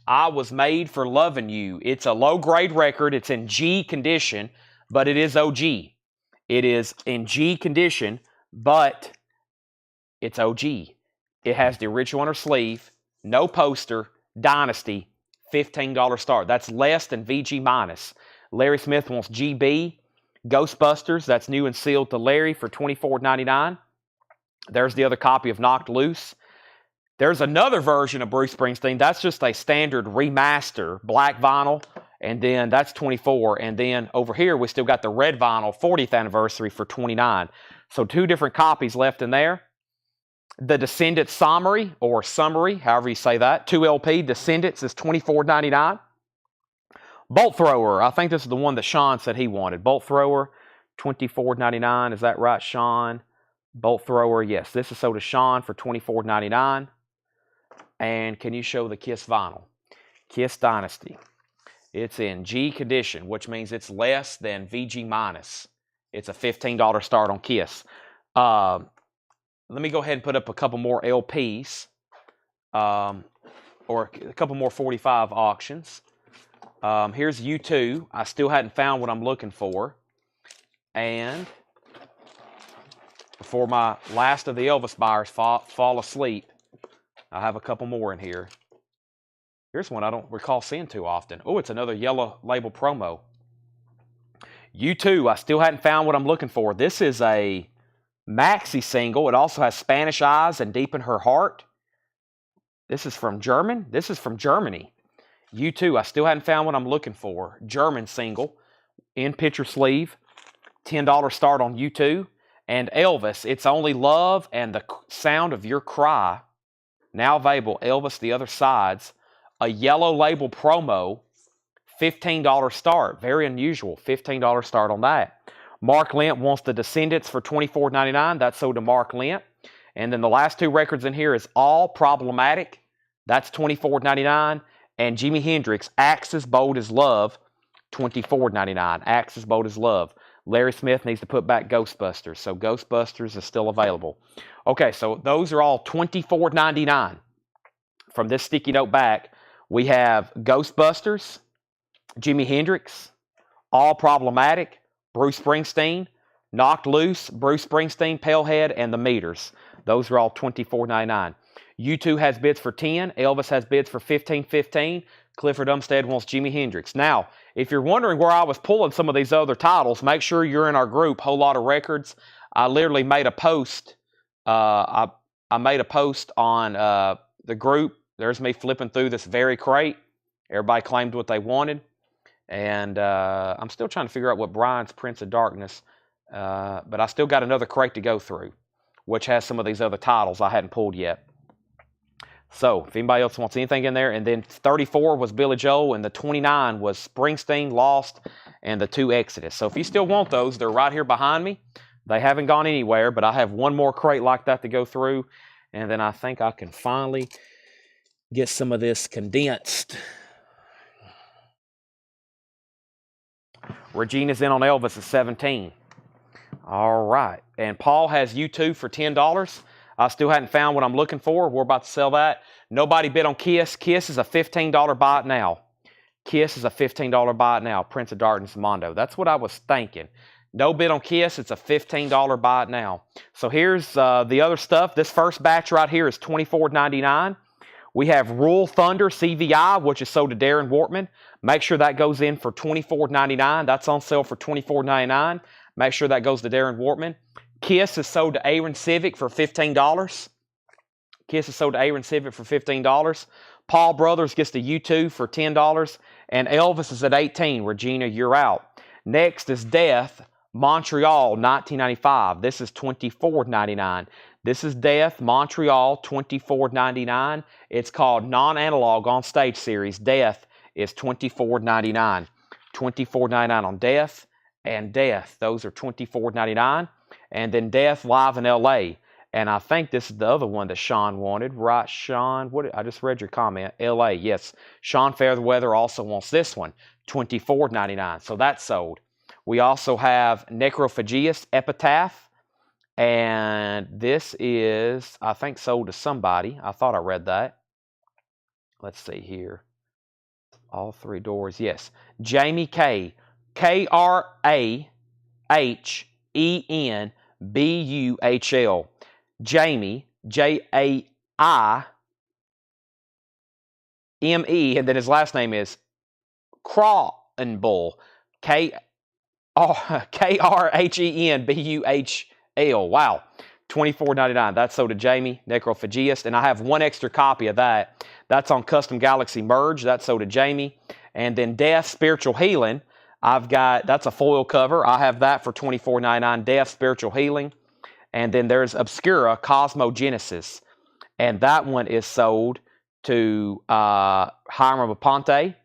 I Was Made for Loving You. It's a low-grade record. It's in G condition, but it is OG. It is in G condition, but it's OG. It has the original on her sleeve, no poster, Dynasty, $15 start. That's less than VG minus. Larry Smith wants GB. Ghostbusters, that's new and sealed to Larry for $24.99. There's the other copy of Knocked Loose. There's another version of Bruce Springsteen. That's just a standard remaster, black vinyl, and then that's $24. And then over here, we still got the red vinyl 40th anniversary for $29. So 2 different copies left in there. The Descendants Summary, or Summary, however you say that, 2 LP Descendants is $24.99. Bolt Thrower, I think this is the one that Sean said he wanted. Bolt Thrower, $24.99. Is that right, Sean? Bolt Thrower, yes. This is sold to Sean for $24.99. And can you show the Kiss vinyl? Kiss Dynasty. It's in G condition, which means it's less than VG minus. It's a $15 start on Kiss. Let me go ahead and put up a couple more LPs, or a couple more 45 auctions. Here's U2. I still hadn't found what I'm looking for. And before my last of the Elvis buyers fall asleep, I have a couple more in here. Here's one I don't recall seeing too often. Oh, it's another Yellow Label promo. U2, I still hadn't found what I'm looking for. This is a maxi single. It also has Spanish Eyes and Deep in Her Heart. This is from German. This is from Germany. U2, I still hadn't found what I'm looking for. German single, in picture sleeve, $10 start on U2. And Elvis, It's Only Love and the Sound of Your Cry. Now available, Elvis, The Other Sides. A Yellow Label promo, $15 start. Very unusual, $15 start on that. Mark Lent wants the Descendants for $24.99. That's sold to Mark Lent. And then the last 2 records in here is All Problematic. That's $24.99. And Jimi Hendrix, Axis Bold as Love, $24.99. Axis Bold as Love. Larry Smith needs to put back Ghostbusters. So Ghostbusters is still available. Okay, so those are all $24.99. From this sticky note back, we have Ghostbusters, Jimi Hendrix, All Problematic, Bruce Springsteen, Knocked Loose, Bruce Springsteen, Palehead, and The Meters. Those are all $24.99. U2 has bids for $10. Elvis has bids for $15.15. Clifford Umstead wants Jimi Hendrix. Now, if you're wondering where I was pulling some of these other titles, make sure you're in our group, Whole Lot of Records. I literally made a post. I made a post on the group. There's me flipping through this very crate. Everybody claimed what they wanted. And I'm still trying to figure out what Brian's Prince of Darkness, but I still got another crate to go through, which has some of these other titles I hadn't pulled yet. So if anybody else wants anything in there, and then 34 was Billy Joel, and the 29 was Springsteen, Lost, and the 2 Exodus. So if you still want those, they're right here behind me. They haven't gone anywhere, but I have one more crate like that to go through, and then I think I can finally get some of this condensed. Regina's in on Elvis at 17. All right. And Paul has U2 for $10. I still hadn't found what I'm looking for. We're about to sell that. Nobody bid on Kiss. Kiss is a $15 buy it now. Kiss is a $15 buy it now. Prince of Darkness, Mondo. That's what I was thinking. No bid on Kiss. It's a $15 buy it now. So here's the other stuff. This first batch right here is $24.99. We have Rule Thunder CVI, which is sold to Darren Wortman. Make sure that goes in for $24.99. That's on sale for $24.99. Make sure that goes to Darren Wortman. Kiss is sold to Aaron Civic for $15. Kiss is sold to Aaron Civic for $15. Paul Brothers gets the U2 for $10. And Elvis is at 18. Regina, you're out. Next is Death, Montreal, 1995. This is $24.99. This is Death, Montreal, $24.99. It's called Non-Analog on Stage Series. Death is $24.99. $24.99 on Death and Death. Those are $24.99. And then Death live in L.A. And I think this is the other one that Sean wanted. Right, Sean? I just read your comment. L.A., yes. Sean Fairweather also wants this one. $24.99. So that's sold. We also have Necrophagius Epitaph. And this is, I think, sold to somebody. I thought I read that. Let's see here. All 3 doors. Yes. Jamie K. K-R-A-H-E-N-B-U-H-L. Jamie, J-A-I-M-E, and then his last name is Crawinbull. Krenbuhl. Wow. $24.99. That's sold to Jamie, Necrophagist. And I have one extra copy of that. That's on Custom Galaxy Merge. That's sold to Jamie. And then Death Spiritual Healing. That's a foil cover. I have that for $24.99. Death Spiritual Healing. And then there's Obscura Cosmogenesis. And that one is sold to Hiram Aponte.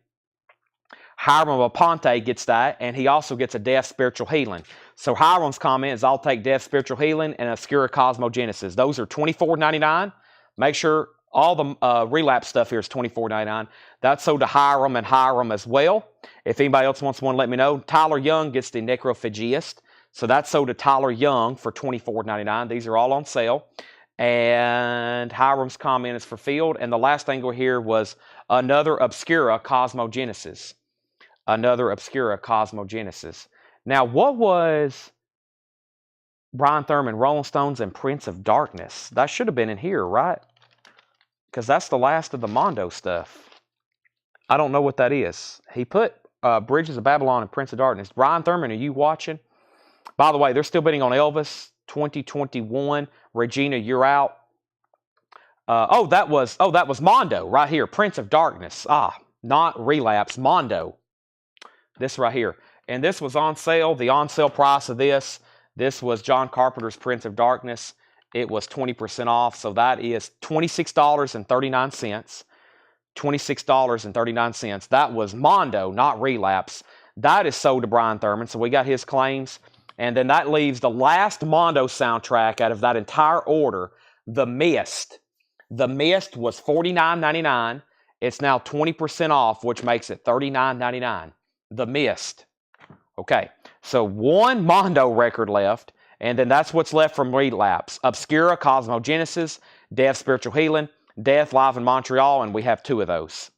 Hiram Aponte gets that, and he also gets a Death Spiritual Healing. So Hiram's comment is, I'll take Death Spiritual Healing and Obscura Cosmogenesis. Those are $24.99. Make sure all the relapse stuff here is $24.99. That's sold to Hiram and Hiram as well. If anybody else wants one, let me know. Tyler Young gets the Necrophagist. So that's sold to Tyler Young for $24.99. These are all on sale. And Hiram's comment is fulfilled. And the last thing we hear was another Obscura Cosmogenesis. Another Obscura Cosmogenesis. Now, what was Brian Thurman, Rolling Stones, and Prince of Darkness? That should have been in here, right? Because that's the last of the Mondo stuff. I don't know what that is. He put Bridges of Babylon and Prince of Darkness. Brian Thurman, are you watching? By the way, they're still bidding on Elvis 2021. Regina, you're out. That was Mondo right here. Prince of Darkness. Not Relapse. Mondo. This right here. And this was on sale. The on-sale price of this was John Carpenter's Prince of Darkness. It was 20% off. So that is $26.39. $26.39. That was Mondo, not Relapse. That is sold to Brian Thurman. So we got his claims. And then that leaves the last Mondo soundtrack out of that entire order, The Mist. The Mist was $49.99. It's now 20% off, which makes it $39.99. The Mist. Okay, so one Mondo record left, and then that's what's left from Relapse. Obscura, Cosmogenesis, Death, Spiritual Healing, Death, Live in Montreal, and we have two of those.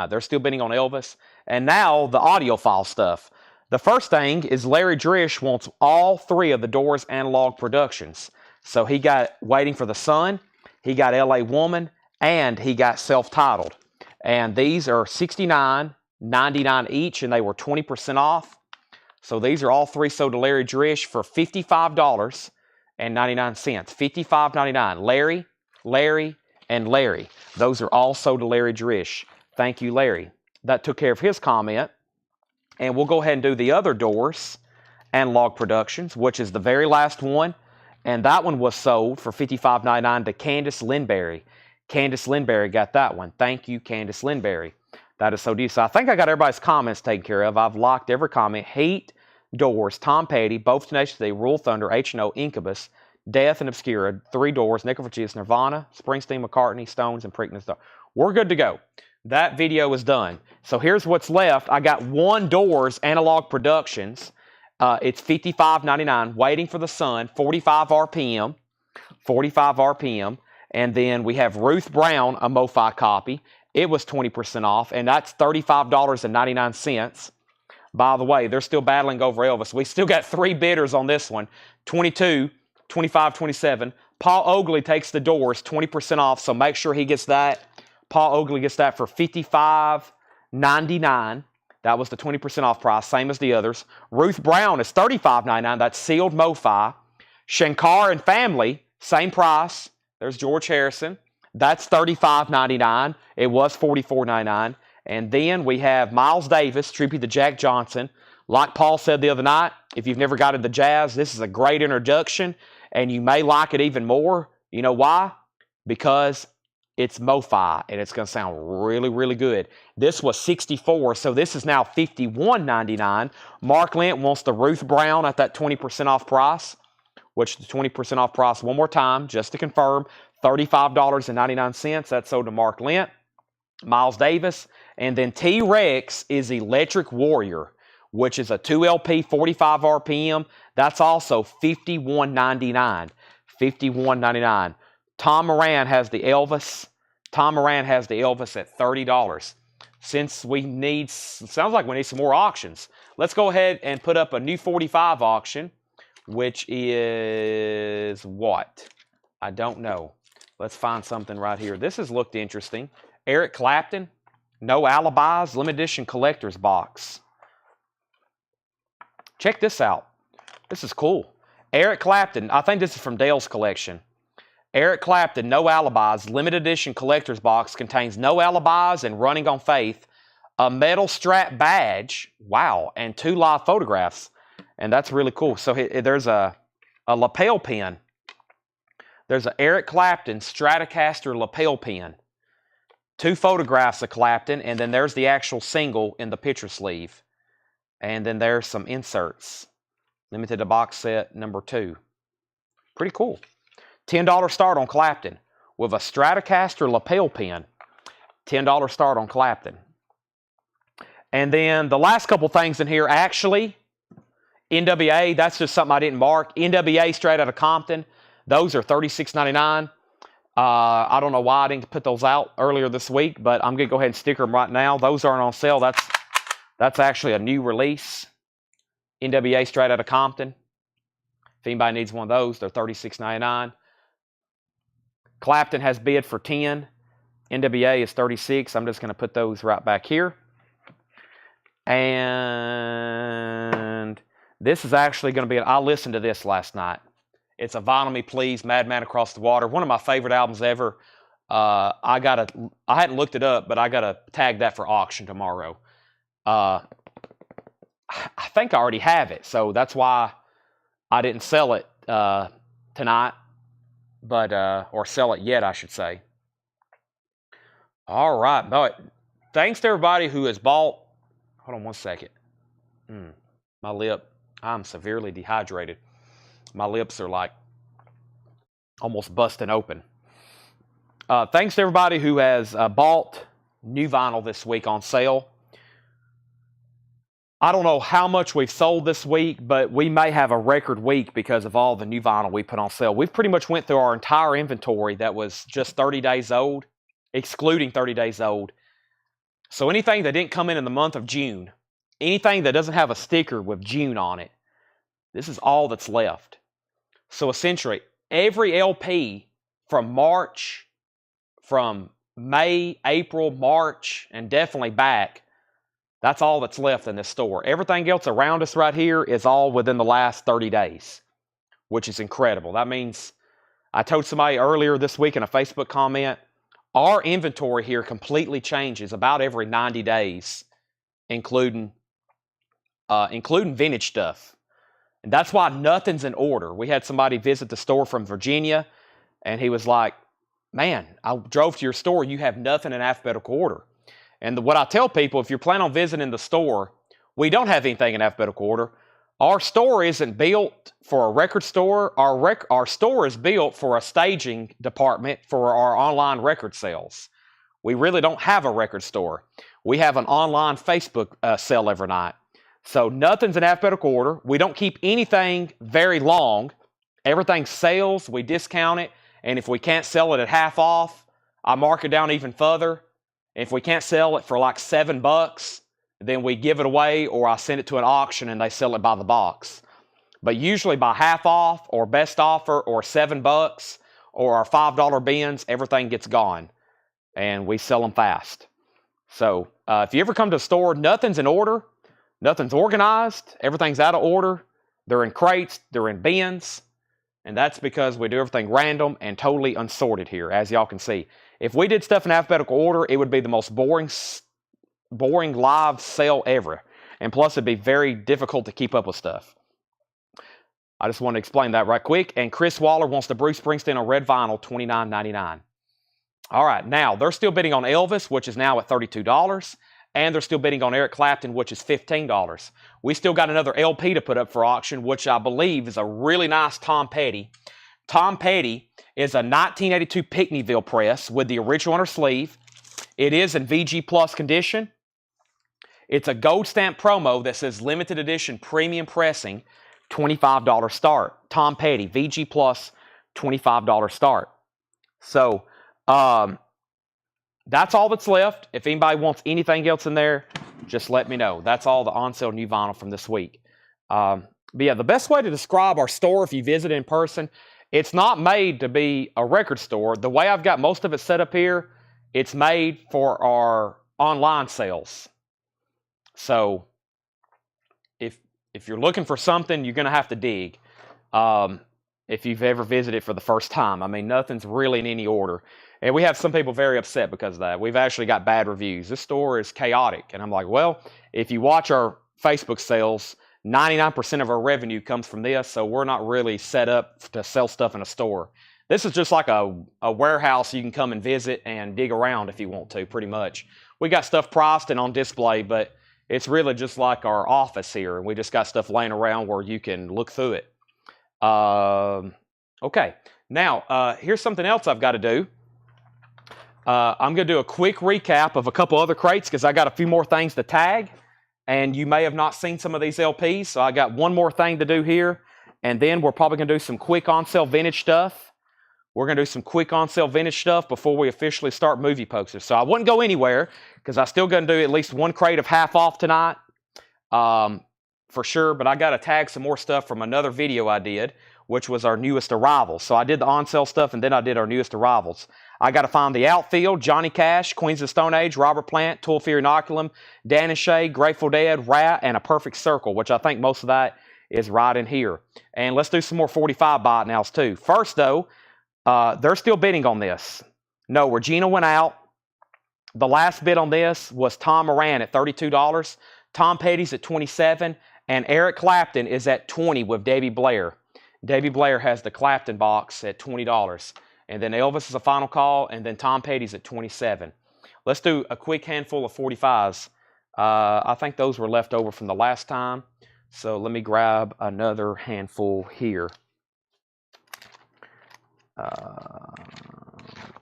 They're still bidding on Elvis. And now the audiophile stuff. The first thing is Larry Drish wants all three of the Doors analog productions. So he got Waiting for the Sun, he got LA Woman, and he got Self-Titled. And these are $69.99 each, and they were 20% off. So these are all three sold to Larry Drish for $55.99. $55.99. Larry, Larry, and Larry. Those are all sold to Larry Drish. Thank you, Larry. That took care of his comment. And we'll go ahead and do the other Doors analog productions, which is the very last one. And that one was sold for $55.99 to Candice Lindberry. Candice Lindberry got that one. Thank you, Candice Lindberry. That is so deep. So I think I got everybody's comments taken care of. I've locked every comment. Heat, Doors, Tom Petty, Both Tenacious D, Rule Thunder, H&O, Incubus, Death and Obscura, Three Doors, Necrophagist, Nirvana, Springsteen, McCartney, Stones, and Preakness. We're good to go. That video is done. So here's what's left. I got one Doors analog productions. It's $55.99. Waiting for the Sun, 45 RPM. 45 RPM. And then we have Ruth Brown, a MoFi copy. It was 20% off, and that's $35.99. By the way, they're still battling over Elvis. We still got three bidders on this one. 22, 25, 27. Paul Oakley takes the Doors, 20% off, so make sure he gets that. Paul Oakley gets that for $55.99. That was the 20% off price, same as the others. Ruth Brown is $35.99. That's sealed MoFi. Shankar and Family, same price. There's George Harrison. That's $35.99. It was $44.99. And then we have Miles Davis, tribute to Jack Johnson. Like Paul said the other night, if you've never got into jazz, this is a great introduction, and you may like it even more. You know why? Because it's MoFi, and it's going to sound really, really good. This was $64, so this is now $51.99. Mark Lent wants the Ruth Brown at that 20% off price, which the 20% off price, one more time, just to confirm, $35.99. That's sold to Mark Lent. Miles Davis. And then T-Rex is Electric Warrior, which is a 2LP, 45 RPM. That's also $51.99. $51.99. Tom Moran has the Elvis. Tom Moran has the Elvis at $30. Since we need, sounds like we need some more auctions. Let's go ahead and put up a new 45 auction, which is what? I don't know. Let's find something right here. This has looked interesting. Eric Clapton, No Alibis, limited edition collector's box. Check this out. This is cool. Eric Clapton, I think this is from Dale's collection. Eric Clapton, No Alibis, limited edition collector's box, contains No Alibis and Running on Faith, a metal strap badge, wow, and 2 live photographs. And that's really cool. So there's a lapel pin. There's an Eric Clapton Stratocaster lapel pin. 2 photographs of Clapton, and then there's the actual single in the picture sleeve. And then there's some inserts. Limited to box set number 2. Pretty cool. $10 start on Clapton with a Stratocaster lapel pin. $10 start on Clapton. And then the last couple things in here, actually, NWA, that's just something I didn't mark. NWA straight out of Compton. Those are $36.99. I don't know why I didn't put those out earlier this week, but I'm going to go ahead and sticker them right now. Those aren't on sale. That's actually a new release. NWA straight out of Compton. If anybody needs one of those, they're $36.99. Clapton has bid for 10. NWA is 36. I'm just going to put those right back here. And this is actually going to be, I listened to this last night. It's a Vinyl Me Please, Madman Across the Water. One of my favorite albums ever. I hadn't looked it up, but I got to tag that for auction tomorrow. I think I already have it, so that's why I didn't sell it tonight, but or sell it yet, I should say. All right, but thanks to everybody who has bought. Hold on one second. My lip. I'm severely dehydrated. My lips are like almost busting open. Thanks to everybody who has bought new vinyl this week on sale. I don't know how much we've sold this week, but we may have a record week because of all the new vinyl we put on sale. We've pretty much went through our entire inventory that was just 30 days old, excluding 30 days old. So anything that didn't come in the month of June, anything that doesn't have a sticker with June on it, this is all that's left. So essentially, every LP from March, from May, April, March, and definitely back, that's all that's left in this store. Everything else around us right here is all within the last 30 days, which is incredible. That means, I told somebody earlier this week in a Facebook comment, our inventory here completely changes about every 90 days, including vintage stuff. And that's why nothing's in order. We had somebody visit the store from Virginia, and he was like, man, I drove to your store. You have nothing in alphabetical order. And what I tell people, if you're planning on visiting the store, we don't have anything in alphabetical order. Our store isn't built for a record store. Our store is built for a staging department for our online record sales. We really don't have a record store. We have an online Facebook sale every night. So nothing's in alphabetical order. We don't keep anything very long. Everything sales, we discount it. And if we can't sell it at half off, I mark it down even further. If we can't sell it for like $7, then we give it away, or I send it to an auction and they sell it by the box. But usually by half off or best offer or $7 or our $5 bins, everything gets gone. And we sell them fast. So if you ever come to a store, nothing's in order. Nothing's organized. Everything's out of order. They're in crates. They're in bins. And that's because we do everything random and totally unsorted here, as y'all can see. If we did stuff in alphabetical order, it would be the most boring live sale ever. And plus, it'd be very difficult to keep up with stuff. I just want to explain that right quick. And Chris Waller wants the Bruce Springsteen on red vinyl, $29.99. All right, now, they're still bidding on Elvis, which is now at $32. And they're still bidding on Eric Clapton, which is $15. We still got another LP to put up for auction, which I believe is a really nice Tom Petty. Tom Petty is a 1982 Pickneyville press with the original on her sleeve. It is in VG Plus condition. It's a gold stamp promo that says limited edition premium pressing, $25 start. Tom Petty, VG Plus, $25 start. So, that's all that's left. If anybody wants anything else in there, just let me know. That's all the on-sale new vinyl from this week. But yeah, the best way to describe our store if you visit in person, it's not made to be a record store. The way I've got most of it set up here, it's made for our online sales. So if if you're looking for something, you're going to have to dig. If you've ever visited for the first time, I mean, nothing's really in any order. And we have some people very upset because of that. We've actually got bad reviews. This store is chaotic. And I'm like, well, if you watch our Facebook sales, 99% of our revenue comes from this, so we're not really set up to sell stuff in a store. This is just like a warehouse you can come and visit and dig around if you want to, pretty much. We got stuff priced and on display, but it's really just like our office here, and we just got stuff laying around where you can look through it. Okay, now here's something else I've got to do. I'm going to do a quick recap of a couple other crates because I got a few more things to tag, and you may have not seen some of these LPs, so I got one more thing to do here, and then we're probably going to do some quick on-sale vintage stuff. We're going to do some quick on-sale vintage stuff before we officially start movie posters. So I wouldn't go anywhere because I'm still going to do at least one crate of half off tonight for sure. But I got to tag some more stuff from another video I did, which was our newest arrivals. So I did the on-sale stuff and then I did our newest arrivals. I got to find the outfield, Johnny Cash, Queens of the Stone Age, Robert Plant, Tool Fear Inoculum, Dan and Shay, Grateful Dead, Rat, and A Perfect Circle, which I think most of that is right in here. And let's do some more 45 buy it nows too. First though, they're still bidding on this. No, Regina went out. The last bid on this was Tom Moran at $32, Tom Petty's at $27, and Eric Clapton is at $20 with Debbie Blair. Debbie Blair has the Clapton box at $20. And then Elvis is a final call, and then Tom Petty's at $27. Let's do a quick handful of 45s. I think those were left over from the last time. So let me grab another handful here.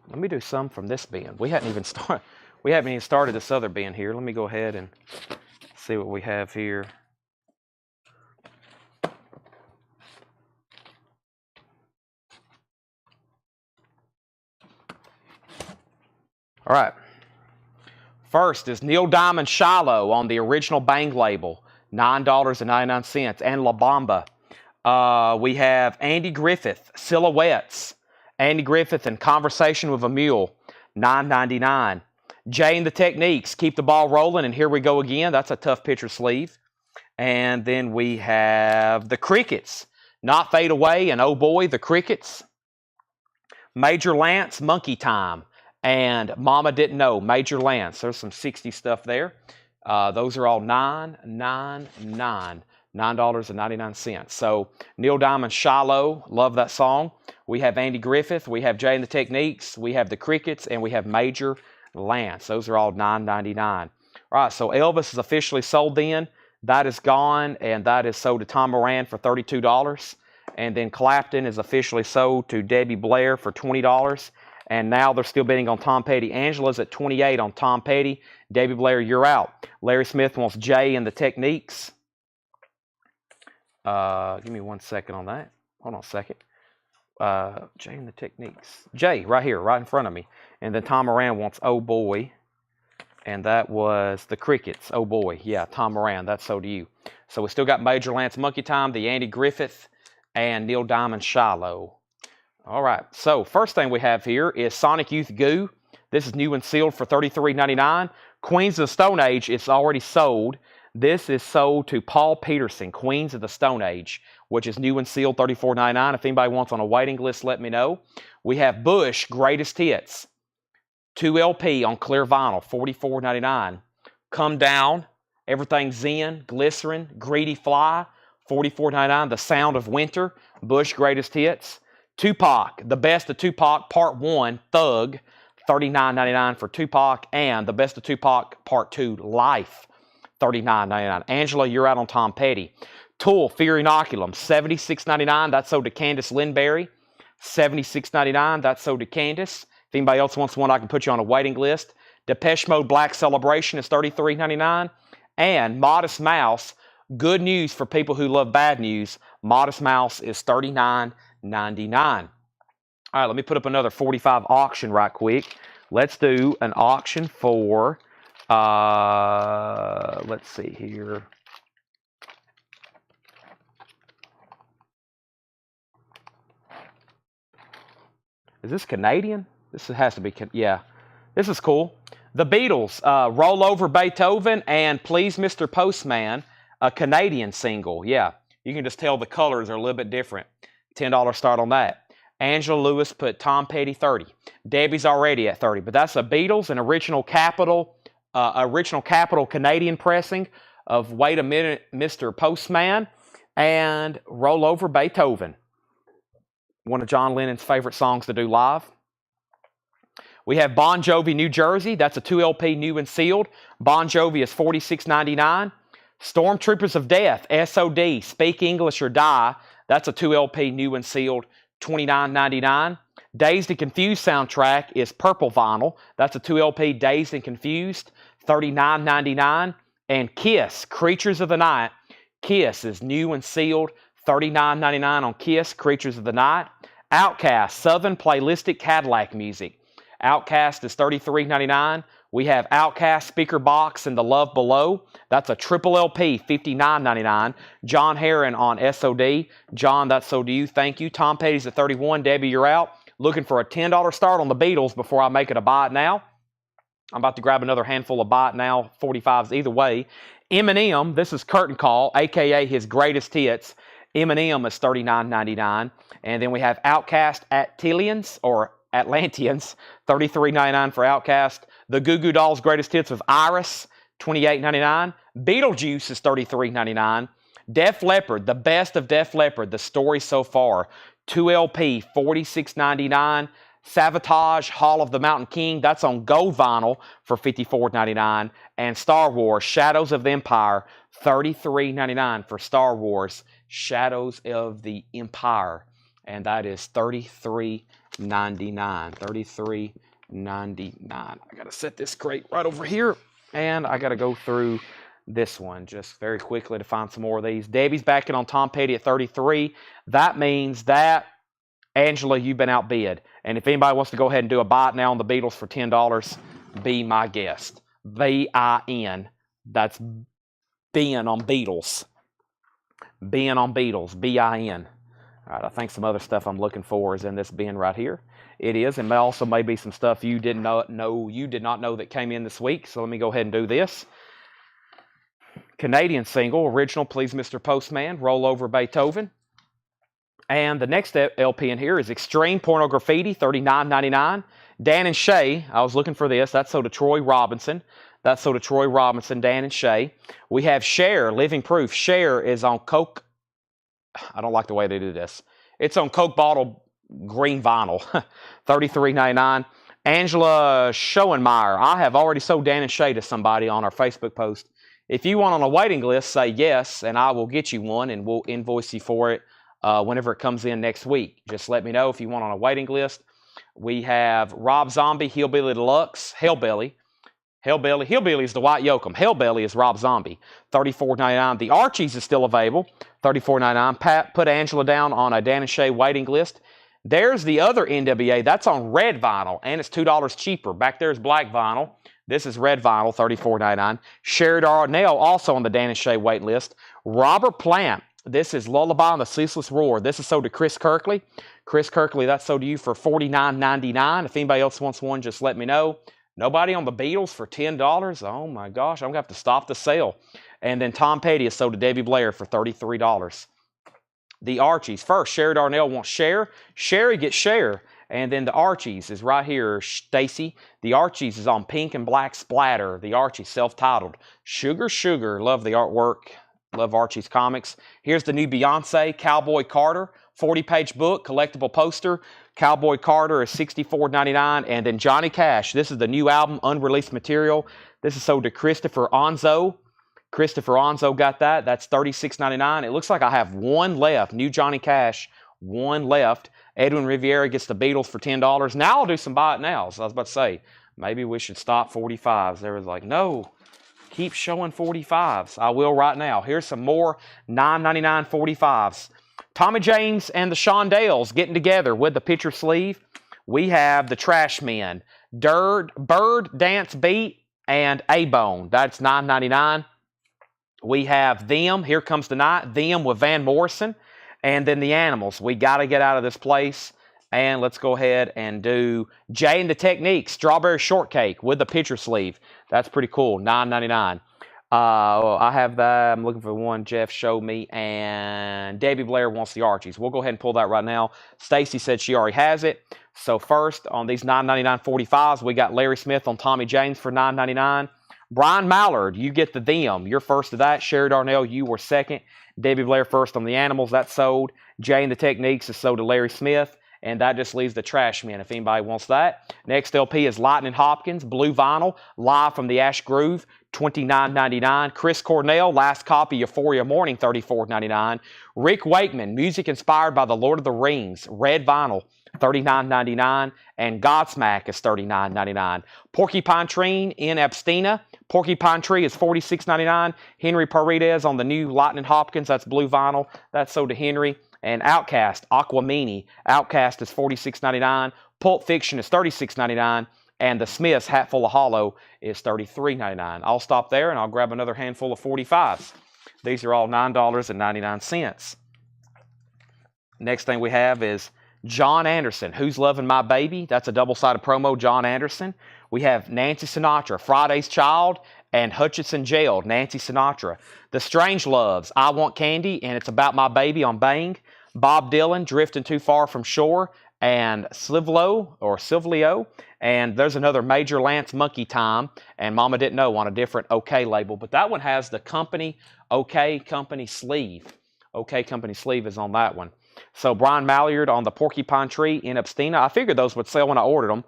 Let me do some from this bin. We haven't even started this other bin here. Let me go ahead and see what we have here. All right. First is Neil Diamond Shiloh on the original Bang label, $9.99, and La Bamba. We have Andy Griffith, Silhouettes. Andy Griffith and Conversation with a Mule, $9.99. Jay and the Techniques, Keep the Ball Rolling, and Here We Go Again. That's a tough picture sleeve. And then we have the Crickets, Not Fade Away, and Oh Boy, the Crickets. Major Lance, Monkey Time, and Mama Didn't Know, Major Lance. There's some 60 stuff there. Those are all $9.99. So Neil Diamond, Shiloh, love that song. We have Andy Griffith, we have Jay and the Techniques, we have the Crickets, and we have Major Lance. Those are all $9.99. All right, so Elvis is officially sold then. That is gone, and that is sold to Tom Moran for $32. And then Clapton is officially sold to Debbie Blair for $20. And now they're still bidding on Tom Petty. Angela's at $28 on Tom Petty. Debbie Blair, you're out. Larry Smith wants Jay and the Techniques. Give me 1 second on that. Hold on a second. Jay and the Techniques. Jay, right here, right in front of me. And then Tom Moran wants Oh Boy. And that was the Crickets. Oh Boy. Yeah, Tom Moran, that's so to you. So we still got Major Lance Monkey Time, the Andy Griffith, and Neil Diamond Shiloh. All right, so first thing we have here is Sonic Youth Goo. This is new and sealed for $33.99. Queens of the Stone Age, it's already sold. This is sold to Paul Peterson, Queens of the Stone Age, which is new and sealed, $34.99. If anybody wants on a waiting list, let me know. We have Bush, Greatest Hits, 2 LP on clear vinyl, $44.99. Come Down, Everything Zen, Glycerin, Greedy Fly, $44.99. The Sound of Winter, Bush, Greatest Hits. Tupac, The Best of Tupac, Part 1, Thug, $39.99 for Tupac. And The Best of Tupac, Part 2, Life, $39.99. Angela, you're out on Tom Petty. Tool, Fear Inoculum, $76.99. That's sold to Candace Lindberry. $76.99. That's sold to Candace. If anybody else wants one, I can put you on a waiting list. Depeche Mode Black Celebration is $33.99. And Modest Mouse, good news for people who love bad news. Modest Mouse is $39.99. All right, let me put up another 45 auction right quick. Let's do an auction for, let's see here. Is this Canadian? This has to be, yeah. This is cool. The Beatles, Roll Over Beethoven, and Please Mr. Postman. A Canadian single, yeah. You can just tell the colors are a little bit different. $10 start on that. Angela Lewis put Tom Petty 30. Debbie's already at 30, but that's a Beatles, an original Capitol Canadian pressing of Wait a Minute, Mr. Postman, and Roll Over Beethoven. One of John Lennon's favorite songs to do live. We have Bon Jovi, New Jersey. That's a 2LP new and sealed. Bon Jovi is $46.99. Stormtroopers of Death, SOD, Speak English or Die. That's a 2LP new and sealed, $29.99. Dazed and Confused soundtrack is purple vinyl. That's a 2LP Dazed and Confused, $39.99. And Kiss, Creatures of the Night. Kiss is new and sealed, $39.99 on Kiss, Creatures of the Night. Outkast, Southern Playlistic Cadillac Music. Outkast is $33.99. We have Outkast Speaker Box and The Love Below. That's a triple LP, $59.99. John Heron on SOD. John, that's so do you. Thank you. Tom Petty's at 31. Debbie, you're out. Looking for a $10 start on the Beatles before I make it a buy it now. I'm about to grab another handful of buy it now, 45s either way. Eminem, this is Curtain Call, a.k.a. his greatest hits. Eminem is $39.99. And then we have Outkast Atlanteans, $33.99 for Outkast. The Goo Goo Dolls' greatest hits of Iris, $28.99. Beetlejuice is $33.99. Def Leppard, the best of Def Leppard, the story so far, 2LP, $46.99. Savatage, Hall of the Mountain King, that's on gold vinyl for $54.99. And Star Wars, Shadows of the Empire, $33.99 for Star Wars, Shadows of the Empire. And that is $33.99. $33.99. I got to set this crate right over here. And I got to go through this one just very quickly to find some more of these. Debbie's backing on Tom Petty at 33. That means that, Angela, you've been outbid. And if anybody wants to go ahead and do a buy it now on the Beatles for $10, be my guest. B-I-N. That's bin on Beatles. Bin on Beatles. B-I-N. All right, I think some other stuff I'm looking for is in this bin right here. It is, and also may be some stuff you did not know that came in this week. So let me go ahead and do this. Canadian single, original, Please Mr. Postman, Roll Over Beethoven. And the next LP in here is Extreme Pornography, $39.99. Dan and Shay, I was looking for this. That's so to Troy Robinson. Dan and Shay. We have Cher, Living Proof. Cher is on Coke. I don't like the way they do this. It's on Coke bottle green vinyl, $33.99. Angela Schoenmeyer. I have already sold Dan and Shay to somebody on our Facebook post. If you want on a waiting list, say yes, and I will get you one, and we'll invoice you for it whenever it comes in next week. Just let me know if you want on a waiting list. We have Rob Zombie, Hillbilly Deluxe, Hellbilly. Hillbilly is the White Yoakum. Hellbilly is Rob Zombie, $34.99. The Archies is still available, $34.99. Pat put Angela down on a Dan and Shay waiting list. There's the other NWA. That's on red vinyl, and it's $2 cheaper. Back there is black vinyl. This is red vinyl, $34.99. Sherry Darnell, also on the Dan and Shay wait list. Robert Plant. This is Lullaby and the Ceaseless Roar. This is sold to Chris Kirkley. Chris Kirkley, that's sold to you for $49.99. If anybody else wants one, just let me know. Nobody on the Beatles for $10? Oh my gosh, I'm going to have to stop the sale. And then Tom Petty is sold to Debbie Blair for $33. The Archies. First, Sherry Darnell wants Cher. Sherry gets Cher. And then the Archies is right here, Stacy. The Archies is on pink and black splatter. The Archies, self-titled. Sugar, Sugar. Love the artwork. Love Archie's comics. Here's the new Beyonce, Cowboy Carter. 40-page book, collectible poster. Cowboy Carter is $64.99. And then Johnny Cash. This is the new album, unreleased material. This is sold to Christopher Onzo. Christopher Onzo got that. That's $36.99. It looks like I have one left. New Johnny Cash, one left. Edwin Riviera gets the Beatles for $10. Now I'll do some buy it now. So I was about to say, maybe we should stop 45s. There was like, no, keep showing 45s. I will right now. Here's some more $9.99 45s. Tommy James and the Shondells getting together with the picture sleeve. We have the Trash Men, Bird Dance Beat, and A-Bone. That's $9.99. We have Them, Here Comes the Night, Them with Van Morrison. And then the Animals. We got to get out of this place. And let's go ahead and do Jay and the Technique, Strawberry Shortcake with the picture sleeve. That's pretty cool, $9.99. Well, I have that. I'm looking for the one Jeff showed me, and Debbie Blair wants the Archies. We'll go ahead and pull that right now. Stacy said she already has it. So first, on these $9.99 45s, we got Larry Smith on Tommy James for $9.99. Brian Mallard, you get the them. You're first to that. Sherry Darnell, you were second. Debbie Blair first on the Animals. That's sold. Jay and the Techniques is sold to Larry Smith. And that just leaves the Trash Men if anybody wants that. Next LP is Lightning Hopkins, Blue Vinyl, live from the Ash Groove, $29.99. Chris Cornell, last copy, Euphoria Morning, $34.99. Rick Wakeman, music inspired by the Lord of the Rings, red vinyl, $39.99. And Godsmack is $39.99. Porcupine Tree in Abstina. Porcupine Tree is $46.99. Henry Paredes on the new Lightning Hopkins, that's blue vinyl. That's sold to Henry. And Outcast, Aquamini. Outcast is $46.99. Pulp Fiction is $36.99. And the Smiths Hatful of Hollow is $33.99. I'll stop there and I'll grab another handful of 45s. These are all $9.99. Next thing we have is John Anderson, Who's Loving My Baby? That's a double-sided promo, John Anderson. We have Nancy Sinatra, Friday's Child, and Hutchinson Jailed, Nancy Sinatra. The Strange Loves, I Want Candy, and It's About My Baby on Bang. Bob Dylan, Drifting Too Far From Shore, and Silvio. And there's another Major Lance, Monkey Time, and Mama Didn't Know on a different OK label. But that one has the company, OK Company sleeve. OK Company sleeve is on that one. So Brian Mallard on the Porcupine Tree in Abstina. I figured those would sell when I ordered them.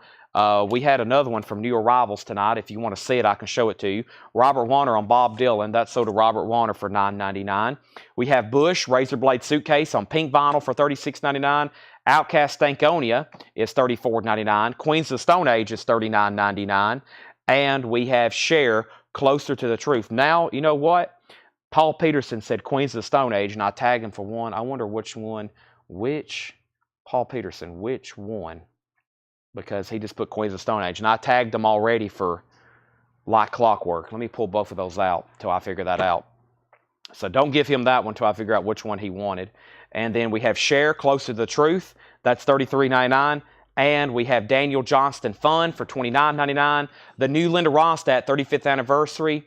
We had another one from New Arrivals tonight. If you want to see it, I can show it to you. Robert Warner on Bob Dylan. That's sold to Robert Warner for $9.99. We have Bush, Razorblade Suitcase on pink vinyl for $36.99. Outcast Stankonia is $34.99. Queens of the Stone Age is $39.99. And we have Cher, Closer to the Truth. Now, you know what? Paul Peterson said Queens of the Stone Age, and I tagged him for one. I wonder which one. Paul Peterson, which one? Because he just put Queens of Stone Age. And I tagged them already for like clockwork. Let me pull both of those out till I figure that out. So don't give him that one till I figure out which one he wanted. And then we have Cher, Closer to the Truth. That's $33.99. And we have Daniel Johnston Fun for $29.99. The new Linda Ronstadt 35th anniversary.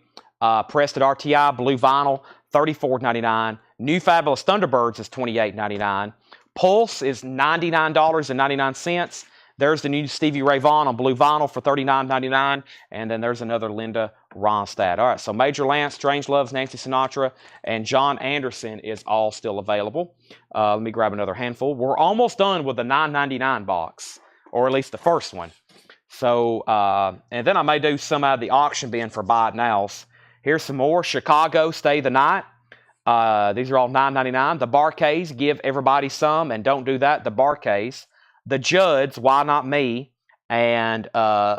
Pressed at RTI, blue vinyl, $34.99. New Fabulous Thunderbirds is $28.99. Pulse is $99.99. There's the new Stevie Ray Vaughan on blue vinyl for $39.99. And then there's another Linda Ronstadt. All right, so Major Lance, Strange Loves, Nancy Sinatra, and John Anderson is all still available. Let me grab another handful. We're almost done with the $9.99 box, or at least the first one. So, and then I may do some out of the auction bin for buy it nows. Here's some more. Chicago, Stay the Night. These are all $9.99. The Barkays, Give Everybody Some, and Don't Do That. The Barkays. The Judds, Why Not Me, and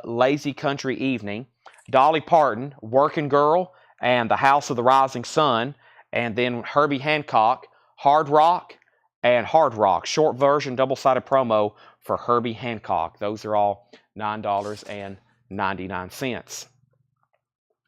Lazy Country Evening. Dolly Parton, Working Girl, and The House of the Rising Sun. And then Herbie Hancock, Hard Rock, and Hard Rock. Short version, double-sided promo for Herbie Hancock. Those are all $9.99.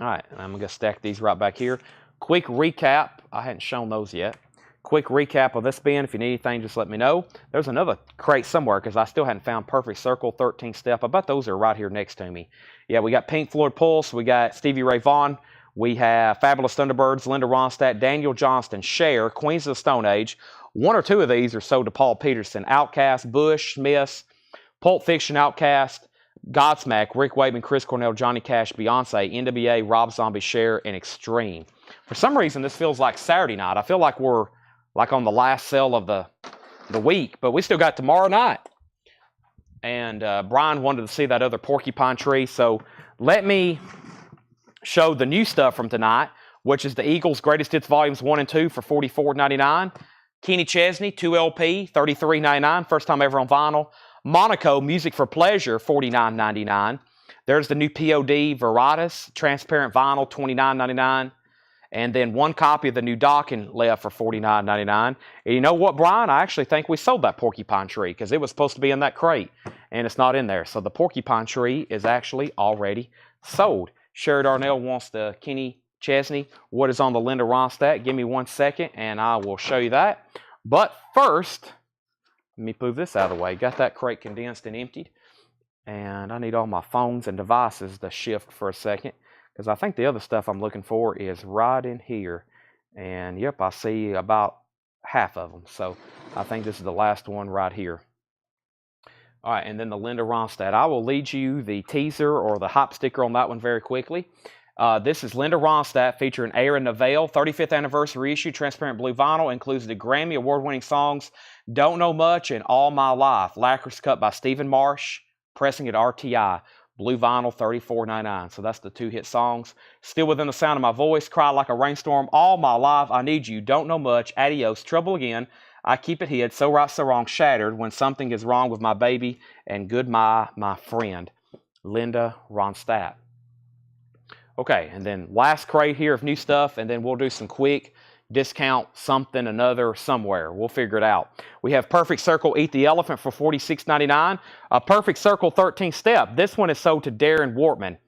All right, I'm going to stack these right back here. Quick recap. I hadn't shown those yet. Quick recap of this bin. If you need anything, just let me know. There's another crate somewhere because I still hadn't found Perfect Circle, 13th Step. I bet those are right here next to me. Yeah, we got Pink Floyd Pulse. We got Stevie Ray Vaughan. We have Fabulous Thunderbirds, Linda Ronstadt, Daniel Johnston, Cher, Queens of the Stone Age. One or two of these are sold to Paul Peterson. Outcast, Bush, Smiths, Pulp Fiction, Outcast, Godsmack, Rick Wakeman, Chris Cornell, Johnny Cash, Beyonce, NWA, Rob Zombie, Cher, and Extreme. For some reason, this feels like Saturday night. I feel like we're like on the last sale of the week, but we still got tomorrow night. And Brian wanted to see that other Porcupine Tree, so let me show the new stuff from tonight, which is the Eagles Greatest Hits Volumes 1 and 2 for $44.99. Kenny Chesney, 2LP, $33.99, first time ever on vinyl. Monaco, Music for Pleasure, $49.99. There's the new POD Rarities, transparent vinyl, $29.99. And then one copy of the new Dockin left for $49.99. And you know what, Brian? I actually think we sold that Porcupine Tree because it was supposed to be in that crate, and it's not in there. So the Porcupine Tree is actually already sold. Sherry Darnell wants the Kenny Chesney. What is on the Linda Ronstadt? Give me 1 second, and I will show you that. But first, let me move this out of the way. Got that crate condensed and emptied. And I need all my phones and devices to shift for a second. because I think the other stuff I'm looking for is right in here. And yep, I see about half of them. So I think this is the last one right here. All right, and then the Linda Ronstadt. I will lead you the teaser or the hop sticker on that one very quickly. This is Linda Ronstadt featuring Aaron Neville, 35th anniversary issue, transparent blue vinyl, includes the Grammy award-winning songs Don't Know Much and All My Life. Lacquer's cut by Stephen Marsh, pressing at RTI. Blue vinyl, $34.99. So that's the 2 hit songs. Still Within the Sound of My Voice, Cry Like a Rainstorm, All My Life, I Need You, Don't Know Much, Adios, Trouble Again, I Keep It Hid, So Right, So Wrong, Shattered, When Something Is Wrong With My Baby, and Goodbye, My Friend. Linda Ronstadt. Okay, and then last crate here of new stuff, and then we'll do some quick discount something, another, somewhere. We'll figure it out. We have Perfect Circle Eat the Elephant for $46.99. A Perfect Circle 13 Step. This one is sold to Darren Wortman.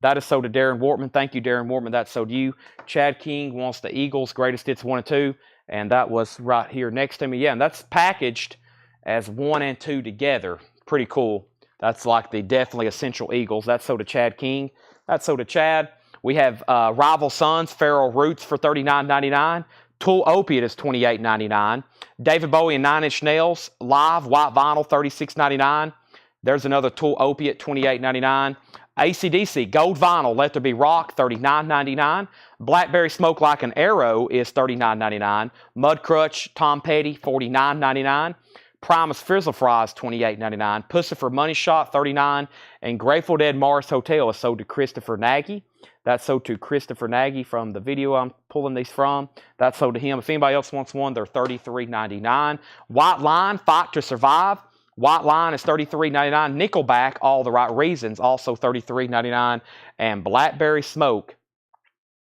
That is sold to Darren Wortman. Thank you, Darren Wortman. That's sold to you. Chad King wants the Eagles Greatest Hits 1 and 2, and that was right here next to me. Yeah, and that's packaged as 1 and 2 together. Pretty cool. That's like the definitely essential Eagles. That's sold to Chad King. That's sold to Chad. We have Rival Sons, Feral Roots for $39.99. Tool Opiate is $28.99. David Bowie and 9 Inch Nails, live, white vinyl, $36.99. There's another Tool Opiate, $28.99. AC/DC, gold vinyl, Let There Be Rock, $39.99. Blackberry Smoke Like an Arrow is $39.99. Mudcrutch, Tom Petty, $49.99. Primus Frizzle Fries, $28.99. Pussifer Money Shot, $39. And Grateful Dead Mars Hotel is sold to Christopher Nagy. That's sold to Christopher Nagy from the video I'm pulling these from. That's sold to him. If anybody else wants one, they're $33.99. White Line, Fight to Survive. White Line is $33.99. Nickelback, All the Right Reasons, also $33.99. And Blackberry Smoke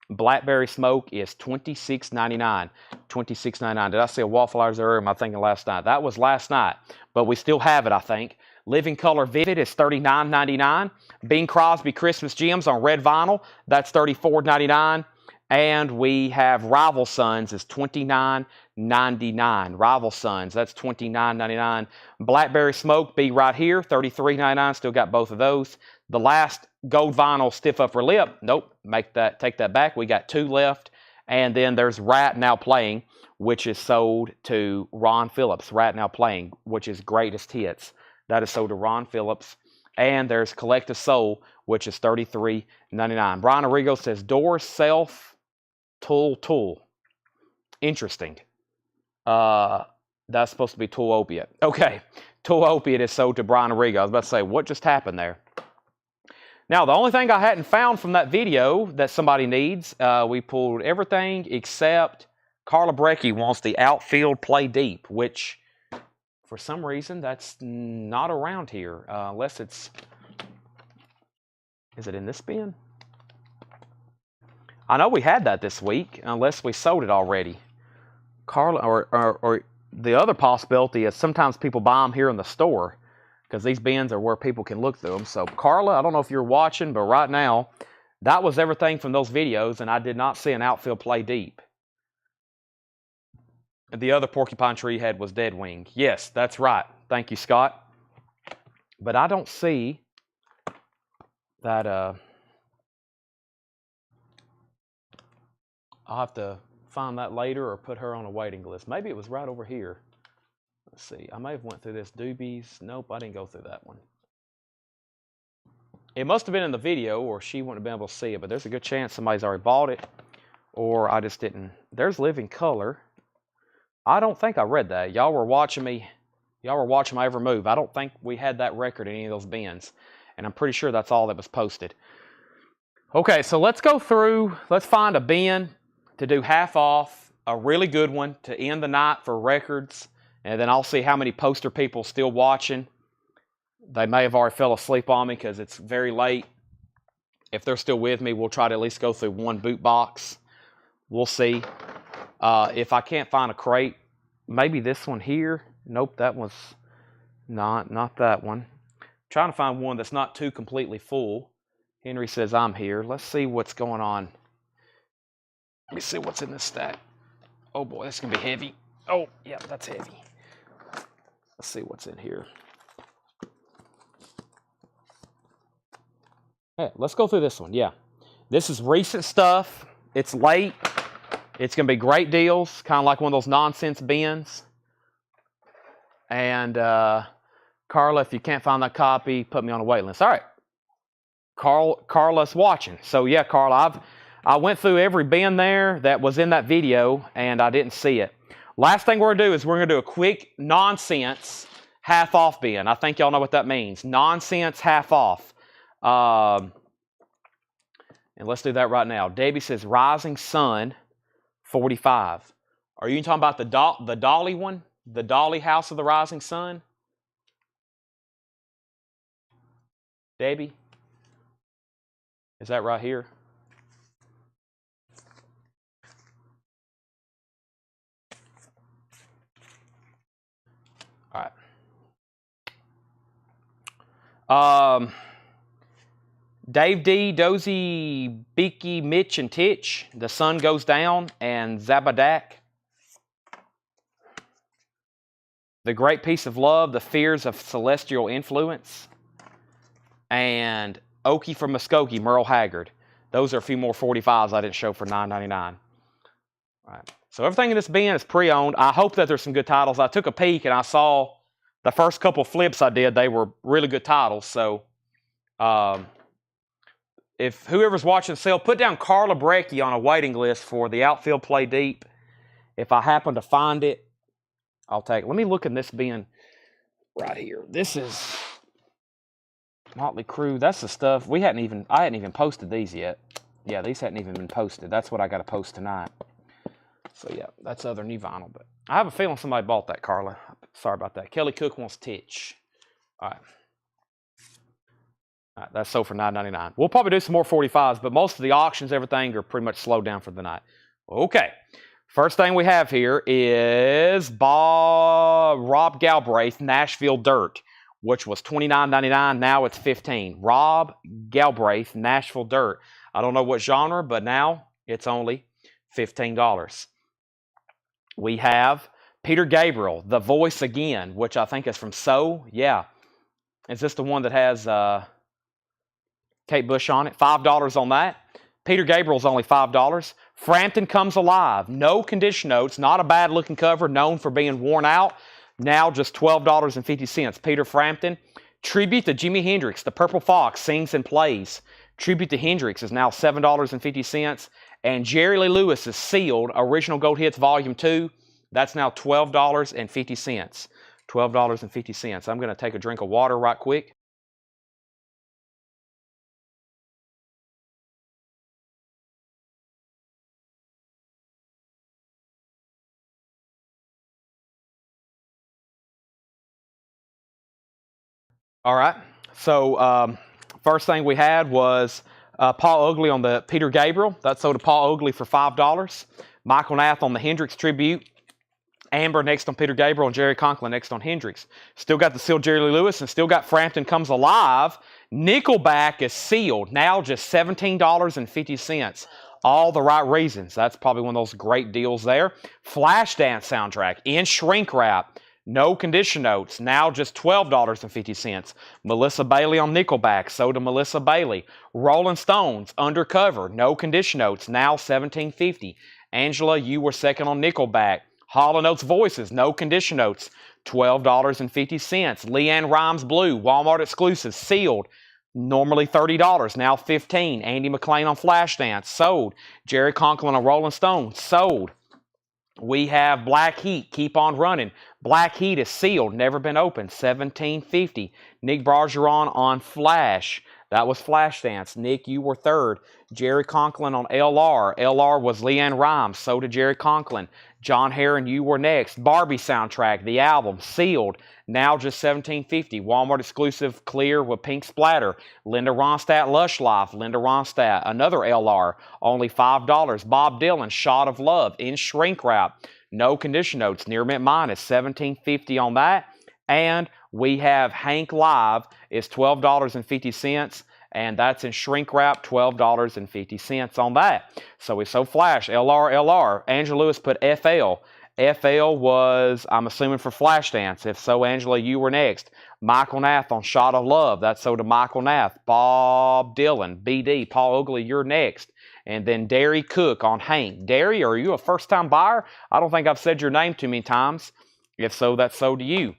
is $26.99. $26.99. Did I see a Waffle Hours there, or am I thinking last night? That was last night, but we still have it, I think. Living Color Vivid is $39.99. Bing Crosby Christmas Gems on red vinyl, that's $34.99. And we have Rival Sons is $29.99. Rival Sons, that's $29.99. Blackberry Smoke, be right here, $33.99. Still got both of those. The last gold vinyl Stiff Upper Lip, nope, take that back. We got 2 left. And then there's Rat Now Playing, which is sold to Ron Phillips. Rat Now Playing, which is Greatest Hits. That is sold to Ron Phillips. And there's Collective Soul, which is $33.99. Brian Arrigo says, Door Self Tool. Interesting. That's supposed to be Tool Opiate. Okay. Tool Opiate is sold to Brian Arrigo. I was about to say, what just happened there? Now, the only thing I hadn't found from that video that somebody needs, we pulled everything except Carla Brecky wants the outfield play deep, which for some reason that's not around here, unless it's, is it in this bin? I know we had that this week, unless we sold it already. Carla, or the other possibility is sometimes people buy them here in the store, because these bins are where people can look through them. So, Carla, I don't know if you're watching, but right now, that was everything from those videos, and I did not see an outfield play deep. And the other porcupine tree head was Dead Wing. Yes, that's right. Thank you, Scott. But I don't see that. I'll have to find that later or put her on a waiting list. Maybe it was right over here. Let's see. I may have went through this. Doobies. Nope, I didn't go through that one. It must have been in the video, or she wouldn't have been able to see it, but there's a good chance somebody's already bought it, or I just didn't. There's Living Color. I don't think I read that. Y'all were watching me. Y'all were watching my every move. I don't think we had that record in any of those bins, and I'm pretty sure that's all that was posted. Okay, so let's go through. Let's find a bin to do half off, a really good one to end the night for records. And then I'll see how many poster people still watching. They may have already fell asleep on me because it's very late. If they're still with me, we'll try to at least go through one boot box. We'll see. If I can't find a crate, maybe this one here. Nope, that was not that one. Trying to find one that's not too completely full. Henry says I'm here. Let's see what's going on. Let me see what's in this stack. Oh boy, that's going to be heavy. Oh, yeah, that's heavy. Let's see what's in here. Hey, let's go through this one. Yeah. This is recent stuff. It's late. It's going to be great deals, kind of like one of those nonsense bins. And Carla, if you can't find that copy, put me on a wait list. All right. Carla's watching. So yeah, Carla, I went through every bin there that was in that video, and I didn't see it. Last thing we're going to do is we're going to do a quick nonsense half off bin. I think y'all know what that means. Nonsense half off. And let's do that right now. Debbie says Rising Sun 45. Are you talking about the Dolly one? The Dolly House of the Rising Sun? Debbie? Is that right here? All right. Dave D, Dozy, Beaky, Mitch, and Titch. The Sun Goes Down, and Zabadak. The Great Piece of Love, The Fears of Celestial Influence. And Okie from Muskogee, Merle Haggard. Those are a few more 45s I didn't show for $9.99. All right. So everything in this bin is pre-owned. I hope that there's some good titles. I took a peek and I saw the first couple flips I did. They were really good titles. So if whoever's watching the sale, put down Carla Brecky on a waiting list for the outfield play deep. If I happen to find it, I'll take it. Let me look in this bin right here. This is Motley Crue. That's the stuff. I hadn't even posted these yet. Yeah, these hadn't even been posted. That's what I got to post tonight. So yeah, that's other new vinyl. But I have a feeling somebody bought that, Carla. Sorry about that. Kelly Cook wants Titch. All right. All right, that's sold for $9.99. We'll probably do some more 45s, but most of the auctions, everything, are pretty much slowed down for the night. Okay. First thing we have here is Rob Galbraith, Nashville Dirt, which was $29.99. Now it's $15. Rob Galbraith, Nashville Dirt. I don't know what genre, but now it's only $15. We have Peter Gabriel, The Voice Again, which I think is from So. Yeah. Is this the one that has Kate Bush on it? $5 on that. Peter Gabriel's only $5. Frampton Comes Alive. No condition notes. Not a bad looking cover. Known for being worn out. Now just $12.50. Peter Frampton. Tribute to Jimi Hendrix. The Purple Fox sings and plays. Tribute to Hendrix is now $7.50. And Jerry Lee Lewis is sealed. Original Gold Hits Volume 2. That's now $12.50. $12.50. I'm going to take a drink of water right quick. All right. So first thing we had was Paul Oakley on the Peter Gabriel. That sold to Paul Oakley for $5. Michael Nath on the Hendrix Tribute. Amber next on Peter Gabriel, and Jerry Conklin next on Hendrix. Still got the sealed Jerry Lee Lewis, and still got Frampton Comes Alive. Nickelback is sealed. Now just $17.50. All the right reasons. That's probably one of those great deals there. Flashdance soundtrack in shrink wrap. No condition notes. Now just $12.50. Melissa Bailey on Nickelback. So to Melissa Bailey. Rolling Stones Undercover. No condition notes. Now $17.50. Angela, you were second on Nickelback. Hall & Oates Voices, no condition notes, $12.50. Leanne Rimes Blue, Walmart exclusive, sealed, normally $30, now $15. Andy McLean on Flashdance, sold. Jerry Conklin on Rolling Stone, sold. We have Black Heat, Keep On Running. Black Heat is sealed, never been opened, $17.50. Nick Bergeron on Flash. That was Flashdance. Nick, you were third. Jerry Conklin on LR. LR was Leanne Rimes. So did Jerry Conklin. John Herron, you were next. Barbie soundtrack, the album, sealed. Now just $17.50. Walmart exclusive clear with pink splatter. Linda Ronstadt, Lush Life. Linda Ronstadt, another LR, only $5. Bob Dylan, Shot of Love, in shrink wrap. No condition notes. Near mint minus, $17.50 on that. And we have Hank Live is $12.50, and that's in shrink wrap, $12.50 on that. So we sold Flash, LR. Angela Lewis put FL. FL was, I'm assuming, for Flashdance. If so, Angela, you were next. Michael Nath on Shot of Love. That's so to Michael Nath. Bob Dylan, BD. Paul Oakley, you're next. And then Derry Cook on Hank. Derry, are you a first-time buyer? I don't think I've said your name too many times. If so, that's so to you.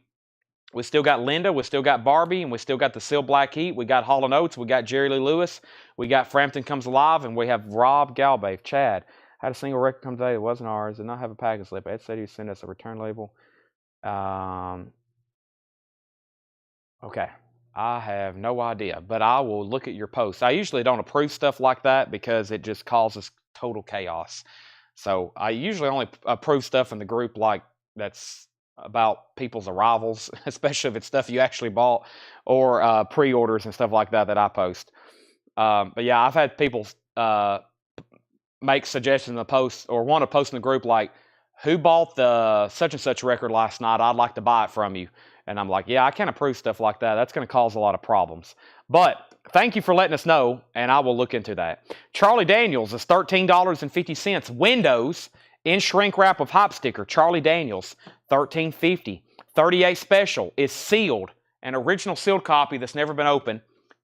We still got Linda, we still got Barbie, and we still got the Seal Black Heat. We got Hall & Oates, we got Jerry Lee Lewis, we got Frampton Comes Alive, and we have Rob Galbave. Chad, had a single record come today. It wasn't ours. Did not have a package slip. Ed said he sent us a return label. Okay. I have no idea, but I will look at your posts. I usually don't approve stuff like that because it just causes total chaos. So I usually only approve stuff in the group like that's about people's arrivals, especially if it's stuff you actually bought or pre-orders and stuff like that that I post. But yeah, I've had people make suggestions in the post or want to post in the group like, who bought the such and such record last night? I'd like to buy it from you. And I'm like, yeah, I can't approve stuff like that. That's going to cause a lot of problems. But thank you for letting us know, and I will look into that. Charlie Daniels is $13.50. Windows in shrink wrap with hop sticker. Charlie Daniels, $13.50. 38 special is sealed, an original sealed copy that's never been opened,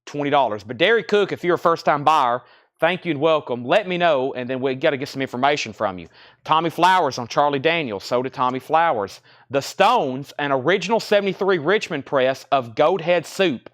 $20. But Derry Cook, if you're a first-time buyer, thank you and welcome. Let me know, and then we got to get some information from you. Tommy Flowers on Charlie Daniels. So did Tommy Flowers. The Stones, an original 73 Richmond press of Goat Head Soup.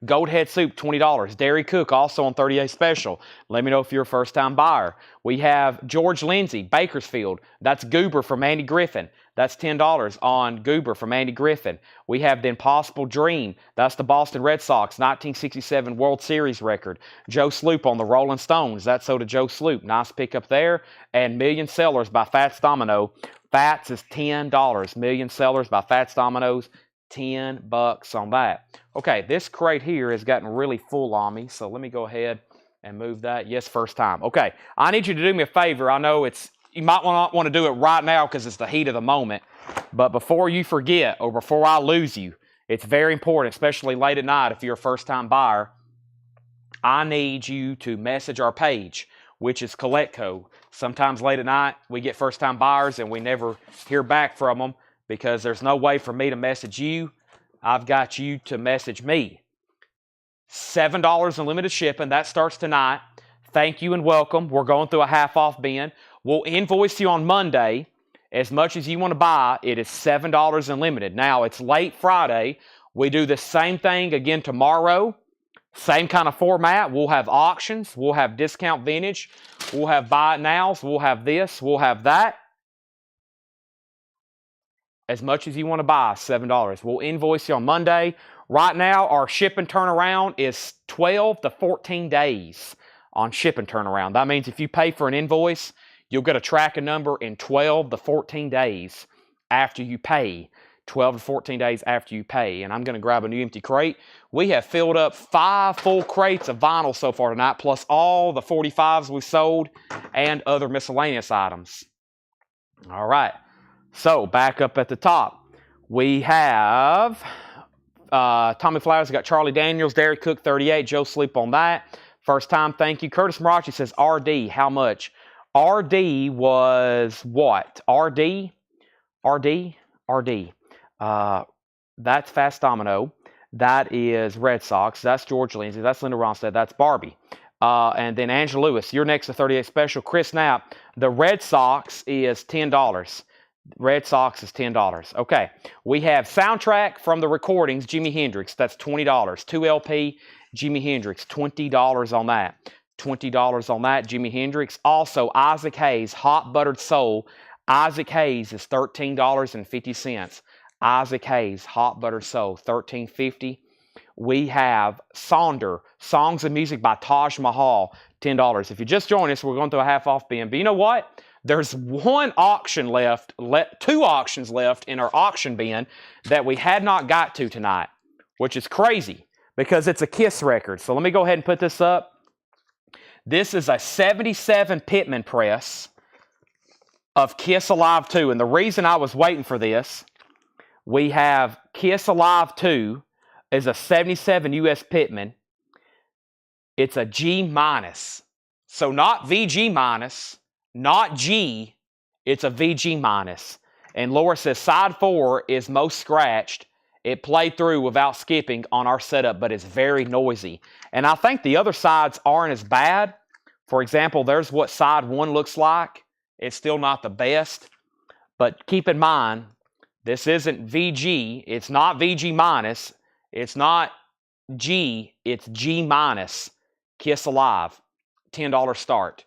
Goat Head Soup, $20. Derry Cook, also on 38 special. Let me know if you're a first-time buyer. We have George Lindsay, Bakersfield. That's Goober from Andy Griffin. That's $10 on Goober from Andy Griffin. We have The Impossible Dream. That's the Boston Red Sox 1967 World Series record. Joe Sloop on the Rolling Stones. That's so to Joe Sloop. Nice pickup there. And Million Sellers by Fats Domino. Fats is $10. Million Sellers by Fats Domino's. $10 on that. Okay, this crate here has gotten really full on me, so let me go ahead and move that. Yes, first time. Okay, I need you to do me a favor. I know you might not want to do it right now because it's the heat of the moment, but before you forget or before I lose you, it's very important, especially late at night if you're a first-time buyer. I need you to message our page, which is Collectco. Sometimes late at night, we get first-time buyers and we never hear back from them because there's no way for me to message you. I've got you to message me. $7 in limited shipping. That starts tonight. Thank you and welcome. We're going through a half-off bin. We'll invoice you on Monday. As much as you want to buy, it is $7 in limited. Now, it's late Friday. We do the same thing again tomorrow. Same kind of format. We'll have auctions. We'll have discount vintage. We'll have buy it nows. We'll have this. We'll have that. As much as you want to buy, $7. We'll invoice you on Monday. Right now, our ship and turnaround is 12 to 14 days on ship and turnaround. That means if you pay for an invoice, you'll get a tracking number in 12 to 14 days after you pay. 12 to 14 days after you pay. And I'm going to grab a new empty crate. We have filled up 5 full crates of vinyl so far tonight, plus all the 45s we sold and other miscellaneous items. All right. So, back up at the top, we have Tommy Flowers got Charlie Daniels, Derry Cook 38, Joe Sleep on that. First time, thank you. Curtis Marachi says, RD, how much? RD was what? RD. That's Fast Domino. That is Red Sox. That's George Lindsay. That's Linda Ronstadt. That's Barbie. And then Angela Lewis, you're next to 38 special. Chris Knapp, the Red Sox is $10. Red Sox is $10. Okay. We have soundtrack from the recordings, Jimi Hendrix. That's $20. 2LP, Jimi Hendrix. $20 on that. $20 on that, Jimi Hendrix. Also, Isaac Hayes, Hot Buttered Soul. Isaac Hayes is $13.50. Isaac Hayes, Hot Buttered Soul, $13.50. We have Sonder, Songs of Music by Taj Mahal, $10. If you just joined us, we're going through a half-off bin. But you know what? There's one auction left, 2 auctions left in our auction bin that we had not got to tonight, which is crazy because it's a Kiss record. So let me go ahead and put this up. This is a 77 Pittman press of Kiss Alive 2. And the reason I was waiting for this, we have Kiss Alive 2 is a 77 US Pittman. It's a G-. So not VG-, not G, It's a VG minus. And Laura says side 4 is most scratched. It played through without skipping on our setup, but it's very noisy. And I think the other sides aren't as bad. For example, there's what side 1 looks like. It's still not the best. But keep in mind, this isn't VG. It's not VG minus. It's not G. It's G minus. Kiss Alive. $10 start.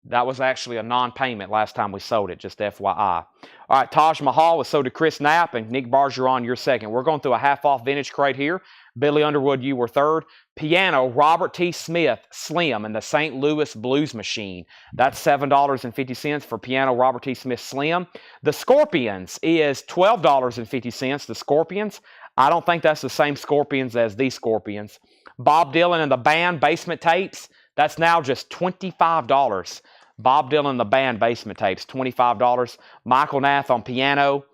That was actually a non-payment last time we sold it, just FYI. All right, Taj Mahal was sold to Chris Knapp, and Nick Bargeron, you're second. We're going through a half-off vintage crate here. Billy Underwood, you were third. Piano, Robert T. Smith, Slim, and the St. Louis Blues Machine. That's $7.50 for Piano, Robert T. Smith, Slim. The Scorpions is $12.50. The Scorpions. I don't think that's the same Scorpions as these Scorpions. Bob Dylan and the Band, Basement Tapes. That's now just $25. Bob Dylan, the Band, Basement Tapes, $25. Michael Nath on piano.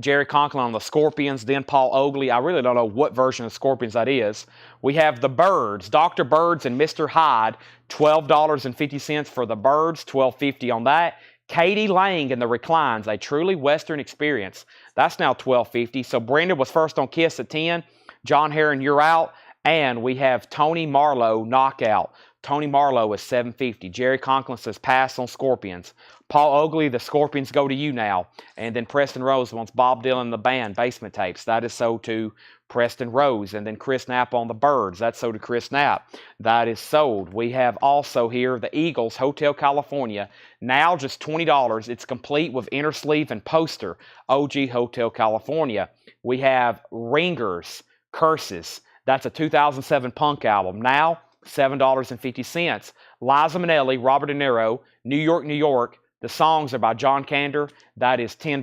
Jerry Conklin on the Scorpions, then Paul Oakley. I really don't know what version of Scorpions that is. We have the Byrds, Dr. Byrds and Mr. Hyde, $12.50 for the Byrds, $12.50 on that. Katie Lang and the Reclines, a truly Western experience. That's now $12.50. So Brenda was first on Kiss at 10. John Heron, you're out. And we have Tony Marlowe, Knockout. Tony Marlowe is $7.50. Jerry Conklin says pass on Scorpions. Paul Oakley, the Scorpions go to you now. And then Preston Rose wants Bob Dylan and the Band, Basement Tapes. That is sold to Preston Rose. And then Chris Knapp on the Birds. That's sold to Chris Knapp. That is sold. We have also here the Eagles, Hotel California. Now just $20. It's complete with inner sleeve and poster. OG Hotel California. We have Ringers, Curses. That's a 2007 punk album. Now, $7.50. Liza Minnelli, Robert De Niro, New York, New York. The songs are by John Kander. That is $10.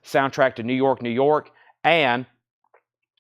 Soundtrack to New York, New York. And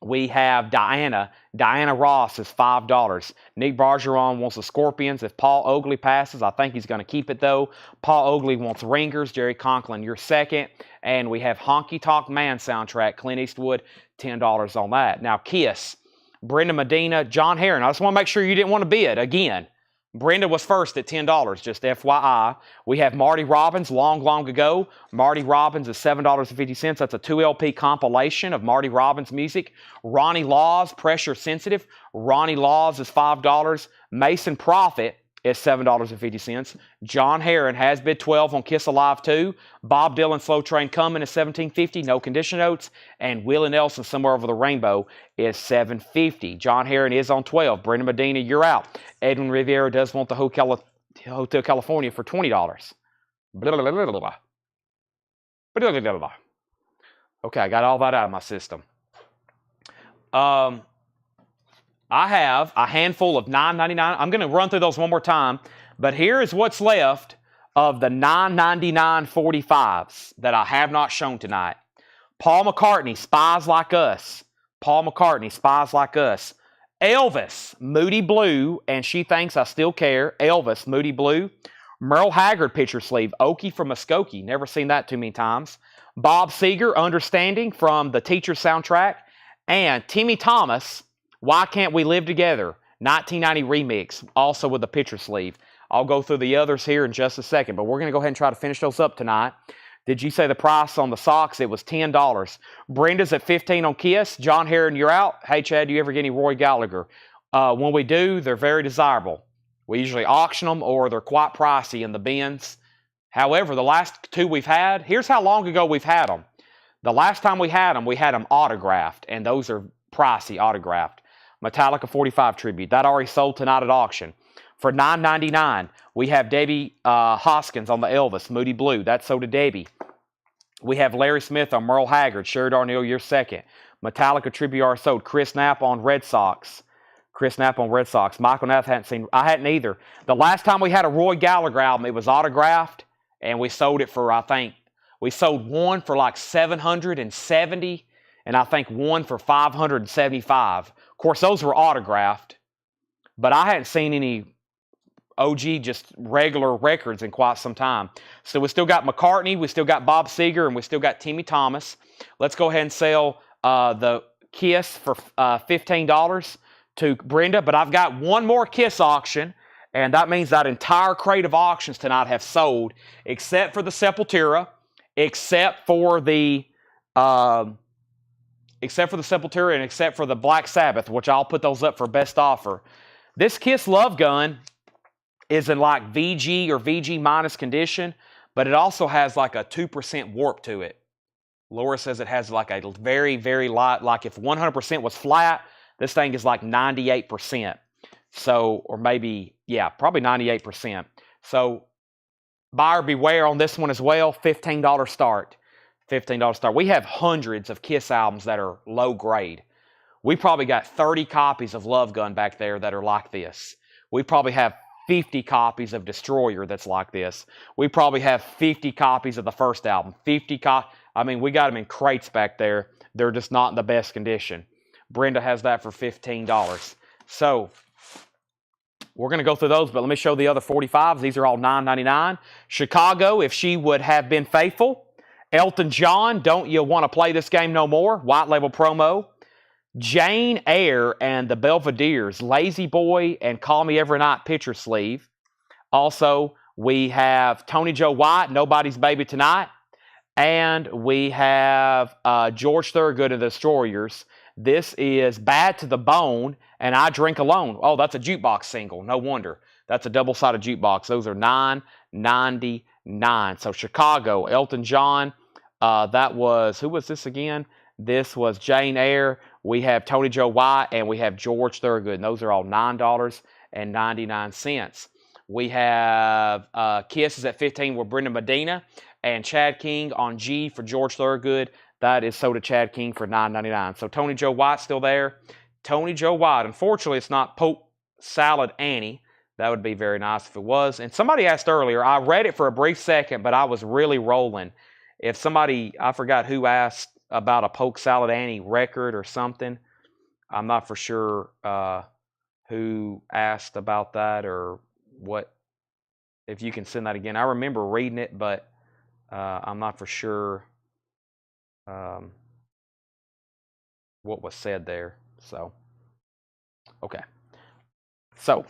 we have Diana. Diana Ross is $5. Nick Bargeron wants the Scorpions. If Paul Oakley passes, I think he's going to keep it, though. Paul Oakley wants Ringers. Jerry Conklin, you're second. And we have Honky Tonk Man soundtrack. Clint Eastwood, $10 on that. Now, Kiss. Brenda Medina, John Heron. I just want to make sure you didn't want to bid again. Brenda was first at $10, just FYI. We have Marty Robbins, long ago. Marty Robbins is $7.50. That's a 2 LP compilation of Marty Robbins music. Ronnie Laws, Pressure Sensitive. Ronnie Laws is $5. Mason Prophet is $7.50. John Heron has bid $12 on Kiss Alive 2. Bob Dylan, Slow Train Coming is $17.50, no condition notes. And Willie Nelson, Somewhere Over the Rainbow, is $7.50. John Heron is on 12. Brenda Medina, you're out. Edwin Riviera does want the Hotel California for $20. Okay, I got all that out of my system. I have a handful of $9.99. I'm going to run through those one more time. But here is what's left of the $9.99 45s that I have not shown tonight. Paul McCartney, Spies Like Us. Paul McCartney, Spies Like Us. Elvis, Moody Blue, and She Thinks I Still Care. Elvis, Moody Blue. Merle Haggard picture sleeve. Okie from Muskogee. Never seen that too many times. Bob Seger, Understanding from the Teacher soundtrack. And Timmy Thomas, Why Can't We Live Together? 1990 remix, also with a picture sleeve. I'll go through the others here in just a second, but we're going to go ahead and try to finish those up tonight. Did you say the price on the socks? It was $10. Brenda's at $15 on Kiss. John Heron, you're out. Hey, Chad, do you ever get any Roy Gallagher? When we do, they're very desirable. We usually auction them or they're quite pricey in the bins. However, the last two we've had, here's how long ago we've had them. The last time we had them autographed, and those are pricey autographed. Metallica 45 tribute. That already sold tonight at auction. For $9.99, we have Debbie Hoskins on the Elvis, Moody Blue. That's sold to Debbie. We have Larry Smith on Merle Haggard. Sherry Darnell, you're second. Metallica tribute are sold. Chris Knapp on Red Sox. Chris Knapp on Red Sox. Michael Knapp hadn't seen. I hadn't either. The last time we had a Roy Gallagher album, it was autographed, and we sold it for, I think, we sold one for like $770, and I think one for $575. Of course, those were autographed, but I hadn't seen any OG, just regular records in quite some time. So we still got McCartney, we still got Bob Seger, and we still got Timmy Thomas. Let's go ahead and sell the Kiss for $15 to Brenda, but I've got one more Kiss auction, And that means that entire crate of auctions tonight have sold, except for the Sepultura, except for the Sepultura, and except for the Black Sabbath, which I'll put those up for best offer. This Kiss Love Gun is in like VG or VG minus condition, but it also has like a 2% warp to it. Laura says it has like a very, very light, like if 100% was flat, this thing is like 98%. So, or maybe, yeah, probably 98%. So, buyer beware on this one as well. $15 start. $15 start. We have hundreds of Kiss albums that are low grade. We probably got 30 copies of Love Gun back there that are like this. We probably have 50 copies of Destroyer that's like this. We probably have 50 copies of the first album. I mean, we got them in crates back there. They're just not in the best condition. Brenda has that for $15. So, we're going to go through those, but let me show the other 45s. These are all $9.99. Chicago, If She Would Have Been Faithful. Elton John, Don't You Want to Play This Game No More? White label promo. Jane Eyre and the Belvederes, Lazy Boy and Call Me Every Night picture sleeve. Also, we have Tony Joe White, Nobody's Baby Tonight. And we have George Thorogood and the Destroyers. This is Bad to the Bone and I Drink Alone. Oh, that's a jukebox single. No wonder. That's a double-sided jukebox. Those are $9.99. So Chicago, Elton John. That was, who was this again? This was Jane Eyre. We have Tony Joe White and we have George Thorogood. And those are all $9.99. We have Kisses at 15 with Brenda Medina and Chad King on G for George Thorogood. That is sold to Chad King for $9.99. So Tony Joe White's still there. Tony Joe White. Unfortunately, it's not Poke Salad Annie. That would be very nice if it was. And somebody asked earlier, I read it for a brief second, but I was really rolling. If somebody, I forgot who asked about a Poke Salad Annie record or something. I'm not for sure who asked about that or what. If you can send that again. I remember reading it, but I'm not for sure what was said there. So, okay. So,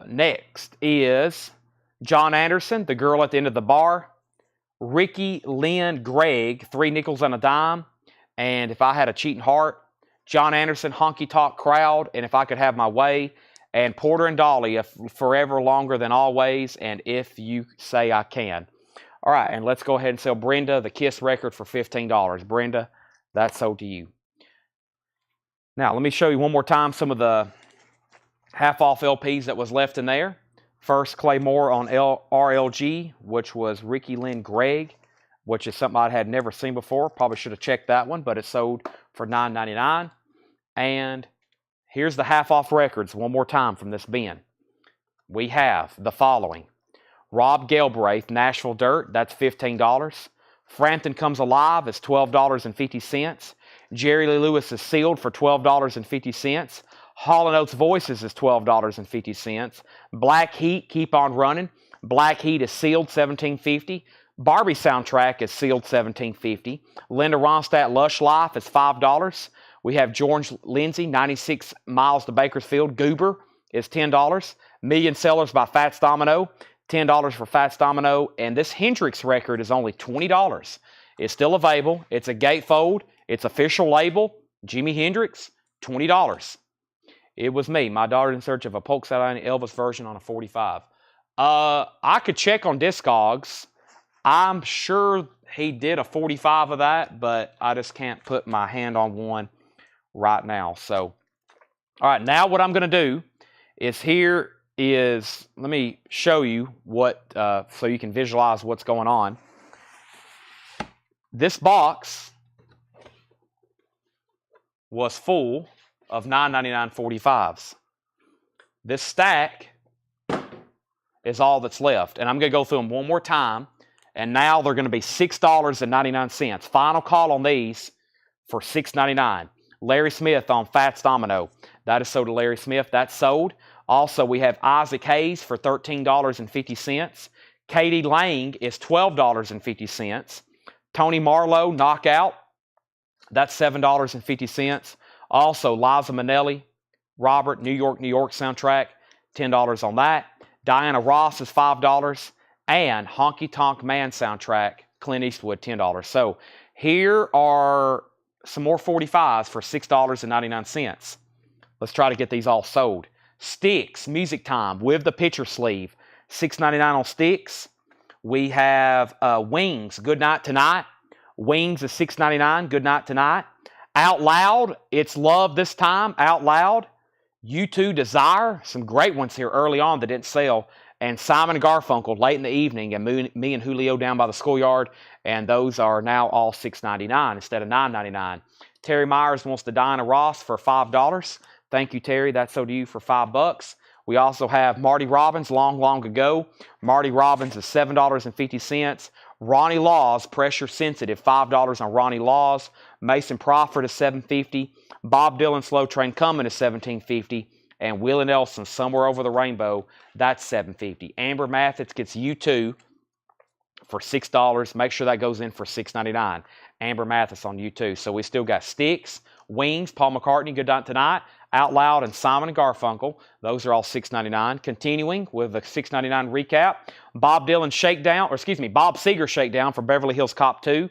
next is John Anderson, The Girl at the End of the Bar. Ricky Lynn Gregg, 3 nickels and a dime. And If I Had a Cheating Heart. John Anderson, Honky Tonk Crowd, and If I Could Have My Way. And Porter and Dolly, Forever Longer Than Always, and If You Say I Can. All right, and let's go ahead and sell Brenda the Kiss record for $15. Brenda, that's sold to you. Now, let me show you one more time some of the half-off LPs that was left in there. First, Claymore on RLG, which was Ricky Lynn Gregg, which is something I had never seen before. Probably should have checked that one, but it sold for $9.99. And here's the half-off records one more time from this bin. We have the following. Rob Galbraith, Nashville Dirt, that's $15. Frampton Comes Alive is $12.50. Jerry Lee Lewis is Sealed for $12.50. Hall & Oates Voices is $12.50. Black Heat, Keep On Running. Black Heat is Sealed, $17.50. Barbie Soundtrack is Sealed, $17.50. Linda Ronstadt, Lush Life is $5. We have George Lindsay, 96 Miles to Bakersfield. Goober is $10. Million Sellers by Fats Domino, $10 for Fats Domino. And this Hendrix record is only $20. It's still available. It's a gatefold. It's official label. Jimi Hendrix, $20. It was me. My daughter in search of a Polk Salad Elvis version on a 45. I could check on Discogs. I'm sure he did a 45 of that, but I just can't put my hand on one right now. So, all right, now what I'm going to do is let me show you what, so you can visualize what's going on. This box was full of $9.99 45s. This stack is all that's left. And I'm going to go through them one more time. And now they're going to be $6.99. Final call on these for $6.99. Larry Smith on Fats Domino. That is sold to Larry Smith. That's sold. Also, we have Isaac Hayes for $13.50. Katie Lang is $12.50. Tony Marlowe, Knockout. That's $7.50. Also, Liza Minnelli, Robert, New York, New York soundtrack, $10 on that. Diana Ross is $5. And Honky Tonk Man soundtrack, Clint Eastwood, $10. So here are some more 45s for $6.99. Let's try to get these all sold. Sticks, Music Time with the picture sleeve, $6.99 on Sticks. We have Wings, Good Night Tonight. Wings is $6.99, Good Night Tonight. Out Loud, It's Love This Time, Out Loud. U2 Desire, some great ones here early on that didn't sell. And Simon & Garfunkel, Late in the Evening, and me and Julio Down by the Schoolyard. And those are now all $6.99 instead of $9.99. Terry Myers wants the Diana Ross for $5. Thank you, Terry. That's so to you for $5. We also have Marty Robbins, Long, Long Ago. Marty Robbins is $7.50. Ronnie Laws, Pressure Sensitive, $5 on Ronnie Laws. Mason Crawford is $7.50. Bob Dylan, Slow Train Coming is $17.50. And Willie Nelson, Somewhere Over the Rainbow, that's $7.50. Amber Mathis gets U2 for $6. Make sure that goes in for $6.99. Amber Mathis on U2. So we still got Sticks, Wings, Paul McCartney, Good Night Tonight, Out Loud, and Simon & Garfunkel. Those are all $6.99. Continuing with the $6.99 recap, Bob Seger Shakedown for Beverly Hills Cop 2.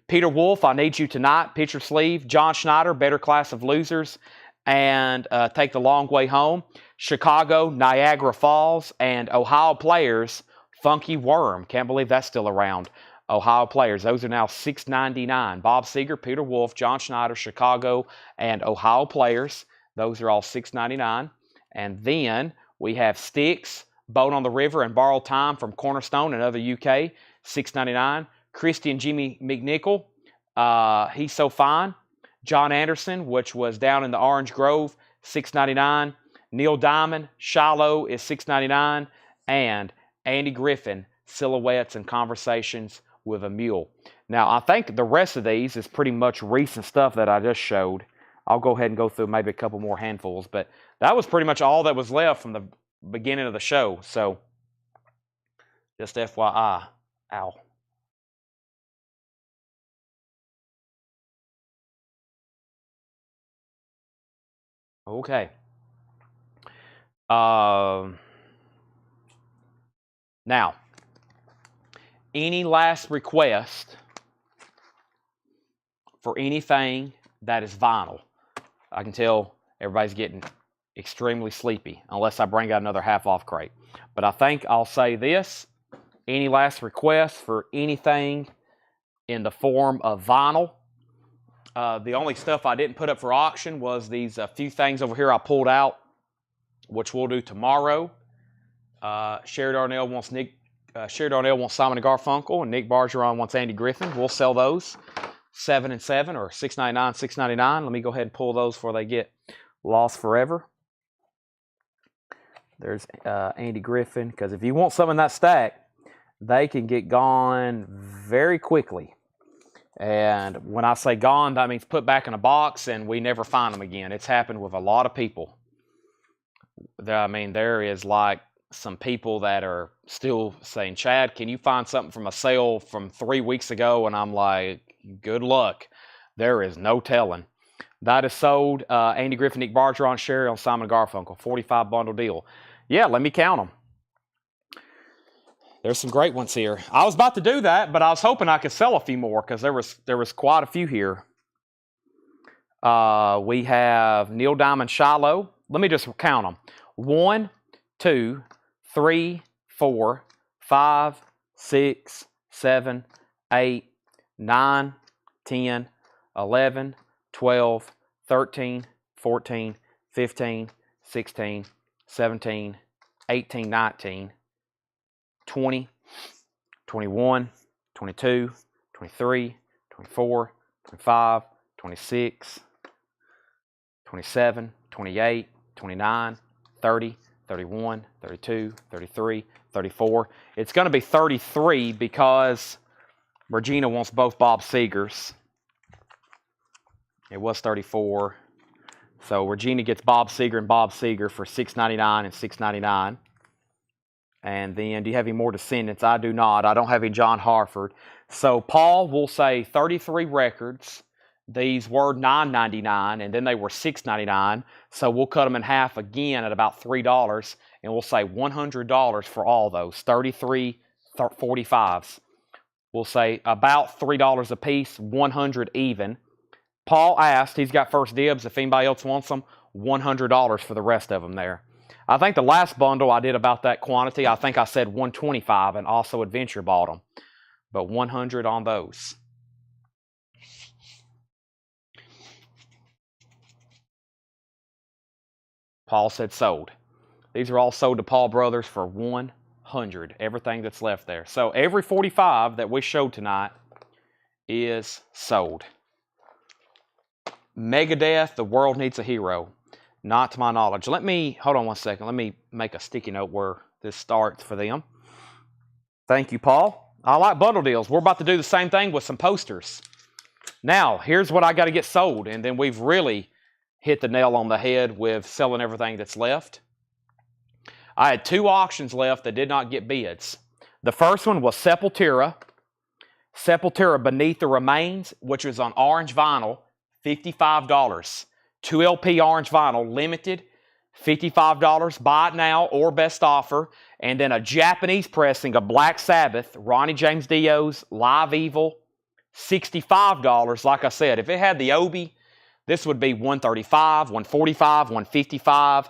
Peter Wolf, I Need You Tonight, picture sleeve. John Schneider, Better Class of Losers, and Take the Long Way Home. Chicago, Niagara Falls, and Ohio Players, Funky Worm. Can't believe that's still around. Ohio Players. Those are now $6.99. Bob Seger, Peter Wolf, John Schneider, Chicago, and Ohio Players. Those are all $6.99. And then we have Sticks, Boat on the River, and Borrowed Time from Cornerstone, another UK, $6.99. Christy and Jimmy McNichol, He's So Fine. John Anderson, which was Down in the Orange Grove, $6.99. Neil Diamond, Shiloh is $6.99. And Andy Griffin, Silhouettes and Conversations with a Mule. Now, I think the rest of these is pretty much recent stuff that I just showed. I'll go ahead and go through maybe a couple more handfuls, but that was pretty much all that was left from the beginning of the show. So, just FYI. Ow. Okay. Now, any last request for anything that is vinyl? I can tell everybody's getting extremely sleepy unless I bring out another half-off crate. But I think I'll say this. Any last requests for anything in the form of vinyl? The only stuff I didn't put up for auction was these few things over here I pulled out, which we'll do tomorrow. Sherry Darnell wants Simon & Garfunkel, and Nick Bargeron wants Andy Griffin. We'll sell those 7 and 7 or $6.99, $6.99. Let me go ahead and pull those before they get lost forever. There's Andy Griffin, because if you want some in that stack, they can get gone very quickly. And when I say gone, that means put back in a box and we never find them again. It's happened with a lot of people. I mean, there is like some people that are still saying, Chad, can you find something from a sale from 3 weeks ago? And I'm like, good luck. There is no telling. That is sold. Andy Griffin, Nick Bargeron, Sherry on Simon & Garfunkel. 45 bundle deal. Yeah, let me count them. There's some great ones here. I was about to do that, but I was hoping I could sell a few more because there was quite a few here. We have Neil Diamond, Shiloh. Let me just count them. 1, 2, 3, 4, 5, 6, 7, 8, 9, 10, 11, 12, 13, 14, 15, 16, 17, 18, 19, 20, 21, 22, 23, 24, 25, 26, 27, 28, 29, 30, 31, 32, 33, 34. It's going to be 33 because Regina wants both Bob Segers. It was 34. So Regina gets Bob Seger and Bob Seger for $6.99 and $6.99. And then, do you have any more descendants? I do not. I don't have any John Harford. So Paul will say 33 records. These were $9.99, and then they were $6.99. So we'll cut them in half again at about $3. and we'll say $100 for all those, 33 45s. We'll say about $3 a piece, 100 even. Paul asked, he's got first dibs, if anybody else wants them, $100 for the rest of them there. I think the last bundle I did about that quantity, I think I said 125, and also Adventure bought them. But 100 on those. Paul said sold. These are all sold to Paul Brothers for 100. Everything that's left there. So every 45 that we showed tonight is sold. Megadeth, The World Needs a Hero. Not to my knowledge. Hold on one second. Let me make a sticky note where this starts for them. Thank you, Paul. I like bundle deals. We're about to do the same thing with some posters. Now, here's what I got to get sold, and then we've really hit the nail on the head with selling everything that's left. I had 2 auctions left that did not get bids. The first one was Sepultura. Sepultura Beneath the Remains, which was on orange vinyl, $55. 2 LP orange vinyl, limited, $55. Buy it now or best offer. And then a Japanese pressing of Black Sabbath, Ronnie James Dio's Live Evil, $65. Like I said, if it had the Obi, this would be $135, $145, $155,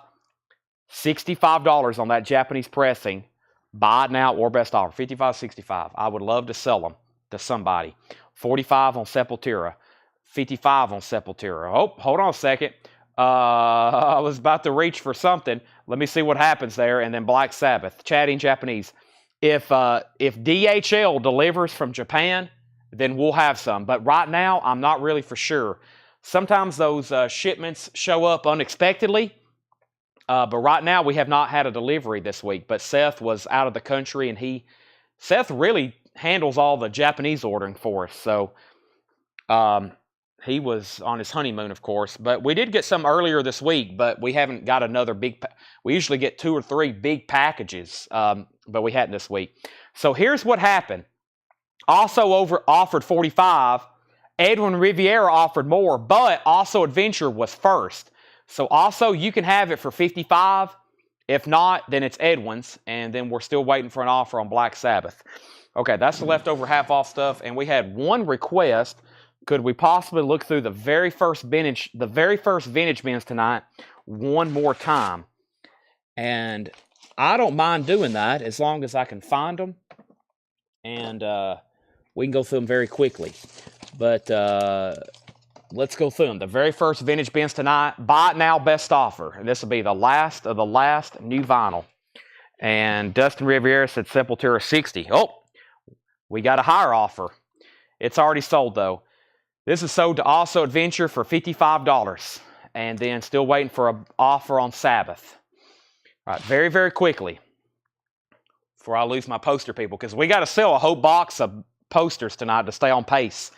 $65 on that Japanese pressing. Buy it now or best offer, $55, $65. I would love to sell them to somebody. $45 on Sepultura. $55 on Sepultura. Oh, hold on a second. I was about to reach for something. Let me see what happens there. And then Black Sabbath, chatting Japanese. If DHL delivers from Japan, then we'll have some. But right now, I'm not really for sure. Sometimes those shipments show up unexpectedly. But right now, we have not had a delivery this week. But Seth was out of the country, and Seth really handles all the Japanese ordering for us. So, he was on his honeymoon, of course. But we did get some earlier this week, but we haven't got another big... We usually get 2 or 3 big packages, but we hadn't this week. So here's what happened. Also offered 45. Edwin Riviera offered more, but Also Adventure was first. So Also, you can have it for 55. If not, then it's Edwin's, and then we're still waiting for an offer on Black Sabbath. Okay, that's the leftover half-off stuff, and we had one request. Could we possibly look through the very first vintage bins tonight one more time? And I don't mind doing that as long as I can find them. And we can go through them very quickly. But let's go through them. The very first vintage bins tonight, buy it now, best offer. And this will be the last of the last new vinyl. And Dustin Riviera said Sepultura 60. Oh, we got a higher offer. It's already sold though. This is sold to Also Adventure for $55. And then still waiting for an offer on Sabbath. All right, very, very quickly. Before I lose my poster people. Because we got to sell a whole box of posters tonight to stay on pace.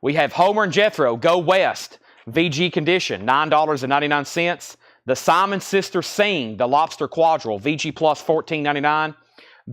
We have Homer and Jethro, Go West. VG condition, $9.99. The Simon Sisters Sing, The Lobster Quadrille, VG plus $14.99.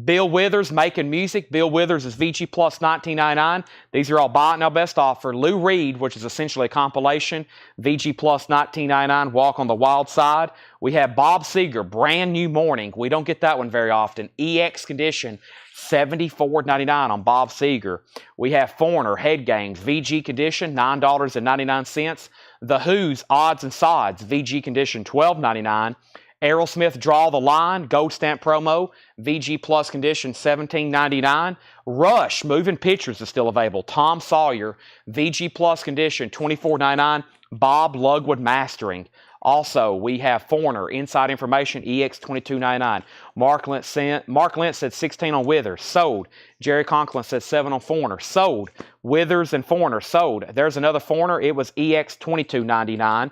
Bill Withers, Making Music. Bill Withers is VG plus $19.99. These are all buy it now best offer. Lou Reed, which is essentially a compilation, VG plus $19.99. Walk on the Wild Side. We have Bob Seger, Brand New Morning. We don't get that one very often. EX condition, $74.99 on Bob Seger. We have Foreigner, Head Gangs, VG condition, $9.99. The Who's, Odds and Sods, VG condition, $12.99. Aerosmith, Draw the Line, Gold Stamp promo, VG Plus condition, $17.99. Rush, Moving Pictures is still available. Tom Sawyer, VG Plus condition, $24.99. Bob Lugwood Mastering. Also, we have Foreigner, Inside Information, EX $22.99. Mark Lentz said 16 on Withers, sold. Jerry Conklin said 7 on Foreigner, sold. Withers and Foreigner, sold. There's another Foreigner, it was EX $22.99.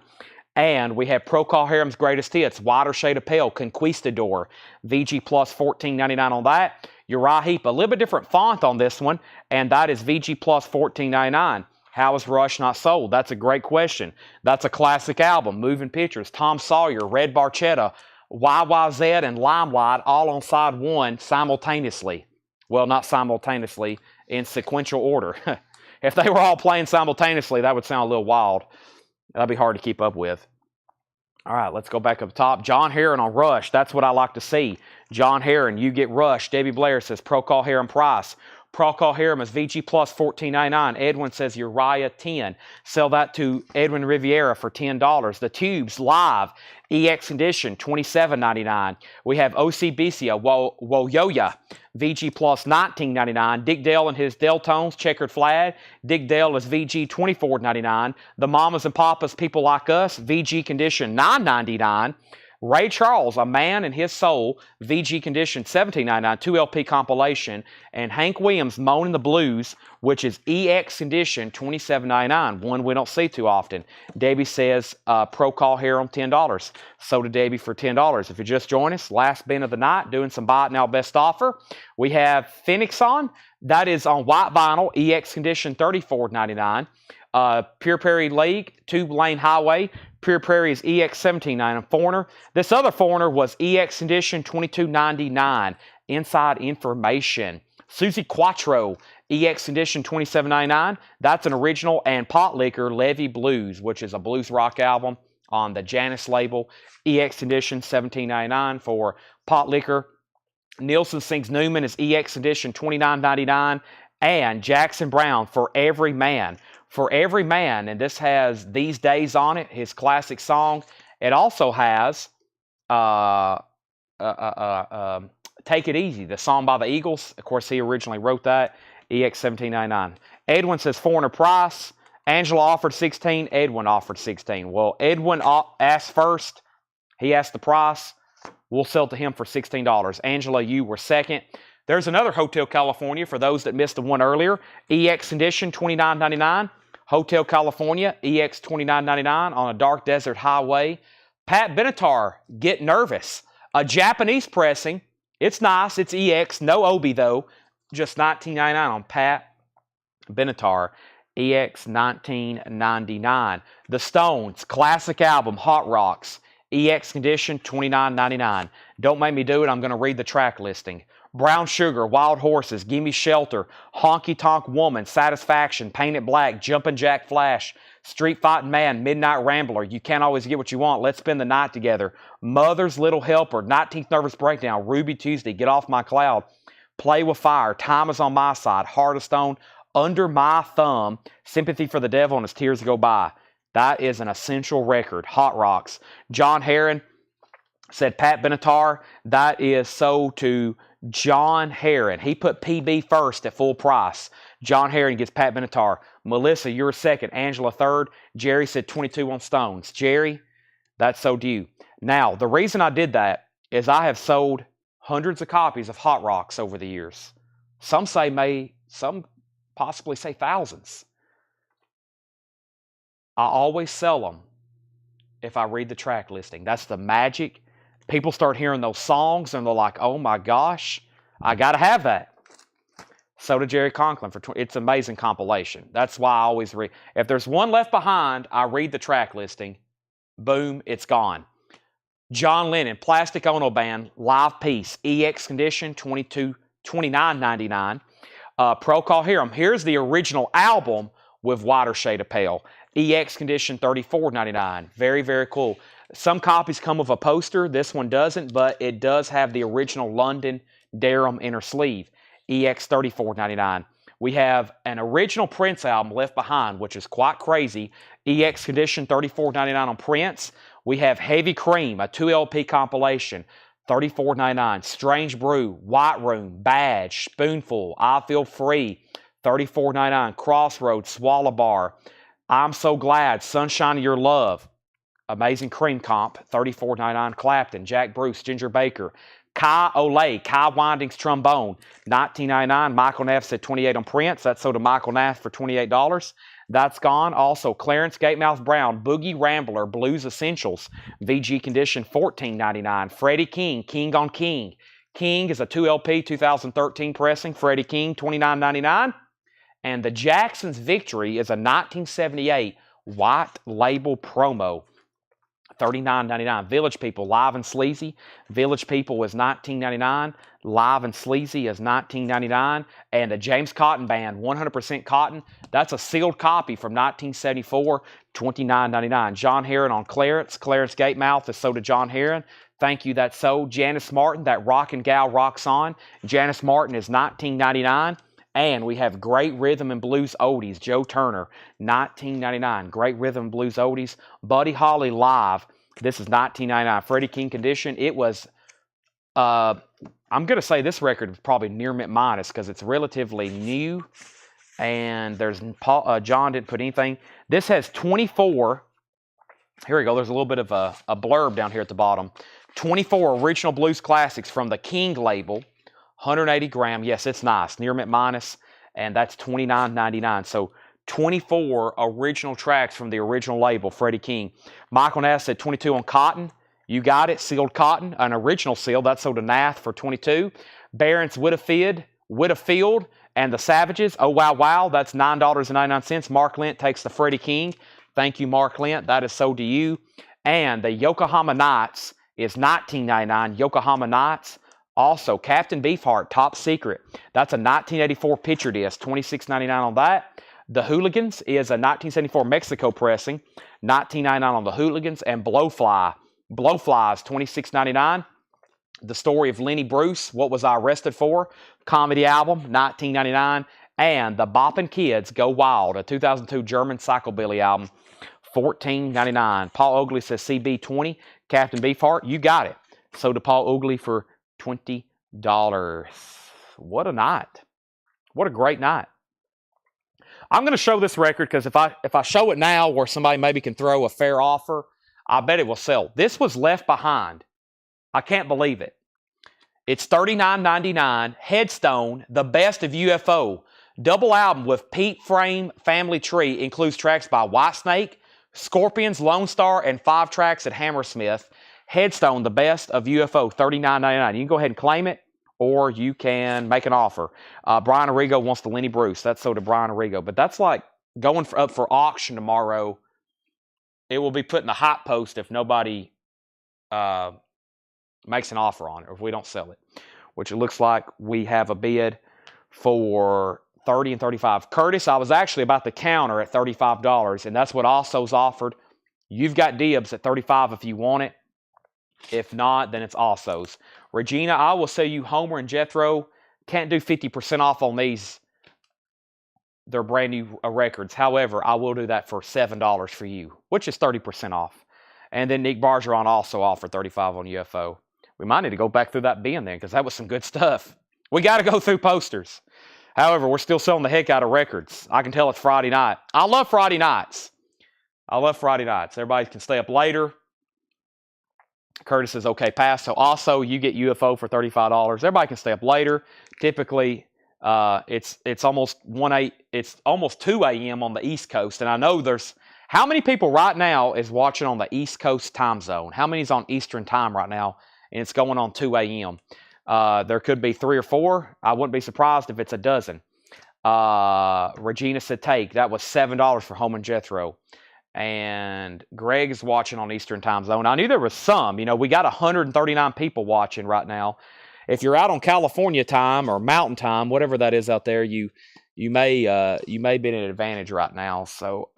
And we have Procol Harum's Greatest Hits, Wider Shade of Pale, Conquistador, VG plus $14.99 on that. Uriah Heep, a little bit different font on this one, and that is VG plus $14.99. How is Rush not sold? That's a great question. That's a classic album, Moving Pictures, Tom Sawyer, Red Barchetta, YYZ, and Limelight all on side one simultaneously. Well, not simultaneously, in sequential order. If they were all playing simultaneously, that would sound a little wild. That'd be hard to keep up with. All right, let's go back up top. John Heron on Rush. That's what I like to see. John Heron, you get Rush. Debbie Blair says Procol Harum price. Procol Harum is VG plus $14.99. Edwin says Uriah 10. Sell that to Edwin Riviera for $10. The Tubes Live EX Edition $27.99. We have OCBCA Woyoya VG plus $19.99. Dick Dale and his Deltones Checkered Flag. Dick Dale is VG $24.99. The Mamas and Papas People Like Us VG Condition $9.99. Ray Charles, A Man and His Soul, VG Condition, $17.99, 2LP compilation. And Hank Williams, Moanin' the Blues, which is EX Condition, $27.99, one we don't see too often. Debbie says, Procol Harum, $10. So did Debbie for $10. If you just joined us, last bin of the night, doing some buy it now best offer. We have Phoenix on. That is on white vinyl, EX Condition, $34.99. Pure Prairie League, 2-lane highway. Pure Prairie is EX $17.99. Foreigner. This other Foreigner was EX Condition $22.99. Inside information. Susie Quattro, EX Condition $27.99. That's an original. And Pot Liquor Levy Blues, which is a blues rock album on the Janus label. EX Condition $17.99 for Pot Liquor. Nielsen Sings Newman is EX Edition $29.99. And Jackson Brown, For Every Man. For Every Man, and this has These Days on it, his classic song. It also has Take It Easy, the song by the Eagles. Of course, he originally wrote that, EX $17.99. Edwin says Foreigner price. Angela offered $16. Edwin offered $16. Well, Edwin asked first. He asked the price. We'll sell to him for $16. Angela, you were second. There's another Hotel California for those that missed the one earlier. EX Edition $29.99. Hotel California, EX $29.99 on a dark desert highway. Pat Benatar, Get Nervous. A Japanese pressing. It's nice. It's EX. No Obi, though. Just $19.99 on Pat Benatar. EX $19.99. The Stones, classic album, Hot Rocks. EX Condition $29.99. Don't make me do it. I'm going to read the track listing. Brown Sugar, Wild Horses, Gimme Shelter, Honky Tonk Woman, Satisfaction, Painted Black, Jumpin' Jack Flash, Street Fighting Man, Midnight Rambler, You Can't Always Get What You Want, Let's Spend the Night Together, Mother's Little Helper, 19th Nervous Breakdown, Ruby Tuesday, Get Off My Cloud, Play With Fire, Time Is On My Side, Heart of Stone, Under My Thumb, Sympathy for the Devil, and As Tears Go By. That is an essential record. Hot Rocks. John Heron said Pat Benatar, that is sold to John Heron. He put PB first at full price. John Heron gets Pat Benatar. Melissa, you're second. Angela third. Jerry said 22 on Stones. Jerry, that's sold to you. Now, the reason I did that is I have sold hundreds of copies of Hot Rocks over the years. Some possibly say thousands. I always sell them if I read the track listing. That's the magic. People start hearing those songs and they're like, oh my gosh, I got to have that. So did Jerry Conklin. It's an amazing compilation. That's why I always read. If there's one left behind, I read the track listing. Boom, it's gone. John Lennon, Plastic Ono Band, Live Piece, EX Condition, $29.99. Procol Harum. Here's the original album with Wider Shade of Pale. EX Condition, $34.99. Very, very cool. Some copies come with a poster. This one doesn't, but it does have the original London Durham inner sleeve. EX $34.99. We have an original Prince album left behind, which is quite crazy. EX Condition $34.99 on Prince. We have Heavy Cream, a 2LP compilation, $34.99. Strange Brew, White Room, Badge, Spoonful, I Feel Free, $34.99. Crossroads, Swallow Bar, I'm So Glad, Sunshine of Your Love, Amazing Cream Comp, $34.99. Clapton, Jack Bruce, Ginger Baker, Kai Olay, Kai Windings Trombone, $19.99. Michael Neff said $28 on Prince. That's sold to Michael Neff for $28. That's gone. Also, Clarence Gatemouth Brown, Boogie Rambler, Blues Essentials, VG Condition, $14.99. Freddie King, King on King. King is a 2LP 2013 pressing. Freddie King, $29.99. And the Jackson's Victory is a 1978 white label promo, $39.99. Village People, Live and Sleazy. Village People was $19.99. Live and Sleazy is $19.99. And the James Cotton Band, 100% cotton, that's a sealed copy from 1974, $29.99. John Heron on Clarence. Clarence Gatemouth is sold to John Heron. Thank you, that's sold. Janice Martin, that Rockin' Gal Rocks On. Janice Martin is $19.99. And we have Great Rhythm and Blues Oldies, Joe Turner, $19.99. Great Rhythm and Blues Oldies. Buddy Holly Live, this is $19.99. Freddie King Condition, it was, I'm going to say this record is probably near mint minus because it's relatively new. And there's, John didn't put anything. This has 24, here we go, there's a little bit of a blurb down here at the bottom. 24 original blues classics from the King label. 180 gram. Yes, it's nice. Near mint minus, and that's $29.99. So 24 original tracks from the original label, Freddie King. Michael Nath said 22 on cotton. You got it. Sealed cotton, an original seal. That's sold to Nath for 22. Barron's Whitfield, and the Savages. Oh, wow, wow. That's $9.99. Mark Lent takes the Freddie King. Thank you, Mark Lent. That is sold to you. And the Yokohama Nights is $19.99. Yokohama Nights. Also, Captain Beefheart, Top Secret. That's a 1984 picture disc, $26.99 on that. The Hooligans is a 1974 Mexico pressing, $19.99 on the Hooligans. And Blowfly. Blowfly is $26.99. The Story of Lenny Bruce, What Was I Arrested For? Comedy album, $19.99. And The Boppin' Kids Go Wild, a 2002 German psychobilly album, $14.99. Paul Oakley says CB20. Captain Beefheart, you got it. So to Paul Oakley for $20. What a night. What a great night. I'm going to show this record because if I show it now where somebody maybe can throw a fair offer, I bet it will sell. This was left behind. I can't believe it. It's $39.99. Headstone, The Best of UFO. Double album with Pete Frame Family Tree. Includes tracks by Whitesnake, Scorpions, Lone Star, and 5 tracks at Hammersmith. Headstone, The Best of UFO, $39.99. You can go ahead and claim it, or you can make an offer. Brian Arrigo wants the Lenny Bruce. That's sold to Brian Arrigo. But that's like going up for auction tomorrow. It will be put in the hot post if nobody makes an offer on it, or if we don't sell it. Which it looks like we have a bid for $30 and $35. Curtis, I was actually about to counter at $35, and that's what Also's offered. You've got dibs at $35 if you want it. If not, then it's Also's. Regina, I will sell you Homer and Jethro. Can't do 50% off on these. They're brand new records. However, I will do that for $7 for you, which is 30% off. And then Nick Bargeron also offered $35 on UFO. We might need to go back through that bin then because that was some good stuff. We got to go through posters. However, we're still selling the heck out of records. I can tell it's Friday night. I love Friday nights. I love Friday nights. Everybody can stay up later. Curtis says, okay, pass. So also you get UFO for $35. Everybody can stay up later. Typically, it's almost 2 a.m. on the East Coast. And I know there's, how many people right now is watching on the East Coast time zone? How many's on Eastern time right now? And it's going on 2 a.m. There could be 3 or 4. I wouldn't be surprised if it's a dozen. Regina said take. That was $7 for Home and Jethro. And Greg is watching on Eastern time zone. I knew there was some. You know, we got 139 people watching right now. If you're out on California time or Mountain time, whatever that is out there, you may be at an advantage right now. So,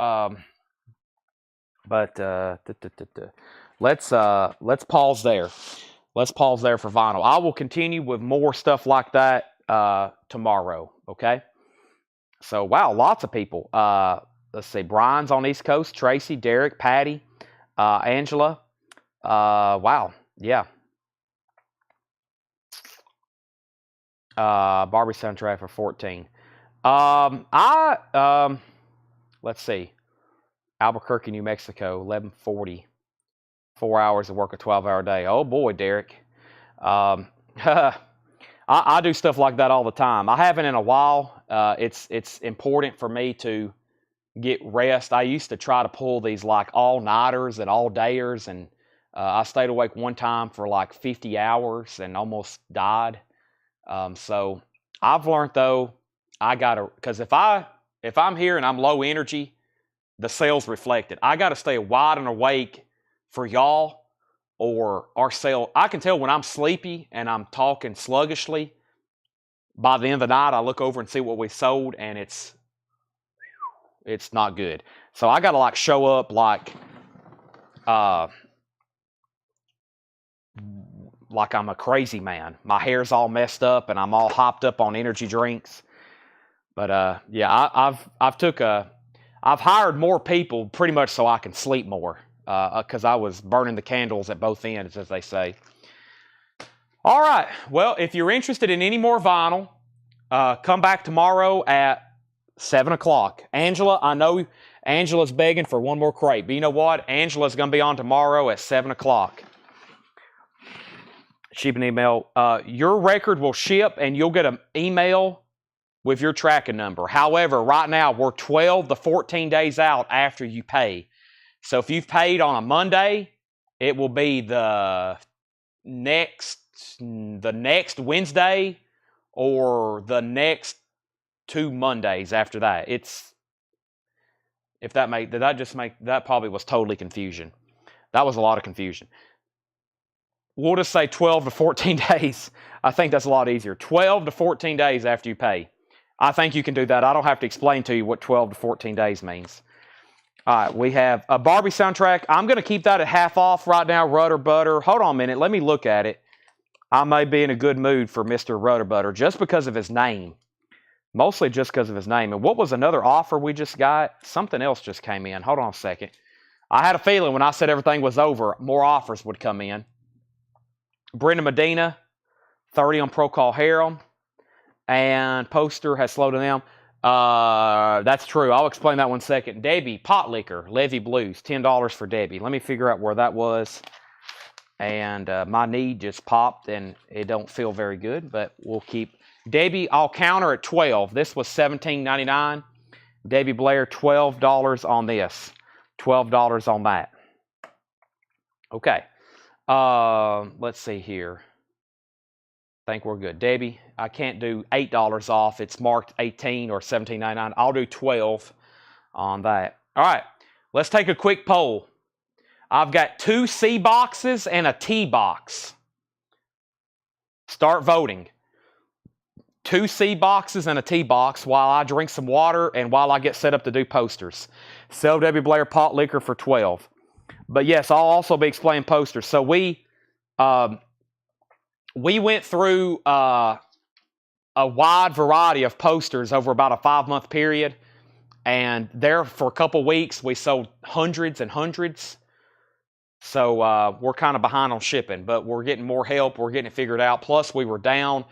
let's pause there. Let's pause there for vinyl. I will continue with more stuff like that tomorrow. Okay. So wow, lots of people. Let's see, Brian's on East Coast, Tracy, Derek, Patty, Angela. Wow, yeah. Barbie soundtrack for 14. Let's see. Albuquerque, New Mexico, 1140. 4 hours of work, a 12-hour day. Oh boy, Derek. I do stuff like that all the time. I haven't in a while. It's important for me to get rest. I used to try to pull these like all-nighters and all-dayers, and I stayed awake one time for like 50 hours and almost died. So I've learned though, I gotta, because if I'm here and I'm low energy, the sales reflect it. I gotta stay wide and awake for y'all, or our sale. I can tell when I'm sleepy and I'm talking sluggishly. By the end of the night, I look over and see what we sold, and it's not good. So I got to like show up like I'm a crazy man. My hair's all messed up, and I'm all hopped up on energy drinks. But yeah, I've hired more people pretty much so I can sleep more because I was burning the candles at both ends, as they say. All right. Well, if you're interested in any more vinyl, come back tomorrow at 7 o'clock. Angela, I know Angela's begging for one more crate, but you know what? Angela's going to be on tomorrow at 7 o'clock. Ship an email. Your record will ship, and you'll get an email with your tracking number. However, right now, we're 12 to 14 days out after you pay. So if you've paid on a Monday, it will be the next Wednesday or the next 2 Mondays after that. That probably was totally confusion. That was a lot of confusion. We'll just say 12 to 14 days. I think that's a lot easier. 12 to 14 days after you pay. I think you can do that. I don't have to explain to you what 12 to 14 days means. All right, we have a Barbie soundtrack. I'm going to keep that at half off right now, Rudder Butter. Hold on a minute. Let me look at it. I may be in a good mood for Mr. Rudder Butter just because of his name. Mostly just because of his name. And what was another offer we just got? Something else just came in. Hold on a second. I had a feeling when I said everything was over, more offers would come in. Brenda Medina, 30 on Pro Call Harem. And poster has slowed down. That's true. I'll explain that one second. Debbie, Pot Liquor, Levy Blues, $10 for Debbie. Let me figure out where that was. And my knee just popped, and it don't feel very good, but we'll keep. Debbie, I'll counter at 12. This was $17.99. Debbie Blair, $12 on this. $12 on that. Okay. Let's see here. I think we're good. Debbie, I can't do $8 off. It's marked 18 or $17.99. I'll do 12 on that. All right, let's take a quick poll. I've got 2 C boxes and a T box. Start voting. 2 C boxes and a T box while I drink some water and while I get set up to do posters. Sell Debbie Blair Pot Liquor for 12. But yes, I'll also be explaining posters. So we went through a wide variety of posters over about a 5-month period. And there for a couple weeks, we sold hundreds and hundreds. So we're kind of behind on shipping, but we're getting more help. We're getting it figured out. Plus, we were down.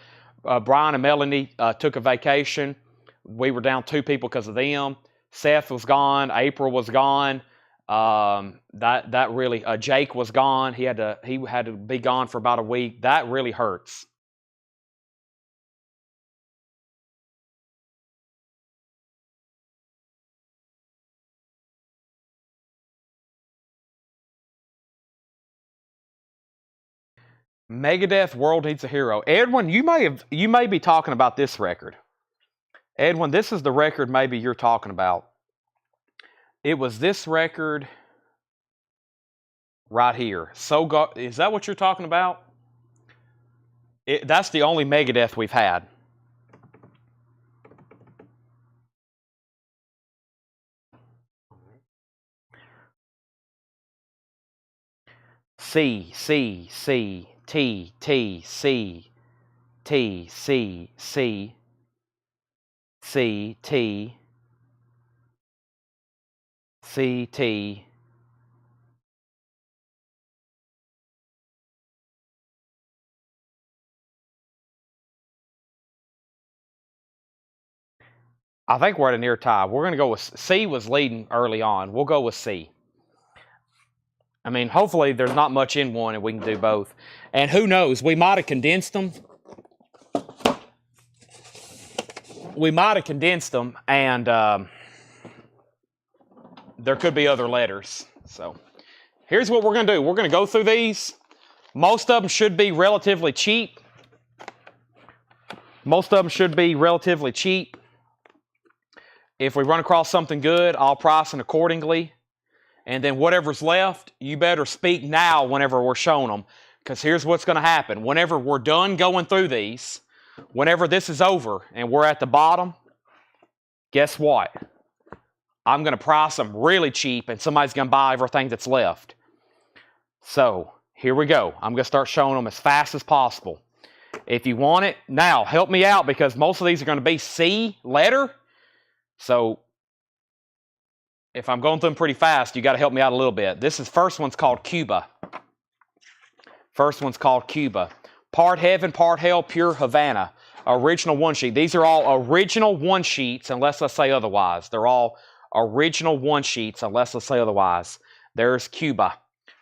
Brian and Melanie took a vacation. We were down 2 people because of them. Seth was gone. April was gone. That really. Jake was gone. He had to be gone for about a week. That really hurts. Megadeth World Needs a Hero. Edwin, you may be talking about this record. Edwin, this is the record maybe you're talking about. It was this record right here. Is that what you're talking about? That's the only Megadeth we've had. C, C, C, T, T, C, T, C, C, C, T, C, T. I think we're at a near tie. We're going to go with C. Was leading early on. We'll go with C. I mean, hopefully there's not much in one and we can do both. And who knows? We might have condensed them. And there could be other letters. So here's what we're going to do. We're going to go through these. Most of them should be relatively cheap. If we run across something good, I'll price it accordingly. And then whatever's left, you better speak now whenever we're showing them. Because here's what's going to happen. Whenever we're done going through these, whenever this is over and we're at the bottom, guess what? I'm going to price them really cheap and somebody's going to buy everything that's left. So here we go. I'm going to start showing them as fast as possible. If you want it, now help me out because most of these are going to be C letter. So if I'm going through them pretty fast, you got to help me out a little bit. First one's called Cuba. First one's called Cuba. Part Heaven, Part Hell, Pure Havana. Original one sheet. These are all original one sheets unless I say otherwise. They're all original one sheets unless I say otherwise. There's Cuba.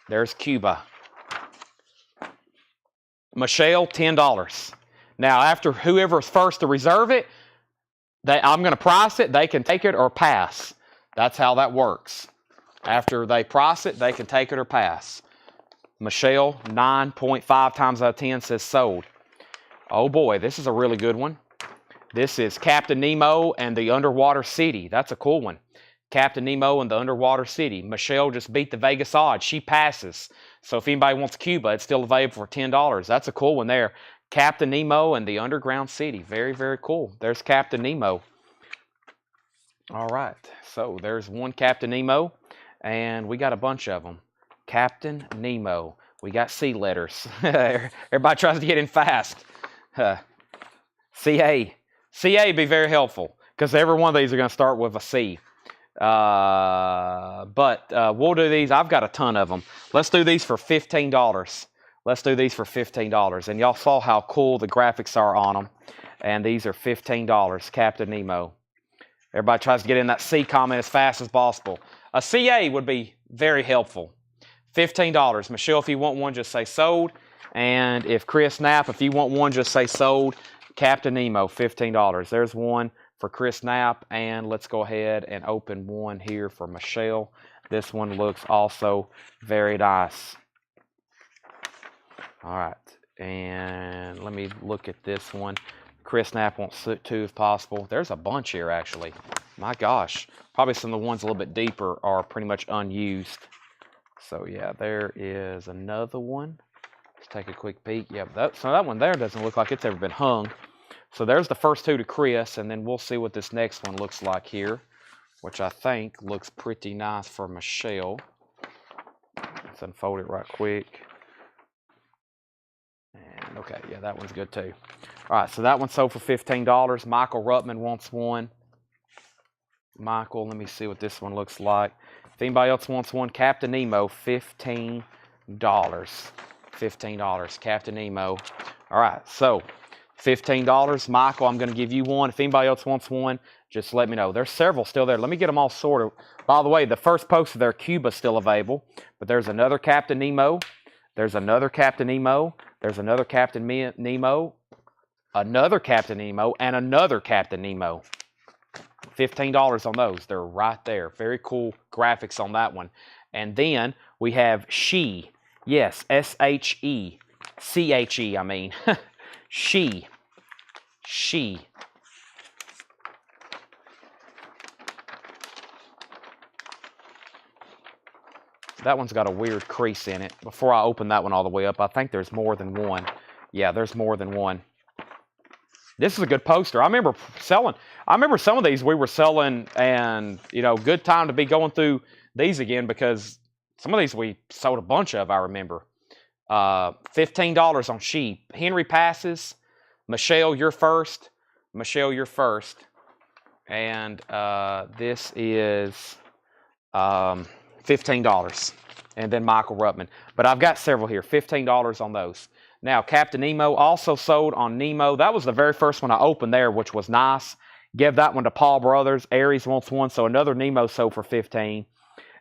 There's Cuba. Michelle, $10. Now, after whoever's first to reserve it, I'm going to price it. They can take it or pass. That's how that works. After they price it, they can take it or pass. Michelle, 9.5 times out of 10 says sold. Oh boy, this is a really good one. This is Captain Nemo and the Underwater City. That's a cool one. Captain Nemo and the Underwater City. Michelle just beat the Vegas odds. She passes. So if anybody wants Cuba, it's still available for $10. That's a cool one there. Captain Nemo and the Underground City. Very, very cool. There's Captain Nemo. All right. So there's one Captain Nemo. And we got a bunch of them. Captain Nemo. We got C letters. Everybody tries to get in fast. CA. CA be very helpful because every one of these are going to start with a C. But we'll do these. I've got a ton of them. Let's do these for $15. Let's do these for $15. And y'all saw how cool the graphics are on them. And these are $15. Captain Nemo. Everybody tries to get in that C comment as fast as possible. A CA would be very helpful. $15. Michelle, if you want one, just say sold. And if Chris Knapp, if you want one, just say sold. Captain Nemo, $15. There's one for Chris Knapp. And let's go ahead and open one here for Michelle. This one looks also very nice. All right. And let me look at this one. Chris Knapp wants two if possible. There's a bunch here, actually. My gosh. Probably some of the ones a little bit deeper are pretty much unused. So, yeah, there is another one. Let's take a quick peek. Yep, so that one there doesn't look like it's ever been hung. So there's the first two to Chris, and then we'll see what this next one looks like here, which I think looks pretty nice for Michelle. Let's unfold it right quick. And, okay, yeah, that one's good too. All right, so that one sold for $15. Michael Ruttman wants one. Michael, let me see what this one looks like. If anybody else wants one, Captain Nemo, $15. $15, Captain Nemo. All right, so $15. Michael, I'm going to give you one. If anybody else wants one, just let me know. There's several still there. Let me get them all sorted. By the way, the first poster there, Cuba's still available, but there's another Captain Nemo. There's another Captain Nemo. There's another Captain Nemo. Another Captain Nemo, and another Captain Nemo. $15 on those. They're right there. Very cool graphics on that one. And then we have She. Yes, S-H-E. C-H-E, I mean. She. She. That one's got a weird crease in it. Before I open that one all the way up, I think there's more than one. Yeah, there's more than one. This is a good poster. I remember some of these we were selling, and, you know, good time to be going through these again because some of these we sold a bunch of, I remember. $15 on She. Henry passes. Michelle, you're first. Michelle, you're first. And this is $15. And then Michael Ruttman. But I've got several here. $15 on those. Now, Captain Nemo also sold on Nemo. That was the very first one I opened there, which was nice. Give that one to Paul Brothers. Aries wants one, so another Nemo sold for $15.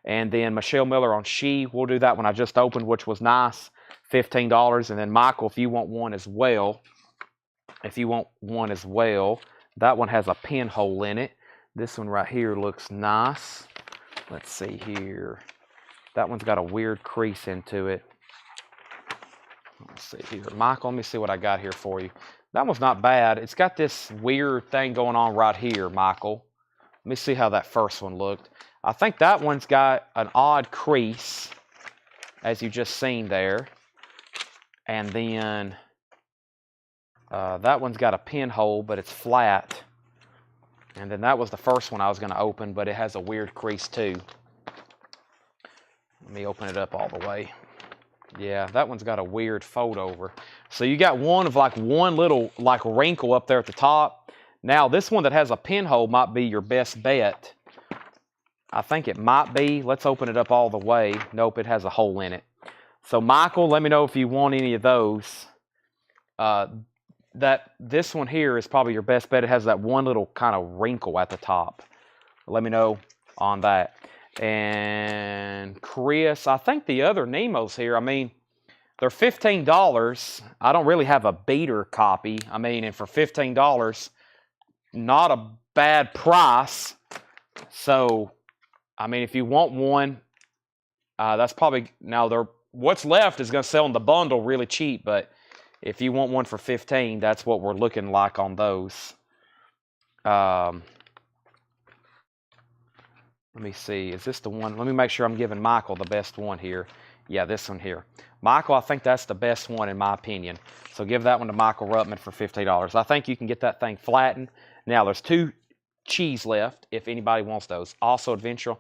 And then Michelle Miller on She. We'll do that one I just opened, which was nice. $15. And then Michael, if you want one as well. If you want one as well. That one has a pinhole in it. This one right here looks nice. Let's see here. That one's got a weird crease into it. Let's see here. Michael, let me see what I got here for you. That one's not bad. It's got this weird thing going on right here, Michael. Let me see how that first one looked. I think that one's got an odd crease, as you just seen there. And then that one's got a pinhole, but it's flat. And then that was the first one I was going to open, but it has a weird crease too. Let me open it up all the way. Yeah, that one's got a weird fold over. So you got one of like one little like wrinkle up there at the top. Now this one that has a pinhole might be your best bet. I think it might be. Let's open it up all the way. Nope, it has a hole in it. So Michael, let me know if you want any of those. This one here is probably your best bet. It has that one little kind of wrinkle at the top. Let me know on that. And Chris, I think the other Nemos here, I mean, they're $15. I don't really have a beater copy. I mean, and for $15, not a bad price. So, I mean, if you want one, that's probably, now what's left is going to sell in the bundle really cheap, but if you want one for $15, that's what we're looking like on those. Let me see. Is this the one? Let me make sure I'm giving Michael the best one here. Yeah, this one here. Michael, I think that's the best one in my opinion. So give that one to Michael Ruttman for $15. I think you can get that thing flattened. Now, there's 2 cheese left if anybody wants those. Also Adventure.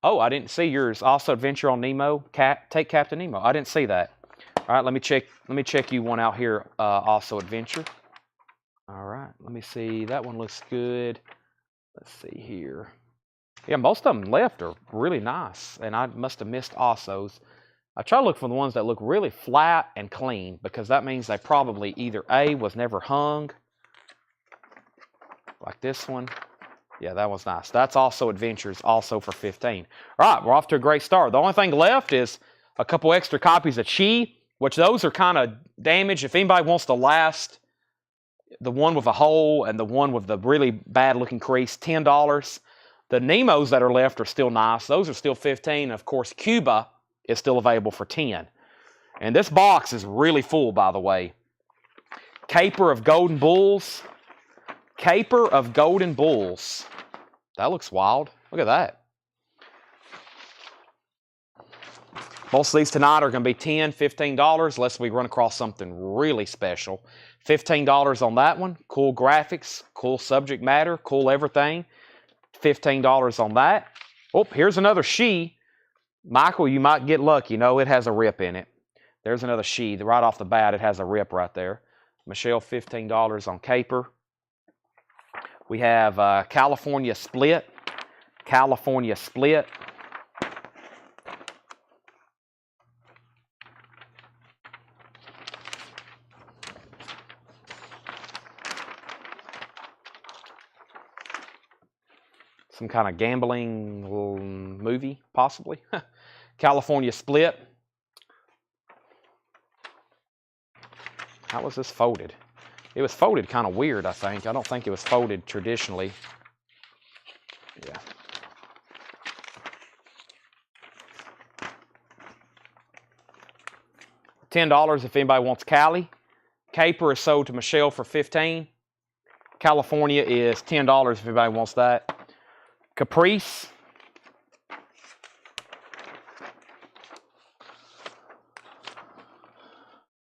Oh, I didn't see yours. Also Adventure on Nemo. Take Captain Nemo. I didn't see that. All right, let me check you one out here. Also Adventure. All right, let me see. That one looks good. Let's see here. Yeah, most of them left are really nice, and I must have missed Ossos. I try to look for the ones that look really flat and clean, because that means they probably either A, was never hung, like this one. Yeah, that one's nice. That's also Adventures, also for $15. All right, we're off to a great start. The only thing left is a couple extra copies of Chi, which those are kind of damaged. If anybody wants the last, the one with a hole and the one with the really bad-looking crease, $10. The Nemos that are left are still nice. Those are still $15. Of course, Cuba is still available for $10. And this box is really full, by the way. Caper of Golden Bulls. Caper of Golden Bulls. That looks wild. Look at that. Most of these tonight are going to be $10, $15, unless we run across something really special. $15 on that one. Cool graphics, cool subject matter, cool everything. $15 on that. Oh, here's another She. Michael, you might get lucky. No, it has a rip in it. There's another She. Right off the bat, it has a rip right there. Michelle, $15 on Caper. We have California Split. California Split. Some kind of gambling movie, possibly. California Split. How was this folded? It was folded kind of weird, I think. I don't think it was folded traditionally. Yeah. $10 if anybody wants Cali. Caper is sold to Michelle for $15. California is $10 if anybody wants that. Caprice.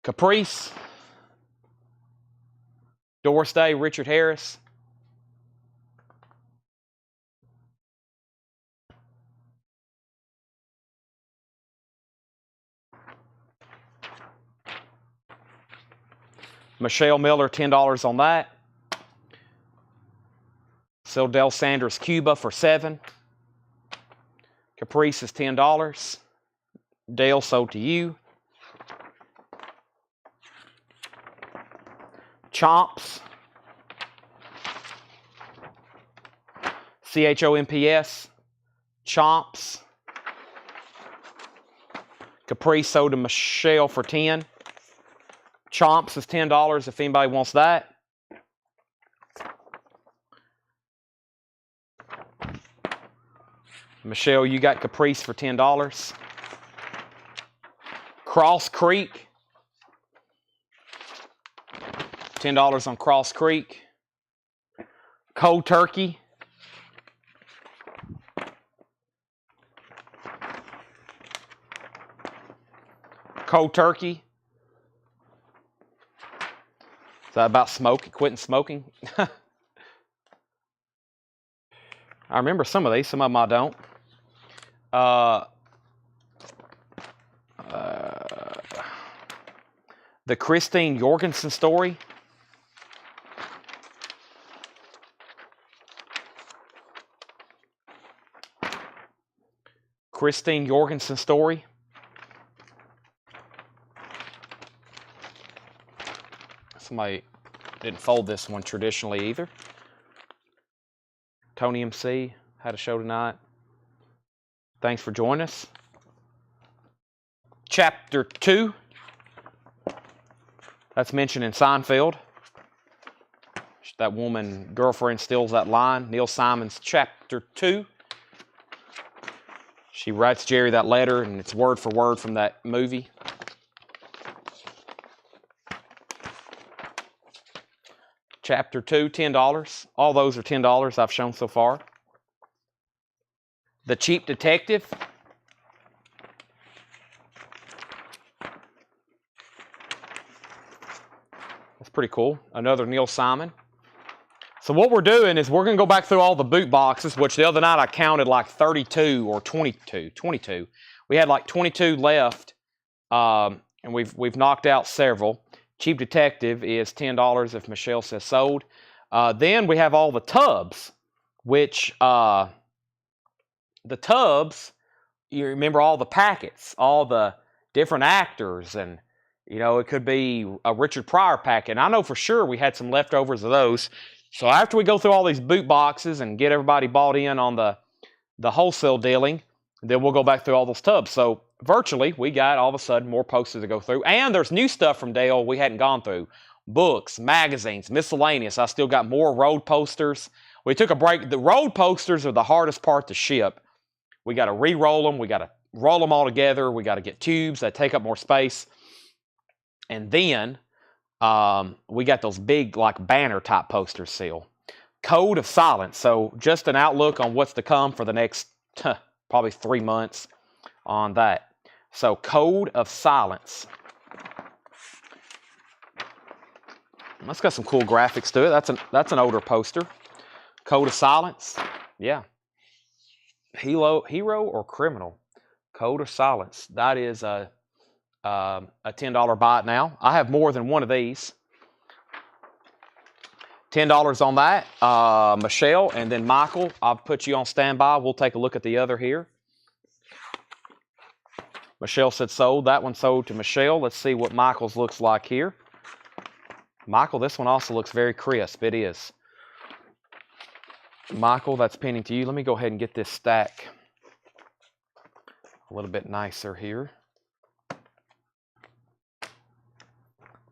Caprice. Doris Day, Richard Harris. Michelle Miller, $10 on that. Sildell Sanders Cuba for $7. Caprice is $10. Dale sold to you. Chomps. CHOMPS. Chomps. Caprice sold to Michelle for $10. Chomps is $10 if anybody wants that. Michelle, you got Caprice for $10. Cross Creek. $10 on Cross Creek. Cold Turkey. cold turkey. Is that about quitting smoking? I remember some of these, some of them I don't. The Christine Jorgensen story. Christine Jorgensen story. Somebody didn't fold this one traditionally either. Tony MC had a show tonight. Thanks for joining us. Chapter 2. That's mentioned in Seinfeld. That woman, girlfriend, steals that line. Neil Simon's Chapter 2. She writes Jerry that letter, and it's word for word from that movie. Chapter 2, $10. All those are $10 I've shown so far. The Cheap Detective. That's pretty cool. Another Neil Simon. So what we're doing is we're going to go back through all the boot boxes, which the other night I counted like 32 or 22. We had like 22 left, and we've knocked out several. Cheap Detective is $10 if Michelle says sold. Then we have all the tubs, which the tubs, you remember all the packets, all the different actors, and you know, it could be a Richard Pryor packet. And I know for sure we had some leftovers of those. So after we go through all these boot boxes and get everybody bought in on the wholesale dealing, then we'll go back through all those tubs. So virtually, we got all of a sudden more posters to go through. And there's new stuff from Dale we hadn't gone through. Books, magazines, miscellaneous. I still got more road posters. We took a break. The road posters are the hardest part to ship. We got to re-roll them. We got to roll them all together. We got to get tubes that take up more space. And then we got those big like banner type posters still. Code of Silence. So just an outlook on what's to come for the next probably 3 months on that. So Code of Silence. That's got some cool graphics to it. That's an older poster. Code of Silence. Yeah. Hero or Criminal. Code of Silence. That is a $10 buy it now. I have more than one of these. $10 on that. Michelle and then Michael, I'll put you on standby. We'll take a look at the other here. Michelle said sold. That one sold to Michelle. Let's see what Michael's looks like here. Michael, this one also looks very crisp. It is. Michael, that's pending to you. Let me go ahead and get this stack a little bit nicer here.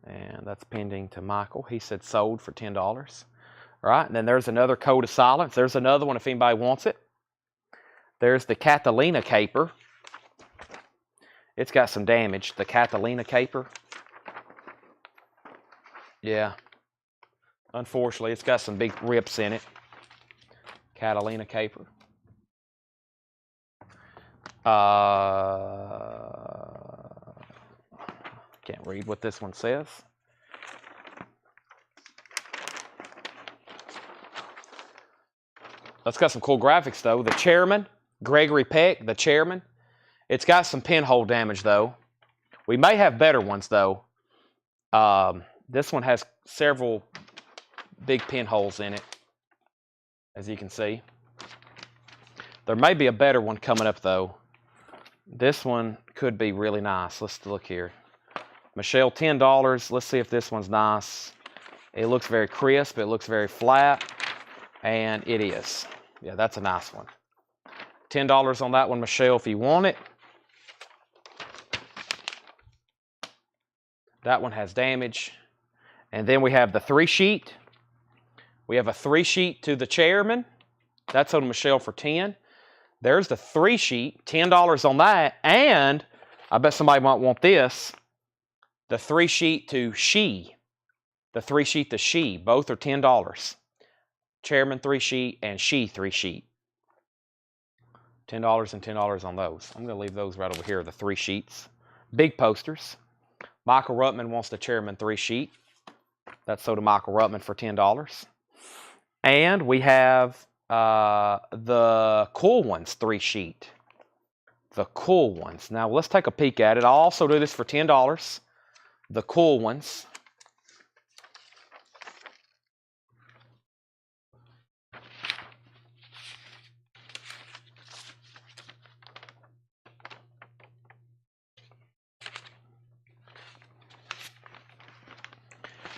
And that's pending to Michael. He said sold for $10. All right, and then there's another Code of Silence. There's another one if anybody wants it. There's the Catalina caper. It's got some damage, the Catalina caper. Yeah. Unfortunately, it's got some big rips in it. Catalina caper. Can't read what this one says. That's got some cool graphics, though. The Chairman, Gregory Peck, the Chairman. It's got some pinhole damage, though. We may have better ones, though. This one has several big pinholes in it, as you can see. There may be a better one coming up, though. This one could be really nice. Let's look here. Michelle, $10. Let's see if this one's nice. It looks very crisp. It looks very flat. And it is. Yeah, that's a nice one. $10 on that one, Michelle, if you want it. That one has damage. And then we have the 3-sheet. We have a 3-sheet to the Chairman. That's on Michelle for $10. There's the 3-sheet, $10 on that. And I bet somebody might want this. The 3-sheet to She. The 3-sheet to She. Both are $10. Chairman 3-sheet and She 3-sheet. $10 and $10 on those. I'm going to leave those right over here, the 3 sheets. big posters. Michael Ruttman wants the Chairman 3-sheet. That's sold to Michael Ruttman for $10. And we have the Cool Ones 3-sheet. The Cool Ones. Now let's take a peek at it. I'll also do this for $10. The Cool Ones.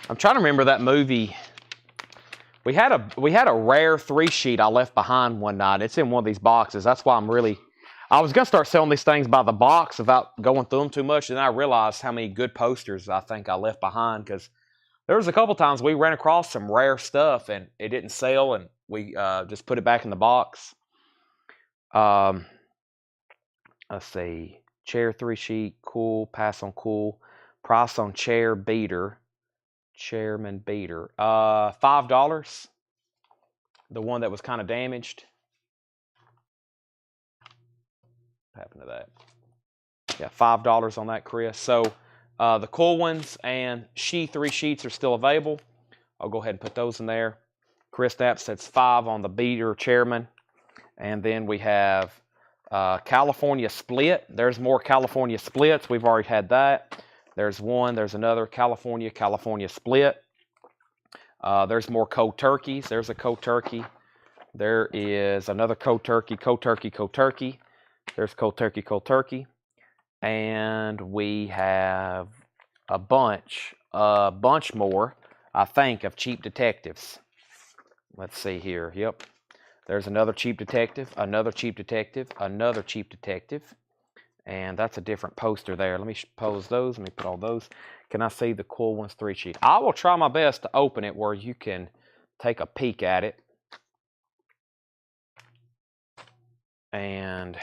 I'm trying to remember that movie. We had a rare 3-sheet I left behind one night. It's in one of these boxes. That's why I was gonna start selling these things by the box without going through them too much, and then I realized how many good posters I think I left behind, because there was a couple times we ran across some rare stuff and it didn't sell, and we just put it back in the box. Let's see, chair 3-sheet, cool, pass on cool, price on chair beater. Chairman beater, $5. The one that was kind of damaged. What happened to that? Yeah, $5 on that, Chris. So the Cool Ones and 3-sheets are still available. I'll go ahead and put those in there. Chris Knapp says $5 on the beater Chairman. And then we have California Split. There's more California Splits. We've already had that. There's one, there's another California Split. There's more cold turkeys. There's a cold turkey. There is another cold turkey. There's cold turkey. And we have a bunch more, I think, of cheap detectives. Let's see here. Yep. There's another cheap detective, another cheap detective, another cheap detective. And that's a different poster there. Let me pose those. Let me put all those. Can I see the Cool Ones 3-sheet? I will try my best to open it where you can take a peek at it. And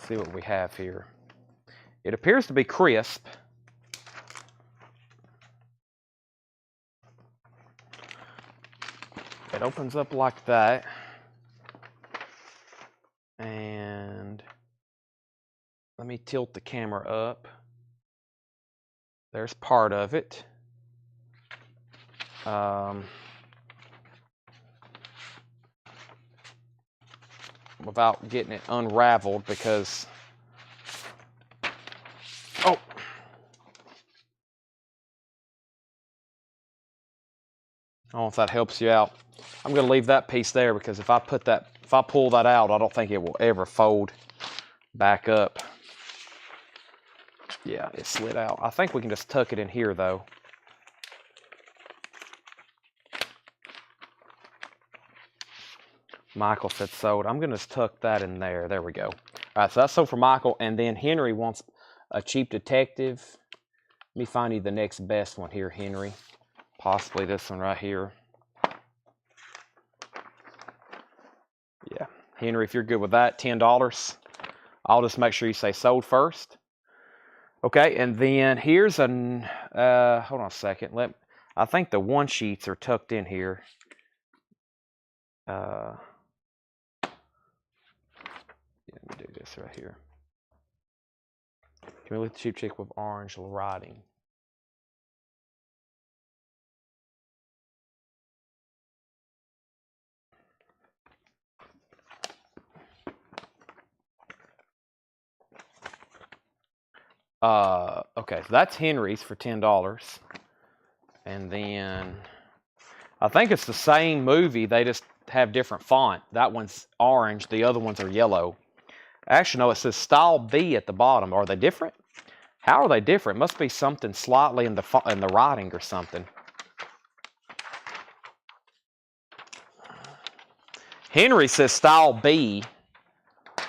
see what we have here. It appears to be crisp. It opens up like that. And let me tilt the camera up. There's part of it. Without getting it unraveled, because I don't know if that helps you out. I'm going to leave that piece there, because if I pull that out, I don't think it will ever fold back up. Yeah, it slid out. I think we can just tuck it in here, though. Michael said sold. I'm going to just tuck that in there. There we go. All right, so that's sold for Michael. And then Henry wants a cheap detective. Let me find you the next best one here, Henry. Possibly this one right here. Yeah. Henry, if you're good with that, $10. I'll just make sure you say sold first. Okay, and then here's hold on a second. I think the 1-sheets are tucked in here. Let me do this right here. Can we look at the cheap chick with orange writing? Okay, so that's Henry's for $10. And then I think it's the same movie, they just have different font. That one's orange, the other ones are yellow. Actually, no, it says Style B at the bottom. Are they different? How are they different? Must be something slightly in the writing or something. Henry says Style B.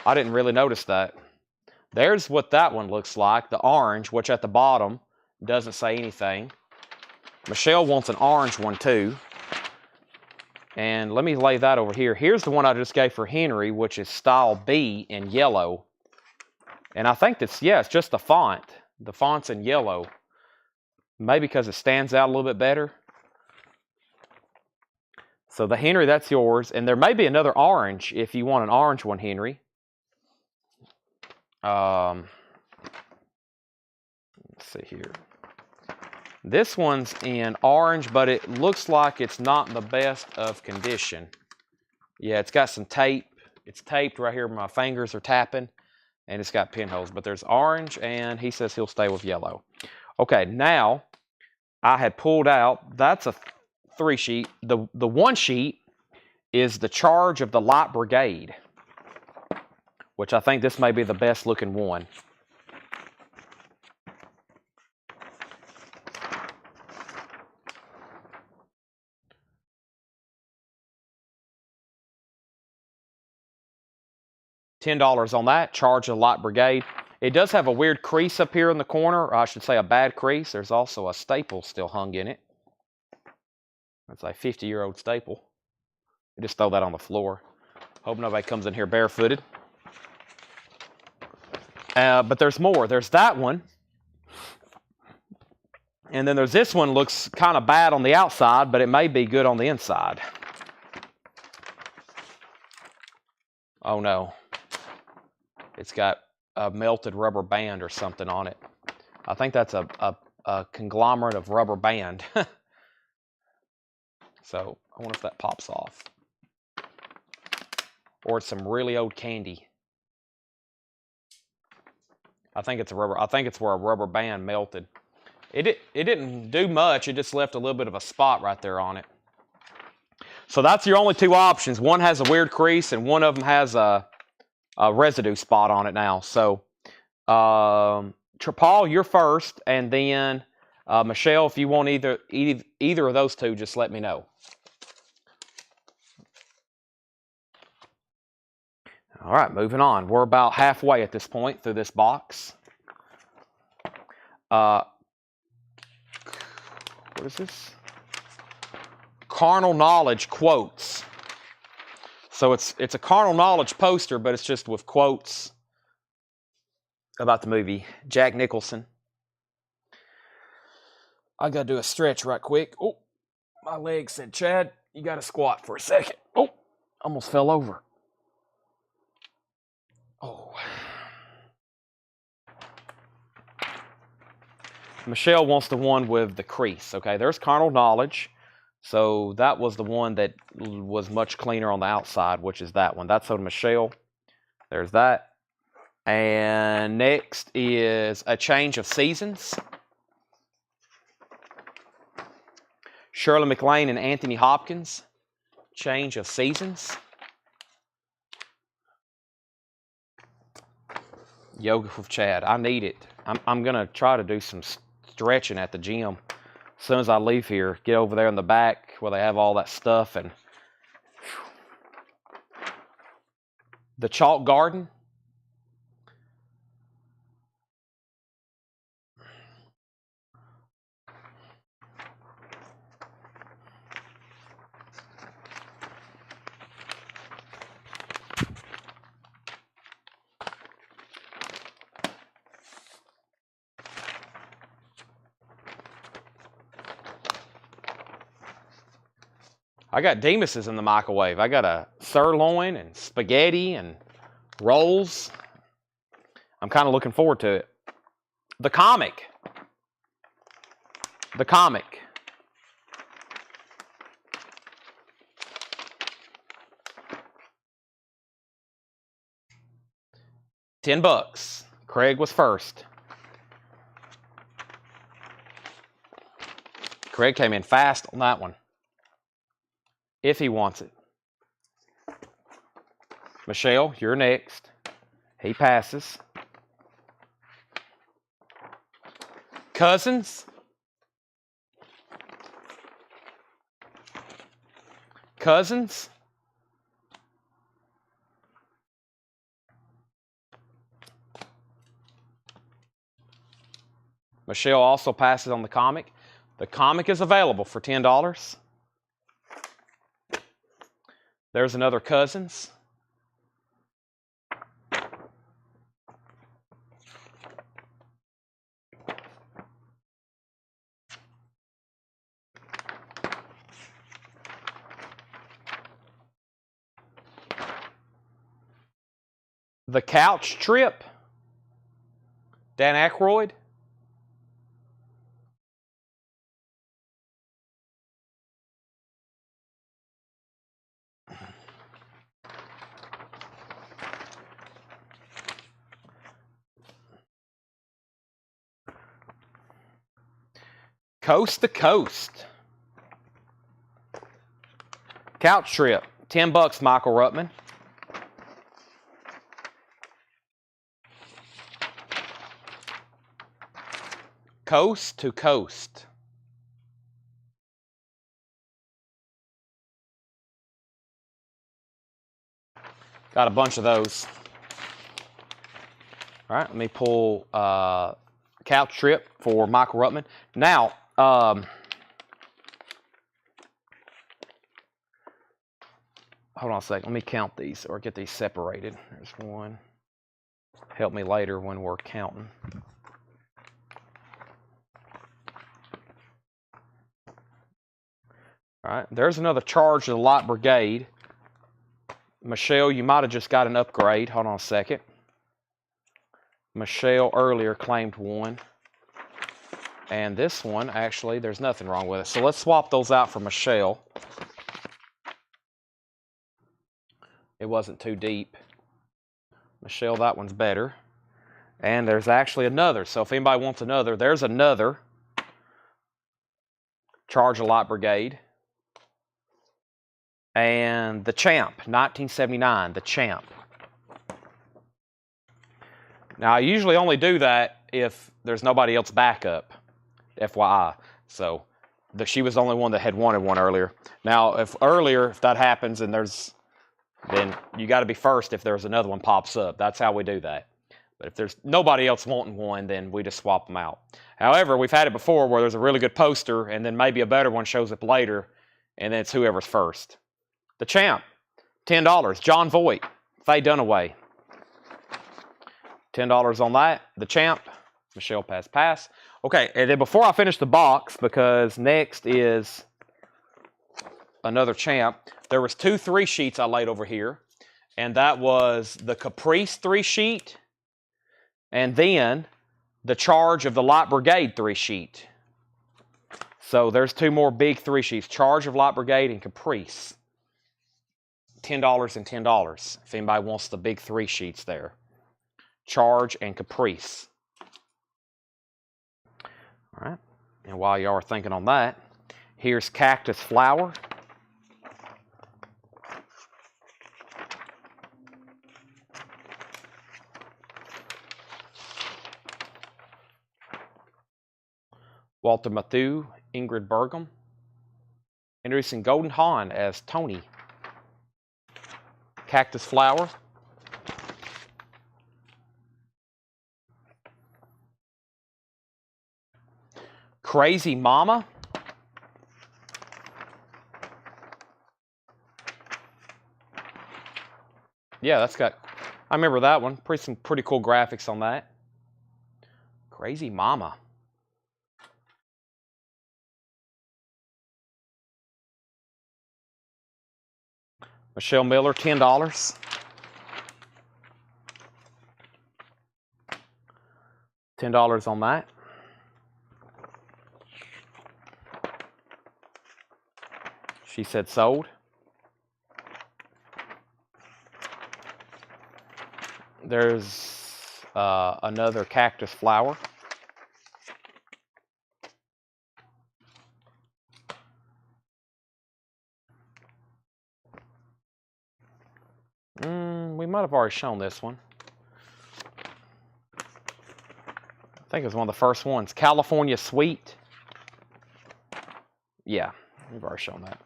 I didn't really notice that. There's what that one looks like, the orange, which at the bottom doesn't say anything. Michelle wants an orange one too. And let me lay that over here. Here's the one I just gave for Henry, which is Style B in yellow. And I think that's, yeah, it's just the font. The font's in yellow. Maybe because it stands out a little bit better. So the Henry, that's yours. And there may be another orange if you want an orange one, Henry. Let's see here. This one's in orange, but it looks like it's not in the best of condition. Yeah, it's got some tape. It's taped right here where my fingers are tapping, and it's got pinholes. But there's orange, and he says he'll stay with yellow. Okay, now I had pulled out, that's a 3-sheet. The 1 sheet is the charge of the Light Brigade, which I think this may be the best looking one. $10 on that, charge of the Light Brigade. It does have a weird crease up here in the corner, or I should say a bad crease. There's also a staple still hung in it. That's a 50-year-old staple. You just throw that on the floor. Hope nobody comes in here barefooted. But there's more. There's that one. And then there's this one, looks kind of bad on the outside, but it may be good on the inside. Oh no. It's got a melted rubber band or something on it. I think that's a conglomerate of rubber band. So I wonder if that pops off. Or it's some really old candy. I think it's where a rubber band melted. It didn't do much. It just left a little bit of a spot right there on it. So that's your only 2 options. One has a weird crease, and one of them has a residue spot on it now. So, Paul, you're first, and then Michelle, if you want either of those 2, just let me know. All right, moving on. We're about halfway at this point through this box. What is this? Carnal Knowledge quotes. So it's a carnal knowledge poster, but it's just with quotes about the movie. Jack Nicholson. I got to do a stretch right quick. Oh, my leg said, Chad, you got to squat for a second. Oh, almost fell over. Oh. Michelle wants the one with the crease. Okay, there's Carnal Knowledge. So that was the one that was much cleaner on the outside, which is that one. That's so Michelle. There's that. And next is A Change of Seasons. Shirley MacLaine and Anthony Hopkins. Change of Seasons. Yoga with Chad. I need it. I'm going to try to do some stretching at the gym. As soon as I leave here, get over there in the back where they have all that stuff. And the Chalk Garden. I got Demas's in the microwave. I got a sirloin and spaghetti and rolls. I'm kind of looking forward to it. The comic. The comic. $10. Craig was first. Craig came in fast on that one. If he wants it. Michelle, you're next. He passes. Cousins. Cousins. Michelle also passes on the comic. The comic is available for $10. There's another Cousins. The Couch Trip. Dan Aykroyd. Coast to Coast. Couch Trip, $10, Michael Ruttman. Coast to Coast. Got a bunch of those. All right, let me pull Couch Trip for Michael Ruttman. Now, hold on a second. Let me count these or get these separated. There's one. Help me later when we're counting. All right, there's another charge to the Lot Brigade. Michelle, you might have just got an upgrade. Hold on a second. Michelle earlier claimed one. And this one, actually, there's nothing wrong with it. So let's swap those out for Michelle. It wasn't too deep. Michelle, that one's better. And there's actually another. So if anybody wants another, there's another. Charge a Lot Brigade. And the Champ, 1979, the Champ. Now, I usually only do that if there's nobody else backup, FYI. So, she was the only one that had wanted one earlier. Now, if that happens and then you got to be first if there's another one pops up. That's how we do that. But if there's nobody else wanting one, then we just swap them out. However, we've had it before where there's a really good poster and then maybe a better one shows up later, and then it's whoever's first. The Champ, $10. John Voight, Faye Dunaway. $10 on that. The Champ, Michelle pass. Okay, and then before I finish the box, because next is another Champ, there was 2 3-sheets I laid over here, and that was the Caprice 3-sheet, and then the Charge of the Lot Brigade 3-sheet. So there's 2 more big 3-sheets, Charge of Lot Brigade and Caprice. $10 and $10 if anybody wants the big 3 sheets there. Charge and Caprice. All right. And while y'all are thinking on that, here's Cactus Flower. Walter Matthau, Ingrid Bergam. Introducing Golden Hahn as Tony. Cactus Flower. Crazy Mama. Yeah, I remember that one. Some pretty cool graphics on that. Crazy Mama. Michelle Miller, $10. $10 on that. She said sold. There's another Cactus Flower. We might have already shown this one. I think it was one of the first ones. California Sweet. Yeah, we've already shown that.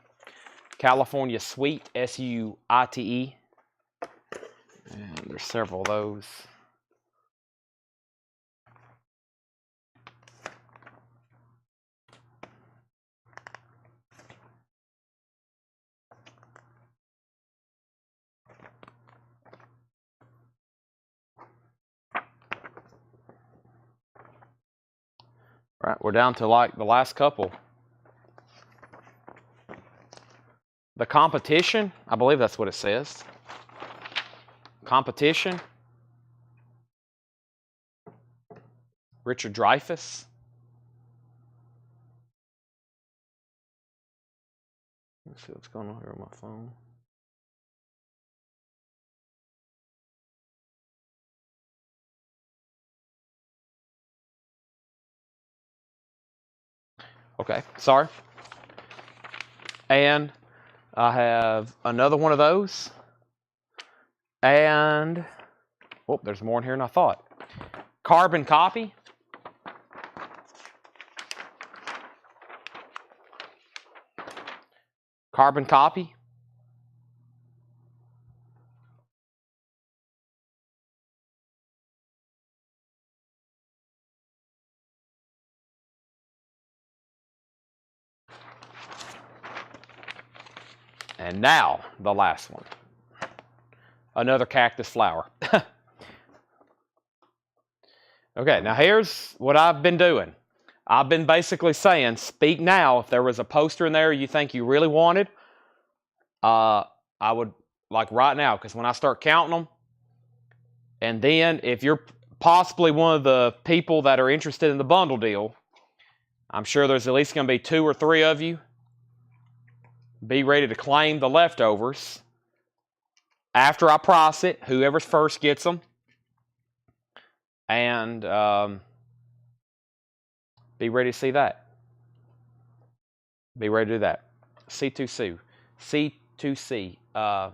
California Sweet, S-U-I-T-E. And there's several of those. All right, we're down to like the last couple. The Competition, I believe that's what it says. Competition. Richard Dreyfuss. Let's see what's going on here on my phone. Okay, sorry. And I have another one of those. And, oh, there's more in here than I thought. Carbon copy. Carbon copy. And now, the last one. Another cactus flower. Okay, now here's what I've been doing. I've been basically saying, speak now. If there was a poster in there you think you really wanted, I would, like right now, because when I start counting them, and then if you're possibly one of the people that are interested in the bundle deal, I'm sure there's at least going to be 2 or 3 of you. Be ready to claim the leftovers. After I price it, whoever's first gets them. And be ready to see that. Be ready to do that. C2C. C2C. Gonna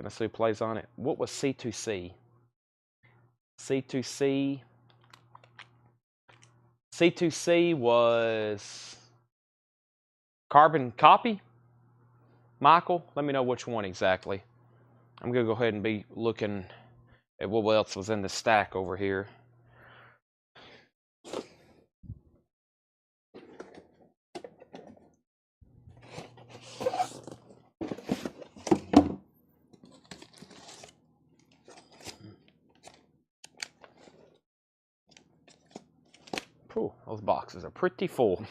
see who plays on it. What was C2C? C2C. C2C was carbon copy. Michael, let me know which one exactly. I'm gonna go ahead and be looking at what else was in the stack over here. Ooh, those boxes are pretty full.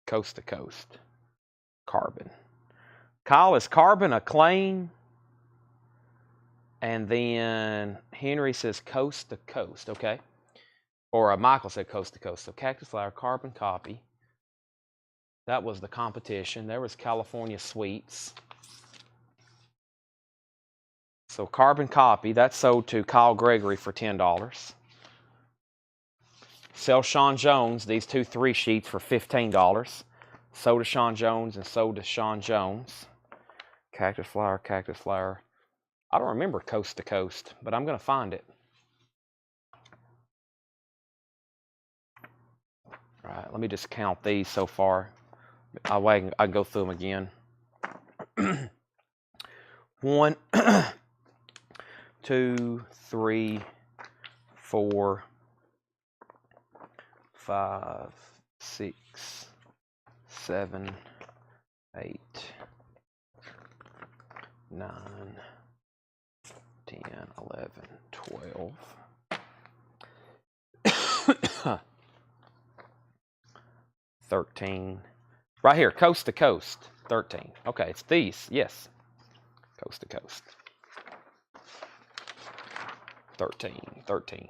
Coast to coast. Carbon. Kyle, is carbon a claim? And then Henry says coast to coast. Okay. Or Michael said coast to coast. So cactus flower, carbon copy. That was the competition. There was California Sweets. So carbon copy, that's sold to Kyle Gregory for $10. Sell Sean Jones these 2 3 sheets for $15. Sold to Sean Jones and sold to Sean Jones. Cactus flower, cactus flower. I don't remember coast to coast, but I'm going to find it. All right, let me just count these so far. I can go through them again. 1, 2, 3, 4, 5, 6, 7, 8, 9, 10, 11, 12. 13. Right here, coast to coast. 13. Okay, it's these. Yes. Coast to coast. 13. 13.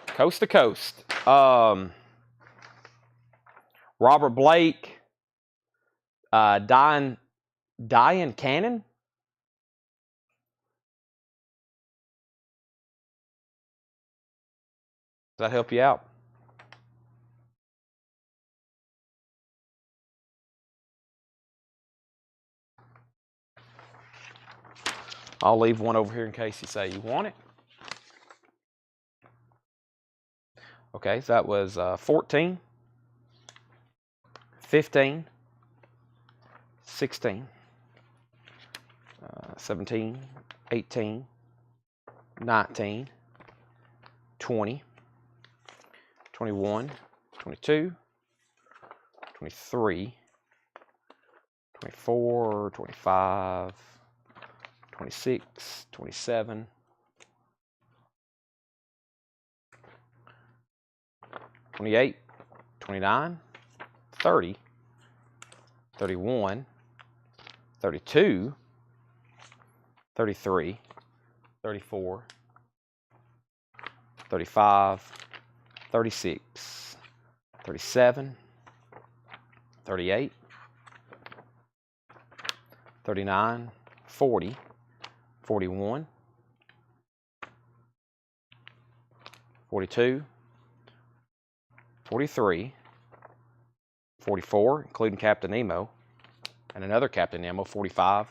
Coast to coast. Robert Blake. Diane Cannon. Does that help you out? I'll leave one over here in case you say you want it. Okay, so that was 14, 15, 16, 17, 18, 19, 20, 21, 22, 23, 24, 25, 26, 27, 28, 29, 30, 31, 32, 33, 34, 35, 36, 37, 38, 39, 40, 41, 42, 43, 44, including Captain Nemo, and another Captain Nemo, 45,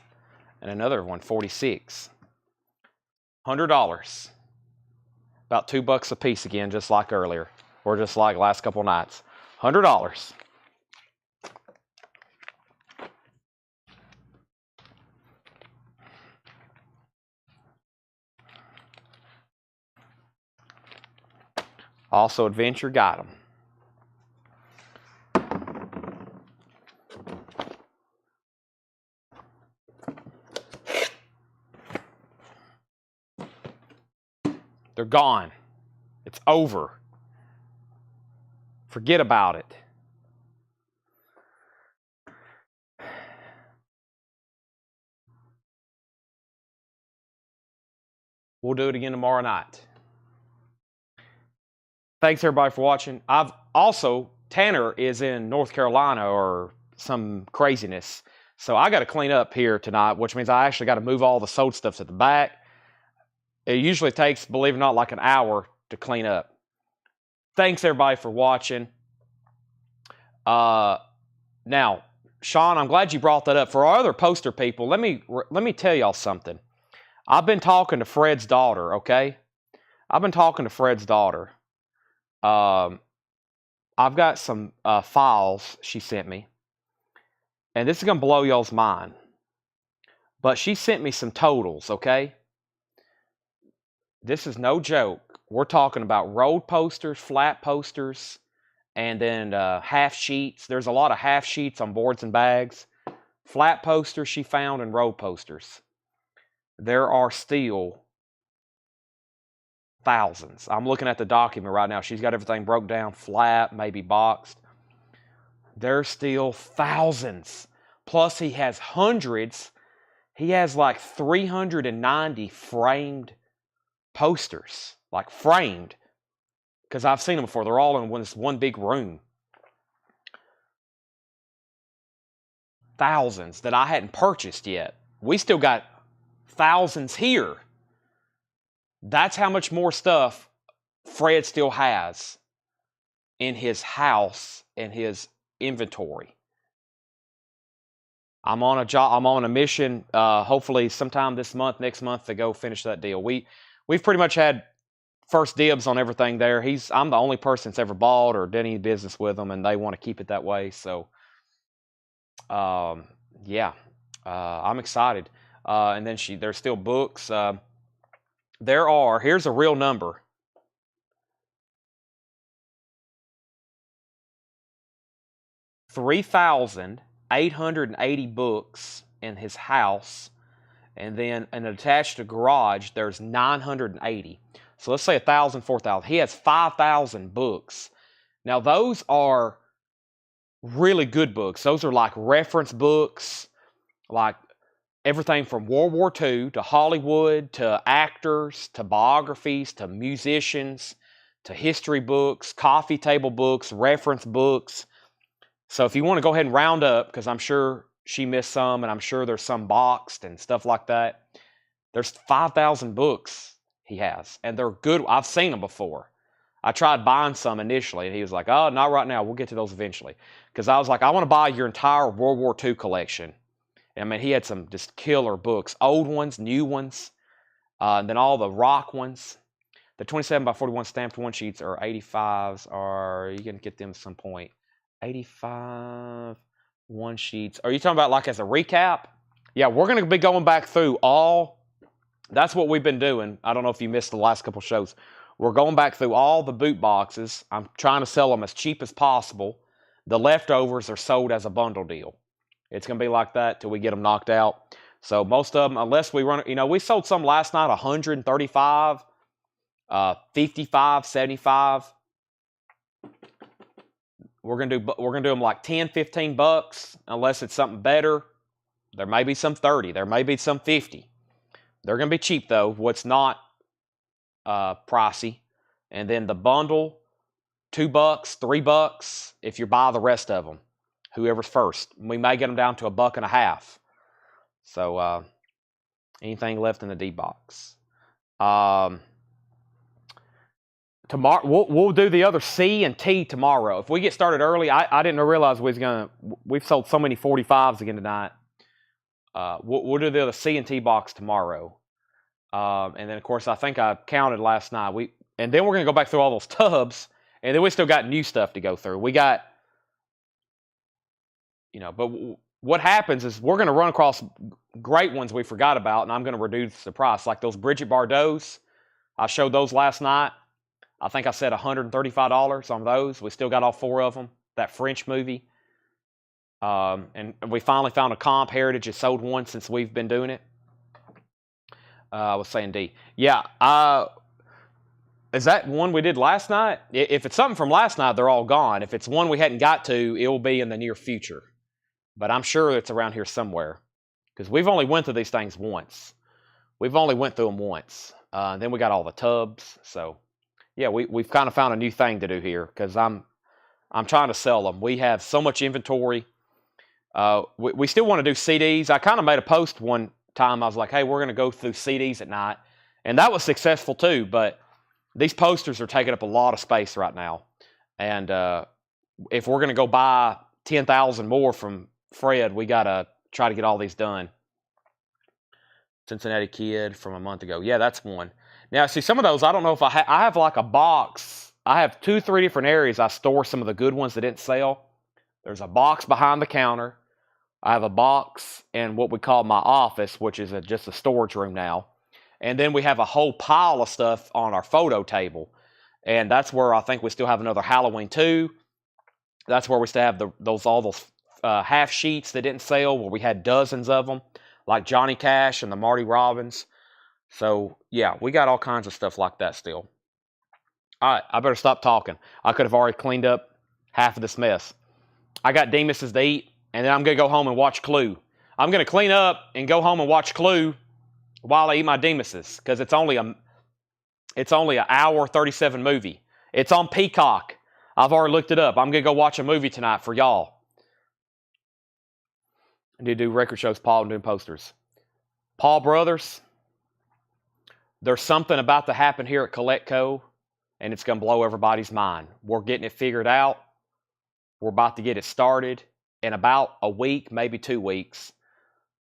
and another one, 46. $100. About $2 a piece again, just like earlier, or just like last couple nights. $100. Also, Adventure got them. They're gone. It's over. Forget about it. We'll do it again tomorrow night. Thanks everybody for watching. Tanner is in North Carolina or some craziness. So I got to clean up here tonight, which means I actually got to move all the sold stuff to the back. It usually takes, believe it or not, like an hour to clean up. Thanks everybody for watching. Now, Sean, I'm glad you brought that up. For our other poster people, let me tell y'all something. I've been talking to Fred's daughter, okay? I've been talking to Fred's daughter. I've got some files she sent me. And this is going to blow y'all's mind. But she sent me some totals, okay? This is no joke. We're talking about rolled posters, flat posters, and then half sheets. There's a lot of half sheets on boards and bags. Flat posters she found and rolled posters. There are still thousands. I'm looking at the document right now. She's got everything broke down, flat, maybe boxed. There's still thousands. Plus he has hundreds. He has like 390 framed posters. Like framed. Because I've seen them before. They're all in this one big room. Thousands that I hadn't purchased yet. We still got thousands here. That's how much more stuff Fred still has in his house and his inventory. I'm on a mission, hopefully sometime this month, next month, to go finish that deal. We've pretty much had first dibs on everything there. I'm the only person that's ever bought or done any business with them, and they want to keep it that way. So, yeah, I'm excited. And then there's still books. Here's a real number. 3,880 books in his house, and then in an attached garage, there's 980. So let's say 1,000, 4,000. He has 5,000 books. Now those are really good books. Those are like reference books, like everything from World War II to Hollywood to actors to biographies to musicians to history books, coffee table books, reference books. So if you want to go ahead and round up, because I'm sure she missed some, and I'm sure there's some boxed and stuff like that. There's 5,000 books he has, and they're good. I've seen them before. I tried buying some initially, and he was like, oh, not right now. We'll get to those eventually. Because I was like, I want to buy your entire World War II collection. I mean, he had some just killer books, old ones, new ones, and then all the rock ones. The 27 by 41 stamped one sheets are 85s. You going to get them at some point? 85 one sheets. Are you talking about like as a recap? Yeah, we're going to be going back through all. That's what we've been doing. I don't know if you missed the last couple shows. We're going back through all the boot boxes. I'm trying to sell them as cheap as possible. The leftovers are sold as a bundle deal. It's going to be like that till we get them knocked out. So most of them, unless we run, we sold some last night, 135, 55, 75. We're gonna do them like 10, 15 bucks, unless it's something better. There may be some 30. There may be some 50. They're gonna be cheap though. What's not pricey. And then the bundle, $2, $3 if you buy the rest of them. Whoever's first. We may get them down to $1.50. So anything left in the D box. Total tomorrow we'll do the other C and T tomorrow. If we get started early, I didn't realize we've sold so many 45s again tonight. We'll do the other C and T box tomorrow. And then, of course, I think I counted last night. And then we're going to go back through all those tubs, and then we still got new stuff to go through. We got, but what happens is we're going to run across great ones we forgot about, and I'm going to reduce the price. Like those Bridget Bardot's. I showed those last night. I think I said $135 on those. We still got all 4 of them. That French movie. And we finally found a comp. Heritage has sold one since we've been doing it. I was saying D. Yeah. Is that one we did last night? If it's something from last night, they're all gone. If it's one we hadn't got to, it will be in the near future. But I'm sure it's around here somewhere. Because we've only went through these things once. We've only went through them once. Then we got all the tubs. So, yeah, we've kind of found a new thing to do here. Because I'm trying to sell them. We have so much inventory. We still want to do CDs. I kind of made a post one time. I was like, hey, we're going to go through CDs at night. And that was successful too. But these posters are taking up a lot of space right now. And if we're going to go buy 10,000 more from Fred, we got to try to get all these done. Cincinnati Kid from a month ago. Yeah, that's one. Now, see, some of those, I don't know if I have like a box. I have 2-3 different areas I store some of the good ones that didn't sell. There's a box behind the counter. I have a box in what we call my office, which is just a storage room now. And then we have a whole pile of stuff on our photo table. And that's where I think we still have another Halloween 2. That's where we still have all those half sheets that didn't sell, where we had dozens of them, like Johnny Cash and the Marty Robbins. So, yeah, we got all kinds of stuff like that still. All right, I better stop talking. I could have already cleaned up half of this mess. I got Demus's to eat, and then I'm going to go home and watch Clue. I'm going to clean up and go home and watch Clue while I eat my Demus's, because it's only an hour 37 movie. It's on Peacock. I've already looked it up. I'm going to go watch a movie tonight for y'all. I do record shows, Paul, and doing posters. Paul Brothers, there's something about to happen here at Collectco, and it's going to blow everybody's mind. We're getting it figured out. We're about to get it started in about a week, maybe 2 weeks.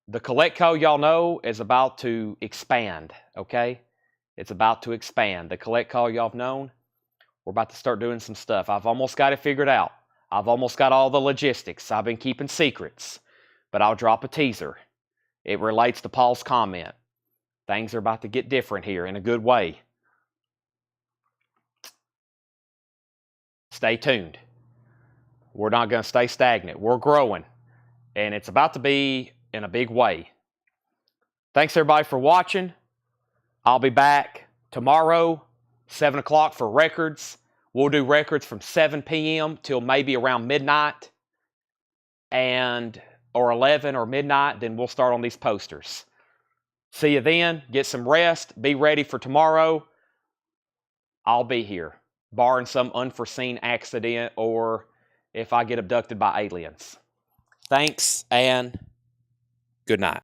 The Collectco, y'all know, is about to expand, okay? It's about to expand. The Collectco y'all have known, we're about to start doing some stuff. I've almost got it figured out. I've almost got all the logistics. I've been keeping secrets. But I'll drop a teaser. It relates to Paul's comment. Things are about to get different here in a good way. Stay tuned. We're not going to stay stagnant. We're growing. And it's about to be in a big way. Thanks, everybody, for watching. I'll be back tomorrow, 7 o'clock for records. We'll do records from 7 p.m. till maybe around midnight. Or 11 or midnight. Then we'll start on these posters. See you then. Get some rest. Be ready for tomorrow. I'll be here, barring some unforeseen accident or if I get abducted by aliens. Thanks and good night.